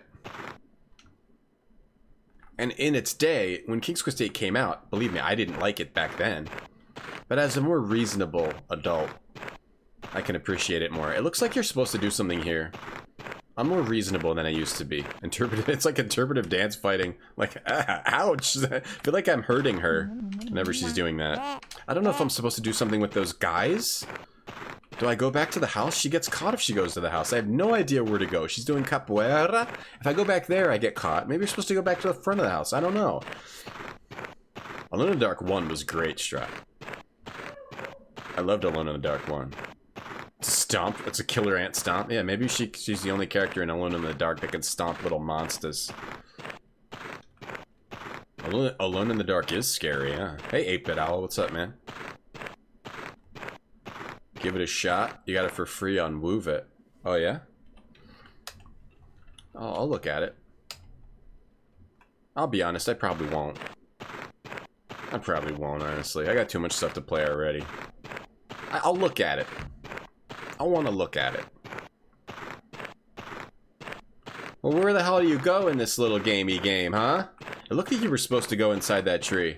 And in its day, when King's Quest 8 came out, believe me, I didn't like it back then. But as a more reasonable adult, I can appreciate it more. It looks like you're supposed to do something here. I'm more reasonable than I used to be. It's like interpretive dance fighting. Like, ouch! I feel like I'm hurting her whenever she's doing that. I don't know if I'm supposed to do something with those guys. Do I go back to the house? She gets caught if she goes to the house. I have no idea where to go. She's doing capoeira. If I go back there, I get caught. Maybe you're supposed to go back to the front of the house. I don't know. Alone in the Dark 1 was great, Strat. I loved Alone in the Dark 1. Stomp. It's a killer ant stomp. Yeah, maybe she's the only character in Alone in the Dark that can stomp little monsters. Alone in the Dark is scary, huh? Hey, 8-Bit Owl, what's up, man? Give it a shot. You got it for free on Wove It. Oh, yeah? Oh, I'll look at it. I'll be honest, I probably won't. I probably won't, honestly. I got too much stuff to play already. I'll look at it. I want to look at it. Well, where the hell do you go in this little gamey game, huh? It looked like you were supposed to go inside that tree.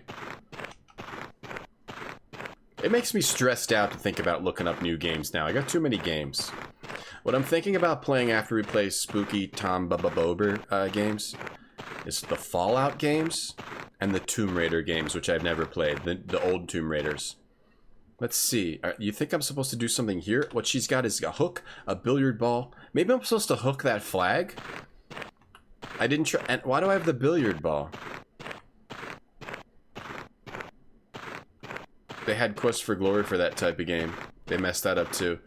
It makes me stressed out to think about looking up new games now. I got too many games. What I'm thinking about playing after we play spooky Tom Bober games is the Fallout games and the Tomb Raider games, which I've never played. The old Tomb Raiders. Let's see. You think I'm supposed to do something here? What she's got is a hook, a billiard ball. Maybe I'm supposed to hook that flag? I didn't try. And why do I have the billiard ball? They had Quest for Glory for that type of game. They messed that up too.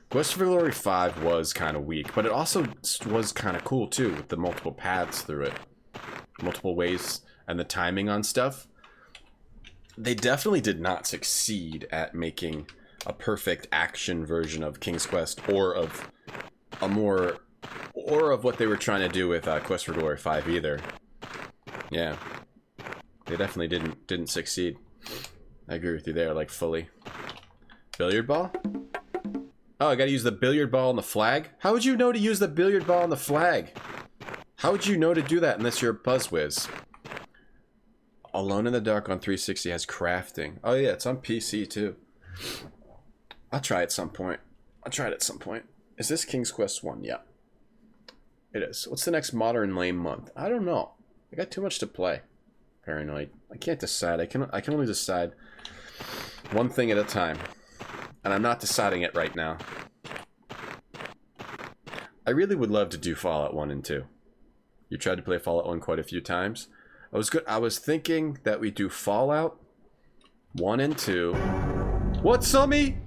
Quest for Glory 5 was kind of weak, but it also was kind of cool too, with the multiple paths through it. Multiple ways and the timing on stuff. They definitely did not succeed at making a perfect action version of King's Quest or of what they were trying to do with Quest for Glory 5 either. Yeah. They definitely didn't succeed. I agree with you there, like, fully. Billiard ball? Oh, I gotta use the billiard ball on the flag? How would you know to use the billiard ball on the flag? How would you know to do that unless you're a buzzwiz? Alone in the Dark on 360 has crafting. Oh yeah, it's on PC too. I'll try it at some point. Is this King's Quest 1? Yeah. It is. What's the next Modern Lame month? I don't know. I got too much to play. Paranoid. I can't decide. I can only decide one thing at a time. And I'm not deciding it right now. I really would love to do Fallout 1 and 2. You tried to play Fallout 1 quite a few times. I was thinking that we do Fallout 1 and 2. What, Summy?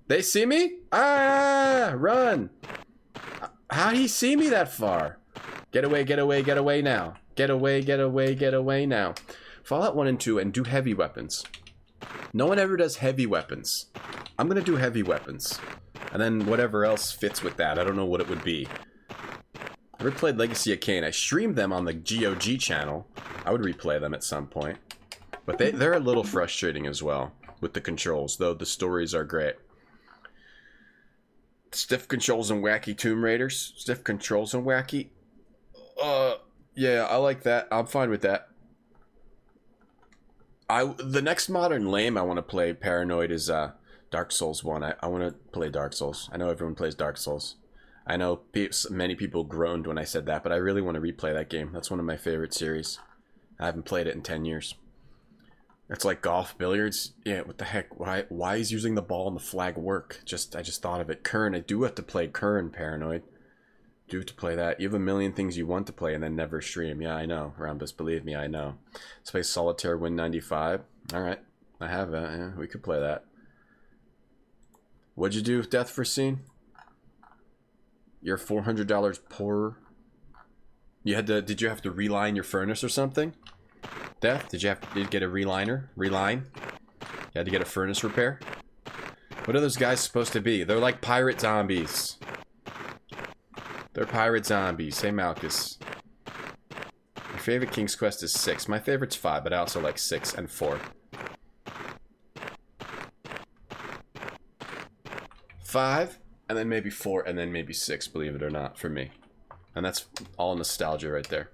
They see me? Ah! Run! How'd he see me that far? Get away, get away, get away now. Get away, get away, get away now. Fallout 1 and 2 and do heavy weapons. No one ever does heavy weapons. I'm gonna do heavy weapons. And then whatever else fits with that. I don't know what it would be. I ever played Legacy of Kain. I streamed them on the GOG channel. I would replay them at some point. But they're a little frustrating as well with the controls, though the stories are great. Stiff controls and wacky Tomb Raiders. Stiff controls and wacky. Yeah, I like that. I'm fine with that. The next modern lame I want to play, Paranoid, is Dark Souls 1. I want to play Dark Souls. I know everyone plays Dark Souls. I know many people groaned when I said that, but I really want to replay that game. That's one of my favorite series. I haven't played it in 10 years. It's like golf, billiards. Yeah, what the heck? Why is using the ball and the flag work? I just thought of it. Kern. I do have to play Kern, Paranoid. Do have to play that. You have a million things you want to play and then never stream. Yeah, I know, Rambus. Believe me, I know. Let's play Solitaire Win 95. Alright. I have that. Yeah, we could play that. What'd you do with Death for Scene? You're $400 poorer. Did you have to reline your furnace or something? Death, did you get a reliner? Reline? You had to get a furnace repair? What are those guys supposed to be? They're like pirate zombies. They're pirate zombies. Hey, Malchus. My favorite King's Quest is 6. My favorite's 5, but I also like 6 and 4. 5, and then maybe 4, and then maybe 6, believe it or not, for me. And that's all nostalgia right there.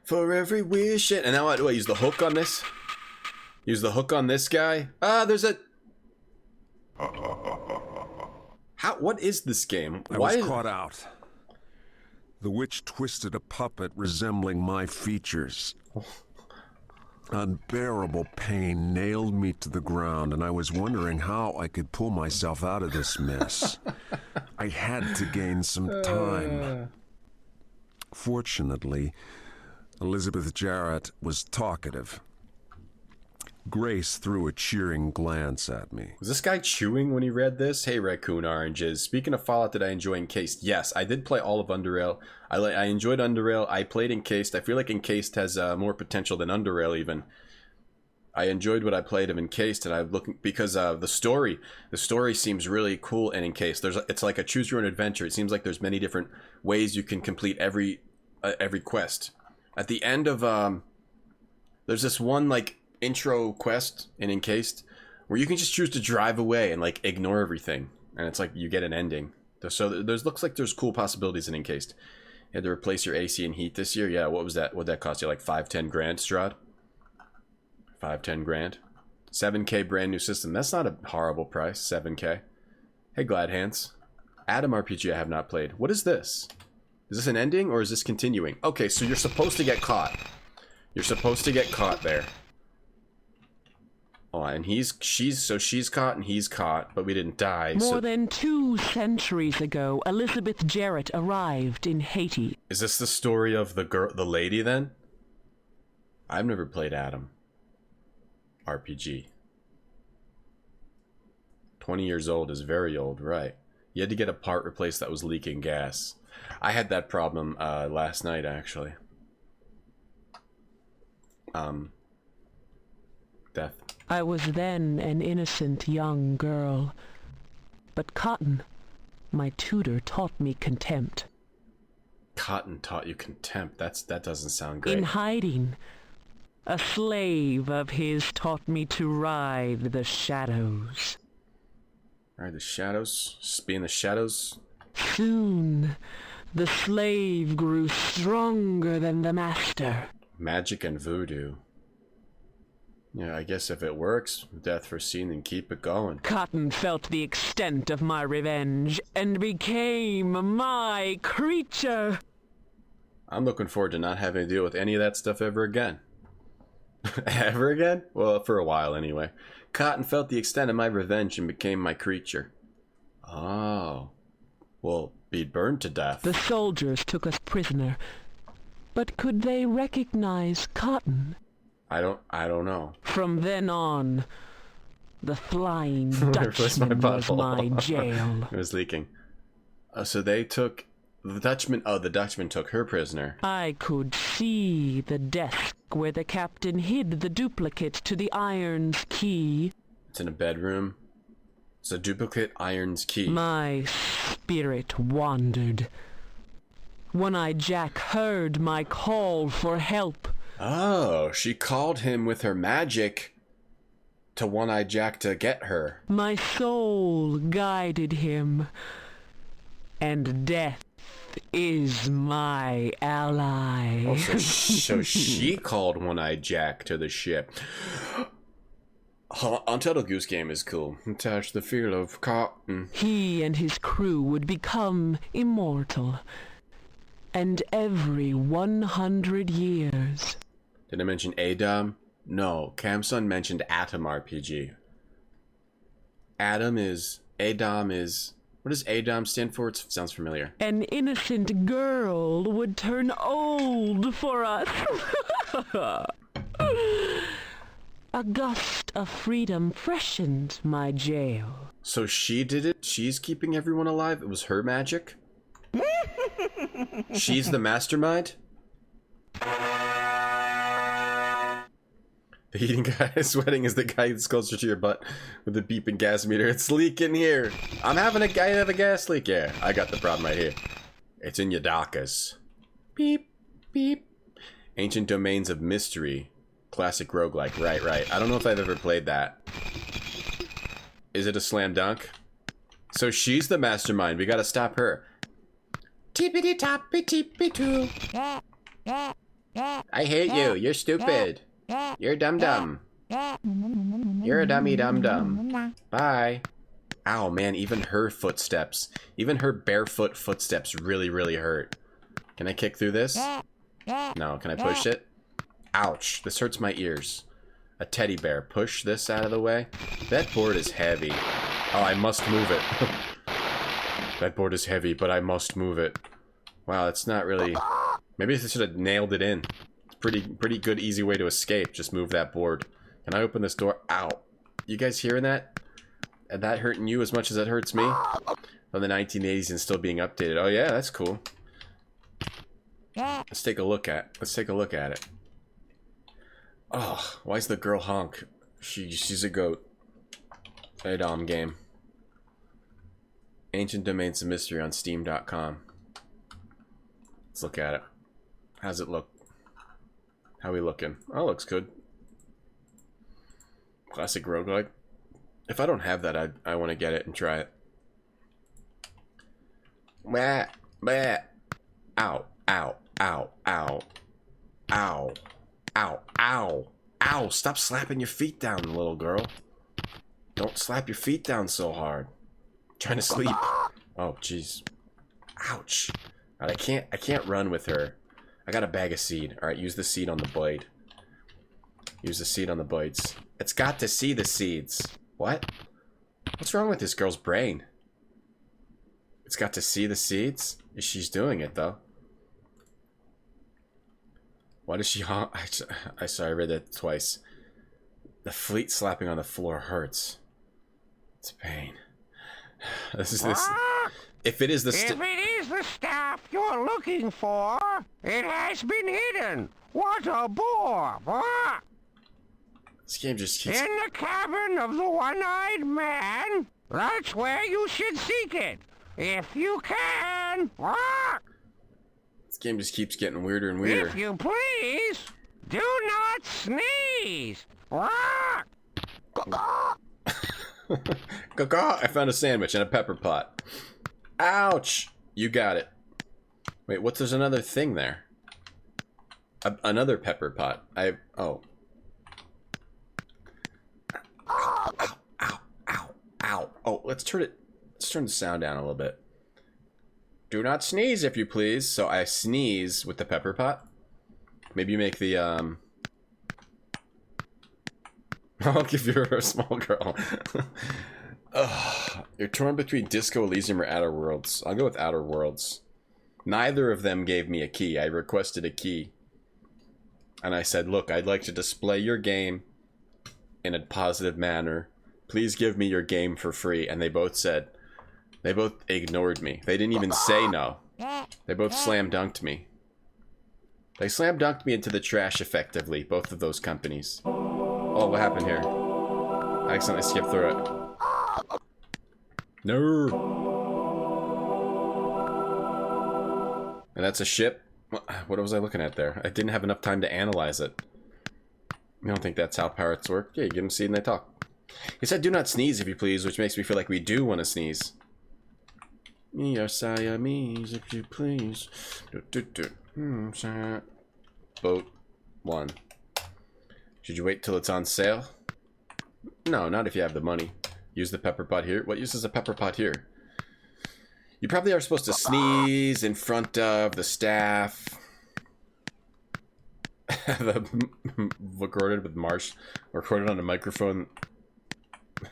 For every wish and now what do I use the hook on this? Use the hook on this guy? There's a... What is this game? I was caught out. The witch twisted a puppet resembling my features. Unbearable pain nailed me to the ground, and I was wondering how I could pull myself out of this mess. I had to gain some time. Fortunately, Elizabeth Jarrett was talkative. Grace threw a cheering glance at me. Was this guy chewing when he read this? Hey, Raccoon Oranges. Speaking of Fallout, did I enjoy Encased? Yes, I did play all of Underrail. I enjoyed Underrail. I played Encased. I feel like Encased has more potential than Underrail even. I enjoyed what I played of Encased, and I'm looking because the story seems really cool in Encased. It's like a choose your own adventure. It seems like there's many different ways you can complete every quest. At the end of there's this one like intro quest in Encased where you can just choose to drive away and like ignore everything, and it's like you get an ending. So looks like there's cool possibilities in Encased. You had to replace your AC and heat this year. Yeah, what was that? What'd that cost you? Like 5-10 grand, Strahd? 5-10 grand. 7K brand new system. That's not a horrible price. 7K. Hey, Gladhands. Adam RPG I have not played. What is this? Is this an ending or is this continuing? Okay, so you're supposed to get caught. You're supposed to get caught there. Oh, and she's caught and he's caught, but we didn't die. More than 2 centuries ago, Elizabeth Jarrett arrived in Haiti. Is this the story of the lady then? I've never played Adam RPG. 20 years old is very old, right? You had to get a part replaced that was leaking gas. I had that problem last night, actually. Death. I was then an innocent young girl. But Cotton, my tutor, taught me contempt. Cotton taught you contempt? That doesn't sound great. In hiding, a slave of his taught me to ride the shadows. Ride the shadows? Be in the shadows? Soon, the slave grew stronger than the master. Magic and voodoo. Yeah, I guess if it works, death foreseen, then keep it going. Cotton felt the extent of my revenge and became my creature. I'm looking forward to not having to deal with any of that stuff ever again. Ever again? Well, for a while anyway. Cotton felt the extent of my revenge and became my creature. Oh. Well, be burned to death. The soldiers took us prisoner. But could they recognize Cotton? I don't know. From then on, the Flying Dutchman was my jail. It was leaking. So they took The Dutchman... Oh, the Dutchman took her prisoner. I could see the desk where the captain hid the duplicate to the iron's key. It's in a bedroom. It's a duplicate iron's key. My spirit wandered. One-Eyed Jack heard my call for help. Oh, she called him with her magic to One-Eyed Jack to get her. My soul guided him, and death is my ally. Oh, so she called One-Eyed Jack to the ship. Untitled Goose Game is cool. Attach the feel of cotton. He and his crew would become immortal. And every 100 years... Did I mention Adam? No, Camson mentioned Atom RPG. Adam is... What does Adam stand for? It sounds familiar. An innocent girl would turn old for us. A gust of freedom freshened my jail. So she did it? She's keeping everyone alive? It was her magic? She's the mastermind? The heating guy sweating is the guy that's closer to your butt with the beeping gas meter. It's leaking here. I'm having a gas leak. Yeah, I got the problem right here. It's in your dockers. Beep, beep. Ancient Domains of Mystery. Classic roguelike. Right. I don't know if I've ever played that. Is it a slam dunk? So she's the mastermind. We gotta stop her. Tippity toppy tippy too. I hate you. You're stupid. You're dumb. You're a dummy dum. Bye. Ow, man, even her footsteps, even her barefoot footsteps really hurt. Can I kick through this? No, can I push it? Ouch, this hurts my ears. A teddy bear. Push this out of the way. That board is heavy. Oh, I must move it. That board is heavy, but I must move it. Wow, that's not really... Maybe I should have nailed it in. Pretty good, easy way to escape. Just move that board. Can I open this door? Ow. You guys hearing that? And that hurting you as much as it hurts me? From the 1980s and still being updated. Oh yeah, that's cool. Let's take a look at it. Oh, why is the girl honk? She's a goat. Adam game. Ancient Domains of Mystery on Steam.com. Let's look at it. How's it look? How we looking? Oh, looks good. Classic roguelike. If I don't have that, I want to get it and try it. Bah, bah. Ow, ow, ow, ow. Ow. Ow, ow. Ow, stop slapping your feet down, little girl. Don't slap your feet down so hard. I'm trying to sleep. Oh, jeez. Ouch. Right, I can't run with her. I got a bag of seed. Alright, use the seed on the blade. Use the seed on the blades. It's got to see the seeds. What? What's wrong with this girl's brain? It's got to see the seeds? She's doing it, though. Why does she honk? Sorry, I read that twice. The fleet slapping on the floor hurts. It's pain. This. If it is the stuff you're looking for, it has been hidden. What a bore! This game just keeps... In the cabin of the one-eyed man. That's where you should seek it, if you can. This game just keeps getting weirder and weirder. If you please, do not sneeze. I found a sandwich and a pepper pot. Ouch! You got it. Wait, what's... There's another thing there. Another pepper pot. Oh. Ow, ow, ow, ow, ow. Oh, let's turn the sound down a little bit. Do not sneeze, if you please. So I sneeze with the pepper pot. Maybe you make the, I'll give you a small girl. Ugh. You're torn between Disco Elysium or Outer Worlds. I'll go with Outer Worlds. Neither of them gave me a key. I requested a key. And I said, look, I'd like to display your game in a positive manner. Please give me your game for free. And they both ignored me. They didn't even say no. They both slam dunked me. They slam dunked me into the trash effectively, both of those companies. Oh, what happened here? I accidentally skipped through it. No. And that's a ship? What was I looking at there? I didn't have enough time to analyze it. I don't think that's how pirates work. Yeah, you give them seed and they talk. He said, do not sneeze, if you please, which makes me feel like we do want to sneeze. Me or Siamese, if you please. Boat 1. Should you wait till it's on sale? No, not if you have the money. Use the pepper pot here. What use is a pepper pot here? You probably are supposed to sneeze in front of the staff. Recorded on a microphone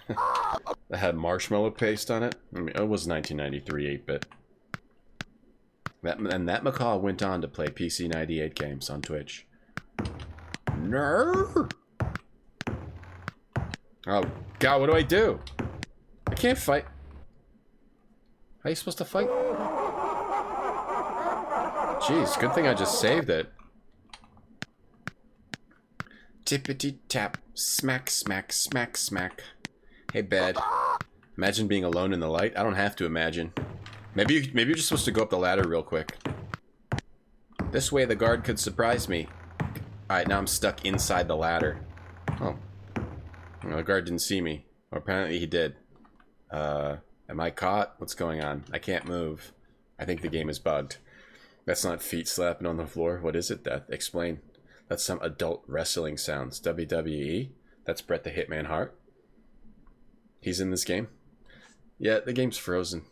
that had marshmallow paste on it. I mean, it was 1993 8-bit. And that macaw went on to play PC 98 games on Twitch. No. Oh God, what do I do? I can't fight. How are you supposed to fight? Jeez, good thing I just saved it. Tippity tap, smack, smack, smack, smack. Hey, bed. Imagine being alone in the light. I don't have to imagine. Maybe you're just supposed to go up the ladder real quick. This way the guard could surprise me. Alright, now I'm stuck inside the ladder. Oh. Well, the guard didn't see me. Or apparently he did. Am I caught? What's going on? I can't move. I think the game is bugged. That's not feet slapping on the floor. What is it, Death? Explain. That's some adult wrestling sounds. WWE? That's Bret the Hitman Hart. He's in this game? Yeah, the game's frozen.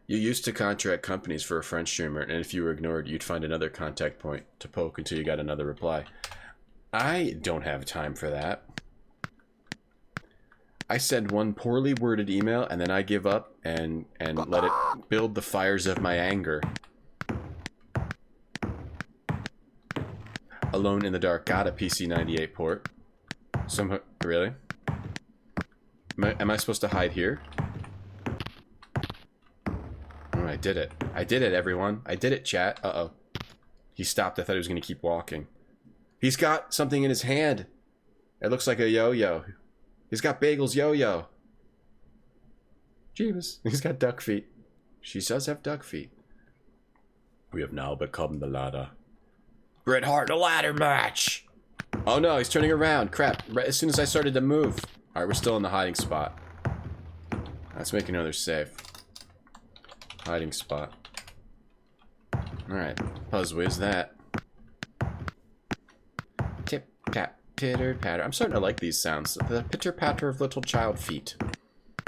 You used to contract companies for a French streamer, and if you were ignored, you'd find another contact point to poke until you got another reply. I don't have time for that. I send one poorly worded email, and then I give up and let it build the fires of my anger. Alone in the dark. Got a PC 98 port. Really? Am I supposed to hide here? Oh, I did it. I did it, everyone. I did it, chat. Uh-oh. He stopped. I thought he was going to keep walking. He's got something in his hand. It looks like a yo-yo. He's got Bagel's yo-yo. Jeebus. He's got duck feet. She does have duck feet. We have now become the ladder. Bret Hart, a ladder match! Oh no, he's turning around. Crap. Right as soon as I started to move. Alright, we're still in the hiding spot. Let's make another save. Hiding spot. Alright. Puzzwiz that. Tip, tap, pitter, patter. I'm starting to like these sounds. The pitter patter of little child feet.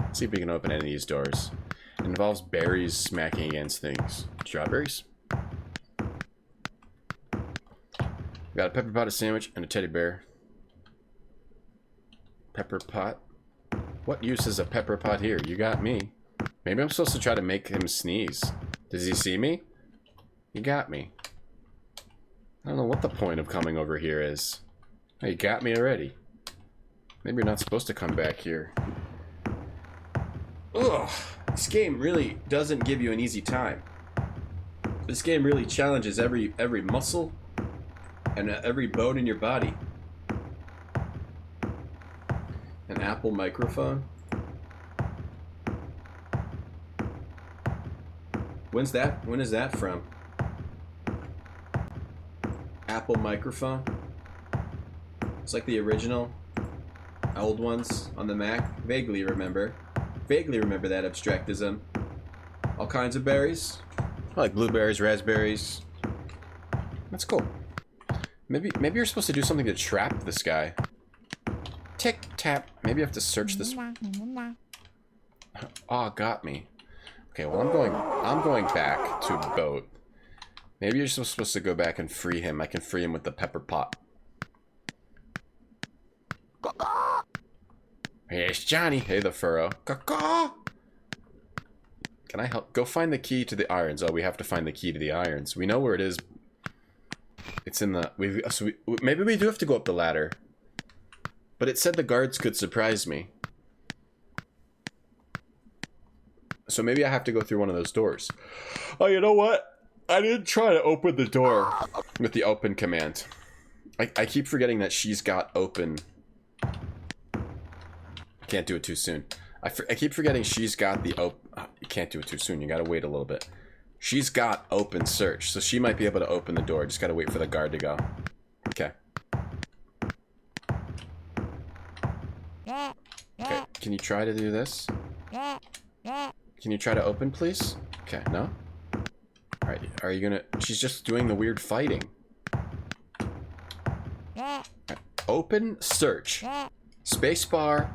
Let's see if we can open any of these doors. It involves berries smacking against things. Strawberries? Got a pepper pot, a sandwich, and a teddy bear. Pepper pot? What use is a pepper pot here? You got me. Maybe I'm supposed to try to make him sneeze. Does he see me? You got me. I don't know what the point of coming over here is. Oh, you got me already. Maybe you're not supposed to come back here. Ugh. This game really doesn't give you an easy time. This game really challenges every muscle and every bone in your body. An Apple microphone? When is that from? Apple microphone? It's like the original old ones on the Mac. Vaguely remember that abstractism. All kinds of berries. I like blueberries, raspberries. That's cool. Maybe you're supposed to do something to trap this guy. Tick tap. Maybe I have to search this. Oh, got me. Okay, well I'm going back to boat. Maybe you're supposed to go back and free him. I can free him with the pepper pot. Hey, it's Johnny. Hey, the furrow. Caw-caw. Can I help? Go find the key to the irons. Oh, we have to find the key to the irons. We know where it is. It's in the... maybe we do have to go up the ladder. But it said the guards could surprise me. So maybe I have to go through one of those doors. Oh, you know what? I didn't try to open the door with the open command. I keep forgetting that she's got open. Can't do it too soon. I keep forgetting she's got the open. You can't do it too soon. You gotta wait a little bit. She's got open search, so she might be able to open the door. Just gotta wait for the guard to go. Okay. Okay, can you try to do this? Can you try to open, please? Okay, no? Alright, are you gonna... She's just doing the weird fighting. Right. Open, search. Spacebar,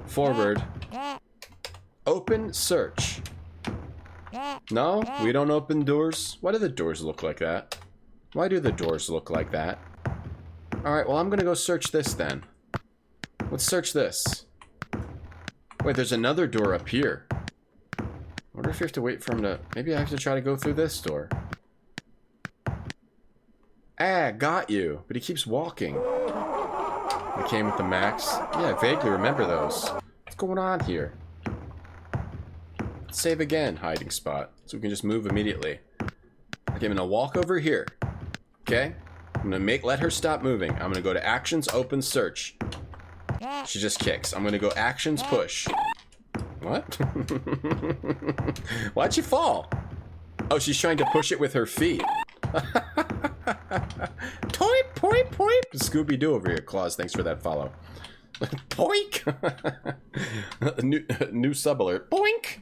forward. Open, search. No? We don't open doors? Why do the doors look like that? Why do the doors look like that? Alright, well I'm gonna go search this then. Let's search this. Wait, there's another door up here. I wonder if you have to wait for him to... Maybe I have to try to go through this door. Ah, got you. But he keeps walking. He came with the max. Yeah, I vaguely remember those. What's going on here? Let's save again. Hiding spot. So we can just move immediately. Okay, I'm gonna walk over here. Okay? I'm gonna let her stop moving. I'm gonna go to actions, open, search. She just kicks. I'm gonna go actions, push. What? Why'd she fall? Oh, she's trying to push it with her feet. Toip, poip, poip. Scooby-Doo over here. Claus, thanks for that follow. Poink! new sub alert. Boink!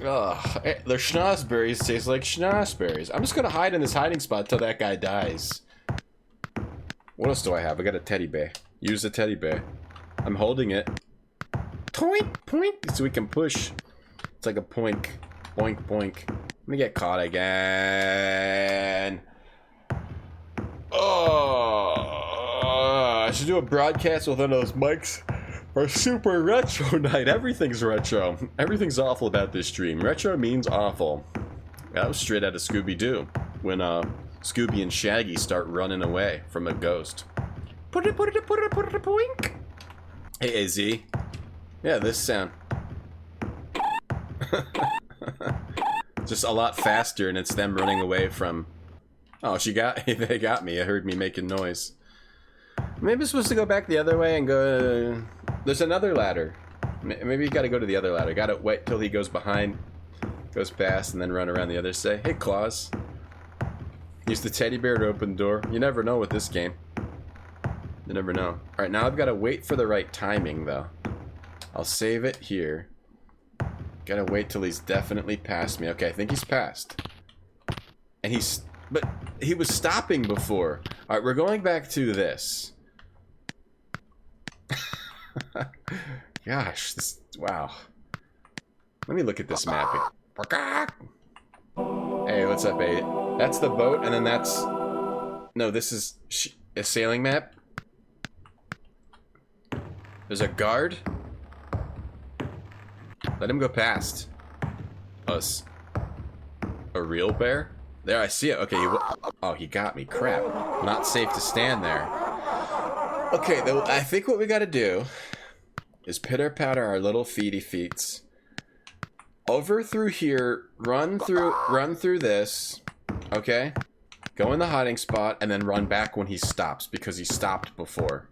Ugh, their schnozberries taste like schnozberries. I'm just gonna hide in this hiding spot till that guy dies. What else do I have? I got a teddy bear. Use the teddy bear. I'm holding it. Toink, poink, so we can push. It's like a poink. Boink, boink. I'm gonna get caught again. Oh, I should do a broadcast with one of those mics for Super Retro Night. Everything's retro. Everything's awful about this stream. Retro means awful. That was straight out of Scooby-Doo. When, Scooby and Shaggy start running away from a ghost. Put it, poink. Hey, AZ. Yeah, this sound. Just a lot faster, and it's them running away from... Oh, they got me. I heard me making noise. Maybe I'm supposed to go back the other way and go... There's another ladder. Maybe you gotta go to the other ladder. Gotta wait till he goes behind, goes past, and then run around the other side. Hey, Claus. Use the teddy bear to open the door. You never know with this game. You never know. Alright, now I've got to wait for the right timing, though. I'll save it here. Gotta wait till he's definitely past me. Okay, I think he's past. And he's... But he was stopping before. Alright, we're going back to this. Gosh, this... Wow. Let me look at this mapping. Hey, what's up, 8? That's the boat, and then that's... No, this is a sailing map. There's a guard. Let him go past us. A real bear? There, I see it. Okay, oh, he got me. Crap. Not safe to stand there. Okay, I think what we gotta do is pitter-patter our little feety feets. Over through here, run through this. Okay? Go in the hiding spot, and then run back when he stops, because he stopped before.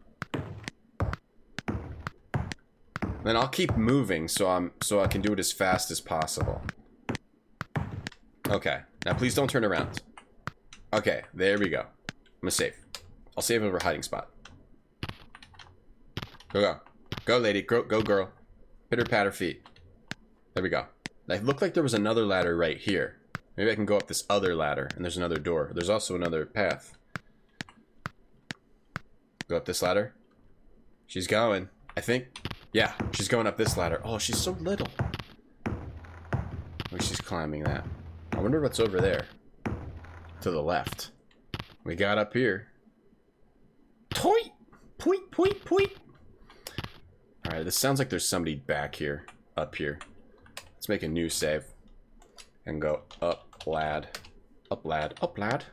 Then I'll keep moving so I can do it as fast as possible. Okay. Now please don't turn around. Okay, there we go. I'm gonna save. I'll save over hiding spot. Go. Go, lady. Go, girl. Pitter patter feet. There we go. It looked like there was another ladder right here. Maybe I can go up this other ladder, and there's another door. There's also another path. Go up this ladder. She's going. I think. Yeah, she's going up this ladder. Oh, she's so little. Oh, she's climbing that. I wonder what's over there. To the left. We got up here. Toit! Poit, poit, poit! Alright, this sounds like there's somebody back here. Up here. Let's make a new save. And go up, lad. Up, lad. Up, lad.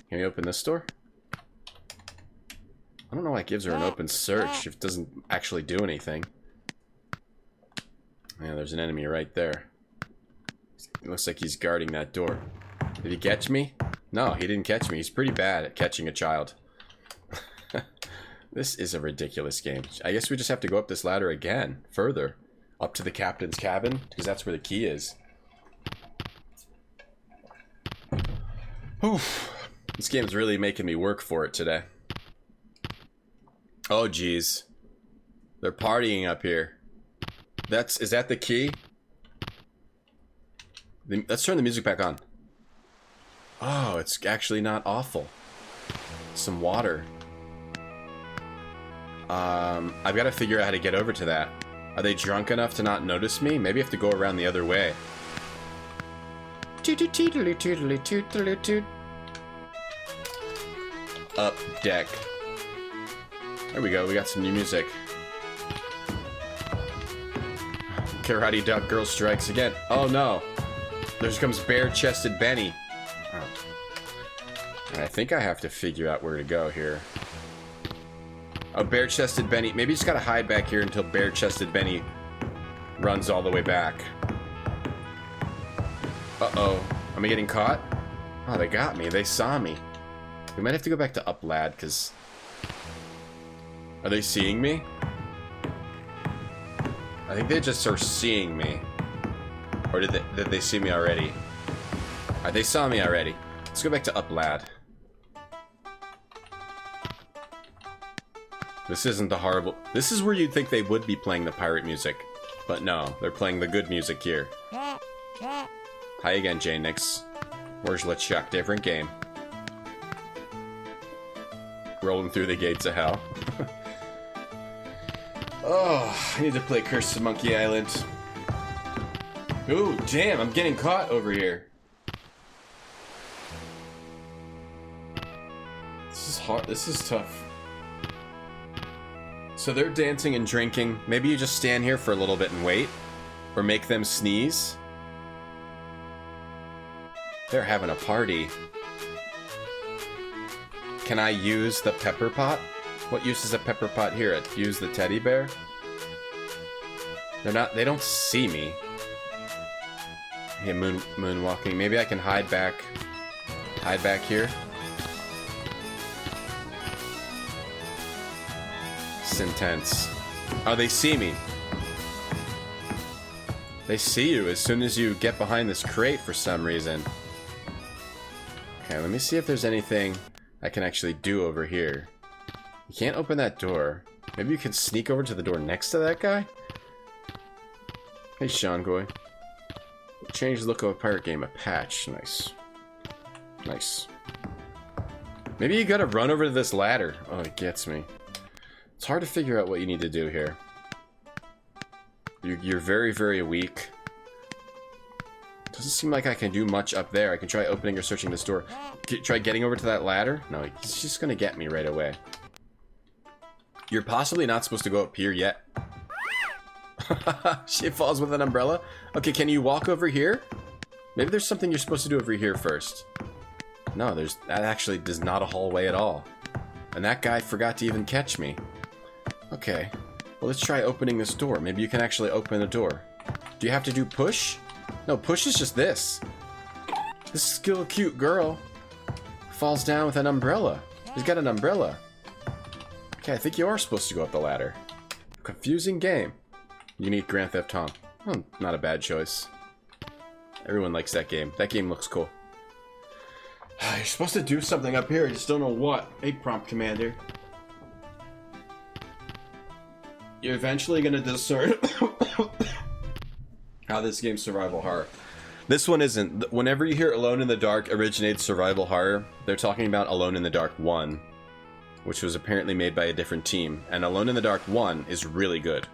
Can we open this door? I don't know why it gives her an open search if it doesn't actually do anything. Yeah, there's an enemy right there. It looks like he's guarding that door. Did he catch me? No, he didn't catch me. He's pretty bad at catching a child. This is a ridiculous game. I guess we just have to go up this ladder again, further. Up to the captain's cabin, because that's where the key is. Oof. This game's really making me work for it today. Oh, geez. They're partying up here. Is that the key? Let's turn the music back on. Oh, it's actually not awful. Some water. I've got to figure out how to get over to that. Are they drunk enough to not notice me? Maybe I have to go around the other way. Up deck. There we go, we got some new music. Karate Duck Girl strikes again. Oh no. There comes bare-chested Benny. Oh. And I think I have to figure out where to go here. Oh, bare-chested Benny. Maybe you just gotta hide back here until bare-chested Benny runs all the way back. Uh-oh. Am I getting caught? Oh, they got me. They saw me. We might have to go back to Up Lad, because... Are they seeing me? I think they just are seeing me. Or did they see me already? Alright, they saw me already. Let's go back to Up Lad. This isn't the horrible... This is where you'd think they would be playing the pirate music. But no, they're playing the good music here. Hi again, J-Nix. Where's LeChuck? Different game. Rolling through the gates of hell. Oh, I need to play Curse of Monkey Island. Ooh, damn, I'm getting caught over here. This is hard. This is tough. So they're dancing and drinking. Maybe you just stand here for a little bit and wait. Or make them sneeze. They're having a party. Can I use the pepper pot? What use is a pepper pot here? Use the teddy bear? They don't see me. Hey, moonwalking. Maybe I can hide back here. It's intense. Oh, they see me. They see you as soon as you get behind this crate for some reason. Okay, let me see if there's anything I can actually do over here. You can't open that door. Maybe you can sneak over to the door next to that guy? Hey, Sean Goy. Change the look of a pirate game. A patch. Nice. Nice. Maybe you gotta run over to this ladder. Oh, it gets me. It's hard to figure out what you need to do here. You're very, very weak. Doesn't seem like I can do much up there. I can try opening or searching this door. Try getting over to that ladder? No, he's just gonna get me right away. You're possibly not supposed to go up here yet. She falls with an umbrella? Okay, can you walk over here? Maybe there's something you're supposed to do over here first. No, that actually is not a hallway at all. And that guy forgot to even catch me. Okay. Well, let's try opening this door. Maybe you can actually open the door. Do you have to do push? No, push is just this. This skill cute girl falls down with an umbrella. He's got an umbrella. Okay, I think you are supposed to go up the ladder. Confusing game. Unique Grand Theft Tom. Oh, not a bad choice. Everyone likes that game. That game looks cool. You're supposed to do something up here. I just don't know what. Hey, Prompt Commander. You're eventually going to discern how this game's survival horror. This one isn't. Whenever you hear Alone in the Dark originates survival horror, they're talking about Alone in the Dark 1, which was apparently made by a different team. And Alone in the Dark 1 is really good.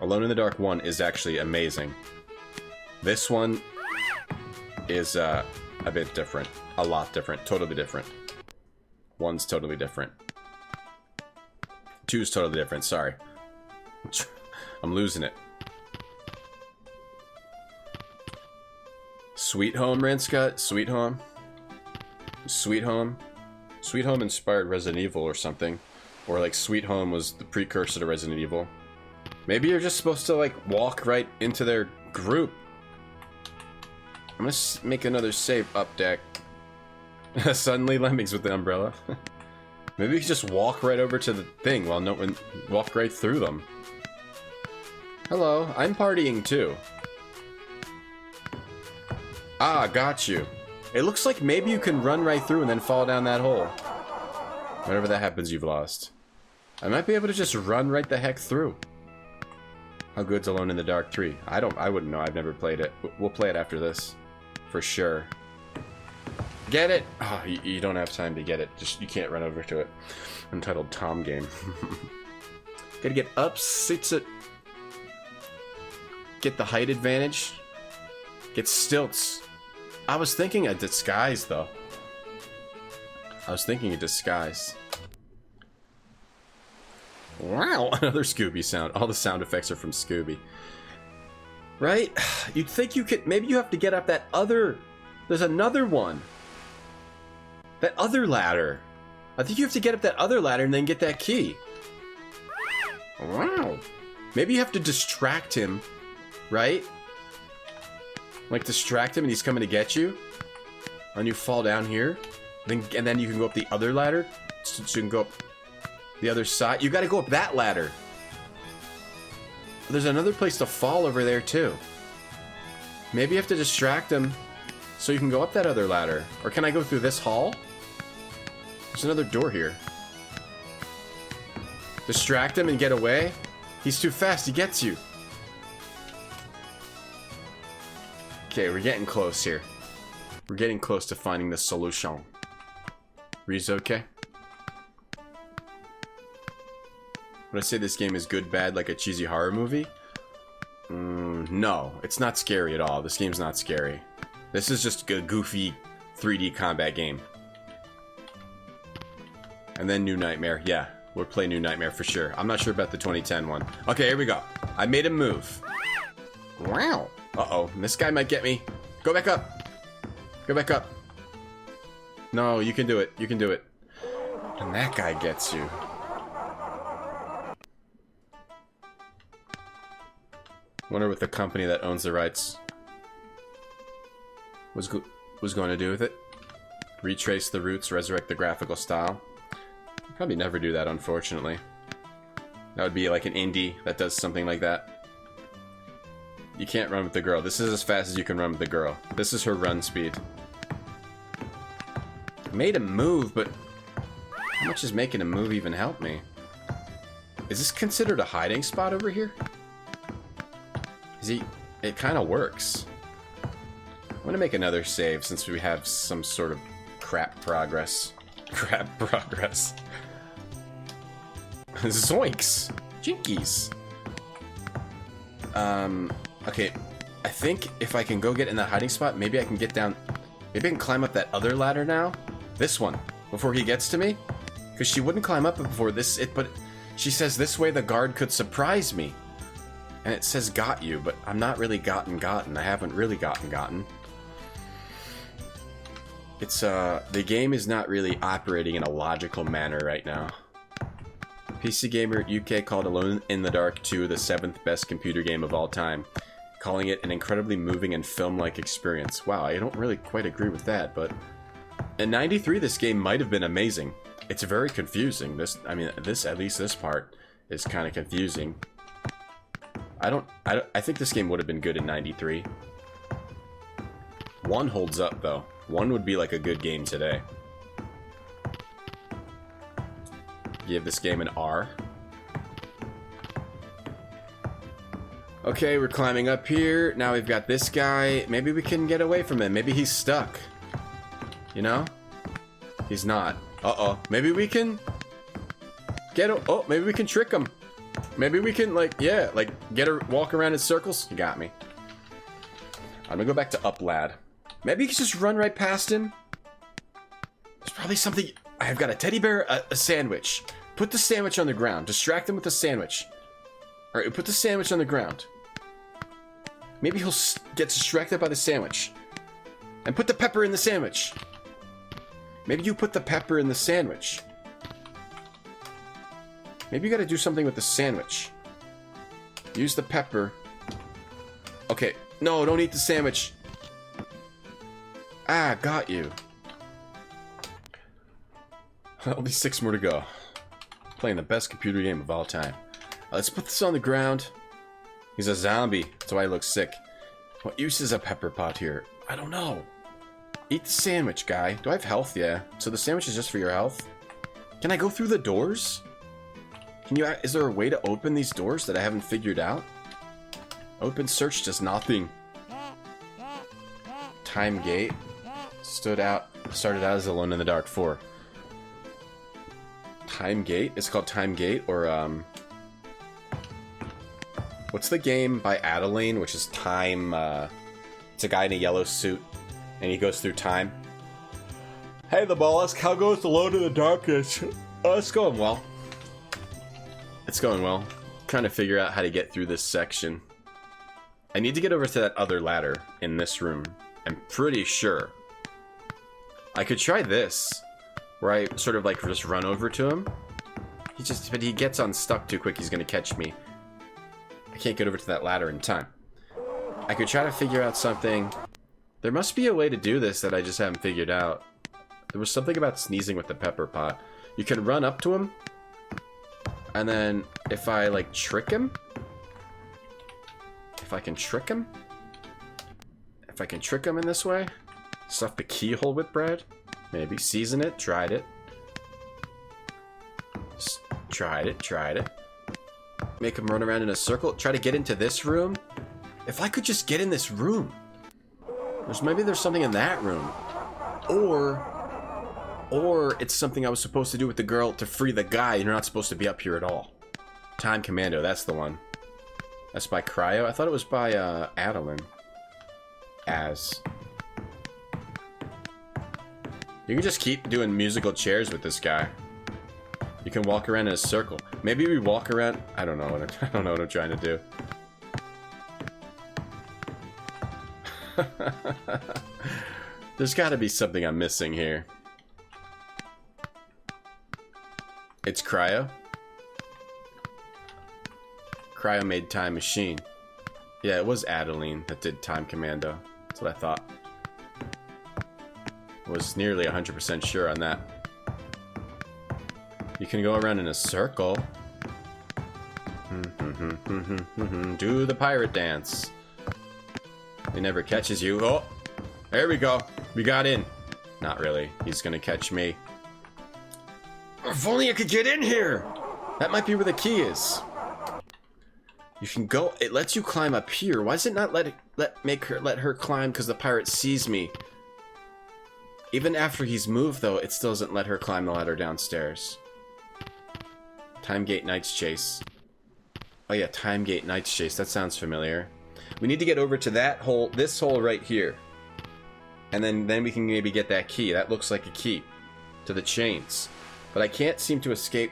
Alone in the Dark 1 is actually amazing. This one is a bit different. A lot different. Totally different. 1's totally different. 2's totally different. Sorry. I'm losing it. Sweet Home, Rinscott? Sweet Home? Sweet Home? Sweet Home inspired Resident Evil or something. Or like Sweet Home was the precursor to Resident Evil. Maybe you're just supposed to, like, walk right into their group. I'm gonna make another save up deck. Suddenly Lemmings with the umbrella. Maybe you just walk right over to the thing while walk right through them. Hello, I'm partying too. Ah, got you. It looks like maybe you can run right through and then fall down that hole. Whenever that happens, you've lost. I might be able to just run right the heck through. How good's Alone in the Dark 3? I wouldn't know. I've never played it. We'll play it after this. For sure. Get it? Oh, you don't have time to get it. Just, you can't run over to it. Untitled Tom game. Gotta get up, sits it. Get the height advantage. Get stilts. I was thinking a disguise, though. I was thinking a disguise. Wow, another Scooby sound. All the sound effects are from Scooby. Right? You'd think you could... Maybe you have to get up that other... There's another one. That other ladder. I think you have to get up that other ladder and then get that key. Wow. Maybe you have to distract him. Right? Like, distract him and he's coming to get you. And you fall down here. And then you can go up the other ladder. So you can go up the other side. You gotta go up that ladder. There's another place to fall over there, too. Maybe you have to distract him so you can go up that other ladder. Or can I go through this hall? There's another door here. Distract him and get away? He's too fast, he gets you. Okay, we're getting close here. We're getting close to finding the solution. Reese okay? Would I say this game is good, bad, like a cheesy horror movie? No, it's not scary at all. This game's not scary. This is just a goofy 3D combat game. And then New Nightmare. Yeah, we'll play New Nightmare for sure. I'm not sure about the 2010 one. Okay, here we go. I made a move. Wow. Uh-oh, this guy might get me. Go back up. Go back up. No, you can do it. You can do it. And that guy gets you. Wonder what the company that owns the rights was going to do with it. Retrace the roots, resurrect the graphical style. Probably never do that, unfortunately. That would be like an indie that does something like that. You can't run with the girl. This is as fast as you can run with the girl. This is her run speed. Made a move, but how much does making a move even help me? Is this considered a hiding spot over here? It kind of works. I'm gonna make another save since we have some sort of crap progress. Crap progress. Zoinks! Jinkies! Okay. I think if I can go get in that hiding spot, maybe I can get down... Maybe I can climb up that other ladder now? This one. Before he gets to me? Because she wouldn't climb up before this... But she says this way the guard could surprise me. And it says got you, but I'm not really gotten. I haven't really gotten. It's, the game is not really operating in a logical manner right now. PC Gamer UK called Alone in the Dark 2 the 7th best computer game of all time, calling it an incredibly moving and film-like experience. Wow, I don't really quite agree with that, but... In '93, this game might have been amazing. It's very confusing. At least this part is kind of confusing. I think this game would have been good in '93. 1 holds up, though. 1 would be like a good game today. Give this game an R. Okay, we're climbing up here. Now we've got this guy. Maybe we can get away from him. Maybe he's stuck. You know? He's not. Uh-oh. Maybe we can... Oh, maybe we can trick him. Maybe we can, walk around in circles. You got me. I'm gonna go back to up, lad. Maybe you can just run right past him. There's probably something... I've got a teddy bear, a sandwich. Put the sandwich on the ground. Distract him with the sandwich. Alright, put the sandwich on the ground. Maybe he'll get distracted by the sandwich. And put the pepper in the sandwich. Maybe you put the pepper in the sandwich. Maybe you gotta do something with the sandwich. Use the pepper. Okay. No, don't eat the sandwich. Ah, got you. Only 6 more to go. Playing the best computer game of all time. Let's put this on the ground. He's a zombie. That's why he looks sick. What use is a pepper pot here? I don't know. Eat the sandwich, guy. Do I have health? Yeah. So the sandwich is just for your health? Can I go through the doors? Can you? Is there a way to open these doors that I haven't figured out? Open search does nothing. Time gate. Started out as Alone in the Dark 4. Time gate? It's called Time Gate, or what's the game by Adeline, which is time, it's a guy in a yellow suit, and he goes through time. Hey, the boss, how goes Alone in the Darkness? Oh, it's going well. It's going well. Trying to figure out how to get through this section. I need to get over to that other ladder in this room. I'm pretty sure. I could try this, where I sort of like just run over to him. But he gets unstuck too quick, he's gonna catch me. I can't get over to that ladder in time. I could try to figure out something. There must be a way to do this that I just haven't figured out. There was something about sneezing with the pepper pot. You can run up to him, and then if I like trick him, if I can trick him in this way, stuff the keyhole with bread, maybe season it, tried it. Just tried it. Make him run around in a circle. Try to get into this room. If I could just get in this room. Maybe there's something in that room. Or it's something I was supposed to do with the girl to free the guy. You're not supposed to be up here at all. Time Commando, that's the one. That's by Cryo. I thought it was by Adeline. You can just keep doing musical chairs with this guy. You can walk around in a circle. Maybe we walk around. I don't know what I'm trying to do. There's got to be something I'm missing here. It's Cryo. Cryo made Time Machine. Yeah, it was Adeline that did Time Commando. That's what I thought. Was nearly 100% sure on that. You can go around in a circle. Do the pirate dance. He never catches you. Oh, there we go. We got in. Not really. He's gonna catch me. If only I could get in here. That might be where the key is. You can go. It lets you climb up here. Why does it not let her climb? Because the pirate sees me. Even after he's moved, though, it still doesn't let her climb the ladder downstairs. Time Gate Knight's Chase. Oh yeah, Time Gate Knight's Chase. That sounds familiar. We need to get over to that hole, this hole right here. And then we can maybe get that key. That looks like a key to the chains. But I can't seem to escape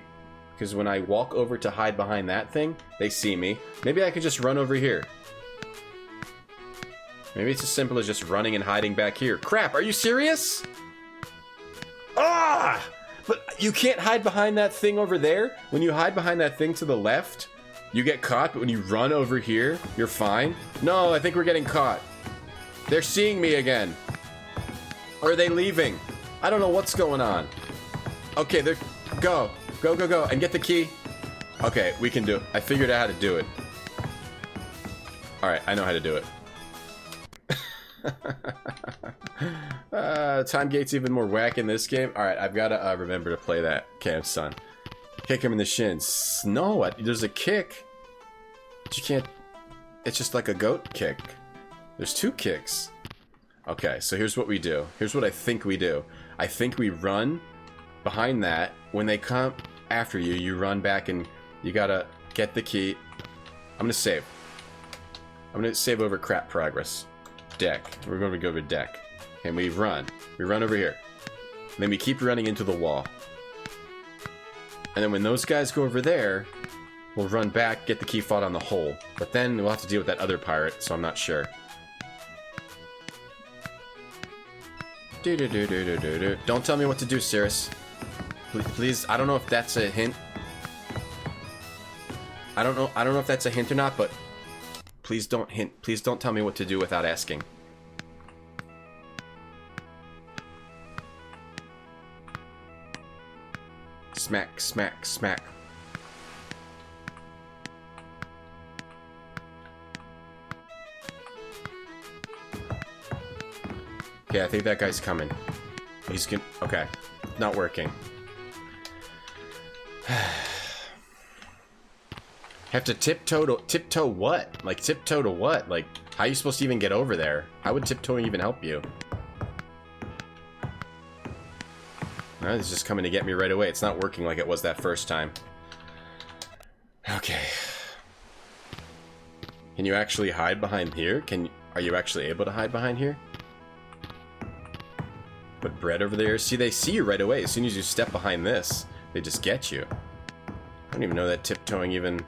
because when I walk over to hide behind that thing, they see me. Maybe I could just run over here. Maybe it's as simple as just running and hiding back here. Crap, are you serious? Ah! But you can't hide behind that thing over there. When you hide behind that thing to the left, you get caught, but when you run over here, you're fine. No, I think we're getting caught. They're seeing me again. Or are they leaving? I don't know what's going on. Okay, they're... Go. Go, go, go. And get the key. Okay, we can do it. I figured out how to do it. Alright, I know how to do it. Time Gate's even more whack in this game. Alright, I've got to remember to play that. Okay, son. Kick him in the shins. No, there's a kick. But you can't... It's just like a goat kick. There's 2 kicks. Okay, so here's what we do. Here's what I think we do. I think we run behind that. When they come after you, you run back and you gotta get the key. I'm gonna save. I'm gonna save over crap progress. Deck. We're gonna go over deck. And we run. We run over here. And then we keep running into the wall. And then when those guys go over there, we'll run back, get the key fought on the hole. But then we'll have to deal with that other pirate, so I'm not sure. Don't tell me what to do, Cirrus. Please, I don't know if that's a hint. I don't know if that's a hint or not, but please don't hint. Please don't tell me what to do without asking. Smack, smack, smack. Okay, I think that guy's coming. He's gonna... Okay. Not working. Have to tiptoe what? Like, tiptoe to what? Like, how are you supposed to even get over there? How would tiptoeing even help you? No, it's just coming to get me right away. It's not working like it was that first time. Okay. Can you actually hide behind here? Are you actually able to hide behind here? Put bread over there. See, they see you right away. As soon as you step behind this, they just get you. I don't even know that tiptoeing even...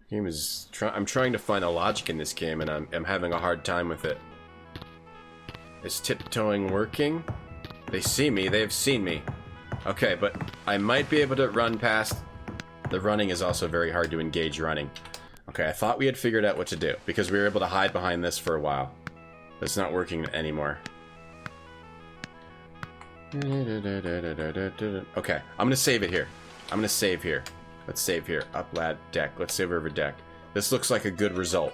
Game is... I'm trying to find a logic in this game, and I'm having a hard time with it. Is tiptoeing working? They see me. They've seen me. Okay, but I might be able to run past... The running is also very hard to engage running. Okay, I thought we had figured out what to do, because we were able to hide behind this for a while. But it's not working anymore. Okay, I'm gonna save it here. I'm gonna save here. Let's save here. Up, lad, deck. Let's save over deck. This looks like a good result.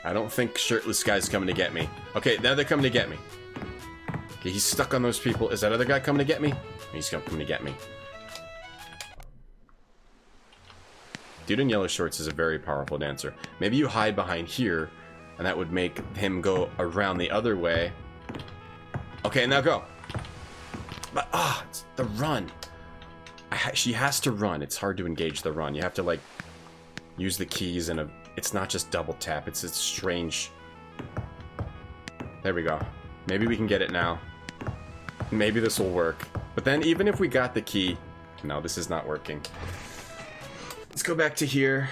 I don't think shirtless guy's coming to get me. Okay, now they're coming to get me. Okay, he's stuck on those people. Is that other guy coming to get me? He's coming to get me. Dude in yellow shorts is a very powerful dancer. Maybe you hide behind here, and that would make him go around the other way. Okay, now go. But, it's the run. She has to run. It's hard to engage the run. You have to, like, use the keys and it's not just double tap. It's strange. There we go. Maybe we can get it now. Maybe this will work. But then even if we got the key... No, this is not working. Let's go back to here.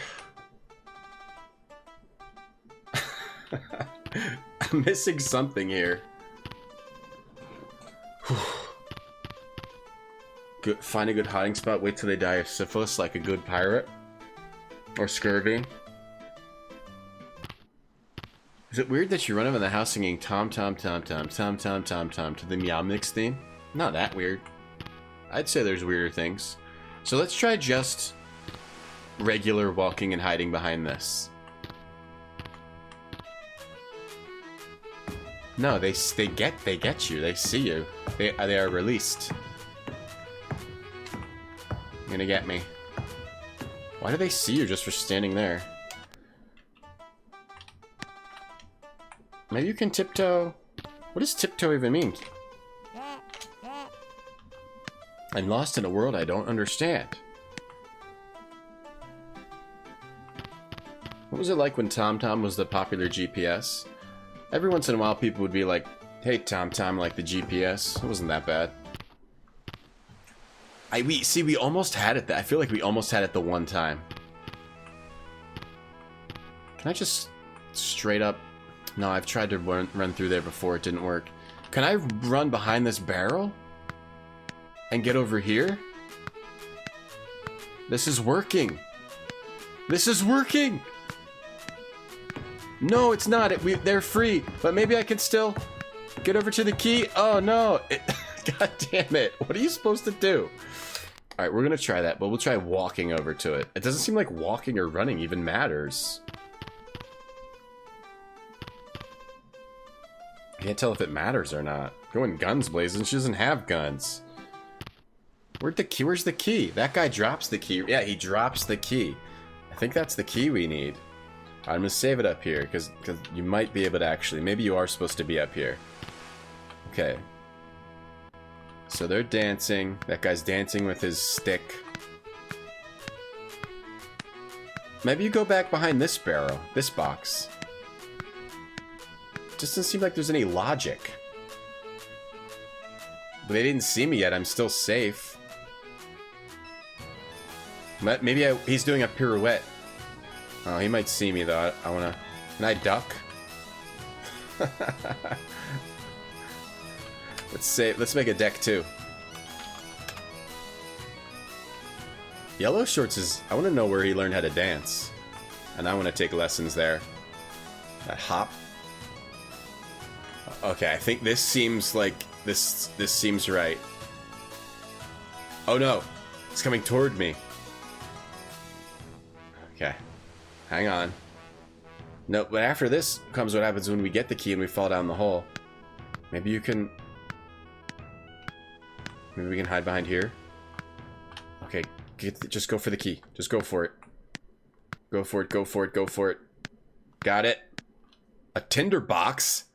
I'm missing something here. Good, find a good hiding spot. Wait till they die of syphilis like a good pirate. Or scurvy. Is it weird that you run around the house singing Tom Tom Tom Tom Tom Tom Tom Tom to the Meow Mix theme? Not that weird. I'd say there's weirder things. So let's try just regular walking and hiding behind this. No, they get you. They see you. They are released. You're gonna get me. Why do they see you just for standing there? Maybe you can tiptoe. What does tiptoe even mean? I'm lost in a world I don't understand. What was it like when TomTom was the popular GPS? Every once in a while people would be like, hey TomTom, like the GPS. It wasn't that bad. We almost had it. I feel like we almost had it the one time. Can I just straight up... No, I've tried to run through there before. It didn't work. Can I run behind this barrel? And get over here? This is working. This is working! No, it's not. They're free. But maybe I can still get over to the key. Oh, no. God damn it. What are you supposed to do? Alright, we're gonna try that, but we'll try walking over to it. It doesn't seem like walking or running even matters. I can't tell if it matters or not. Going guns blazing, she doesn't have guns. Where's the key? That guy drops the key. Yeah, he drops the key. I think that's the key we need. I'm gonna save it up here, because you might be able to actually... Maybe you are supposed to be up here. Okay. So they're dancing. That guy's dancing with his stick. Maybe you go back behind this barrel. This box. Just doesn't seem like there's any logic. But they didn't see me yet. I'm still safe. Maybe he's doing a pirouette. Oh, he might see me though. I wanna... Can I duck? Let's make a deck too. Yellow Shorts is... I want to know where he learned how to dance. And I want to take lessons there. That hop. Okay, I think this seems like... This seems right. Oh no! It's coming toward me. Okay. Hang on. No, but after this comes what happens when we get the key and we fall down the hole. Maybe you can... Maybe we can hide behind here. Okay, just go for the key. Just go for it. Go for it, go for it, go for it. Got it. A tinder box?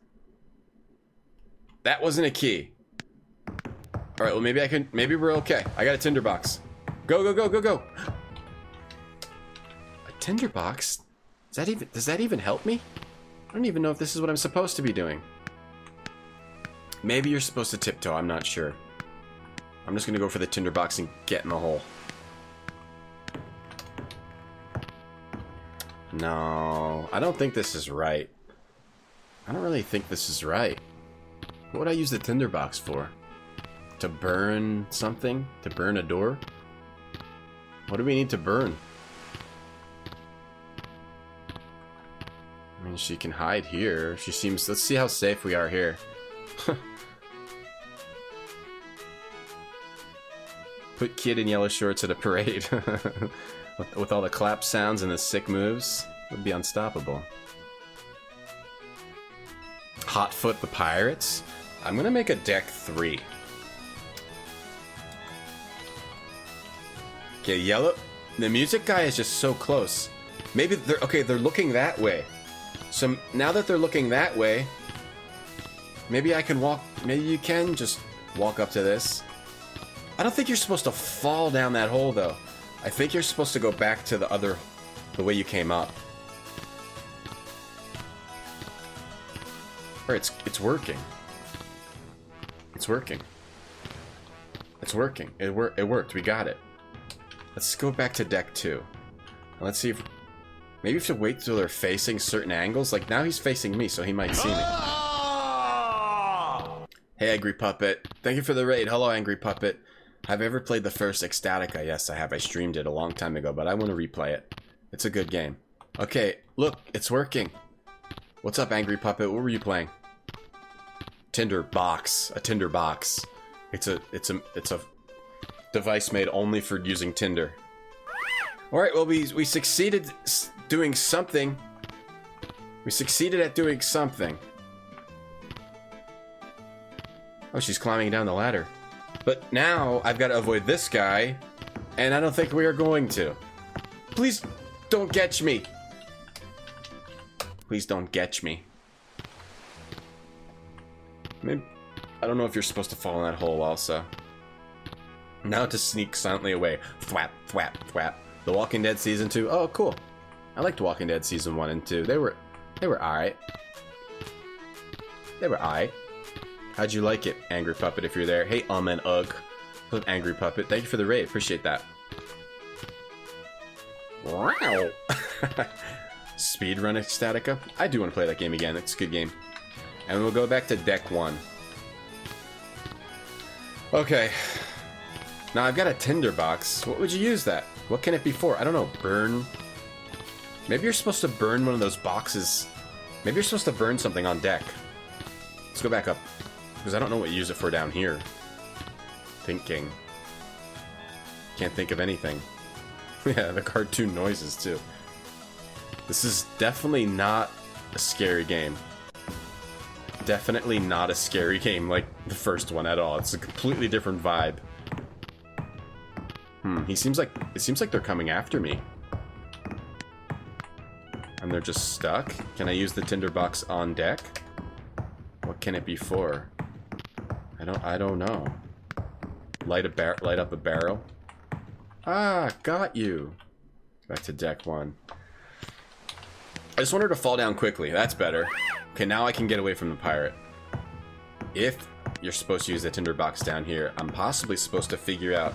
That wasn't a key. Alright, well maybe I can... Maybe we're okay. I got a tinder box. Go, go, go, go, go! A tinder box? Does that even help me? I don't even know if this is what I'm supposed to be doing. Maybe you're supposed to tiptoe, I'm not sure. I'm just gonna go for the tinder box and get in the hole. No, I don't think this is right. I don't really think this is right. What would I use the tinder box for? To burn something? To burn a door? What do we need to burn? I mean, she can hide here. She seems... Let's see how safe we are here. Put kid in yellow shorts at a parade. with all the clap sounds and the sick moves. Would be unstoppable. Hotfoot the Pirates? I'm gonna make a deck 3. Okay, yellow... The music guy is just so close. Maybe they're... Okay, they're looking that way. So now that they're looking that way, maybe I can walk... Maybe you can just walk up to this. I don't think you're supposed to fall down that hole, though. I think you're supposed to go back to the way you came up. Or it's working. It's working. It's working. It worked. We got it. Let's go back to deck 2. And let's see if... Maybe we have to wait till they're facing certain angles. Like, now he's facing me, so he might see me. Hey, Angry Puppet. Thank you for the raid. Hello, Angry Puppet. Have I ever played the first Ecstatica? Yes, I have. I streamed it a long time ago, but I want to replay it. It's a good game. Okay, look, it's working. What's up, Angry Puppet? What were you playing? Tinder box. A Tinder box. It's a device made only for using Tinder. Alright, well, we succeeded doing something. We succeeded at doing something. Oh, she's climbing down the ladder. But now, I've got to avoid this guy, and I don't think we are going to. Please, don't catch me. Please don't catch me. Maybe, I don't know if you're supposed to fall in that hole also. Now to sneak silently away. Thwap, thwap, thwap. The Walking Dead Season 2. Oh, cool. I liked Walking Dead Season 1 and 2. They were alright. They were alright. How'd you like it, Angry Puppet, if you're there? Hey, and ugh. Angry Puppet. Thank you for the raid. Appreciate that. Wow. Speedrun Ecstatica? I do want to play that game again. It's a good game. And we'll go back to deck 1. Okay. Now I've got a tinder box. What would you use that? What can it be for? I don't know. Burn? Maybe you're supposed to burn one of those boxes. Maybe you're supposed to burn something on deck. Let's go back up. Because I don't know what you use it for down here. Thinking. Can't think of anything. Yeah, the cartoon noises too. This is definitely not a scary game. Definitely not a scary game like the first one at all. It's a completely different vibe. It seems like they're coming after me. And they're just stuck. Can I use the tinderbox on deck? What can it be for? I don't know. Light up a barrel. Ah, got you. Back to deck 1. I just want her to fall down quickly. That's better. Okay, now I can get away from the pirate. If you're supposed to use the tinderbox down here, I'm possibly supposed to figure out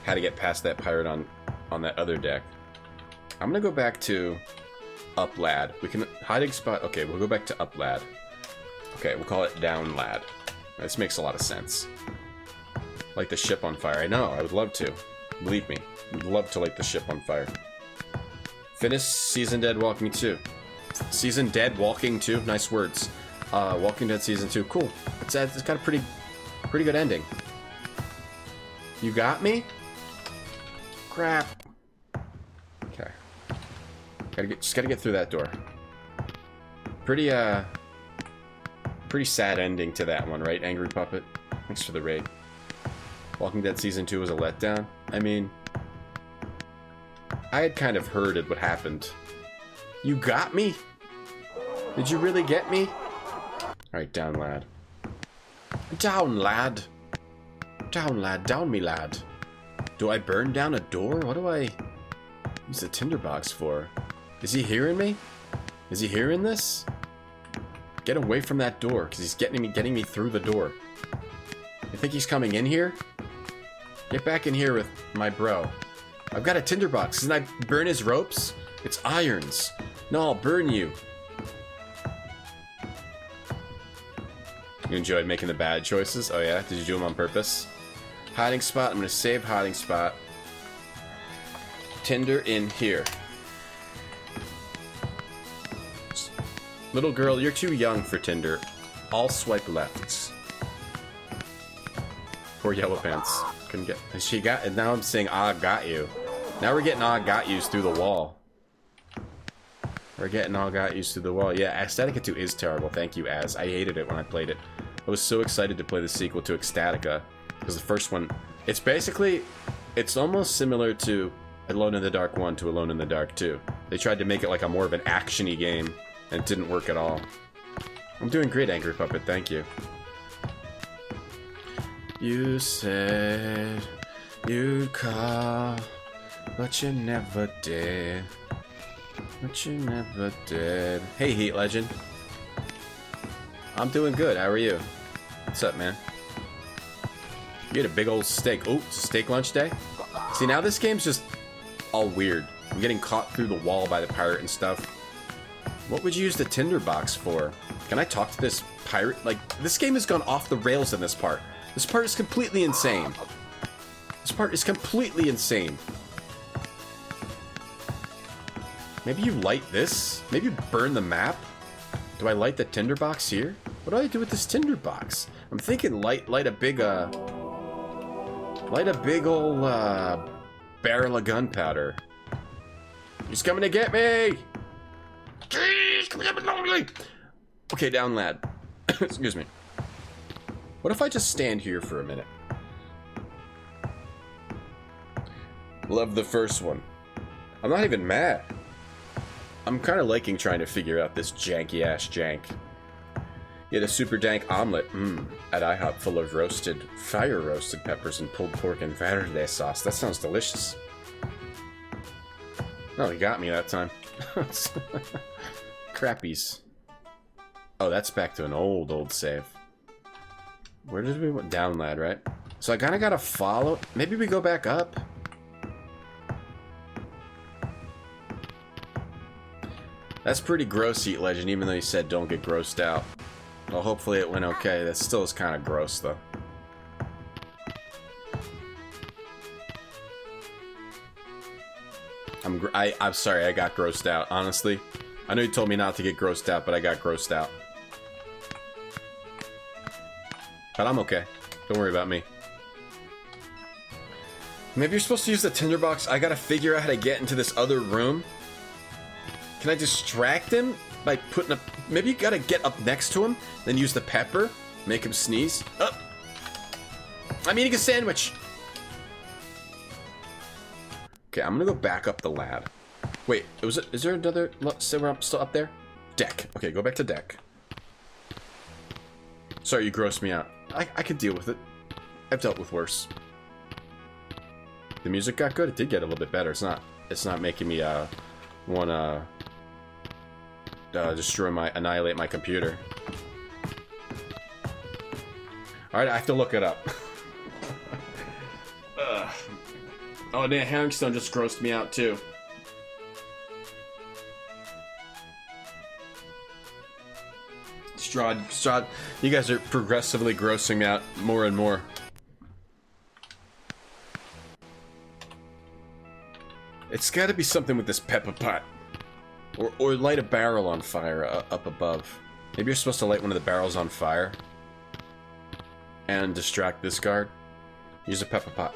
how to get past that pirate on that other deck. I'm gonna go back to up lad. We can hiding spot. Okay, we'll go back to up lad. Okay, we'll call it down lad. This makes a lot of sense. Like the ship on fire. I know, I would love to. Believe me, I'd love to light the ship on fire. Finish Season Dead Walking 2. Season Dead Walking 2? Nice words. Walking Dead Season 2. Cool. It's got a pretty good ending. You got me? Crap. Okay. Just gotta get through that door. Pretty sad ending to that one, right, Angry Puppet? Thanks for the raid. Walking Dead Season 2 was a letdown. I mean, I had kind of heard it what happened. You got me? Did you really get me? Alright, down, lad. Down, lad. Down, lad. Down me, lad. Do I burn down a door? What do I use the tinderbox for? Is he hearing me? Is he hearing this? Get away from that door, because he's getting me through the door. You think he's coming in here? Get back in here with my bro. I've got a tinderbox. Didn't I burn his ropes? It's irons. No, I'll burn you. You enjoyed making the bad choices? Oh yeah? Did you do them on purpose? Hiding spot. I'm going to save hiding spot. Tinder in here. Little girl, you're too young for Tinder. I'll swipe left. Poor Yellow Pants. Couldn't get... She got... And now I'm saying, ah, got you. Now we're getting all got yous through the wall. We're getting all got yous through the wall. Yeah, Ecstatica 2 is terrible. Thank you, Az. I hated it when I played it. I was so excited to play the sequel to Ecstatica. Because the first one... It's basically... It's almost similar to Alone in the Dark 1 to Alone in the Dark 2. They tried to make it like a more of an action-y game. And it didn't work at all. I'm doing great, Angry Puppet. Thank you. You said you'd call, but you never did. But you never did. Hey, Heat Legend. I'm doing good. How are you? What's up, man? You had a big old steak. Oh, it's a steak lunch day? See, now this game's just all weird. I'm getting caught through the wall by the pirate and stuff. What would you use the tinderbox for? Can I talk to this pirate? Like, this game has gone off the rails in this part. This part is completely insane. This part is completely insane. Maybe you light this? Maybe you burn the map? Do I light the tinderbox here? What do I do with this tinderbox? I'm thinking light a big old barrel of gunpowder. He's coming to get me! Jeez, come here, okay, down, lad. Excuse me. What if I just stand here for a minute? Love the first one. I'm not even mad. I'm kind of liking trying to figure out this janky-ass jank. You had a super dank omelet, at IHOP full of fire-roasted peppers and pulled pork and verde sauce. That sounds delicious. Oh, he got me that time. Crappies. Oh, that's back to an old save. Where did we went? Down, lad, right? So I kind of gotta follow. Maybe we go back up. That's pretty gross, Heat Legend, even though you said don't get grossed out. Well, hopefully it went okay. That still is kind of gross, though. I'm sorry, I got grossed out, honestly. I know you told me not to get grossed out, but I got grossed out. But I'm okay. Don't worry about me. Maybe you're supposed to use the tinderbox. I gotta figure out how to get into this other room. Can I distract him by putting a... Maybe you gotta get up next to him, then use the pepper, make him sneeze. Oh! I'm eating a sandwich! Okay, I'm gonna go back up the lad. Wait, is there another... So we're still up there? Deck. Okay, go back to deck. Sorry, you grossed me out. I could deal with it. I've dealt with worse. The music got good? It did get a little bit better. It's not making me, wanna... annihilate my computer. Alright, I have to look it up. Oh, damn, Herringstone just grossed me out, too. Strahd, you guys are progressively grossing me out more and more. It's got to be something with this pepper pot. Or light a barrel on fire up above. Maybe you're supposed to light one of the barrels on fire. And distract this guard. Use a pepper pot.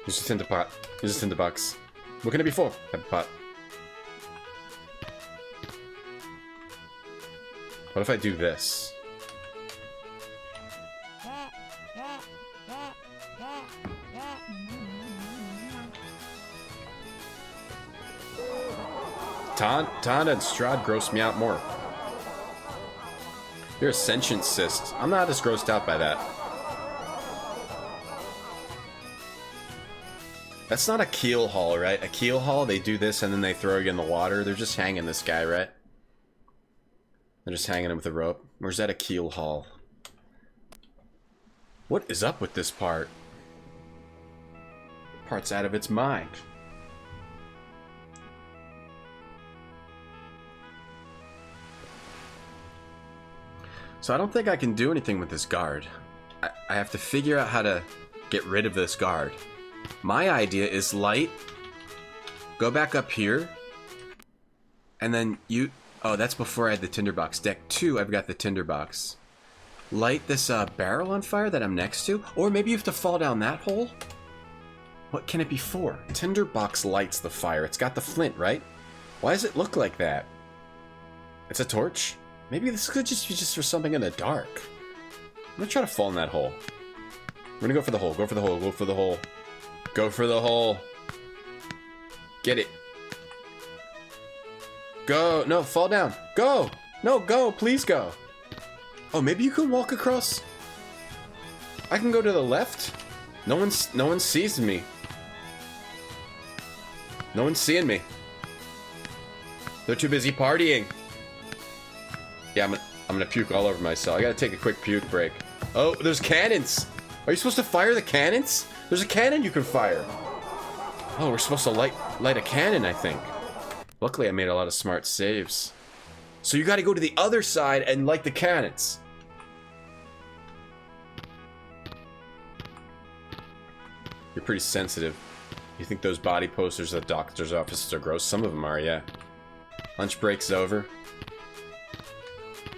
Use a tinder pot. Use a tinder box. What can it be for? Pepper pot. What if I do this? Tonda and Strahd gross me out more. You're a sentient cyst. I'm not as grossed out by that. That's not a keel haul, right? A keel haul, they do this and then they throw you in the water. They're just hanging this guy, right? They're just hanging him with a rope. Or is that a keel haul? What is up with this part? Part's out of its mind. So I don't think I can do anything with this guard. I have to figure out how to get rid of this guard. My idea is light, go back up here, and then you... Oh, that's before I had the tinderbox. Deck 2, I've got the tinderbox. Light this barrel on fire that I'm next to, or maybe you have to fall down that hole? What can it be for? Tinderbox lights the fire. It's got the flint, right? Why does it look like that? It's a torch? Maybe this could just be just for something in the dark. I'm gonna try to fall in that hole. I'm gonna go for the hole. Go for the hole. Go for the hole. Go for the hole. Get it. Go. No, fall down. Go. No, go. Please go. Oh, maybe you can walk across. I can go to the left. No one sees me. No one's seeing me. They're too busy partying. Yeah, I'm gonna puke all over myself. I gotta take a quick puke break. Oh, there's cannons! Are you supposed to fire the cannons? There's a cannon you can fire! Oh, we're supposed to light a cannon, I think. Luckily, I made a lot of smart saves. So you gotta go to the other side and light the cannons. You're pretty sensitive. You think those body posters at doctor's offices are gross? Some of them are, yeah. Lunch break's over.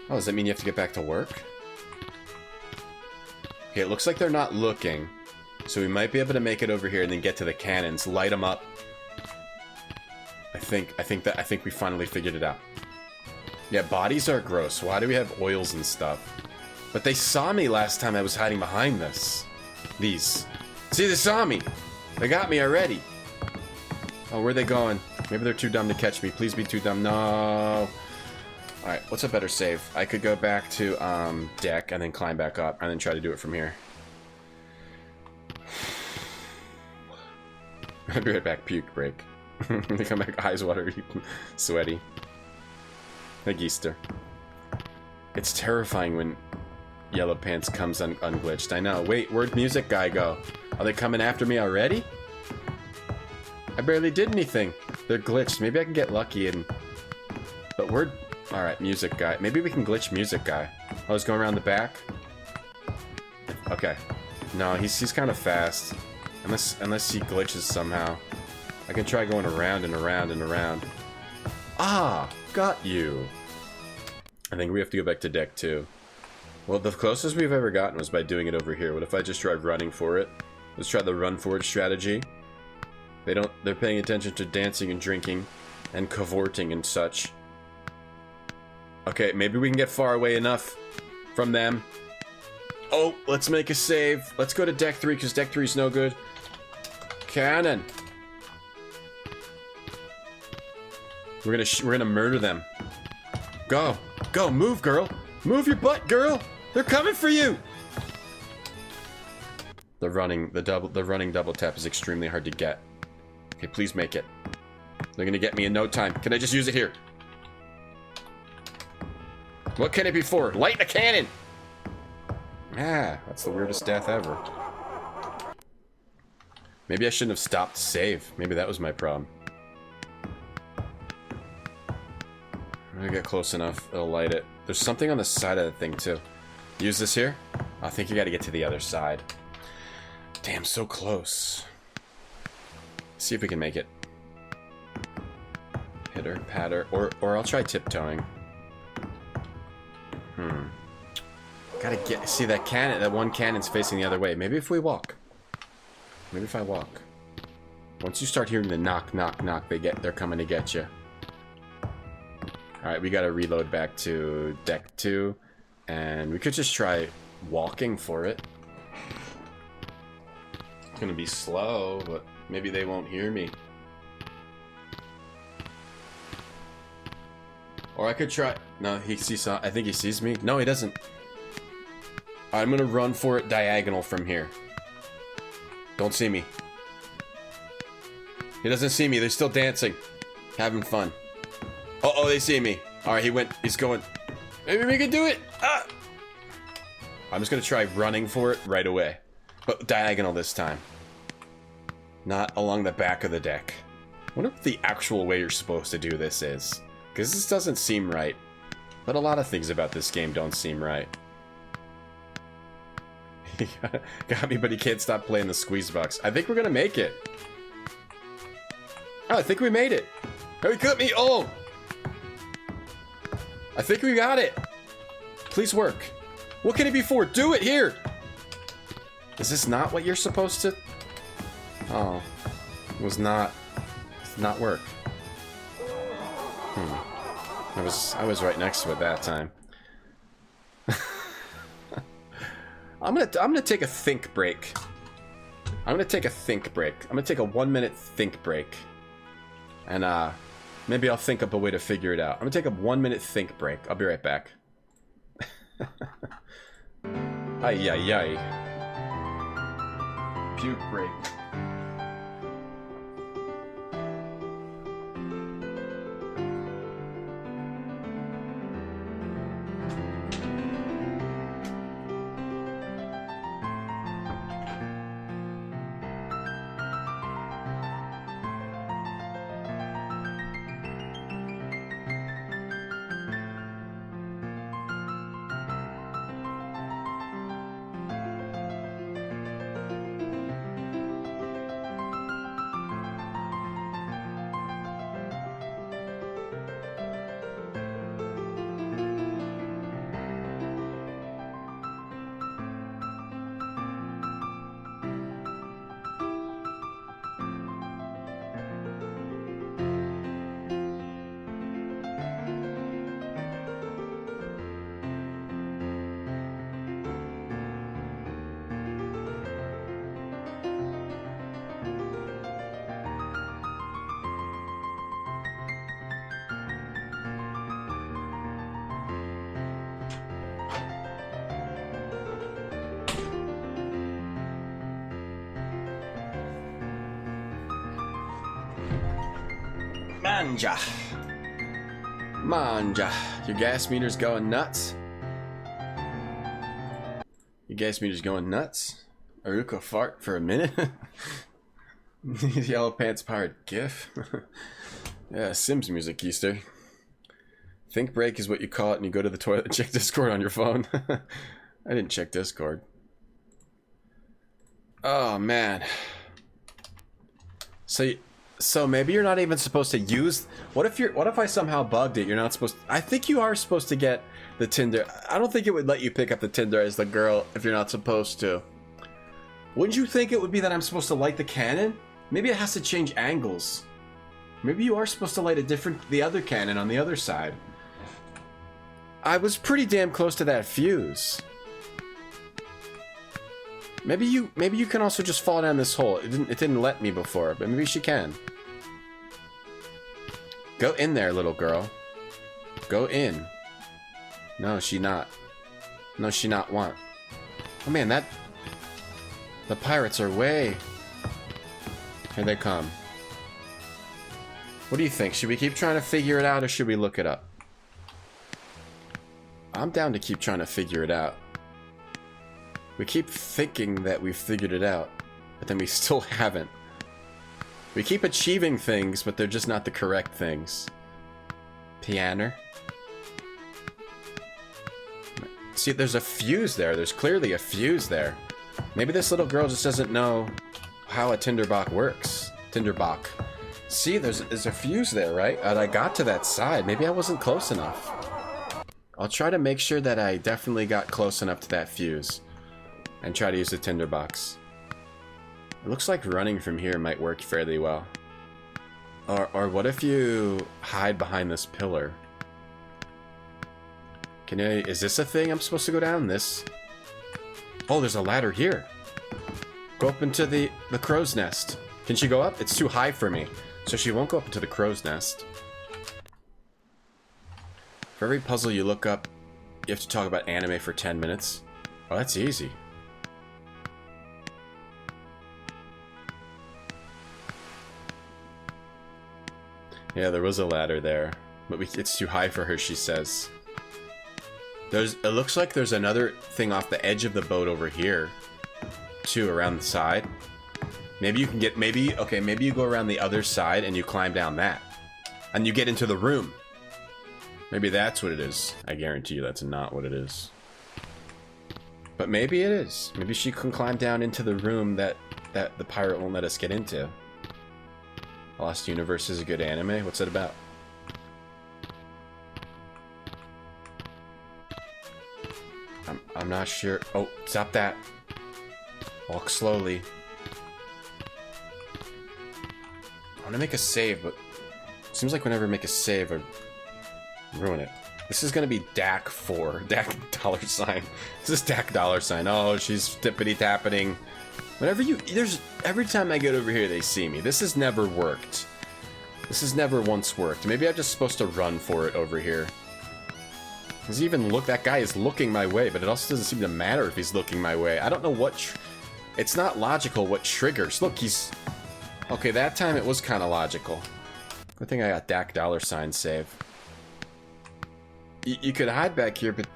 Oh, does that mean you have to get back to work? Okay, it looks like they're not looking. So we might be able to make it over here and then get to the cannons, light them up. I think we finally figured it out. Yeah, bodies are gross. Why do we have oils and stuff? But they saw me last time I was hiding behind this. These. See, they saw me. They got me already. Oh, where are they going? Maybe they're too dumb to catch me. Please be too dumb. No. Alright, what's a better save? I could go back to deck and then climb back up and then try to do it from here. I'll be right back. Puke break. They come back, eyes watery, sweaty. Like Easter. It's terrifying when Yellow Pants comes unglitched. I know. Wait, where'd music guy go? Are they coming after me already? I barely did anything. They're glitched. Maybe I can get lucky and... But where'd... Alright, music guy. Maybe we can glitch music guy. Oh, he's going around the back? Okay. No, he's kind of fast. Unless he glitches somehow. I can try going around and around and around. Ah! Got you! I think we have to go back to deck 2. Well, the closest we've ever gotten was by doing it over here. What if I just tried running for it? Let's try the run forward strategy. They're paying attention to dancing and drinking and cavorting and such. Okay, maybe we can get far away enough from them. Oh, let's make a save. Let's go to deck 3 because deck 3 is no good. Cannon. We're gonna murder them. Go, go, move, girl. Move your butt, girl. They're coming for you. The running double tap is extremely hard to get. Okay, please make it. They're gonna get me in no time. Can I just use it here? What can it be for? Light a cannon! Ah, that's the weirdest death ever. Maybe I shouldn't have stopped to save. Maybe that was my problem. I'm gonna get close enough. It'll light it. There's something on the side of the thing, too. Use this here? I think you gotta get to the other side. Damn, so close. See if we can make it. Pitter, patter, or I'll try tiptoeing. Gotta see that cannon. That one cannon's facing the other way. Maybe if we walk. Maybe if I walk. Once you start hearing the knock, knock, knock, they're coming to get you. All right, we gotta reload back to deck 2, and we could just try walking for it. It's gonna be slow, but maybe they won't hear me. Or I could try. No, he sees. I think he sees me. No, he doesn't. I'm gonna run for it diagonal from here. Don't see me. He doesn't see me. They're still dancing, having fun. Oh, they see me. All right, he went. He's going. Maybe we can do it. Ah! I'm just gonna try running for it right away, but diagonal this time. Not along the back of the deck. I wonder what the actual way you're supposed to do this is. Because this doesn't seem right. But a lot of things about this game don't seem right. He got me, but he can't stop playing the squeeze box. I think we're gonna make it. Oh, I think we made it. Oh, he cut me. Oh! I think we got it. Please work. What can it be for? Do it here! Is this not what you're supposed to... Oh. It was not... not work. I was right next to it that time. I'm gonna take a think break. I'm gonna take a 1-minute think break. And maybe I'll think up a way to figure it out. I'm gonna take a 1-minute think break. I'll be right back. Ay ay ay. Puke break. Manja. Manja. Your gas meter's going nuts? Your gas meter's going nuts? Aruka fart for a minute? Yellow Pants Pirate GIF? Yeah, Sims music, Easter. Think break is what you call it, and you go to the toilet and check Discord on your phone. I didn't check Discord. Oh, man. So maybe you're not even supposed to use... What if I somehow bugged it? You're not supposed to... I think you are supposed to get the Tinder. I don't think it would let you pick up the Tinder as the girl if you're not supposed to. Wouldn't you think it would be that I'm supposed to light the cannon? Maybe it has to change angles. Maybe you are supposed to light the other cannon on the other side. I was pretty damn close to that fuse. Maybe you can also just fall down this hole. It didn't let me before, but maybe she can. Go in there, little girl. Go in. No, she not. No, she not want. Oh man, the pirates are way. Here they come. What do you think? Should we keep trying to figure it out, or should we look it up? I'm down to keep trying to figure it out. We keep thinking that we've figured it out, but then we still haven't. We keep achieving things, but they're just not the correct things. Pianer. See, there's a fuse there. There's clearly a fuse there. Maybe this little girl just doesn't know how a Tinderbox works. Tinderbox. See, there's a fuse there, right? And I got to that side. Maybe I wasn't close enough. I'll try to make sure that I definitely got close enough to that fuse. And try to use the tinderbox. It looks like running from here might work fairly well. Or what if you hide behind this pillar? Is this a thing I'm supposed to go down? This? Oh, there's a ladder here. Go up into the crow's nest. Can she go up? It's too high for me. So she won't go up into the crow's nest. For every puzzle you look up, you have to talk about anime for 10 minutes. Oh, that's easy. Yeah, there was a ladder there. But it's too high for her, she says. It looks like there's another thing off the edge of the boat over here. Too, around the side. Maybe you can get, maybe you go around the other side and you climb down that. And you get into the room. Maybe that's what it is. I guarantee you that's not what it is. But maybe it is. Maybe she can climb down into the room that the pirate won't let us get into. Lost Universe is a good anime? What's it about? I'm not sure. Oh, stop that. Walk slowly. I want to make a save, but it seems like whenever I make a save, I ruin it. This is going to be DAC 4. DAC dollar sign. This is DAC dollar sign. Oh, she's tippity-tappeting. Whenever every time I get over here, they see me. This has never worked. This has never once worked. Maybe I'm just supposed to run for it over here. Does he even look? That guy is looking my way, but it also doesn't seem to matter if he's looking my way. I don't know what... It's not logical what triggers. Look, he's... Okay, that time it was kind of logical. Good thing I got DAC dollar sign save. You could hide back here, but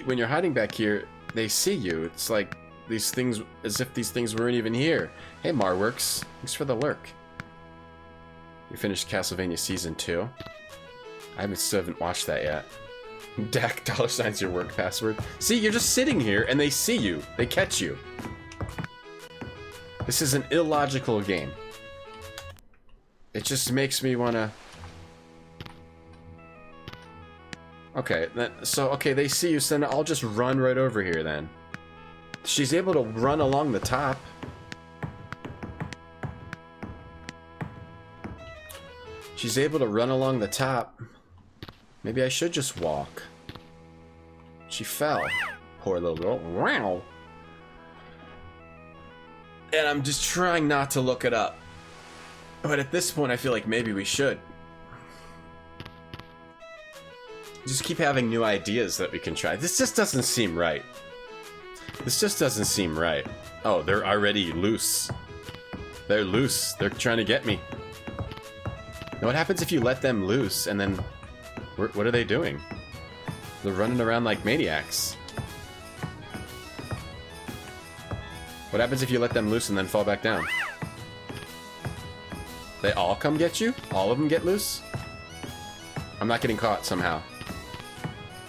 when you're hiding back here, they see you. It's like these things, as if these things weren't even here. Hey, Marworks. Thanks for the lurk. You finished Castlevania Season 2? I still haven't watched that yet. DAC dollar sign's your work password. See, you're just sitting here and they see you. They catch you. This is an illogical game. It just makes me wanna... Okay, okay, they see you, so then I'll just run right over here then. She's able to run along the top. She's able to run along the top. Maybe I should just walk. She fell. Poor little girl. Wow. And I'm just trying not to look it up. But at this point, I feel like maybe we should. Just keep having new ideas that we can try. This just doesn't seem right. This just doesn't seem right. Oh, they're already loose. They're loose. They're trying to get me. Now what happens if you let them loose and then... What are they doing? They're running around like maniacs. What happens if you let them loose and then fall back down? They all come get you? All of them get loose? I'm not getting caught somehow.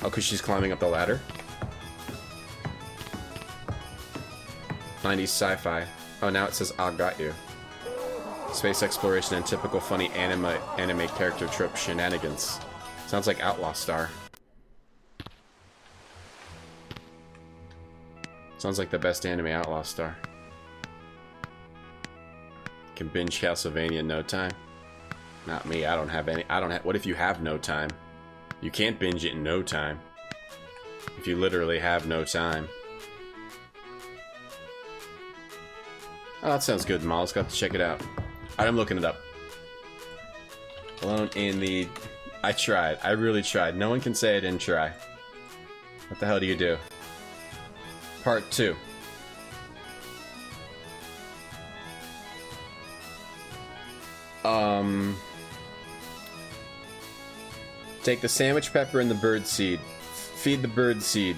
Oh, because she's climbing up the ladder? 90s sci-fi. Oh, now it says, I got you. Space exploration and typical funny anime character trope shenanigans. Sounds like Outlaw Star. Sounds like the best anime, Outlaw Star. Can binge Castlevania in no time. Not me, I don't have any. What if you have no time? You can't binge it in no time. If you literally have no time. Oh, that sounds good, Molly's got to check it out. I'm looking it up. Alone in the... I tried. I really tried. No one can say I didn't try. What the hell do you do? Part 2. Take the sandwich pepper and the bird seed. Feed the bird seed.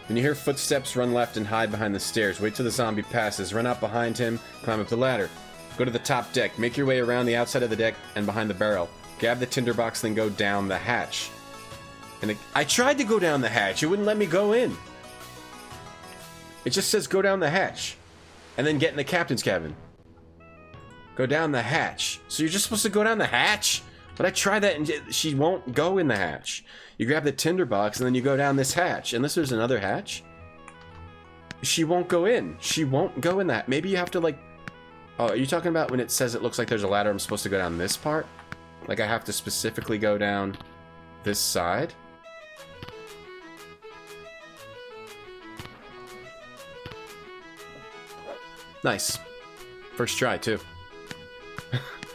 When you hear footsteps, run left and hide behind the stairs. Wait till the zombie passes. Run out behind him. Climb up the ladder. Go to the top deck. Make your way around the outside of the deck and behind the barrel. Grab the tinderbox, then go down the hatch. And I tried to go down the hatch. It wouldn't let me go in. It just says go down the hatch. And then get in the captain's cabin. Go down the hatch. So you're just supposed to go down the hatch? But I tried that and she won't go in the hatch. You grab the tinderbox and then you go down this hatch. Unless there's another hatch. She won't go in. She won't go in that. Maybe you have to like... Oh, are you talking about when it says it looks like there's a ladder, I'm supposed to go down this part? Like I have to specifically go down this side? Nice. First try, too.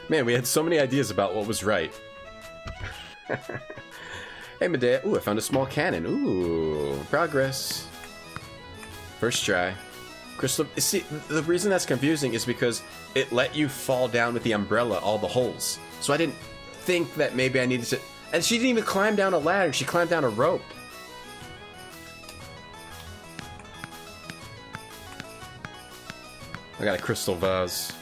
Man, we had so many ideas about what was right. Hey, Medea. Ooh, I found a small cannon. Ooh, progress. First try. Crystal... See, the reason that's confusing is because it let you fall down with the umbrella all the holes. So I didn't think that maybe I needed to... And she didn't even climb down a ladder. She climbed down a rope. I got a crystal vase.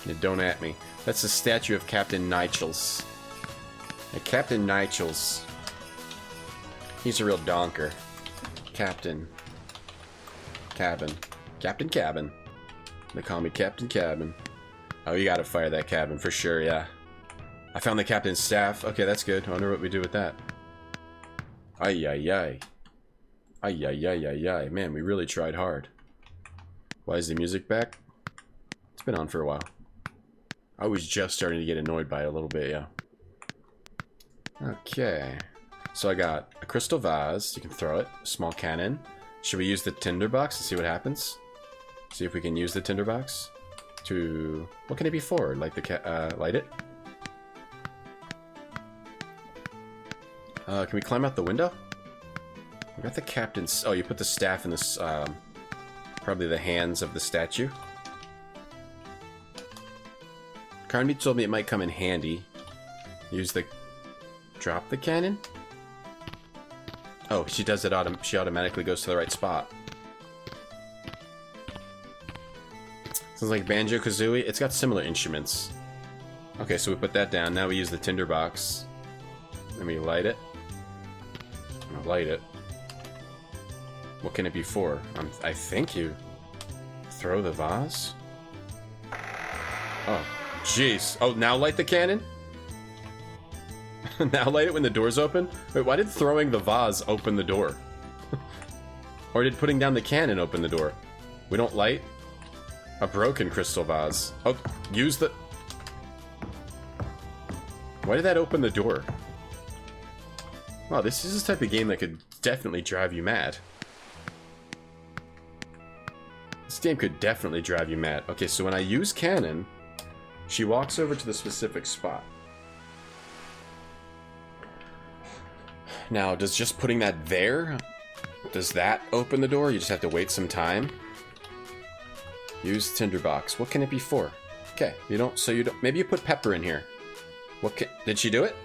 Yeah, don't at me. That's the statue of Captain Nichels. Yeah, Captain Nichels. He's a real donker. Captain. Cabin. Captain Cabin. They call me Captain Cabin. Oh, you gotta fire that cabin for sure, yeah. I found the captain's staff. Okay, that's good. I wonder what we do with that. Ay, ay, ay. Ay, ay, ay, ay, ay. Man, we really tried hard. Why is the music back? It's been on for a while. I was just starting to get annoyed by it a little bit, yeah. Okay. So I got a crystal vase. You can throw it. A small cannon. Should we use the tinderbox to see what happens? See if we can use the tinderbox to... What can it be for? Light the light it? Can we climb out the window? We got the captain's... Oh, you put the staff in this... probably the hands of the statue. Carnby told me it might come in handy. Use the... Drop the cannon? Oh, she does it she automatically goes to the right spot. Sounds like Banjo-Kazooie. It's got similar instruments. Okay, so we put that down. Now we use the tinderbox. Let me light it. I'll light it. What can it be for? I think you throw the vase? Oh, jeez. Oh, now light the cannon? Now light it when the door's open? Wait, why did throwing the vase open the door? Or did putting down the cannon open the door? We don't light a broken crystal vase. Oh, use the... Why did that open the door? Wow, this is the type of game that could definitely drive you mad. This game could definitely drive you mad. Okay, so when I use cannon, she walks over to the specific spot. Now, does just putting that there, does that open the door? You just have to wait some time. Use tinderbox. What can it be for? Okay, maybe you put pepper in here. Did she do it?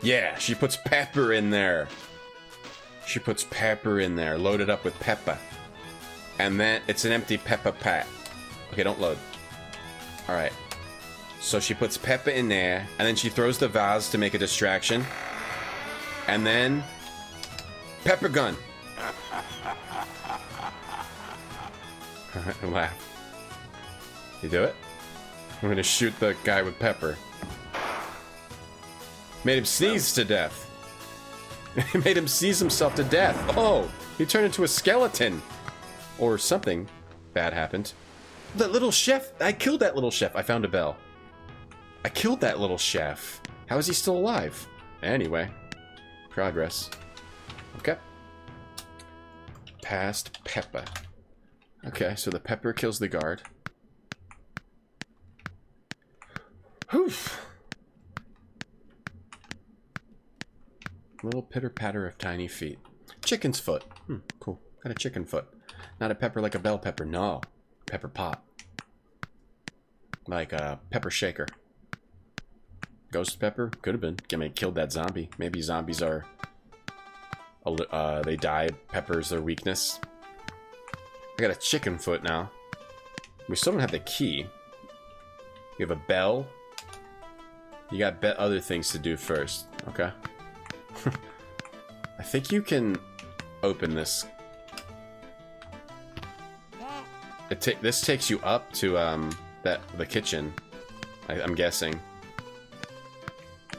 Yeah, she puts pepper in there. She puts pepper in there, loaded up with pepper. And then it's an empty pepper pack. Okay, don't load. Alright. So she puts pepper in there, and then she throws the vase to make a distraction. And then... Pepper gun! Laugh. You do it? I'm gonna shoot the guy with pepper. Made him sneeze to death. Made him sneeze himself to death. Oh! He turned into a skeleton! Or something bad happened. That little chef! I killed that little chef! I found a bell. I killed that little chef. How is he still alive? Anyway. Progress. Okay. Past pepper. Okay, so the pepper kills the guard. Oof. Little pitter-patter of tiny feet. Chicken's foot. Cool. Got a chicken foot. Not a pepper like a bell pepper. No. Pepper pot. Like a pepper shaker. Ghost pepper? Could have been. I killed that zombie. Maybe zombies are... they die. Pepper's their weakness. I got a chicken foot now. We still don't have the key. We have a bell. You got other things to do first. Okay. I think you can open this. This takes you up to the kitchen. I'm guessing.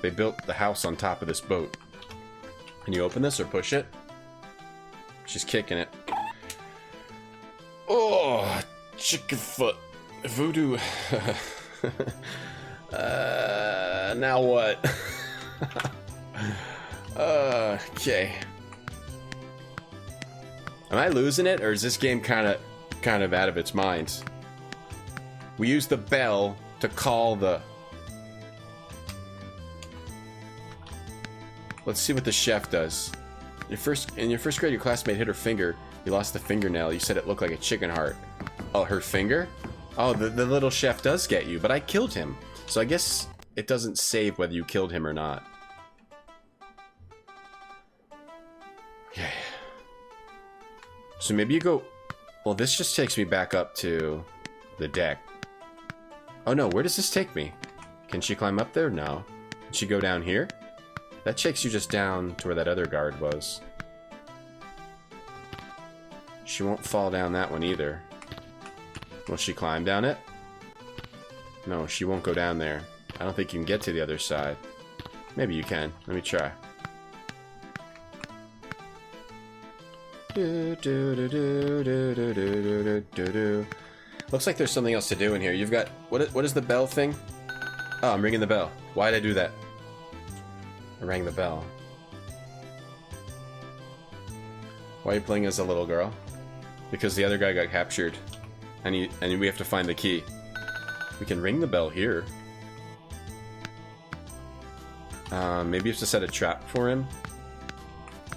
They built the house on top of this boat. Can you open this or push it? She's kicking it. Oh, chicken foot. Voodoo. Now what? Okay. Am I losing it, or is this game kind of out of its mind? We use the bell to call the... Let's see what the chef does. In your first grade, your classmate hit her finger. You lost the fingernail. You said it looked like a chicken heart. Oh, her finger? Oh, the little chef does get you, but I killed him. So I guess it doesn't save whether you killed him or not. Okay. So maybe you go... Well, this just takes me back up to the deck. Oh no, where does this take me? Can she climb up there? No. Can she go down here? That takes you just down to where that other guard was. She won't fall down that one either. Will she climb down it? No, she won't go down there. I don't think you can get to the other side. Maybe you can. Let me try. Looks like there's something else to do in here. You've got... What is the bell thing? Oh, I'm ringing the bell. Why did I do that? I rang the bell. Why are you playing as a little girl? Because the other guy got captured. And we have to find the key. We can ring the bell here. Maybe you have to set a trap for him.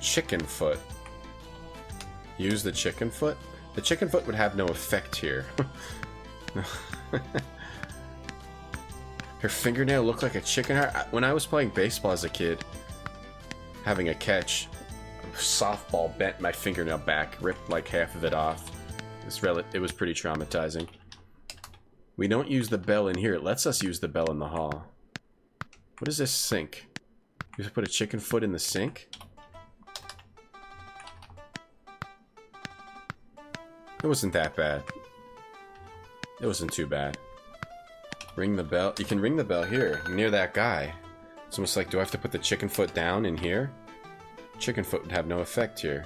Chicken foot. Use the chicken foot? The chicken foot would have no effect here. Her fingernail looked like a chicken heart. When I was playing baseball as a kid, having a catch, a softball bent my fingernail back, ripped like half of it off. It was pretty traumatizing. We don't use the bell in here. It lets us use the bell in the hall. What is this sink? You have to put a chicken foot in the sink? It wasn't that bad. It wasn't too bad. Ring the bell. You can ring the bell here, near that guy. It's almost like, do I have to put the chicken foot down in here? Chicken foot would have no effect here.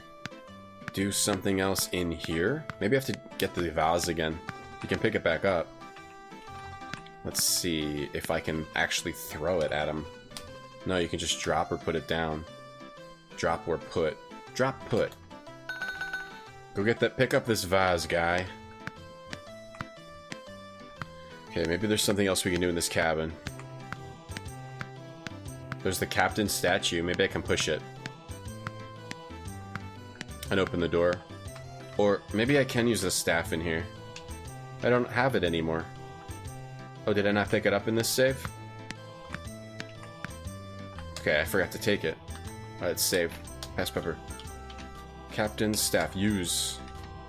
Do something else in here? Maybe I have to get the vase again. You can pick it back up. Let's see if I can actually throw it at him. No, you can just drop or put it down. Drop or put. Drop, put. Go get that. Pick up this vase, guy. Okay, maybe there's something else we can do in this cabin. There's the captain's statue. Maybe I can push it. And open the door. Or maybe I can use the staff in here. I don't have it anymore. Oh, did I not pick it up in this save? Okay, I forgot to take it. Alright, save. Pass pepper. Captain's staff. Use.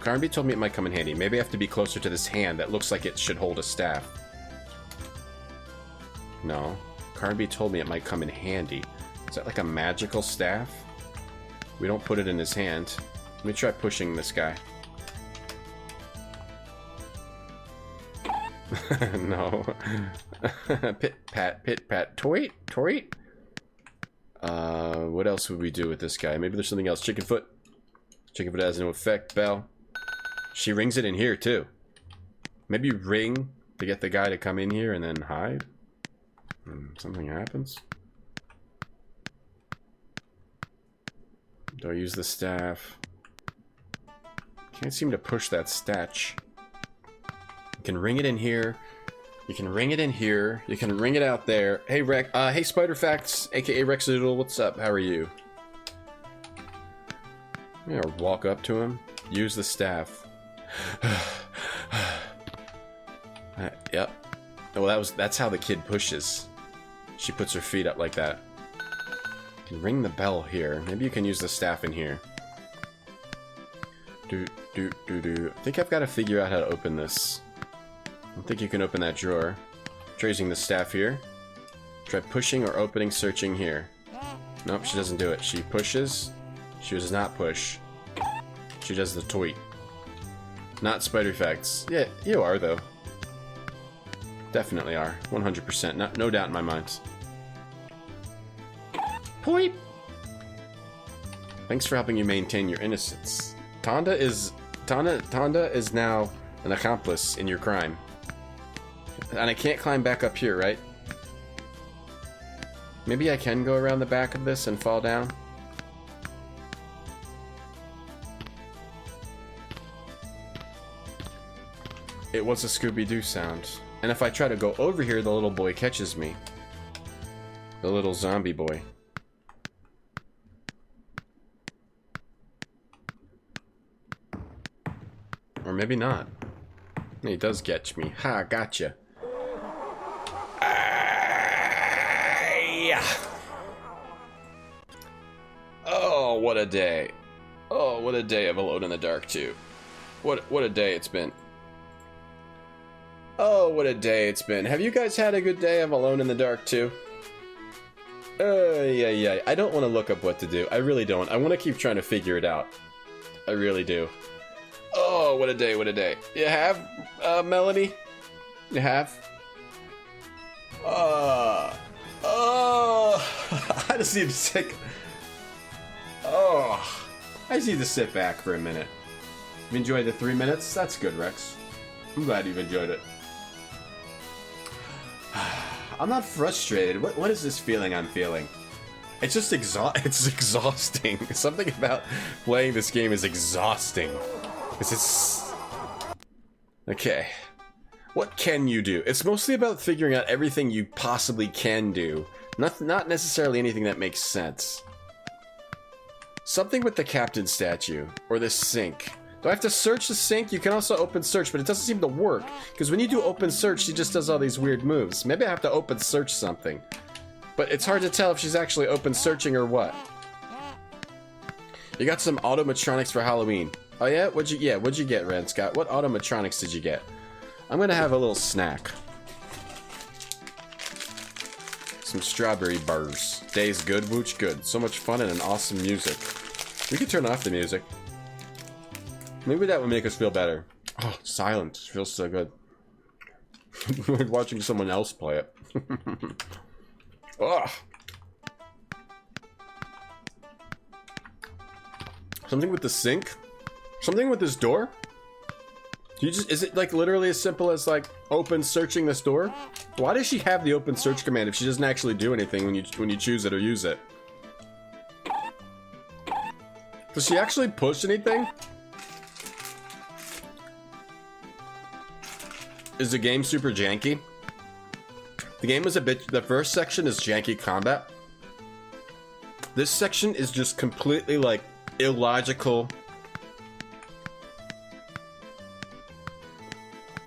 Carnby told me it might come in handy. Maybe I have to be closer to this hand that looks like it should hold a staff. No. Carnby told me it might come in handy. Is that like a magical staff? We don't put it in his hand. Let me try pushing this guy. No. Pit pat. Toit. What else would we do with this guy? Maybe there's something else. Chicken foot. Chicken foot has no effect. Bell. She rings it in here too. Maybe ring to get the guy to come in here and then hide. Something happens. Do I use the staff? Can't seem to push that statch. You can ring it in here. You can ring it in here. You can ring it out there. Hey, hey, Spider Facts, aka Rexoodle, what's up? How are you? I'm gonna walk up to him. Use the staff. Yep. Well, that's how the kid pushes. She puts her feet up like that. You can ring the bell here. Maybe you can use the staff in here. I think I've got to figure out how to open this. I don't think you can open that drawer. Try using the staff here. Try pushing or opening, searching here. Nope, she doesn't do it. She pushes. She does not push. She does the tweet. Not spider effects. Yeah, you are, though. Definitely are. 100%. No doubt in my mind. Poip! Thanks for helping you maintain your innocence. Tonda is now an accomplice in your crime. And I can't climb back up here, right? Maybe I can go around the back of this and fall down? It was a Scooby-Doo sound. And if I try to go over here, the little boy catches me. The little zombie boy. Or maybe not. He does catch me. Ha, gotcha. Oh, what a day. Oh, what a day of Alone in the Dark 2. What a day it's been. Oh, what a day it's been. Have you guys had a good day of Alone in the Dark 2? Yeah. I don't want to look up what to do. I really don't. I want to keep trying to figure it out. I really do. Oh, what a day, what a day. You have, Melanie? You have? I just need to take... Oh, I just need to sit back for a minute. You enjoyed the 3 minutes? That's good, Rex. I'm glad you've enjoyed it. I'm not frustrated. What is this feeling I'm feeling? It's just it's exhausting. Something about playing this game is exhausting. It's... Okay. What can you do? It's mostly about figuring out everything you possibly can do. Not necessarily anything that makes sense. Something with the captain statue. Or the sink. Do I have to search the sink? You can also open search, but it doesn't seem to work. Because when you do open search, she just does all these weird moves. Maybe I have to open search something. But it's hard to tell if she's actually open searching or what. You got some automatronics for Halloween. Oh yeah? What'd you get, Ren Scott? What automatronics did you get? I'm gonna have a little snack. Some strawberry bars. Day's good, Wooch good. So much fun and an awesome music. We could turn off the music. Maybe that would make us feel better. Oh, silence. Feels so good. Like watching someone else play it. Ugh. Something with the sink? Something with this door? Is it like literally as simple as like open searching this door? Why does she have the open search command if she doesn't actually do anything when you choose it or use it? Does she actually push anything? Is the game super janky? The game is the first section is janky combat. This section is just completely like illogical.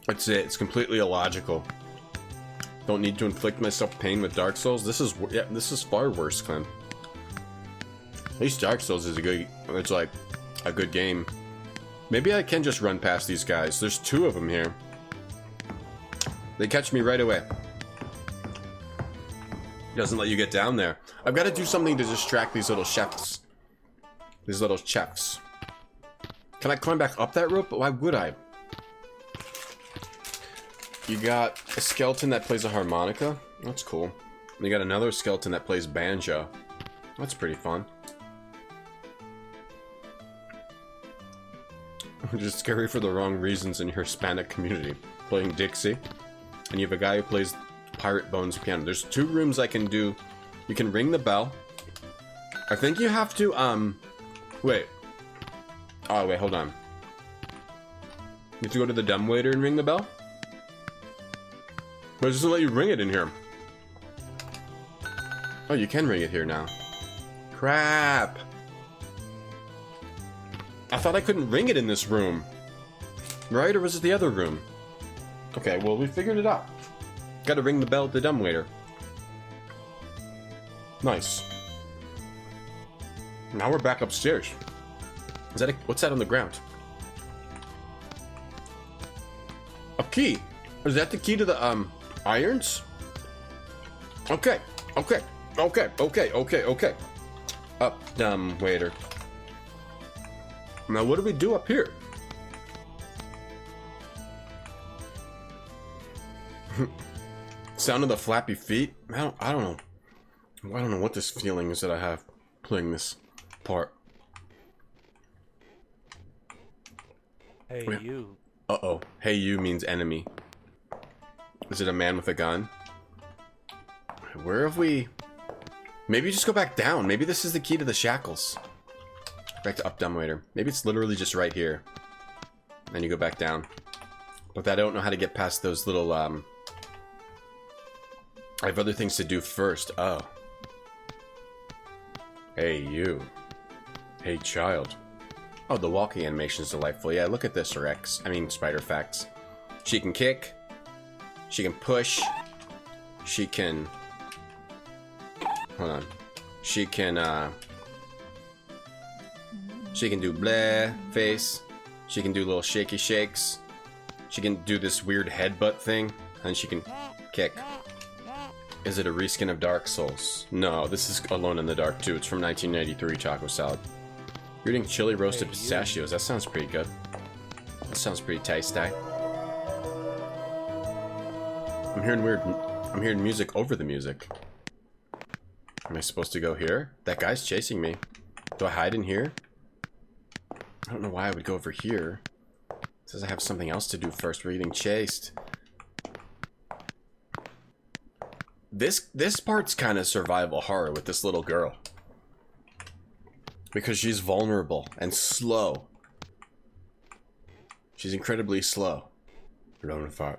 That's it. It's completely illogical. Don't need to inflict myself pain with Dark Souls. This is far worse, Clem. At least Dark Souls is it's like a good game. Maybe I can just run past these guys. There's 2 of them here. They catch me right away. Doesn't let you get down there. I've got to do something to distract these little chefs. These little chefs. Can I climb back up that rope? Why would I? You got a skeleton that plays a harmonica. That's cool. You got another skeleton that plays banjo. That's pretty fun. Just scary for the wrong reasons in your Hispanic community. Playing Dixie. And you have a guy who plays Pirate Bones piano. There's 2 rooms I can do. You can ring the bell. I think you have to, wait. Oh, wait, hold on. You have to go to the dumbwaiter and ring the bell? But it doesn't let you ring it in here. Oh, you can ring it here now. Crap. I thought I couldn't ring it in this room. Right? Or was it the other room? Okay, well, we figured it out. Gotta ring the bell at the dumbwaiter. Nice. Now we're back upstairs. Is that what's that on the ground? A key. Is that the key to the, irons? Okay. Up, dumbwaiter. Now, what do we do up here? Sound of the flappy feet? I don't know. I don't know what this feeling is that I have playing this part. Hey, you. Uh-oh. Hey, you means enemy. Is it a man with a gun? Where have we... Maybe just go back down. Maybe this is the key to the shackles. Back to up, dumbwaiter. Maybe it's literally just right here. Then you go back down. But I don't know how to get past those little, I have other things to do first. Oh. Hey, you. Hey, child. Oh, the walking animation is delightful. Yeah, look at this, Rex. I mean, Spider Facts. She can kick. She can push. She can... Hold on. She can do blah face. She can do little shaky shakes. She can do this weird headbutt thing. And she can kick. Is it a reskin of Dark Souls? No, this is Alone in the Dark 2. It's from 1993, Choco Salad. You're eating chili roasted pistachios. That sounds pretty good. That sounds pretty tasty. I'm hearing music over the music. Am I supposed to go here? That guy's chasing me. Do I hide in here? I don't know why I would go over here. It says I have something else to do first. We're getting chased. This part's kind of survival horror with this little girl. Because she's vulnerable and slow. She's incredibly slow. The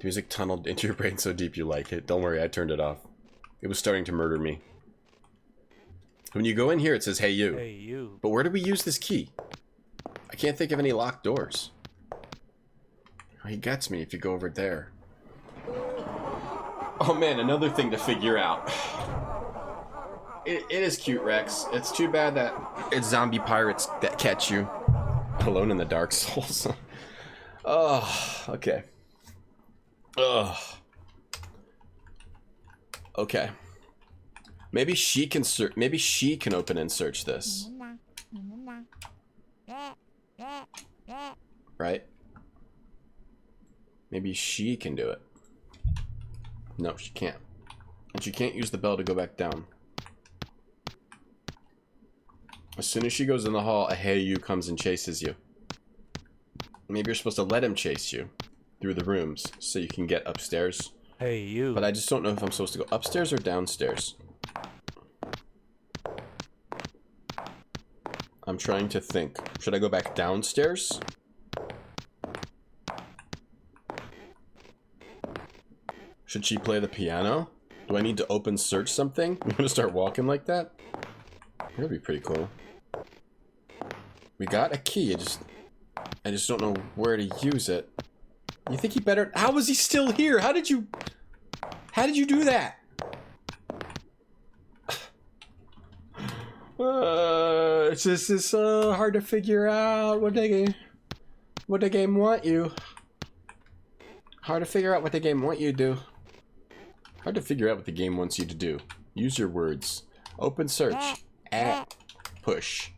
music tunneled into your brain so deep you like it. Don't worry, I turned it off. It was starting to murder me. When you go in here, it says, hey, you. Hey, you. But where do we use this key? I can't think of any locked doors. Oh, he gets me if you go over there. Oh, man, another thing to figure out. It is cute, Rex. It's too bad that it's zombie pirates that catch you. Alone in the Dark Souls. Oh, okay. Ugh. Okay. Maybe she can maybe she can open and search this. Right? Maybe she can do it. No, she can't. And she can't use the bell to go back down. As soon as she goes in the hall, a hey you comes and chases you. Maybe you're supposed to let him chase you through the rooms so you can get upstairs. Hey, you. But I just don't know if I'm supposed to go upstairs or downstairs. I'm trying to think. Should I go back downstairs? Should she play the piano? Do I need to open search something? I'm gonna start walking like that? That'd be pretty cool. We got a key, I just don't know where to use it. You think he better... How is he still here? How did you do that? It's just it's so hard to figure out what the game want you. Hard to figure out what the game want you to do. Hard to figure out what the game wants you to do. Use your words. Open search. At. Push.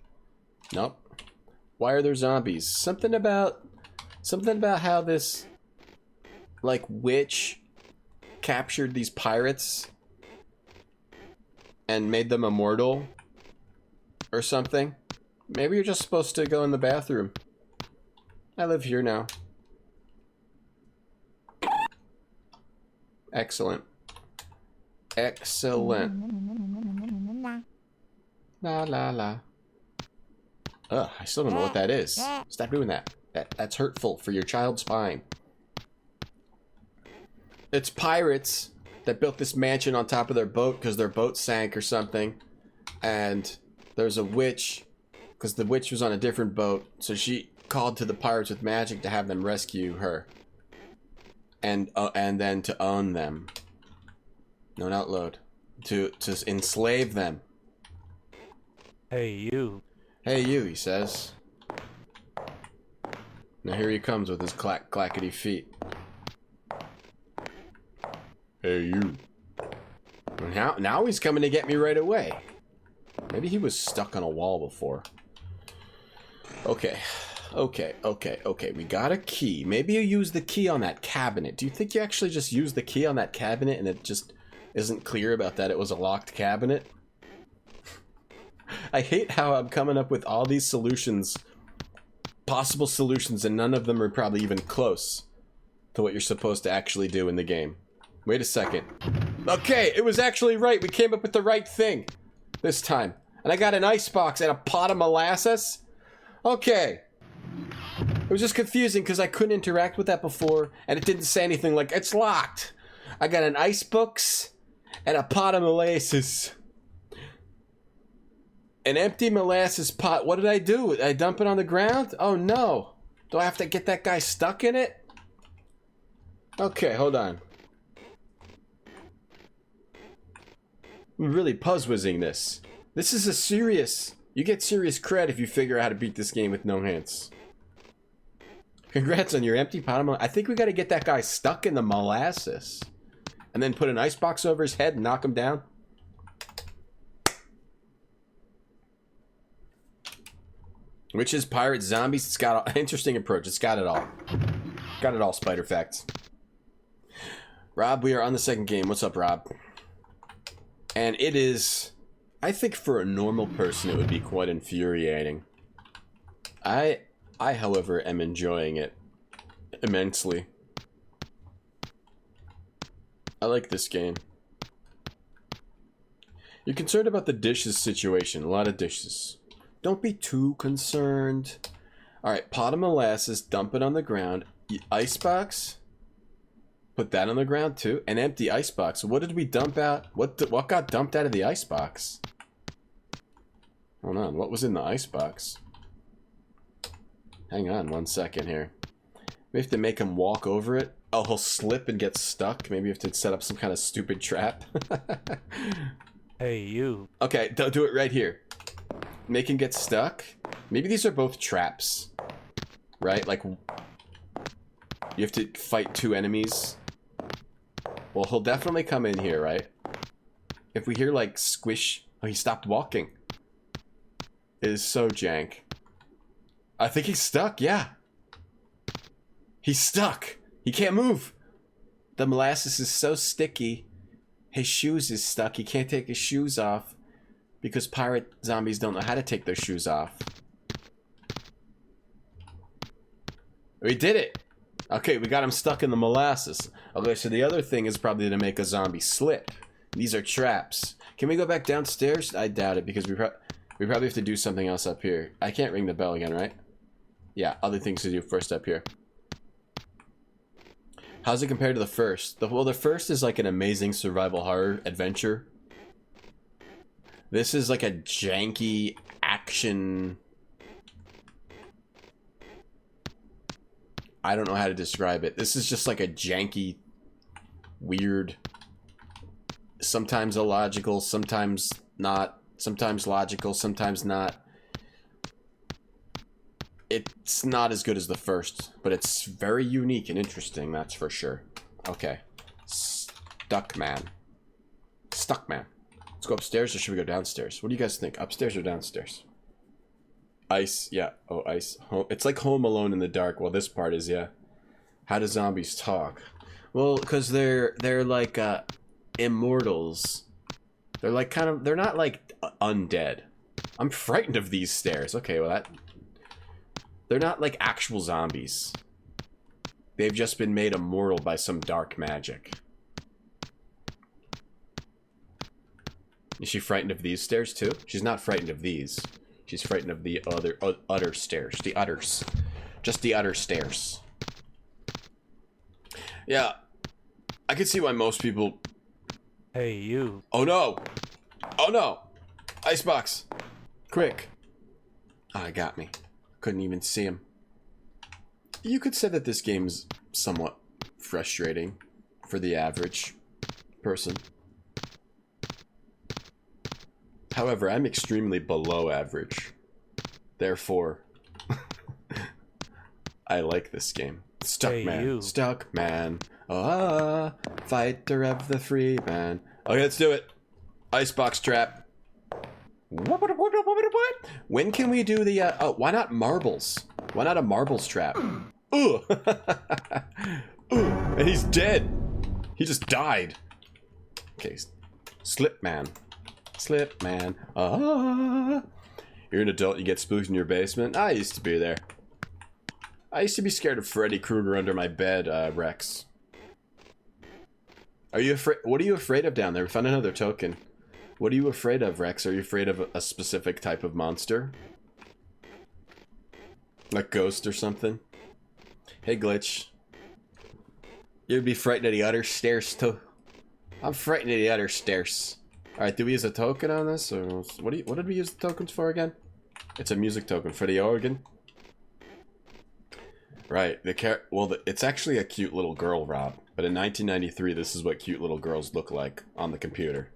Nope. Why are there zombies? Something about how this like witch captured these pirates and made them immortal or something. Maybe you're just supposed to go in the bathroom. I live here now. Excellent. Excellent. La la la. Ugh, I still don't know what that is. Stop doing that. That's hurtful for your child's spine. It's pirates that built this mansion on top of their boat because their boat sank or something. And there's a witch, because the witch was on a different boat, so she called to the pirates with magic to have them rescue her. And then to own them. No, not load. To enslave them. Hey, you. Hey, you, he says. Now here he comes with his clackety feet. Hey, you. Now he's coming to get me right away. Maybe he was stuck on a wall before. Okay. Okay. We got a key. Maybe you use the key on that cabinet. Do you think you actually just used the key on that cabinet and it just isn't clear about that it was a locked cabinet? I hate how I'm coming up with all these solutions, possible solutions, and none of them are probably even close to what you're supposed to actually do in the game. Wait a second. Okay, it was actually right. We came up with the right thing this time. And I got an icebox and a pot of molasses. Okay. It was just confusing because I couldn't interact with that before, and it didn't say anything like, it's locked. I got an icebox and a pot of molasses. An empty molasses pot. What did I do? Did I dump it on the ground? Oh no. Do I have to get that guy stuck in it? Okay, hold on. I'm really puzzwizzing this. This is a serious... You get serious cred if you figure out how to beat this game with no hints. Congrats on your empty pot of molasses. I think we gotta get that guy stuck in the molasses. And then put an icebox over his head and knock him down. Witches, pirates, zombies. It's got an interesting approach. It's got it all. Got it all, Spider Facts. Rob, we are on the second game. What's up, Rob? And it is... I think for a normal person it would be quite infuriating. I however, am enjoying it immensely. I like this game. You're concerned about the dishes situation. A lot of dishes. Don't be too concerned. Alright, pot of molasses, dump it on the ground. Icebox? Put that on the ground too. An empty icebox. What did we dump out? What got dumped out of the icebox? Hold on, what was in the icebox? Hang on 1 second here. We have to make him walk over it. Oh, he'll slip and get stuck. Maybe we have to set up some kind of stupid trap. Hey, you. Okay, do it right here. Make him get stuck. Maybe these are both traps. Right? Like, you have to fight two enemies. Well, he'll definitely come in here, right? If we hear, like, squish... Oh, he stopped walking. It is so jank. I think he's stuck, yeah. He's stuck. He can't move. The molasses is so sticky. His shoes is stuck. He can't take his shoes off because pirate zombies don't know how to take their shoes off. We did it. Okay, we got him stuck in the molasses. Okay, so the other thing is probably to make a zombie slip. These are traps. Can we go back downstairs? I doubt it because we probably have to do something else up here. I can't ring the bell again, right? Yeah, other things to do first up here. How's it compared to the first? Well, the first is like an amazing survival horror adventure. This is like a janky action... I don't know how to describe it. This is just like a janky, weird, sometimes illogical, sometimes not, sometimes logical, sometimes not. It's not as good as the first, but it's very unique and interesting, that's for sure. Okay. Stuck man. Stuck man. Let's go upstairs or should we go downstairs? What do you guys think? Upstairs or downstairs? Ice, yeah. Oh, ice. It's like Home Alone in the dark. Well, this part is, yeah. How do zombies talk? Well, because they're like immortals. They're like kind of, they're not like undead. I'm frightened of these stairs. Okay, well that... They're not like actual zombies. They've just been made immortal by some dark magic. Is she frightened of these stairs too? She's not frightened of these. She's frightened of the utter stairs. The utters. Just the utter stairs. Yeah. I can see why most people... Hey, you. Oh no! Oh no! Icebox! Quick. Ah, it got me. Couldn't even see him. You could say that this game's somewhat frustrating for the average person. However, I'm extremely below average. Therefore, I like this game. Stuck hey, man. You. Stuck man. Ah, fighter of the free man. Okay, let's do it. Icebox trap. When can we do the, oh, why not marbles? Why not a marbles trap? Ooh! Ooh! And he's dead! He just died. Okay, Slip Man. Slip Man. Ah! You're an adult, you get spooked in your basement? I used to be there. I used to be scared of Freddy Krueger under my bed, Rex. Are you afraid? What are you afraid of down there? We found another token. What are you afraid of, Rex? Are you afraid of a specific type of monster? Like ghost or something? Hey, Glitch. You'd be frightened of the other stairs, too. I'm frightened of the other stairs. Alright, do we use a token on this? Or what did we use the tokens for again? It's a music token for the organ. Right, it's actually a cute little girl, Rob. But in 1993, this is what cute little girls look like on the computer.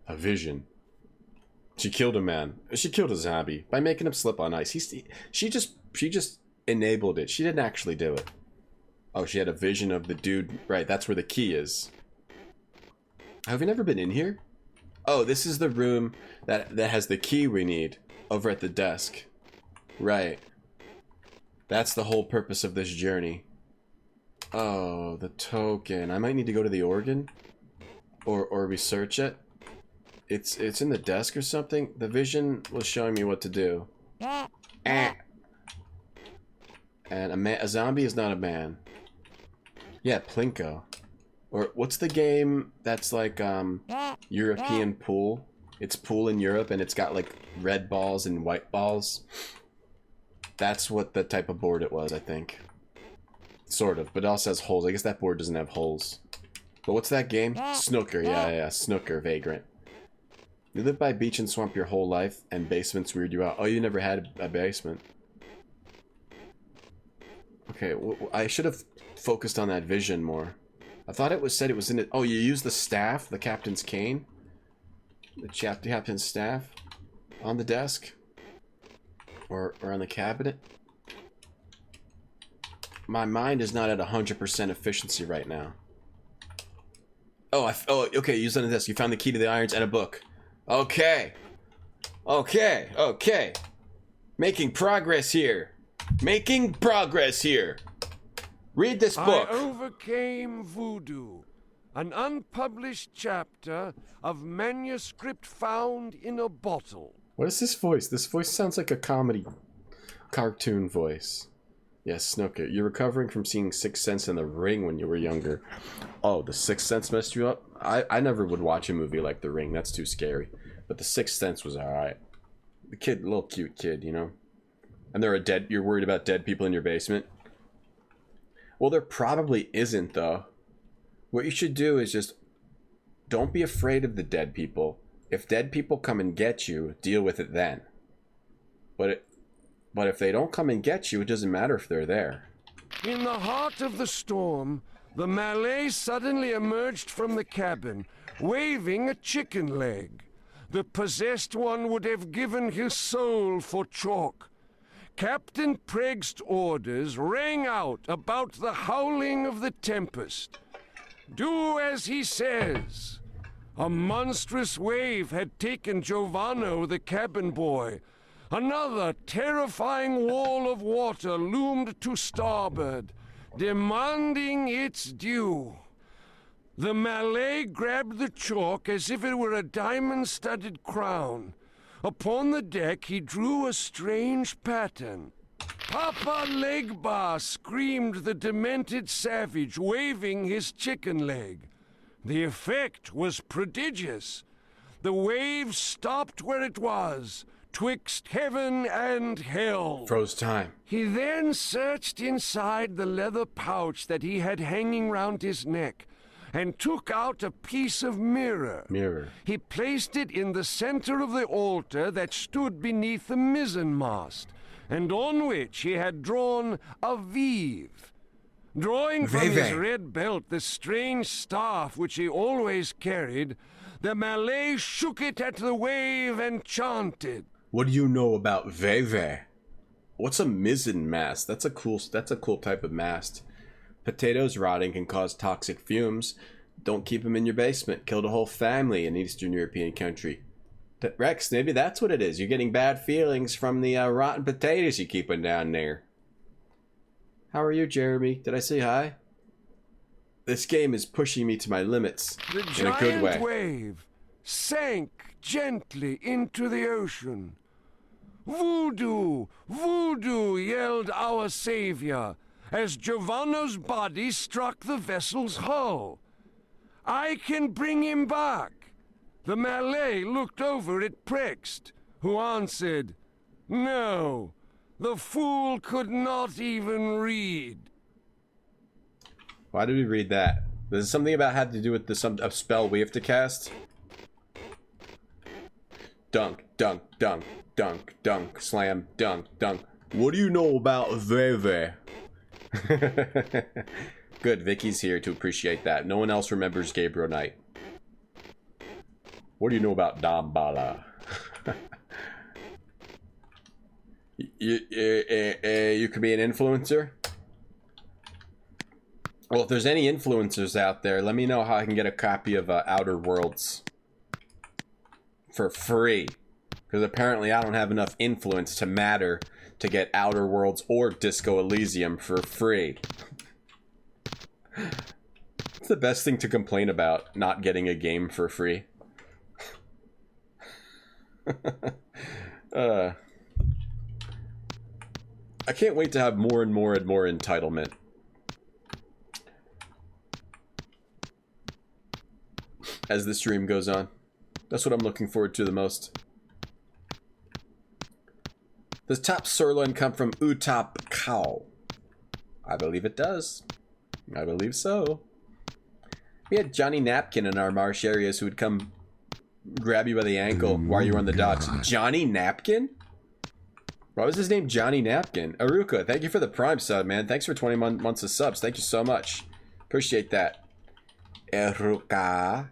A vision. She killed a man. She killed a zombie by making him slip on ice. She just enabled it. She didn't actually do it. Oh, she had a vision of the dude. Right, that's where the key is. Have you never been in here? Oh, this is the room that has the key we need over at the desk. Right. That's the whole purpose of this journey. Oh, the token. I might need to go to the organ or research it. It's in the desk or something. The vision was showing me what to do. And a zombie is not a man. Yeah, Plinko. Or what's the game that's like European pool? It's pool in Europe and it's got like red balls and white balls. That's what the type of board it was, I think. Sort of, but it also has holes. I guess that board doesn't have holes. But what's that game? Snooker, yeah, Snooker, Vagrant. You live by beach and swamp your whole life, and basements weird you out. Oh, you never had a basement. Okay, I should have focused on that vision more. I thought it said it was in it. Oh, you use the staff, the captain's cane? The captain's staff? On the desk? Or on the cabinet? My mind is not at 100% efficiency right now. Oh, okay, you used it on the desk. You found the key to the irons and a book. Okay. Okay. Making progress here. Making progress here. Read this book. I overcame voodoo, an unpublished chapter of manuscript found in a bottle. What is this voice? This voice sounds like a comedy cartoon voice. Yes, Snooker. You're recovering from seeing Sixth Sense in The Ring when you were younger. Oh, The Sixth Sense messed you up? I never would watch a movie like The Ring. That's too scary. But The Sixth Sense was alright. The kid, little cute kid, you know? And you're worried about dead people in your basement? Well, there probably isn't, though. What you should do is just don't be afraid of the dead people. If dead people come and get you, deal with it then. But if they don't come and get you, it doesn't matter if they're there. In the heart of the storm, the Malay suddenly emerged from the cabin, waving a chicken leg. The possessed one would have given his soul for chalk. Captain Preg's orders rang out about the howling of the tempest. Do as he says. A monstrous wave had taken Giovanno, the cabin boy. Another terrifying wall of water loomed to starboard, demanding its due. The Malay grabbed the chalk as if it were a diamond-studded crown. Upon the deck he drew a strange pattern. Papa Legba, screamed the demented savage, waving his chicken leg. The effect was prodigious. The wave stopped where it was, twixt heaven and hell. Froze time. He then searched inside the leather pouch that he had hanging round his neck, and took out a piece of mirror. He placed it in the center of the altar that stood beneath the mizzenmast, and on which he had drawn a vive. Drawing from his red belt the strange staff which he always carried, the Malay shook it at the wave and chanted. What do you know about Veve? What's a mizzenmast? That's a cool type of mast. Potatoes rotting can cause toxic fumes. Don't keep them in your basement. Killed a whole family in Eastern European country. Rex, maybe that's what it is. You're getting bad feelings from the rotten potatoes you keeping down there. How are you, Jeremy? Did I say hi? This game is pushing me to my limits in a good way. The giant wave sank gently into the ocean. Voodoo! Voodoo! Yelled our savior as Giovanna's body struck the vessel's hull. I can bring him back. The Malay looked over at Prext, who answered, no, the fool could not even read. Why did we read that? There's something about had to do with a spell we have to cast. Dunk, dunk, dunk, dunk, dunk, slam, dunk, dunk. What do you know about Veve? Good, Vicky's here to appreciate that. No one else remembers Gabriel Knight. What do you know about Dambala? You could be an influencer? Well, if there's any influencers out there, let me know how I can get a copy of Outer Worlds for free. Because apparently I don't have enough influence to matter to get Outer Worlds or Disco Elysium for free. It's the best thing to complain about, not getting a game for free. I can't wait to have more and more and more entitlement. As the stream goes on. That's what I'm looking forward to the most. Does top sirloin come from Utop cow? I believe it does. I believe so. We had Johnny Napkin in our marsh areas who would come grab you by the ankle while you were on the docks. Johnny Napkin? Why was his name Johnny Napkin? Aruka, thank you for the Prime sub, man. Thanks for 21 months of subs. Thank you so much. Appreciate that. Aruka.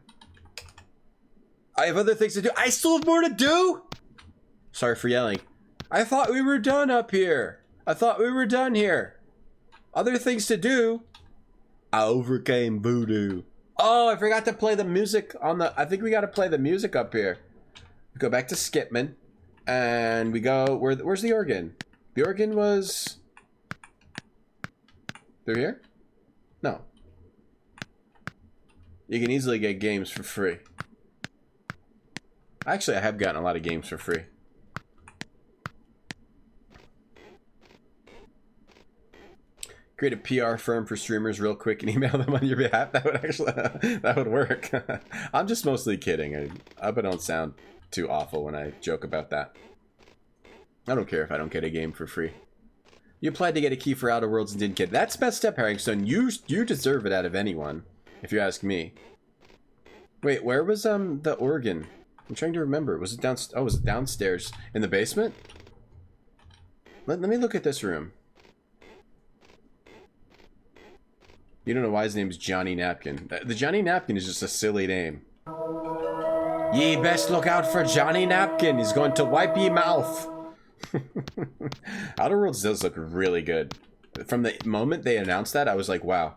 I have other things to do. I still have more to do? Sorry for yelling. I thought we were done up here. I thought we were done here. Other things to do. I overcame voodoo. Oh, I forgot to play the music on the... I think we got to play the music up here. We go back to Skipman. And we go... Where's the organ? The organ was... Through here? No. You can easily get games for free. Actually, I have gotten a lot of games for free. Create a PR firm for streamers real quick and email them on your behalf. That would actually... that would work. I'm just mostly kidding. I hope I don't sound too awful when I joke about that. I don't care if I don't get a game for free. You applied to get a key for Outer Worlds and didn't get it. That's messed up, Harrington. You deserve it out of anyone, if you ask me. Wait, where was the organ? I'm trying to remember. Was it downstairs? Oh, was it downstairs in the basement? Let me look at this room. You don't know why his name is Johnny Napkin. The Johnny Napkin is just a silly name. Ye best look out for Johnny Napkin. He's going to wipe ye mouth. Outer Worlds does look really good. From the moment they announced that, I was like, wow.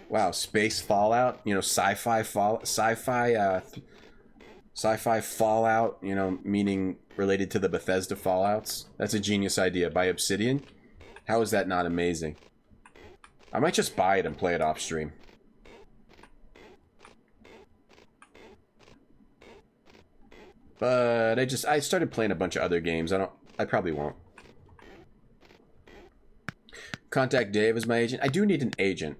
Wow, space Fallout, you know, sci-fi Fallout, you know, meaning related to the Bethesda Fallouts. That's a genius idea by Obsidian. How is that not amazing? I might just buy it and play it off stream. But I started playing a bunch of other games. I probably won't. Contact Dave as my agent. I do need an agent.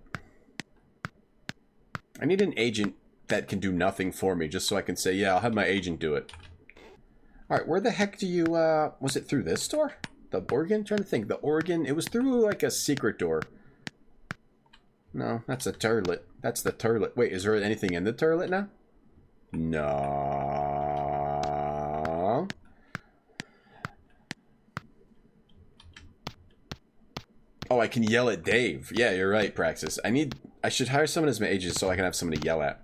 I need an agent that can do nothing for me, just so I can say, yeah, I'll have my agent do it. Alright, where the heck do you, was it through this door? The organ? I'm trying to think. The organ, it was through, like, a secret door. No, that's a turlet. That's the turlet. Wait, is there anything in the turlet now? No. Oh, I can yell at Dave. Yeah, you're right, Praxis. I should hire someone as my agent so I can have someone to yell at.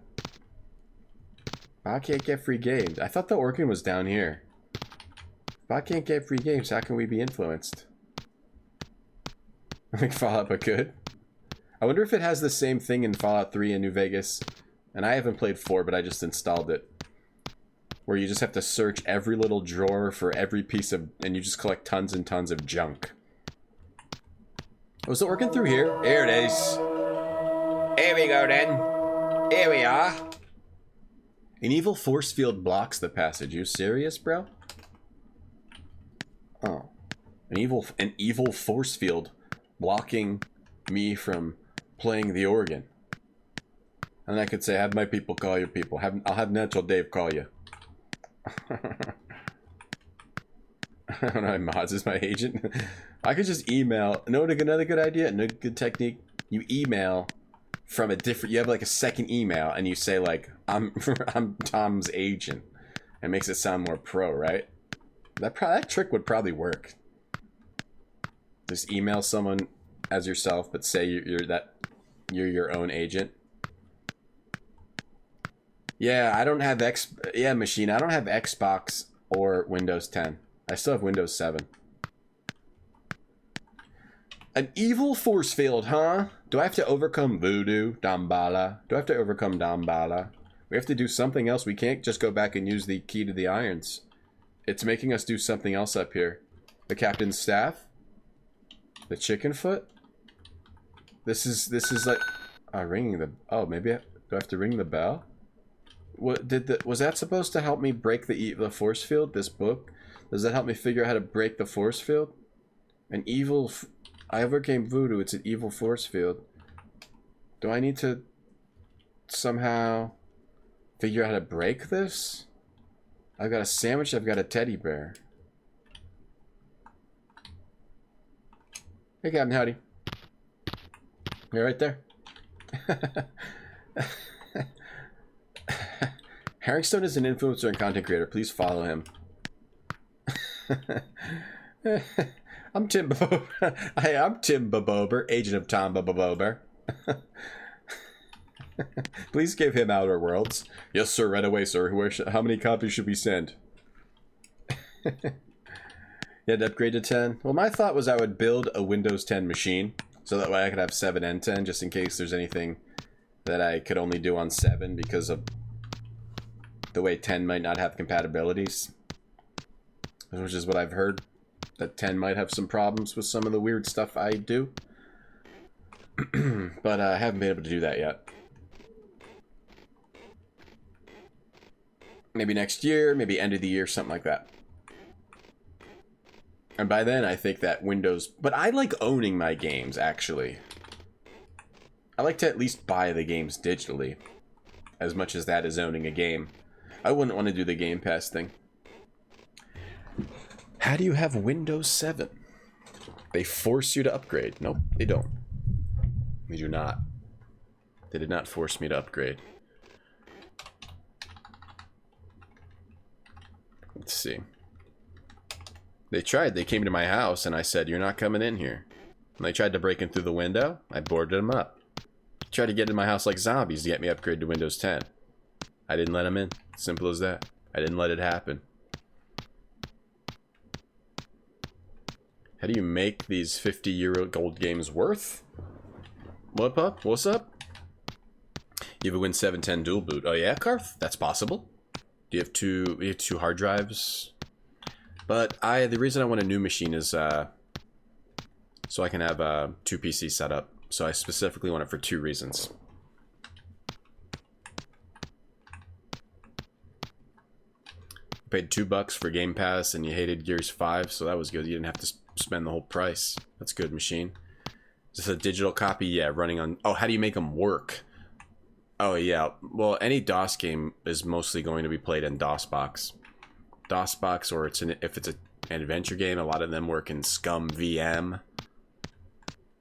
I can't get free games. I thought the organ was down here. If I can't get free games, how can we be influenced? Like Fallout, but good. I wonder if it has the same thing in Fallout 3 in New Vegas. And I haven't played 4, but I just installed it. where you just have to search every little drawer for every piece of, and you just collect tons and tons of junk. Was it working through here? Here it is. Here we go then. Here we are. An evil force field blocks the passage. You serious, bro? Oh. An evil force field blocking me from playing the organ. And I could say, have my people call your people. I'll have Natural Dave call you. I don't know, Mods is my agent. I could just email. No, another good idea, another good technique. You email from a different. You have like a second email, and you say like, "I'm Tom's agent." It makes it sound more pro, right? That trick would probably work. Just email someone as yourself, but say you're your own agent. Yeah, I don't have Machine. I don't have Xbox or Windows 10. I still have Windows 7. An evil force field, huh? Do I have to overcome Voodoo, Dambala? Do I have to overcome Dambala? We have to do something else. We can't just go back and use the key to the irons. It's making us do something else up here. The captain's staff? The chicken foot? This is like... ringing the... Oh, maybe do I have to ring the bell? What was that supposed to help me break the force field? This book? Does that help me figure out how to break the force field? An evil... I overcame Voodoo. It's an evil force field. Do I need to somehow figure out how to break this? I've got a sandwich. I've got a teddy bear. Hey, Captain Howdy. You're right there. Herringstone is an influencer and content creator. Please follow him. I'm Tim Bobober. Hey, I'm Tim Bobober, agent of Tom Bobober. Please give him Outer Worlds. Yes, sir. Right away, sir. How many copies should we send? You had to upgrade to 10? Well, my thought was I would build a Windows 10 machine, so that way I could have 7 and 10, just in case there's anything that I could only do on 7 because of the way 10 might not have compatibilities. Which is what I've heard. That 10 might have some problems with some of the weird stuff I do. But I haven't been able to do that yet. Maybe next year, maybe end of the year, something like that. And by then, I think that Windows... But I like owning my games, actually. I like to at least buy the games digitally. As much as that is owning a game. I wouldn't want to do the Game Pass thing. How do you have Windows 7? They force you to upgrade. Nope, they don't. They do not. They did not force me to upgrade. Let's see. They tried. They came to my house and I said, "You're not coming in here." And they tried to break in through the window. I boarded them up. Tried to get in my house like zombies to get me upgraded to Windows 10. I didn't let them in. Simple as that. I didn't let it happen. How do you make these 50-year-old games worth? What up? What's up? You have a Win 710 dual boot. Oh yeah, Karth? That's possible. Do you have two hard drives? But the reason I want a new machine is so I can have 2 PCs set up. So I specifically want it for 2 reasons. Paid $2 for Game Pass and you hated Gears 5, so that was good. You didn't have to spend the whole price. That's good, machine. Is this a digital copy? Yeah, running on... Oh, how do you make them work? Oh, yeah. Well, any DOS game is mostly going to be played in DOSBox. DOSBox, or if it's an adventure game, a lot of them work in Scum VM.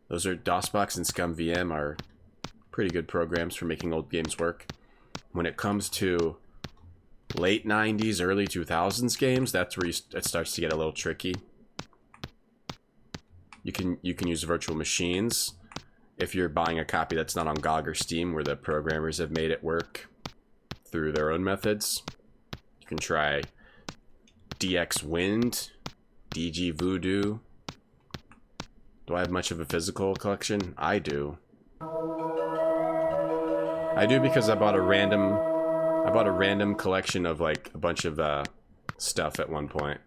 Those are... DOSBox and Scum VM are pretty good programs for making old games work. When it comes to late 90s, early 2000s games, that's where it starts to get a little tricky. You can use virtual machines if you're buying a copy that's not on GOG or Steam, where the programmers have made it work through their own methods. You can try DX Wind, DG Voodoo. Do I have much of a physical collection? I do. I do because I bought a random I bought a random collection of like a bunch of stuff at one point.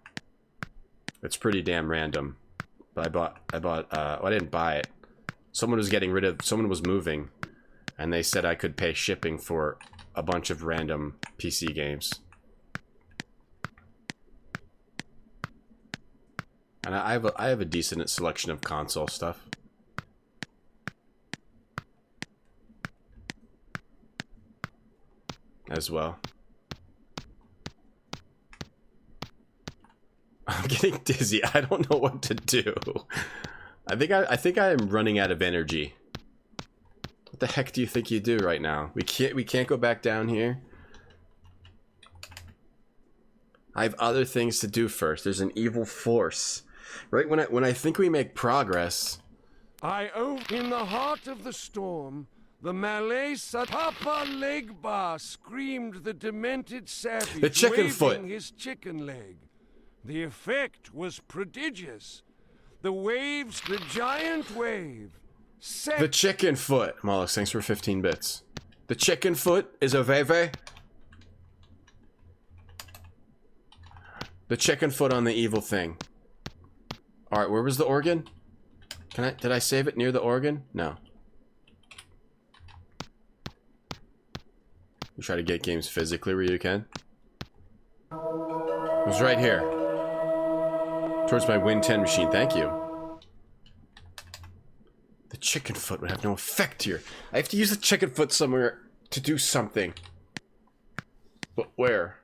It's pretty damn random. But well, I didn't buy it. Someone was moving, and they said I could pay shipping for a bunch of random PC games. And I have a decent selection of console stuff. As well. I'm getting dizzy. I don't know what to do. I think I am running out of energy. What the heck do you think you do right now? We can't go back down here. I have other things to do first. There's an evil force. Right when I think we make progress. In the heart of the storm, the Malay Papa Legba screamed the demented savage, the chicken waving foot. his chicken leg. The effect was prodigious. The giant wave. The chicken foot. Mollux, thanks for 15 bits. The chicken foot is a veve. The chicken foot on the evil thing. Alright, where was the organ? Did I save it near the organ? No. You try to get games physically where you can. It was right here. Towards my Win 10 machine, thank you. The chicken foot would have no effect here. I have to use the chicken foot somewhere to do something. But where?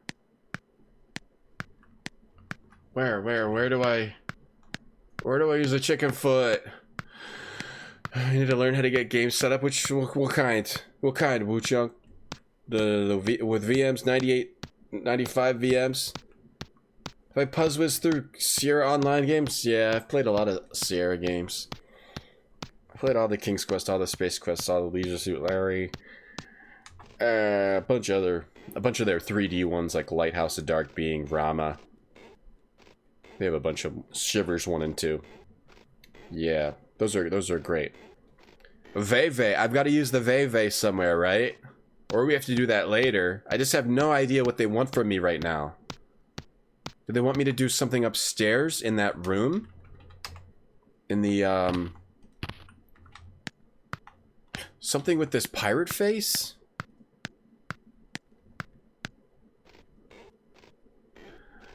Where do I use the chicken foot? I need to learn how to get games set up. What kind? What kind, Wu Chunk? With VMs, 98, 95 VMs. Have I puzzled through Sierra Online games? Yeah, I've played a lot of Sierra games. I played all the King's Quest, all the Space Quest, all the Leisure Suit Larry. A bunch of their 3D ones like Lighthouse of Dark Being, Rama. They have a bunch of Shivers 1 and 2. Yeah, those are great. Veve, I've got to use the Veve somewhere, right? Or we have to do that later. I just have no idea what they want from me right now. Do they want me to do something upstairs in that room? In the, something with this pirate face?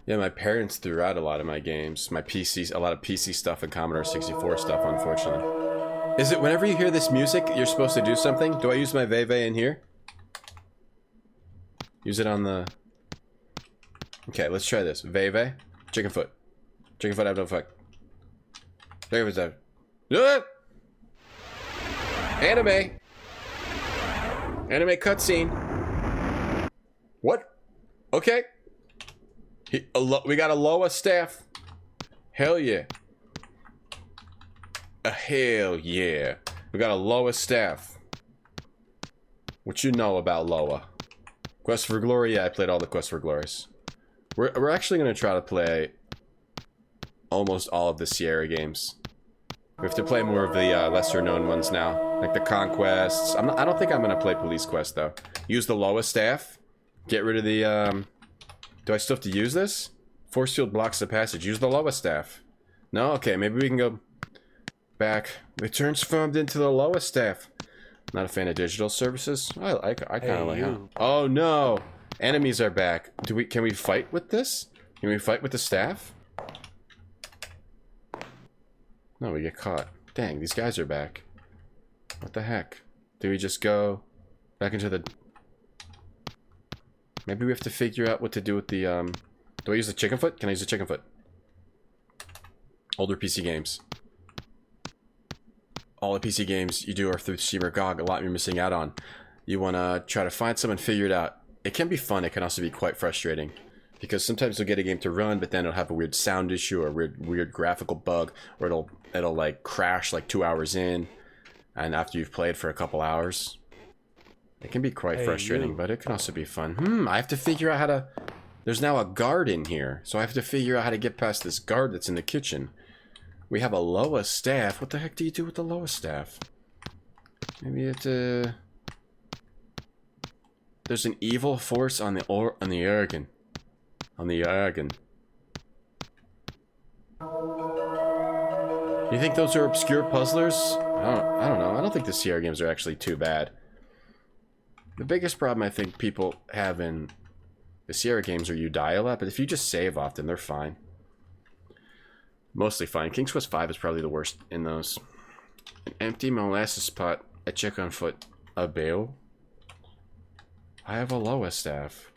Yeah, my parents threw out a lot of my games. My PC, a lot of PC stuff and Commodore 64 stuff, unfortunately. Is it whenever you hear this music, you're supposed to do something? Do I use my Veve in here? Use it on the... Okay, let's try this. Veve. Chicken foot. Chicken foot, I have no fuck. Chicken foot's out. Anime. Anime cutscene. What? Okay. We got a Loa staff. Hell yeah. Hell yeah. We got a Loa staff. What you know about Loa? Quest for Glory? Yeah, I played all the Quest for Glories. We're actually going to try to play almost all of the Sierra games. We have to play more of the lesser known ones now. Like the Conquests. I don't think I'm going to play Police Quest though. Use the Loa staff. Get rid of the... Do I still have to use this? Force field blocks the passage. Use the Loa staff. No? Okay, maybe we can go back. It transformed into the Loa staff. Not a fan of digital services. I kind of like how. Oh no! Enemies are back. Can we fight with this? Can we fight with the staff? No, we get caught. Dang, these guys are back. What the heck? Do we just go back into the... Maybe we have to figure out what to do with the, Do I use the chicken foot? Can I use the chicken foot? Older PC games. All the PC games you do are through Steam or GOG. A lot you're missing out on. You want to try to find some and figure it out. It can be fun. It can also be quite frustrating. Because sometimes you'll get a game to run, but then it'll have a weird sound issue or weird graphical bug. Or it'll like crash like 2 hours in. And after you've played for a couple hours. It can be quite frustrating, but it can also be fun. I have to figure out how to... There's now a guard in here. So I have to figure out how to get past this guard that's in the kitchen. We have a Loa staff. What the heck do you do with the Loa staff? Maybe you have to... There's an evil force on the Oregon. On the Oregon. You think those are obscure puzzlers? I don't know. I don't think the Sierra games are actually too bad. The biggest problem I think people have in the Sierra games are you die a lot, but if you just save often, they're fine. Mostly fine. King's Quest V is probably the worst in those. An empty molasses pot, a chick on foot, a bale. I have a Loa staff.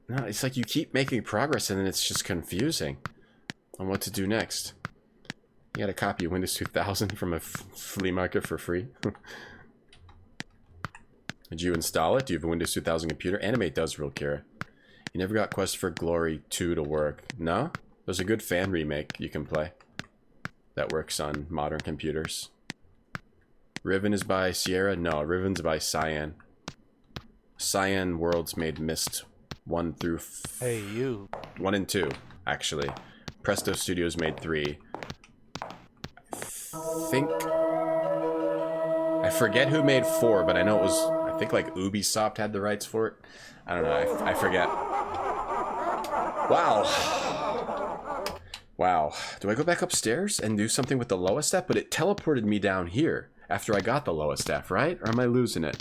No, it's like you keep making progress and then it's just confusing on what to do next. You got a copy of Windows 2000 from a flea market for free. Did you install it? Do you have a Windows 2000 computer? Animate does real, Kira. You never got Quest for Glory 2 to work. No? There's a good fan remake you can play that works on modern computers. Riven is by Sierra? No, Riven's by Cyan. Cyan Worlds made Myst 1 through... Hey, you. 1 and 2, actually. Presto Studios made 3. I forget who made 4, but I know it was... I think like Ubisoft had the rights for it. I don't know, I forget. Wow. Wow. Do I go back upstairs and do something with the Loa staff? But it teleported me down here after I got the Loa staff, right? Or am I losing it?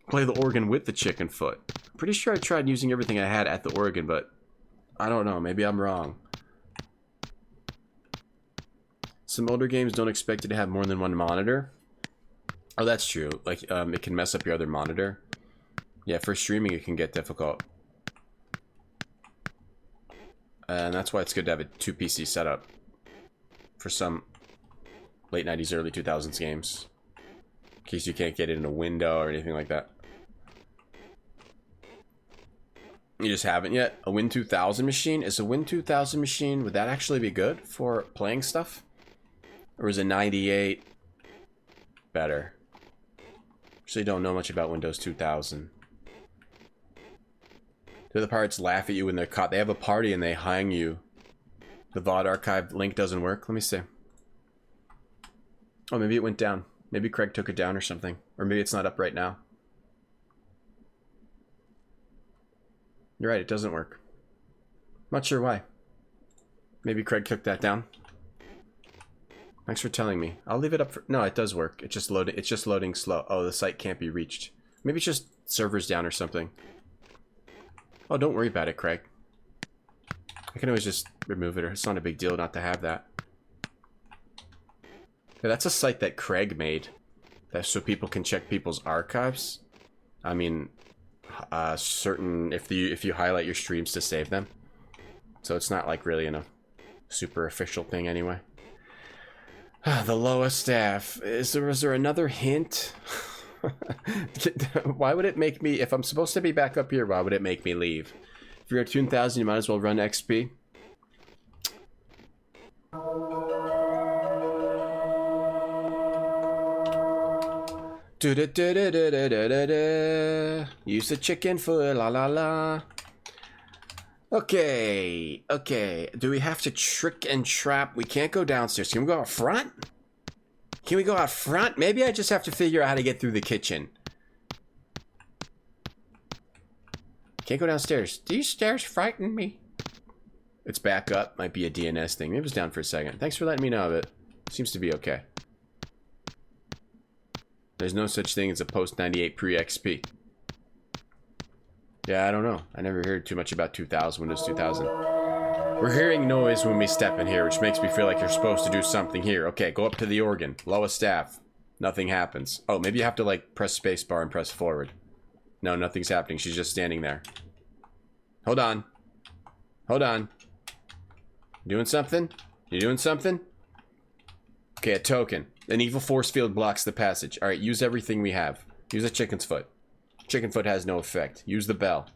Play the organ with the chicken foot. I'm pretty sure I tried using everything I had at the organ, but I don't know. Maybe I'm wrong. Some older games don't expect you to have more than one monitor. Oh, that's true. Like, it can mess up your other monitor. Yeah, for streaming it can get difficult. And that's why it's good to have a 2 PC setup for some late 90s, early 2000s games. In case you can't get it in a window or anything like that. You just haven't yet? A Win 2000 machine? Is a Win 2000 machine, would that actually be good for playing stuff? Or is a 98 better? Actually don't know much about Windows 2000. Do the pirates laugh at you when they're caught? They have a party and they hang you. The VOD archive link doesn't work? Let me see. Oh, maybe it went down. Maybe Craig took it down or something. Or maybe it's not up right now. You're right, it doesn't work. Not sure why. Maybe Craig took that down. Thanks for telling me. I'll leave it up for... No, it does work. It's just loading slow. Oh, the site can't be reached. Maybe it's just servers down or something. Oh, don't worry about it, Craig. I can always just remove it. Or it's not a big deal not to have that. Yeah, that's a site that Craig made. That's so people can check people's archives. I mean, certain... If you highlight your streams to save them. So it's not like really in a super official thing anyway. The Loa staff. Is there another hint? Why would it make me... If I'm supposed to be back up here, why would it make me leave? If you're at 2000, you might as well run XP. Use the chicken foot, la la la. Okay, okay. Do we have to trick and trap? We can't go downstairs. Can we go out front? Can we go out front? Maybe I just have to figure out how to get through the kitchen. Can't go downstairs. These stairs frighten me. It's back up. Might be a DNS thing. Maybe it was down for a second. Thanks for letting me know of it. Seems to be okay. There's no such thing as a post-98 pre-XP. Yeah, I don't know. I never heard too much about 2000, Windows 2000. We're hearing noise when we step in here, which makes me feel like you're supposed to do something here. Okay, go up to the organ. Loa staff. Nothing happens. Oh, maybe you have to, like, press spacebar and press forward. No, nothing's happening. She's just standing there. Hold on. Hold on. Doing something? You doing something? Okay, a token. An evil force field blocks the passage. Alright, use everything we have. Use a chicken's foot. Chicken foot has no effect. Use the bell.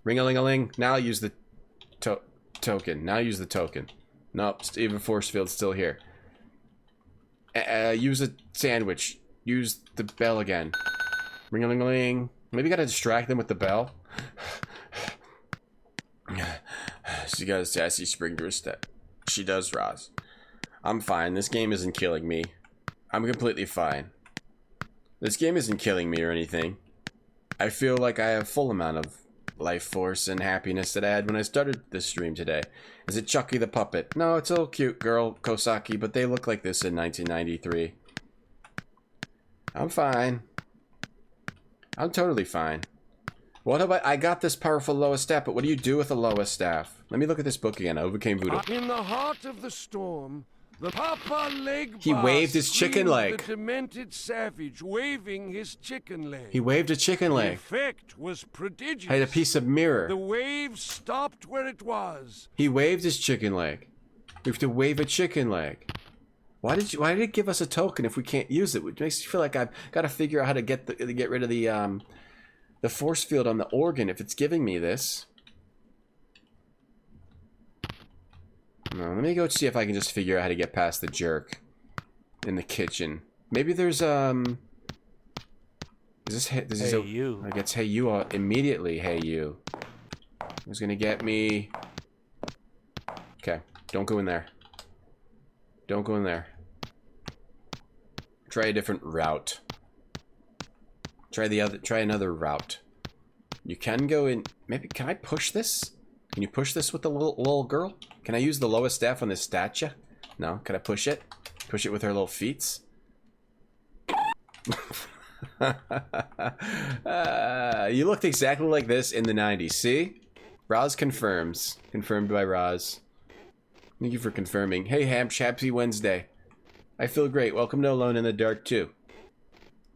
Ring-a-ling-a-ling. Now use the token. Now use the token. Nope, evil force field's still here. Use a sandwich. Use the bell again. Ring-a-ling-a-ling. Maybe gotta distract them with the bell. She got a sassy spring to her step. She does, Roz. I'm fine. This game isn't killing me. I'm completely fine. This game isn't killing me or anything. I feel like I have full amount of life force and happiness that I had when I started this stream today. Is it Chucky the puppet? No, it's a little cute girl, Kosaki, but they look like this in 1993. I'm fine. I'm totally fine. What about... I got this powerful lowest staff, but what do you do with a lowest staff? Let me look at this book again. I overcame voodoo. In the heart of the storm, the Papa Leg He Boss waved his chicken screamed leg. The demented savage waving his chicken leg. He waved a chicken The leg. effect was prodigious. I had a piece of mirror. The wave stopped where it was. He waved his chicken leg. We have to wave a chicken leg. Why did it give us a token if we can't use it? It makes me feel like I've got to figure out how to get rid of the force field on the organ if it's giving me this. No, let me go see if I can just figure out how to get past the jerk in the kitchen. Maybe there's Is this hey you? I guess hey you immediately. Hey you. Who's gonna get me? Okay, don't go in there. Don't go in there. Try a different route. Try another route. You can go in. Maybe can I push this? Can you push this with the little girl? Can I use the lowest staff on this statue? No. Can I push it? Push it with her little feet? You looked exactly like this in the 90s. See? Roz confirms. Confirmed by Roz. Thank you for confirming. Hey, happy Wednesday. I feel great. Welcome to Alone in the Dark 2.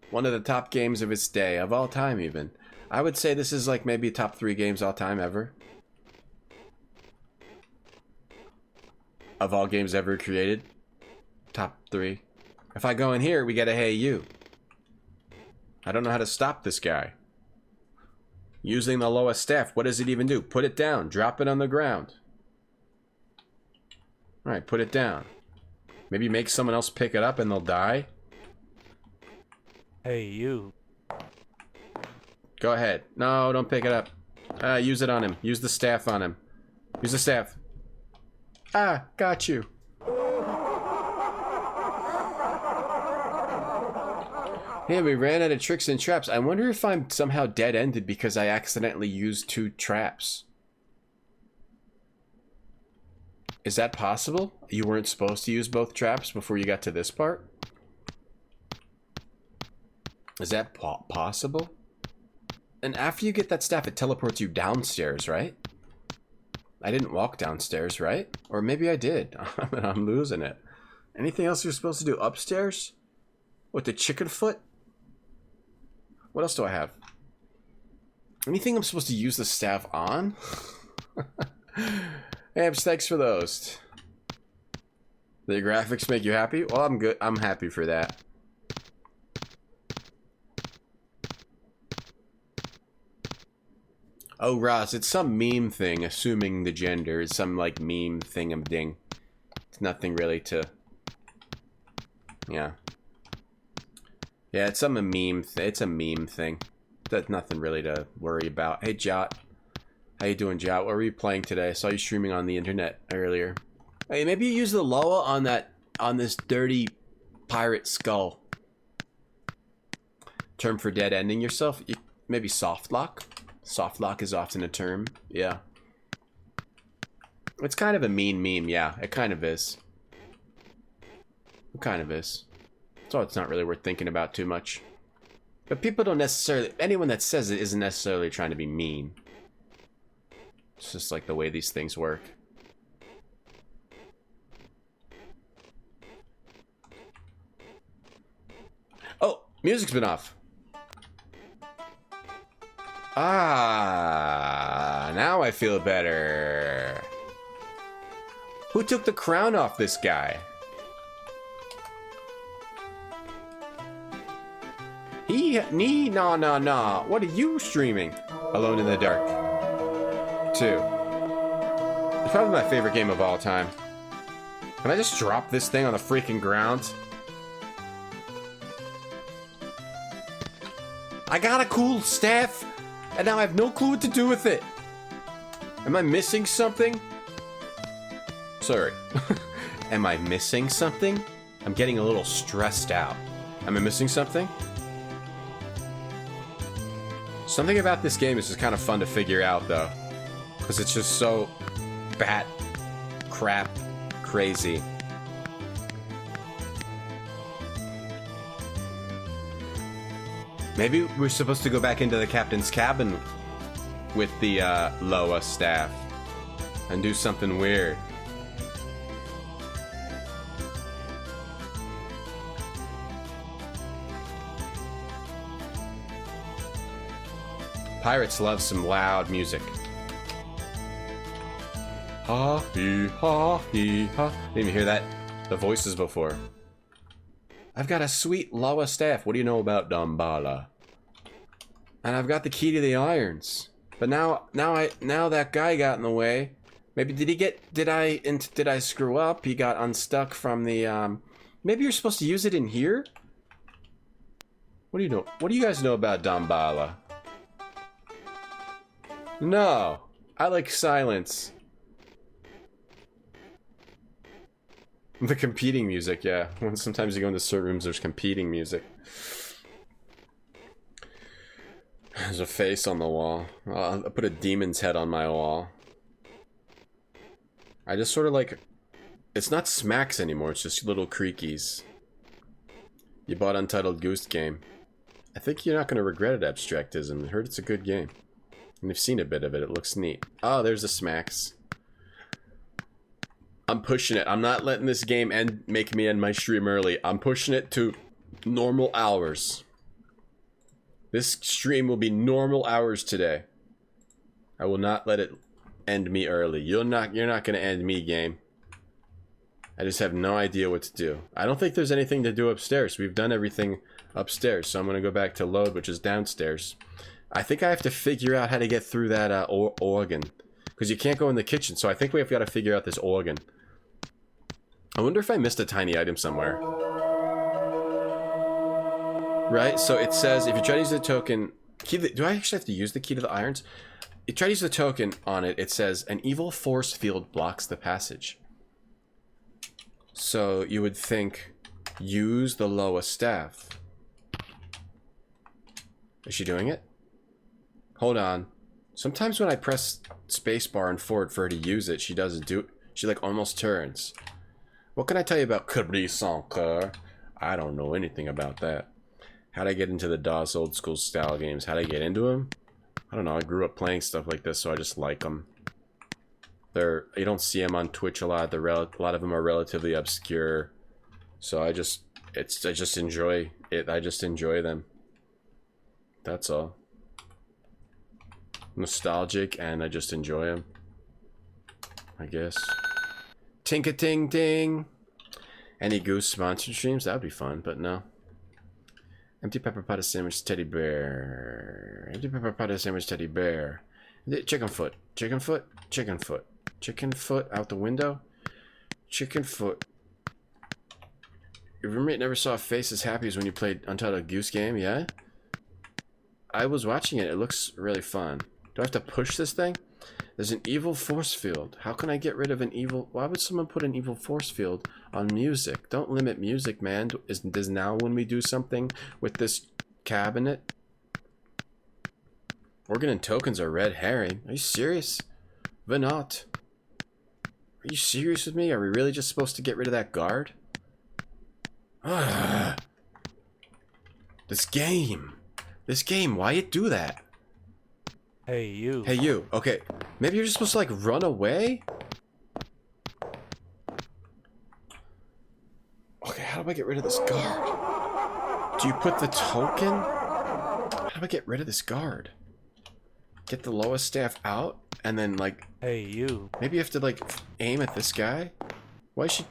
One of the top games of its day. Of all time, even. I would say this is like maybe top 3 games all time ever. Of all games ever created. Top 3. If I go in here, we get a hey you. I don't know how to stop this guy. Using the lowest staff. What does it even do? Put it down. Drop it on the ground. Alright, put it down. Maybe make someone else pick it up and they'll die? Hey, you. Go ahead. No, don't pick it up. Use it on him. Use the staff on him. Use the staff. Ah, got you. Yeah, we ran out of tricks and traps. I wonder if I'm somehow dead-ended because I accidentally used 2 traps. Is that possible? You weren't supposed to use both traps before you got to this part? Is that possible? And after you get that staff, it teleports you downstairs, right? I didn't walk downstairs, right? Or maybe I did. I'm losing it. Anything else you're supposed to do upstairs? With the chicken foot? What else do I have? Anything I'm supposed to use the staff on? Hey, thanks for those. The graphics make you happy? Well, I'm good. I'm happy for that. Oh, Ross, it's some meme thing, assuming the gender. It's some, like, meme thingam-ding. It's nothing really to... Yeah. Yeah, it's some meme it's a meme thing. That's nothing really to worry about. Hey, Jot. How you doing, Jot? What were you playing today? I saw you streaming on the internet earlier. Hey, maybe you use the Loa on this dirty pirate skull. Term for dead ending yourself? Maybe soft lock? Soft lock is often a term. Yeah. It's kind of a mean meme, yeah. It kind of is. It kind of is. So it's not really worth thinking about too much. But people don't necessarily... Anyone that says it isn't necessarily trying to be mean. It's just like the way these things work. Oh, music's been off. Ah, now I feel better. Who took the crown off this guy? Nah. What are you streaming? Alone in the Dark 2. It's probably my favorite game of all time. Can I just drop this thing on the freaking ground? I got a cool staff, and now I have no clue what to do with it. Am I missing something? Sorry. Am I missing something? I'm getting a little stressed out. Am I missing something? Something about this game is just kind of fun to figure out, though. Because it's just so bat crap crazy. Maybe we're supposed to go back into the captain's cabin with the Loa staff and do something weird. Pirates love some loud music. Ha hee ha hee ha. Didn't even hear that. The voices before. I've got a sweet Loa staff. What do you know about Dambala? And I've got the key to the irons. But now that guy got in the way. Maybe did I screw up? He got unstuck from the maybe you're supposed to use it in here? What do you know? What do you guys know about Dambala? No. I like silence. The competing music, yeah. Sometimes you go into certain rooms, there's competing music. There's a face on the wall. I'll put a demon's head on my wall. I just sort of like... It's not smacks anymore, it's just little creakies. You bought Untitled Goose Game. I think you're not going to regret it, Abstractism. I heard it's a good game. And I've seen a bit of it, it looks neat. Oh, there's the smacks. I'm pushing it. I'm not letting this game make me end my stream early. I'm pushing it to normal hours. This stream will be normal hours today. I will not let it end me early. You're not gonna end me, game. I just have no idea what to do. I don't think there's anything to do upstairs. We've done everything upstairs, so I'm gonna go back to load, which is downstairs. I think I have to figure out how to get through that organ. Because you can't go in the kitchen, so I think we have got to figure out this organ. I wonder if I missed a tiny item somewhere. Right, so it says if you try to use the token... do I actually have to use the key to the irons? You try to use the token on it, it says an evil force field blocks the passage. So you would think, use the Loa staff. Is she doing it? Hold on. Sometimes when I press spacebar and forward for her to use it, she doesn't do it. She like almost turns. What can I tell you about Capri Sanka? I don't know anything about that. How'd I get into the DOS old school style games? How'd I get into them? I don't know. I grew up playing stuff like this, so I just like them. You don't see them on Twitch a lot. A lot of them are relatively obscure. So I just enjoy it. I just enjoy them. That's all. Nostalgic, and I just enjoy them. I guess. Tink-a-ting-ting. Any Goose sponsored streams? That would be fun, but no. Empty pepper pot sandwich teddy bear. Empty pepper pot sandwich teddy bear. Chicken foot. Chicken foot. Chicken foot. Chicken foot out the window. Chicken foot. Your roommate never saw a face as happy as when you played Untitled Goose Game, yeah? I was watching it. It looks really fun. Do I have to push this thing? There's an evil force field. How can I get rid of an evil... Why would someone put an evil force field on music? Don't limit music, man. Does now when we do something with this cabinet? Organ and tokens are red herring. Are you serious? Venot. Are you serious with me? Are we really just supposed to get rid of that guard? This game. This game, why it do that? Hey, you. Hey, you. Okay, maybe you're just supposed to, like, run away? Okay, how do I get rid of this guard? Do you put the token? How do I get rid of this guard? Get the lowest staff out, and then, like... Hey, you. Maybe you have to, like, aim at this guy? Why is she...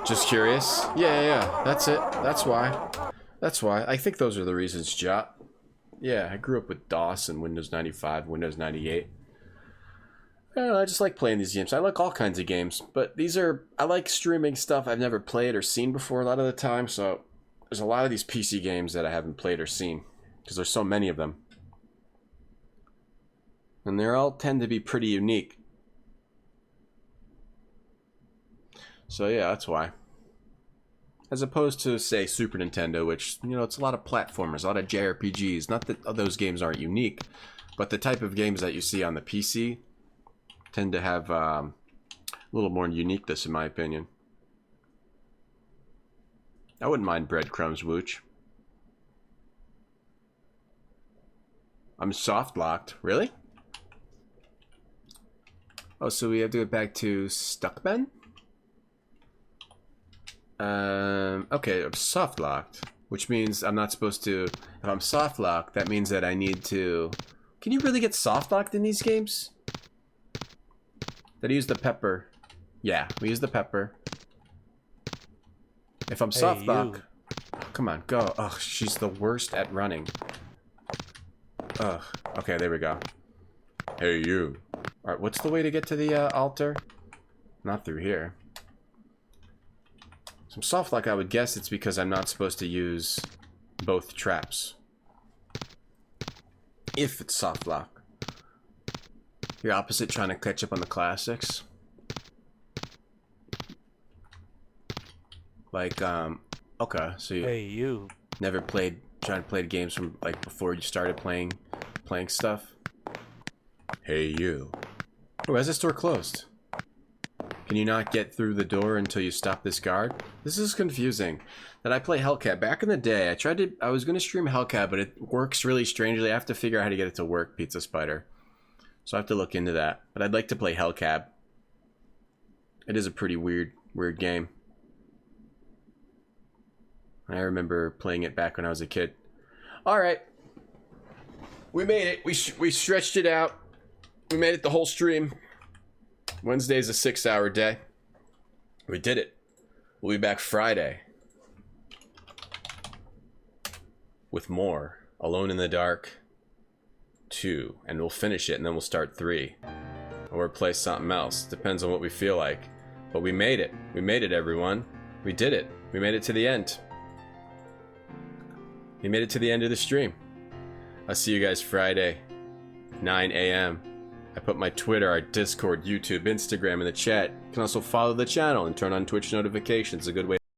Just curious? Yeah. That's it. That's why. That's why. I think those are the reasons, Jot. Yeah, I grew up with DOS and Windows 95, Windows 98. I don't know, I just like playing these games. I like all kinds of games, but these are... I like streaming stuff I've never played or seen before a lot of the time, so... There's a lot of these PC games that I haven't played or seen, because there's so many of them. And they all tend to be pretty unique. So yeah, that's why. As opposed to, say, Super Nintendo, which, you know, it's a lot of platformers, a lot of JRPGs. Not that those games aren't unique, but the type of games that you see on the PC tend to have a little more uniqueness, in my opinion. I wouldn't mind breadcrumbs, Wooch. I'm soft locked. Really? Oh, so we have to go back to Stuckman? Okay, I'm soft locked, which means I'm not supposed to. If I'm soft locked, that means that I need to. Can you really get soft locked in these games? Did I use the pepper? Yeah, we use the pepper. If I'm soft locked, oh, come on, go. Ugh, she's the worst at running. Ugh. Okay, there we go. Hey, you. All right, what's the way to get to the altar? Not through here. Some soft lock, I would guess it's because I'm not supposed to use both traps. If it's soft lock. Your opposite trying to catch up on the classics. Like, okay, so you never played, trying to play games from, like, before you started playing stuff? Hey, you. Oh, why is this door closed? Can you not get through the door until you stop this guard? This is confusing. That I play Hellcat. Back in the day, I was going to stream Hellcat, but it works really strangely. I have to figure out how to get it to work, Pizza Spider. So I have to look into that. But I'd like to play Hellcat. It is a pretty weird game. I remember playing it back when I was a kid. Alright. We made it. We stretched it out. We made it the whole stream. Wednesday's a 6-hour day. We did it. We'll be back Friday with more Alone in the Dark 2, and we'll finish it, and then we'll start 3, or play something else. Depends on what we feel like. But we made it. We made it, everyone. We did it. We made it to the end. We made it to the end of the stream. I'll see you guys Friday, 9 a.m. I put my Twitter, our Discord, YouTube, Instagram in the chat. You can also follow the channel and turn on Twitch notifications. A good way